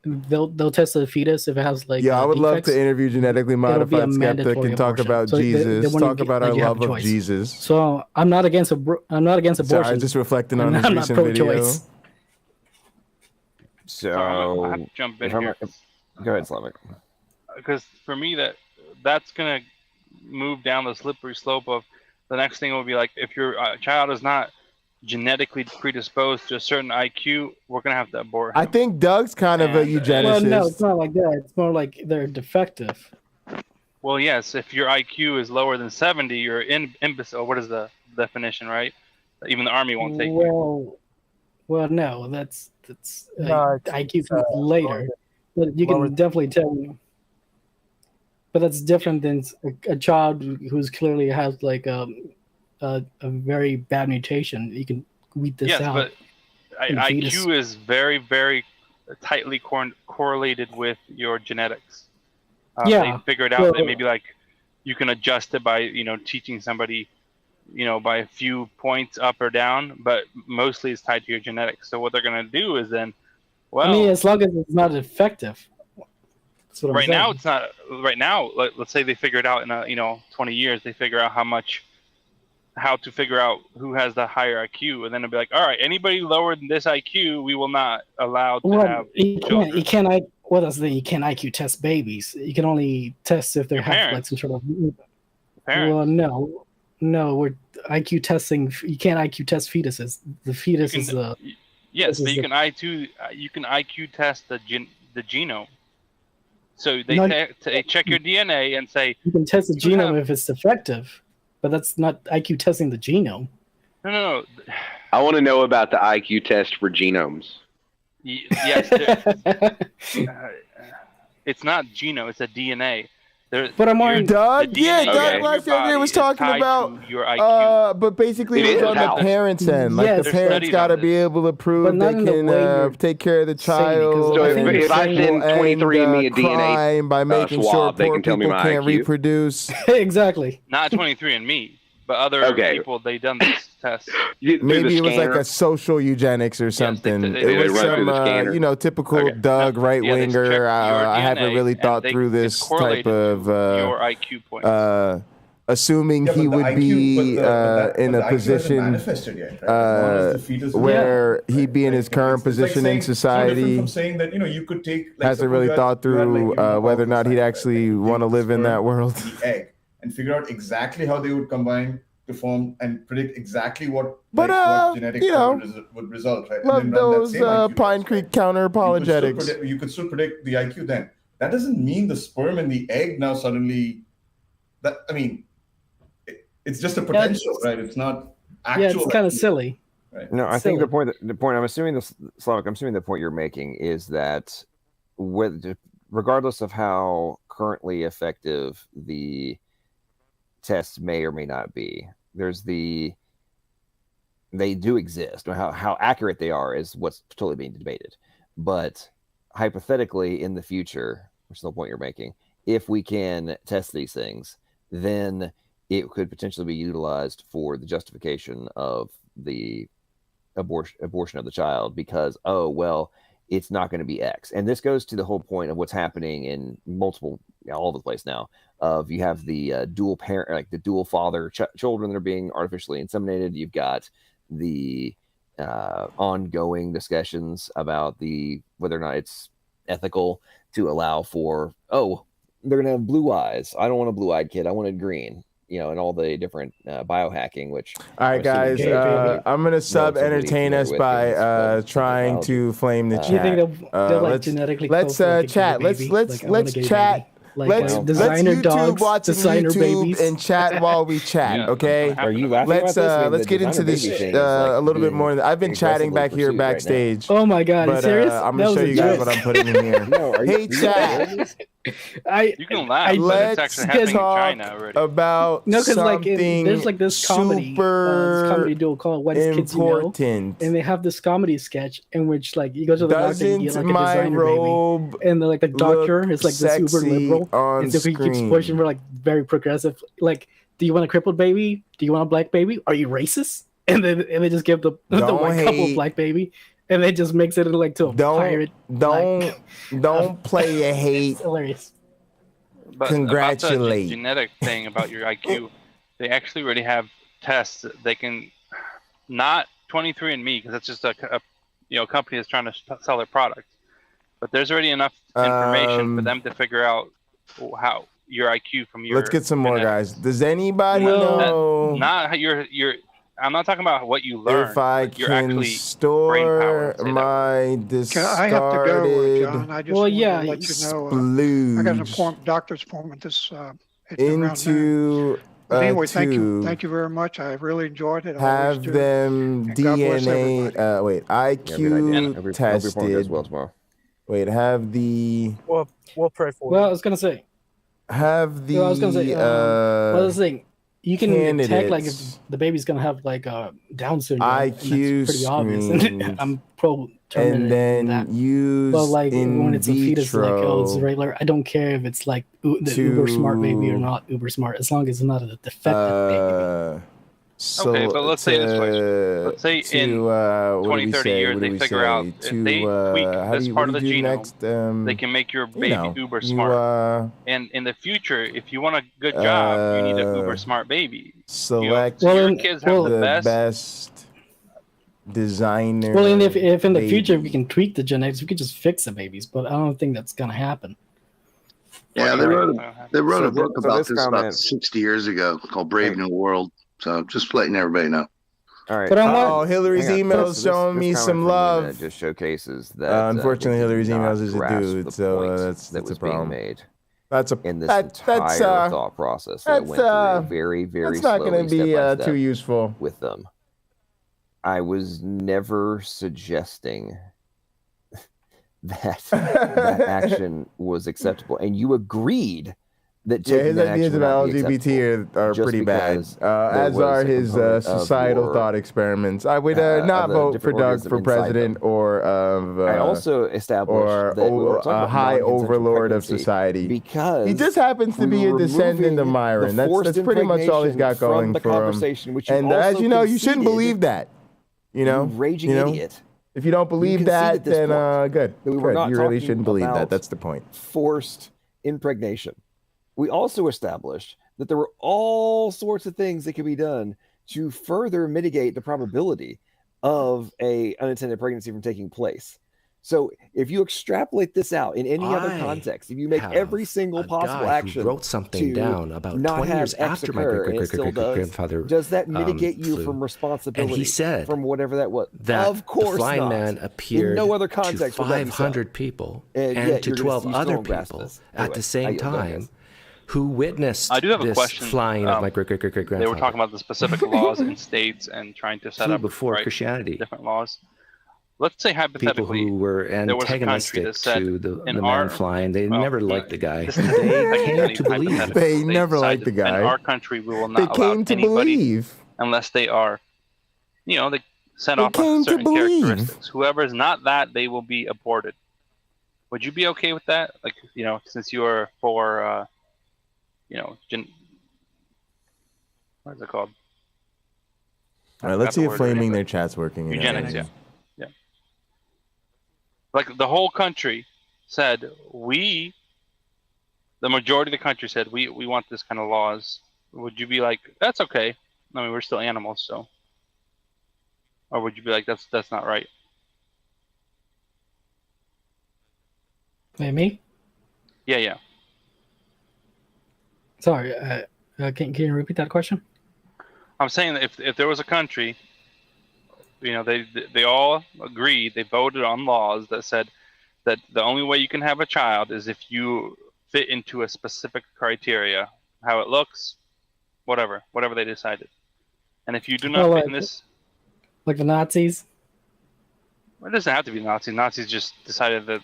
they'll test the fetus if it has I would love to interview genetically it'll be a modified skeptic mandatory and talk abortion. about So they Jesus, wouldn't talk about our you have love a of choice. Jesus. So I'm not against abortion. Sorry, just reflecting on and this I'm not recent video. pro-choice. So, I have to jump in if I'm- here. go ahead, Slavic. Because for me, that's gonna move down the slippery slope of the next thing will be like if your child is not genetically predisposed to a certain IQ, we're gonna have to abort him. I think Doug's kind of a eugenicist. Well, no, it's not like that. It's more like they're defective. Well, yes, if your IQ is lower than 70, you're an imbecile. What is the definition, right? Even the army won't take you. Well, no, that's No, IQ comes later, but you can definitely tell. But that's different than a child who's clearly has like a very bad mutation. You can weed this Yes, out. but in the fetus. IQ is very, very tightly correlated with your genetics. Yeah, They figured out well- that maybe like you can adjust it by teaching somebody by a few points up or down, but mostly it's tied to your genetics. So what they're gonna do is then, well, I mean, as long as it's not effective. That's what I'm right saying. now it's not. Right now, let's say they figure it out in 20 years. They figure out how to figure out who has the higher IQ, and then it'll be like, all right, anybody lower than this IQ, we will not allow to Well, have you children. can't. What else? You can't IQ test babies. You can only test if they have like parents. some sort of. Parents. Well, no, we're IQ testing. You can't IQ test fetuses. The fetus is the. Yes, this but is you the- can IQ test the genome. So they No, they check your DNA and say, You can test the You genome have- if it's defective, but that's not IQ testing the genome. no. I want to know about the IQ test for genomes. Yes, it's not genome; it's a DNA. But I'm Doug, the yeah, DNA Doug in last your year body was is talking tied about, to your IQ. but basically It it was is on how? the parents' end. Like Yes. the There's parents studies got to on be able to prove But not they in the can way you're take care of the saying, child. because So if I send 23andMe a DNA crime by making sure swab, they poor can tell me people my can't IQ? reproduce. Exactly. Not 23andMe, but other Okay. people they done this test. Maybe it was like a social eugenics or something. they It was run through some, the scanner. typical Doug right Yeah, they check winger. your I haven't DNA really and thought through it's this type correlated of to your IQ points. assuming he would be in a position where he'd be in his current position in society. From saying that you could take Hasn't really thought through whether or not he'd actually want to live in that world. The egg and figure out exactly how they would combine to form and predict exactly what genetic would result. Right? Love those Pine Creek Counter-Apologetics. You could still predict the IQ then. That doesn't mean the sperm and the egg now suddenly. It's just a potential, right? It's not actual. Yeah, it's kind of silly. Right. No, I think the point I'm assuming Slavic, I'm assuming the point you're making is that regardless of how currently effective the tests may or may not be, they do exist. How accurate they are is what's totally being debated. But hypothetically, in the future, which is the point you're making, if we can test these things, then it could potentially be utilized for the justification of the abortion of the child because, it's not going to be X. And this goes to the whole point of what's happening in all over the place now. You have the dual parent, like the dual father children that are being artificially inseminated. You've got the ongoing discussions about whether or not it's ethical to allow for, they're going to have blue eyes. I don't want a blue-eyed kid. I wanted green. And all the different biohacking, which... All right, guys, I'm going to entertain us by trying to flame the chat. Do you think they'll genetically let's chat. Let's chat. Let's YouTube watch YouTube and chat while we chat, okay? Are you laughing about this? Let's get into this a little bit more. I've been chatting back here backstage. Oh my God, are you serious? I'm going to show you guys what I'm putting in here. Hey, chat. You can laugh, but it's actually happening in China already. About something there's like this comedy, comedy duo called "What Is Kids You Know?" And they have this comedy sketch in which you go to the doctor and you get like a designer baby, and the doctor is like this super liberal, and so he keeps pushing for very progressive. Do you want a crippled baby? Do you want a black baby? Are you racist? And they just give the white couple a black baby. And they just mix it into a pirate. Don't play a hate. Hilarious. But congratulate. About the genetic thing about your IQ, they actually already have tests that they can, not 23andMe, because that's just a company that's trying to sell their product. But there's already enough information for them to figure out how your IQ from your. Let's get some more guys. Does anybody know? Not your. I'm not talking about what you learn. If I can store my discarded. I have to go, John. I just want to let you know. I got an doctor's appointment into anyway, thank you very much. I really enjoyed it. Have them DNA. IQ tested. Wait, have the. We'll pray for. Well, I was gonna say. Have the. I was gonna say. Well, the thing. You can detect if the baby's gonna have Down syndrome. IQ pretty obvious. And I'm pro. And then use when it's a fetus, it's regular. I don't care if it's the uber smart baby or not uber smart, as long as it's not a defective baby. Okay, but let's say this way. Let's say in 20, 30 years they figure out if they tweak this part of the genome, they can make your baby uber smart. And in the future, if you want a good job, you need an uber smart baby. Select your kids have the best designer. Well, and if in the future we can tweak the genetics, we could just fix the babies. But I don't think that's gonna happen. Yeah, they wrote a book about this about 60 years ago called Brave New World. So just letting everybody know. All right. But Hillary's emails showing me some love. That just showcases that. Unfortunately, Hillary's emails is a dude, so that's a problem. Made. That's a in this entire thought process that went through very, very slowly. That's not going to be too useful with them. I was never suggesting that action was acceptable, and you agreed. His ideas about LGBT are pretty bad, as are his societal thought experiments. I would not vote for Doug for president or I also established a high overlord of society because he just happens to be a descendant of Myron. That's pretty much all he's got going for him. And as you know, you shouldn't believe that. Raging idiot. If you don't believe that, then good. You really shouldn't believe that. That's the point. Forced impregnation. We also established that there were all sorts of things that could be done to further mitigate the probability of a unintended pregnancy from taking place. So if you extrapolate this out in any other context, if you make every single possible action, wrote something down about 20 years after my great-great-great-great-grandfather does that mitigate you from responsibility? And he said from whatever that was. That of course the flying not. man appeared in no other context to 500 people and to 12 other people at the same time who witnessed I do have a this question. flying of my great-great-great-grandfather. They were talking about the specific laws in states and trying to set up before Christianity. different laws. Let's say hypothetically, people who were there was a country antagonistic that said to the in man our, flying, they never liked the guy. this is They came to believe. hypothetical. They never liked the guy. In our country, we will They not allow came to anybody believe. unless they are, they set They off came on to certain believe. characteristics. Whoever is not that, they will be aborted. Would you be okay with that? Like, since you are for, what is it called? All right, let's see if flaming their chat's working. Eugenics, yeah. Like the whole country said, the majority of the country said, we want this kind of laws. Would you be like, that's okay? I mean, we're still animals, so. Or would you be like, that's not right? Me? Yeah. Sorry, can you repeat that question? I'm saying that if there was a country, they all agreed, they voted on laws that said that the only way you can have a child is if you fit into a specific criteria, how it looks, whatever they decided. And if you do not fit in this, like the Nazis. It doesn't have to be Nazis. Nazis just decided that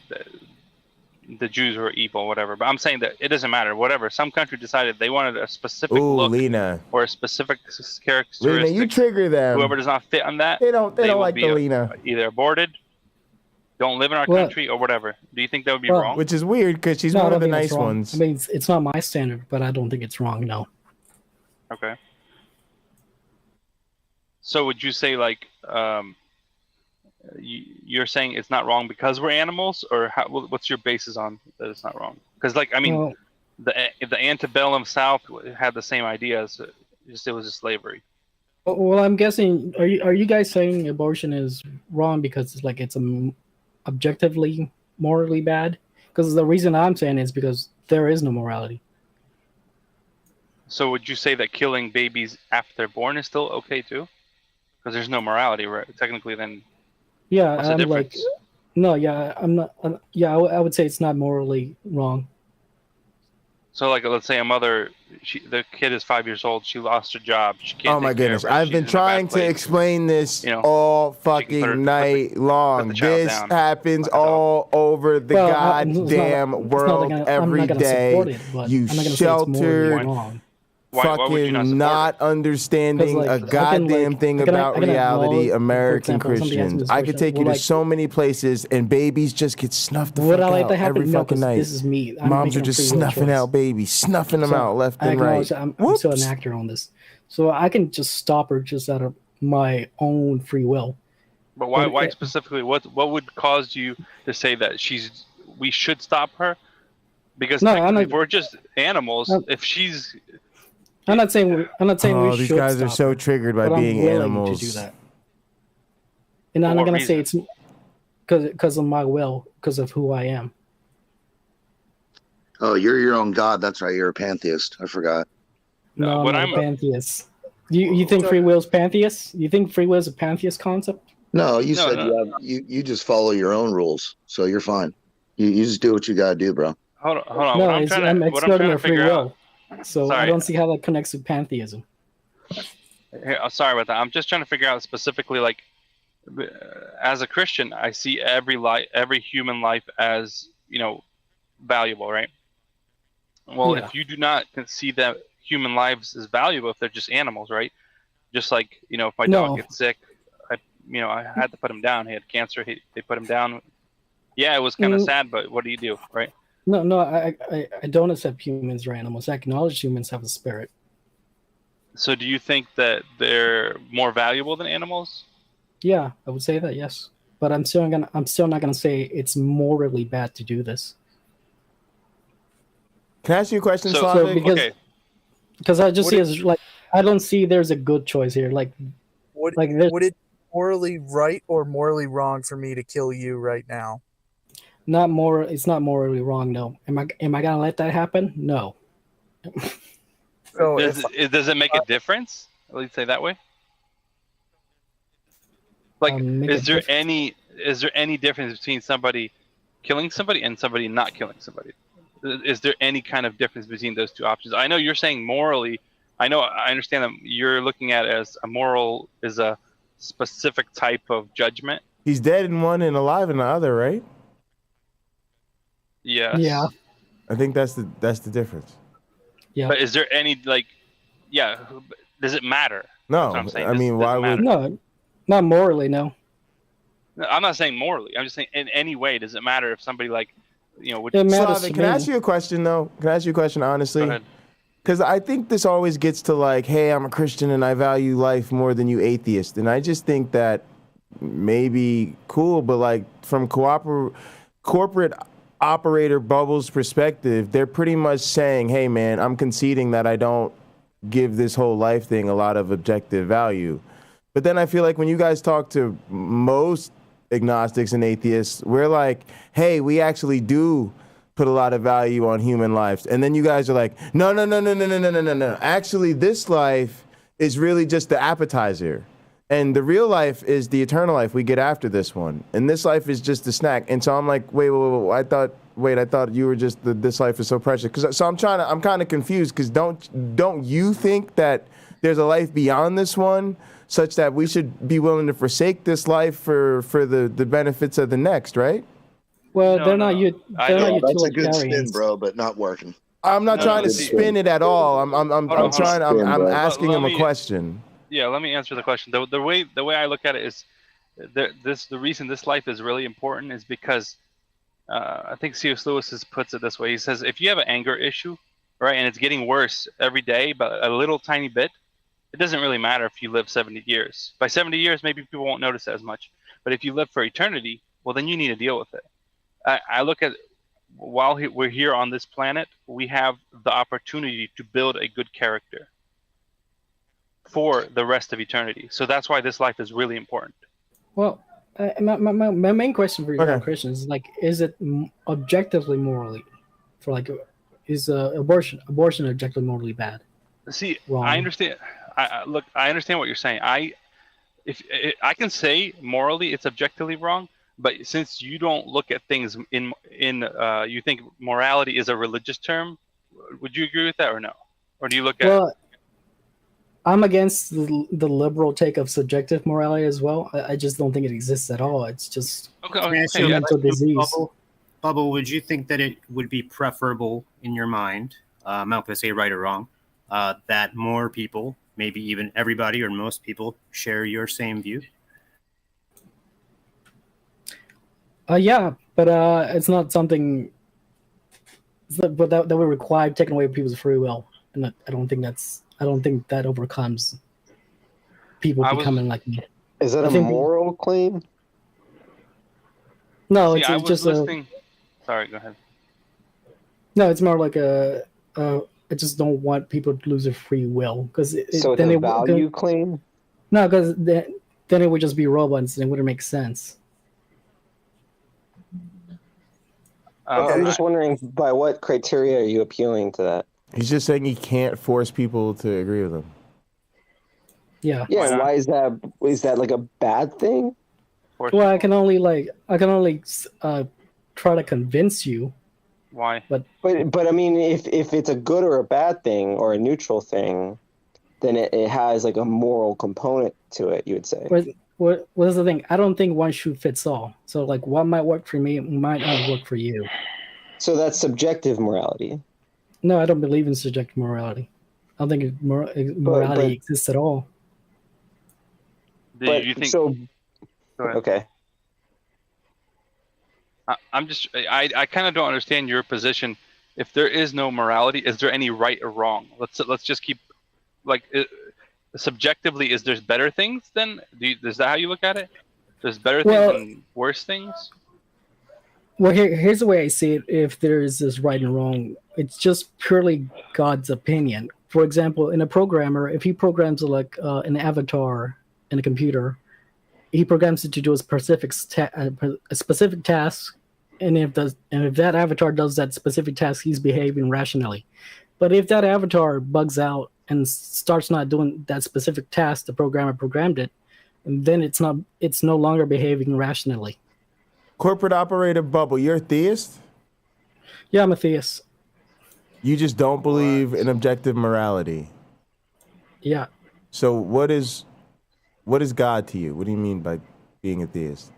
the Jews were evil, whatever. But I'm saying that it doesn't matter. Whatever. Some country decided they wanted a specific look Lena. or a specific characteristic. Lena, you trigger them. Whoever does not fit on that, They don't will like be the Lena. Either aborted, don't live in our country, or whatever. Do you think that would be wrong? Which is weird because she's No, I one don't of the think it's nice wrong. ones. I mean, it's not my standard, but I don't think it's wrong. No. Okay. So would you say you're saying it's not wrong because we're animals, or what's your basis on that it's not wrong? Because the antebellum South had the same ideas. It was just slavery. Well, I'm guessing. Are you guys saying abortion is wrong because it's objectively morally bad? Because the reason I'm saying is because there is no morality. So would you say that killing babies after they're born is still okay too? Because there's no morality, right? Technically, then. Yeah, what's the I'm difference? I'm not. I would say it's not morally wrong. So, let's say a mother, the kid is 5 years old. She lost her job. She can't. Oh my goodness! I've been trying to explain this all fucking night long. This happens all over the goddamn world every day. You sheltered, fucking not understanding a goddamn thing about reality, American Christians. I could take you to so many places, and babies just get snuffed the fuck out every fucking night. This is me. Moms are just snuffing out babies, snuffing them out left and right. I'm still an actor on this, so I can just stop her just out of my own free will. But why specifically? What would cause you to say that we should stop her? Because if we're just animals, if she's I'm not saying we should. These guys are so triggered by being animals. To do that. And I'm not gonna say it's because of my will, because of who I am. Oh, you're your own god. That's right. You're a pantheist. I forgot. No, I'm a pantheist. You think free will is pantheist? You think free will is a pantheist concept? No, you said you just follow your own rules, so you're fine. You just do what you gotta do, bro. Hold on. No, I'm exploiting a free will. So Sorry. I don't see how that connects to pantheism. Sorry about that. I'm just trying to figure out specifically, as a Christian, I see every human life as valuable, right? Well, if you do not see that human lives as valuable, if they're just animals, right? Just like if my dog gets sick, I had to put him down. He had cancer. They put him down. Yeah, it was kind of sad, but what do you do, right? No, I don't accept humans or animals. I acknowledge humans have a spirit. So do you think that they're more valuable than animals? Yeah, I would say that, yes. But I'm still not gonna say it's morally bad to do this. Can I ask you a question, Okay. Because I just see as like I don't see there's a good choice here. Like would it morally right or morally wrong for me to kill you right now? It's not morally wrong. No. Am I gonna let that happen? No. So does it make a difference? Let's say that way. Like, is there any difference between somebody killing somebody and somebody not killing somebody? Is there any kind of difference between those two options? I know you're saying morally. I understand that you're looking at it as a moral is a specific type of judgment. He's dead in one and alive in the other, right? Yes. Yeah. I think that's the difference. Yeah. But is there any does it matter? No. That's what I'm saying. I mean, why would? No, not morally. No. No, I'm not saying morally. I'm just saying in any way. Does it matter if somebody would? Slavic, can I ask you a question though? Can I ask you a question honestly? Go ahead. Because I think this always gets to like, hey, I'm a Christian and I value life more than you atheist. And I just think that maybe cool, but like from corporate operator Bubbles' perspective, they're pretty much saying, hey, man, I'm conceding that I don't give this whole life thing a lot of objective value. But then I feel like when you guys talk to most agnostics and atheists, we're like, hey, we actually do put a lot of value on human lives. And then you guys are like, no. Actually, this life is really just the appetizer. And the real life is the eternal life we get after this one. And this life is just the snack. And so I'm like, wait, I thought you were just this life is so precious. So I'm kind of confused because don't you think that there's a life beyond this one such that we should be willing to forsake this life for the benefits of the next, right? Well, they're not That's a good spin, bro, but not working. I'm not trying to spin it at all. I'm asking him a question. Yeah, let me answer the question. The way I look at it is, the reason this life is really important is because I think C.S. Lewis puts it this way. He says if you have an anger issue, right, and it's getting worse every day, but a little tiny bit, it doesn't really matter if you live 70 years. By 70 years, maybe people won't notice it as much. But if you live for eternity, well, then you need to deal with it. I look at while we're here on this planet, we have the opportunity to build a good character for the rest of eternity. So that's why this life is really important. Well, my main question for you Christians is like, is it objectively morally, for like, is abortion objectively morally bad? See, wrong? I understand. I understand what you're saying. If I can say morally it's objectively wrong, but since you don't look at things in you think morality is a religious term, would you agree with that or no? Or do you look at? Well, I'm against the liberal take of subjective morality as well. I just don't think it exists at all. It's just a mental disease. Bubble, would you think that it would be preferable in your mind, I'm not going to say right or wrong, that more people, maybe even everybody or most people, share your same view? Yeah, but it's not something that would require taking away people's free will, and I don't think that overcomes people becoming like me. Is that a moral claim? No, See, it's just listening. Sorry, go ahead. No, it's more like I just don't want people to lose their free will because so it's a value claim. No, because then it would just be robots and it wouldn't make sense. I'm just wondering, by what criteria are you appealing to that? He's just saying he can't force people to agree with him. Yeah. Yeah. Why is that? Is that like a bad thing? Well, I can only try to convince you. Why? But I mean, if it's a good or a bad thing or a neutral thing, then it has like a moral component to it. You would say. What is the thing? I don't think one shoe fits all. So like, what might work for me might not work for you. So that's subjective morality. No, I don't believe in subjective morality. I don't think morality exists at all. Do you think so? Okay. I kind of don't understand your position. If there is no morality, is there any right or wrong? Let's just keep like subjectively. Is there better things then? Is that how you look at it? There's better things and worse things. Well, here's the way I see it. If there is this right and wrong, it's just purely God's opinion. for example, in a programmer, if he programs like an avatar in a computer, he programs it to do a specific task, and if that avatar does that specific task, he's behaving rationally. But if that avatar bugs out and starts not doing that specific task the programmer programmed it, then it's no longer behaving rationally. Corporate operator Bubble, you're a theist? Yeah, I'm a theist. You just don't believe in objective morality. Yeah. So what is God to you? What do you mean by being a theist?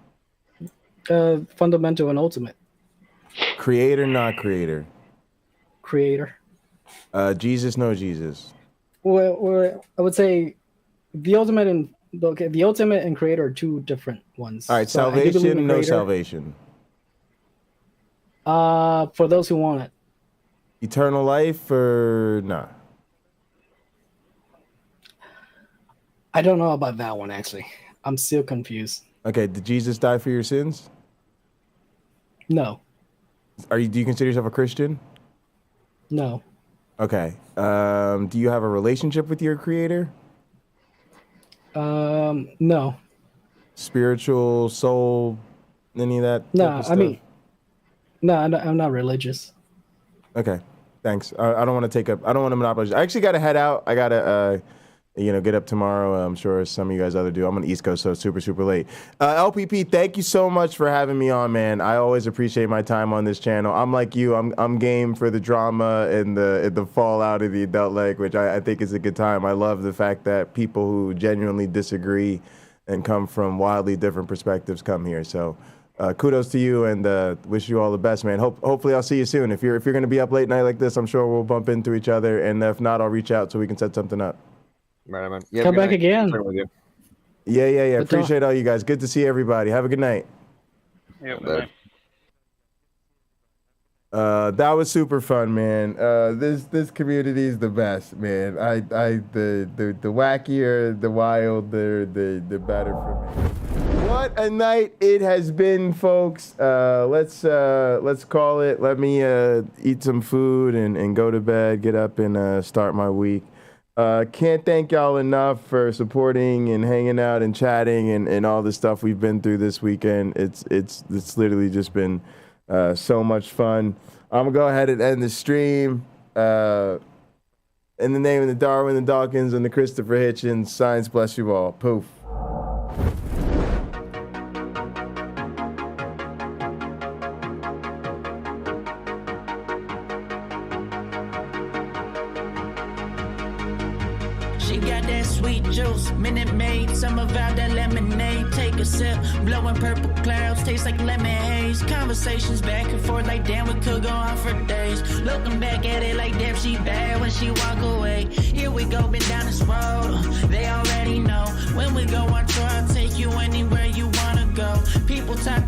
Fundamental and ultimate. Creator, not creator. Creator. Jesus, no Jesus. Well, I would say the ultimate and creator are two different ones. All right, So salvation, no salvation. For those who want it. Eternal life or nah? I don't know about that one, actually. I'm still confused. Okay, did Jesus die for your sins? No. Do you consider yourself a Christian? No. Okay. Do you have a relationship with your creator? No. Spiritual, soul, any of that? No, type of stuff? No, I'm not religious. Okay, thanks. I don't want to I don't want to monopolize. I actually got to head out. I got to, get up tomorrow. I'm sure some of you guys other do. I'm on the East Coast, so it's super, super late. LPP, thank you so much for having me on, man. I always appreciate my time on this channel. I'm like you. I'm game for the drama and the fallout of the adult language. I think it's a good time. I love the fact that people who genuinely disagree and come from wildly different perspectives come here. So kudos to you, and wish you all the best, man. Hopefully I'll see you soon. If you're going to be up late night like this, I'm sure we'll bump into each other, and if not, I'll reach out so we can set something up. Right, man. Come back again. Yeah. Appreciate all you guys. Good to see everybody. Have a good night. Yeah. That was super fun, man. This community is the best, man. The wackier, the wilder, the better for me. What a night it has been, folks. Let's call it. Let me eat some food and go to bed, get up and start my week. Can't thank y'all enough for supporting and hanging out and chatting and all the stuff we've been through this weekend. It's literally just been so much fun. I'm gonna go ahead and end the stream. In the name of the Darwin, the Dawkins, and the Christopher Hitchens, science bless you all. Poof. She got that sweet juice, Minute Maid, summer vibe, that lemonade. Take a sip, blowing purple clouds, taste like lemon haze. Conversations back and forth like damn, we could go on for days. Looking back at it like damn, she bad when she walk away. Here we go, been down this road.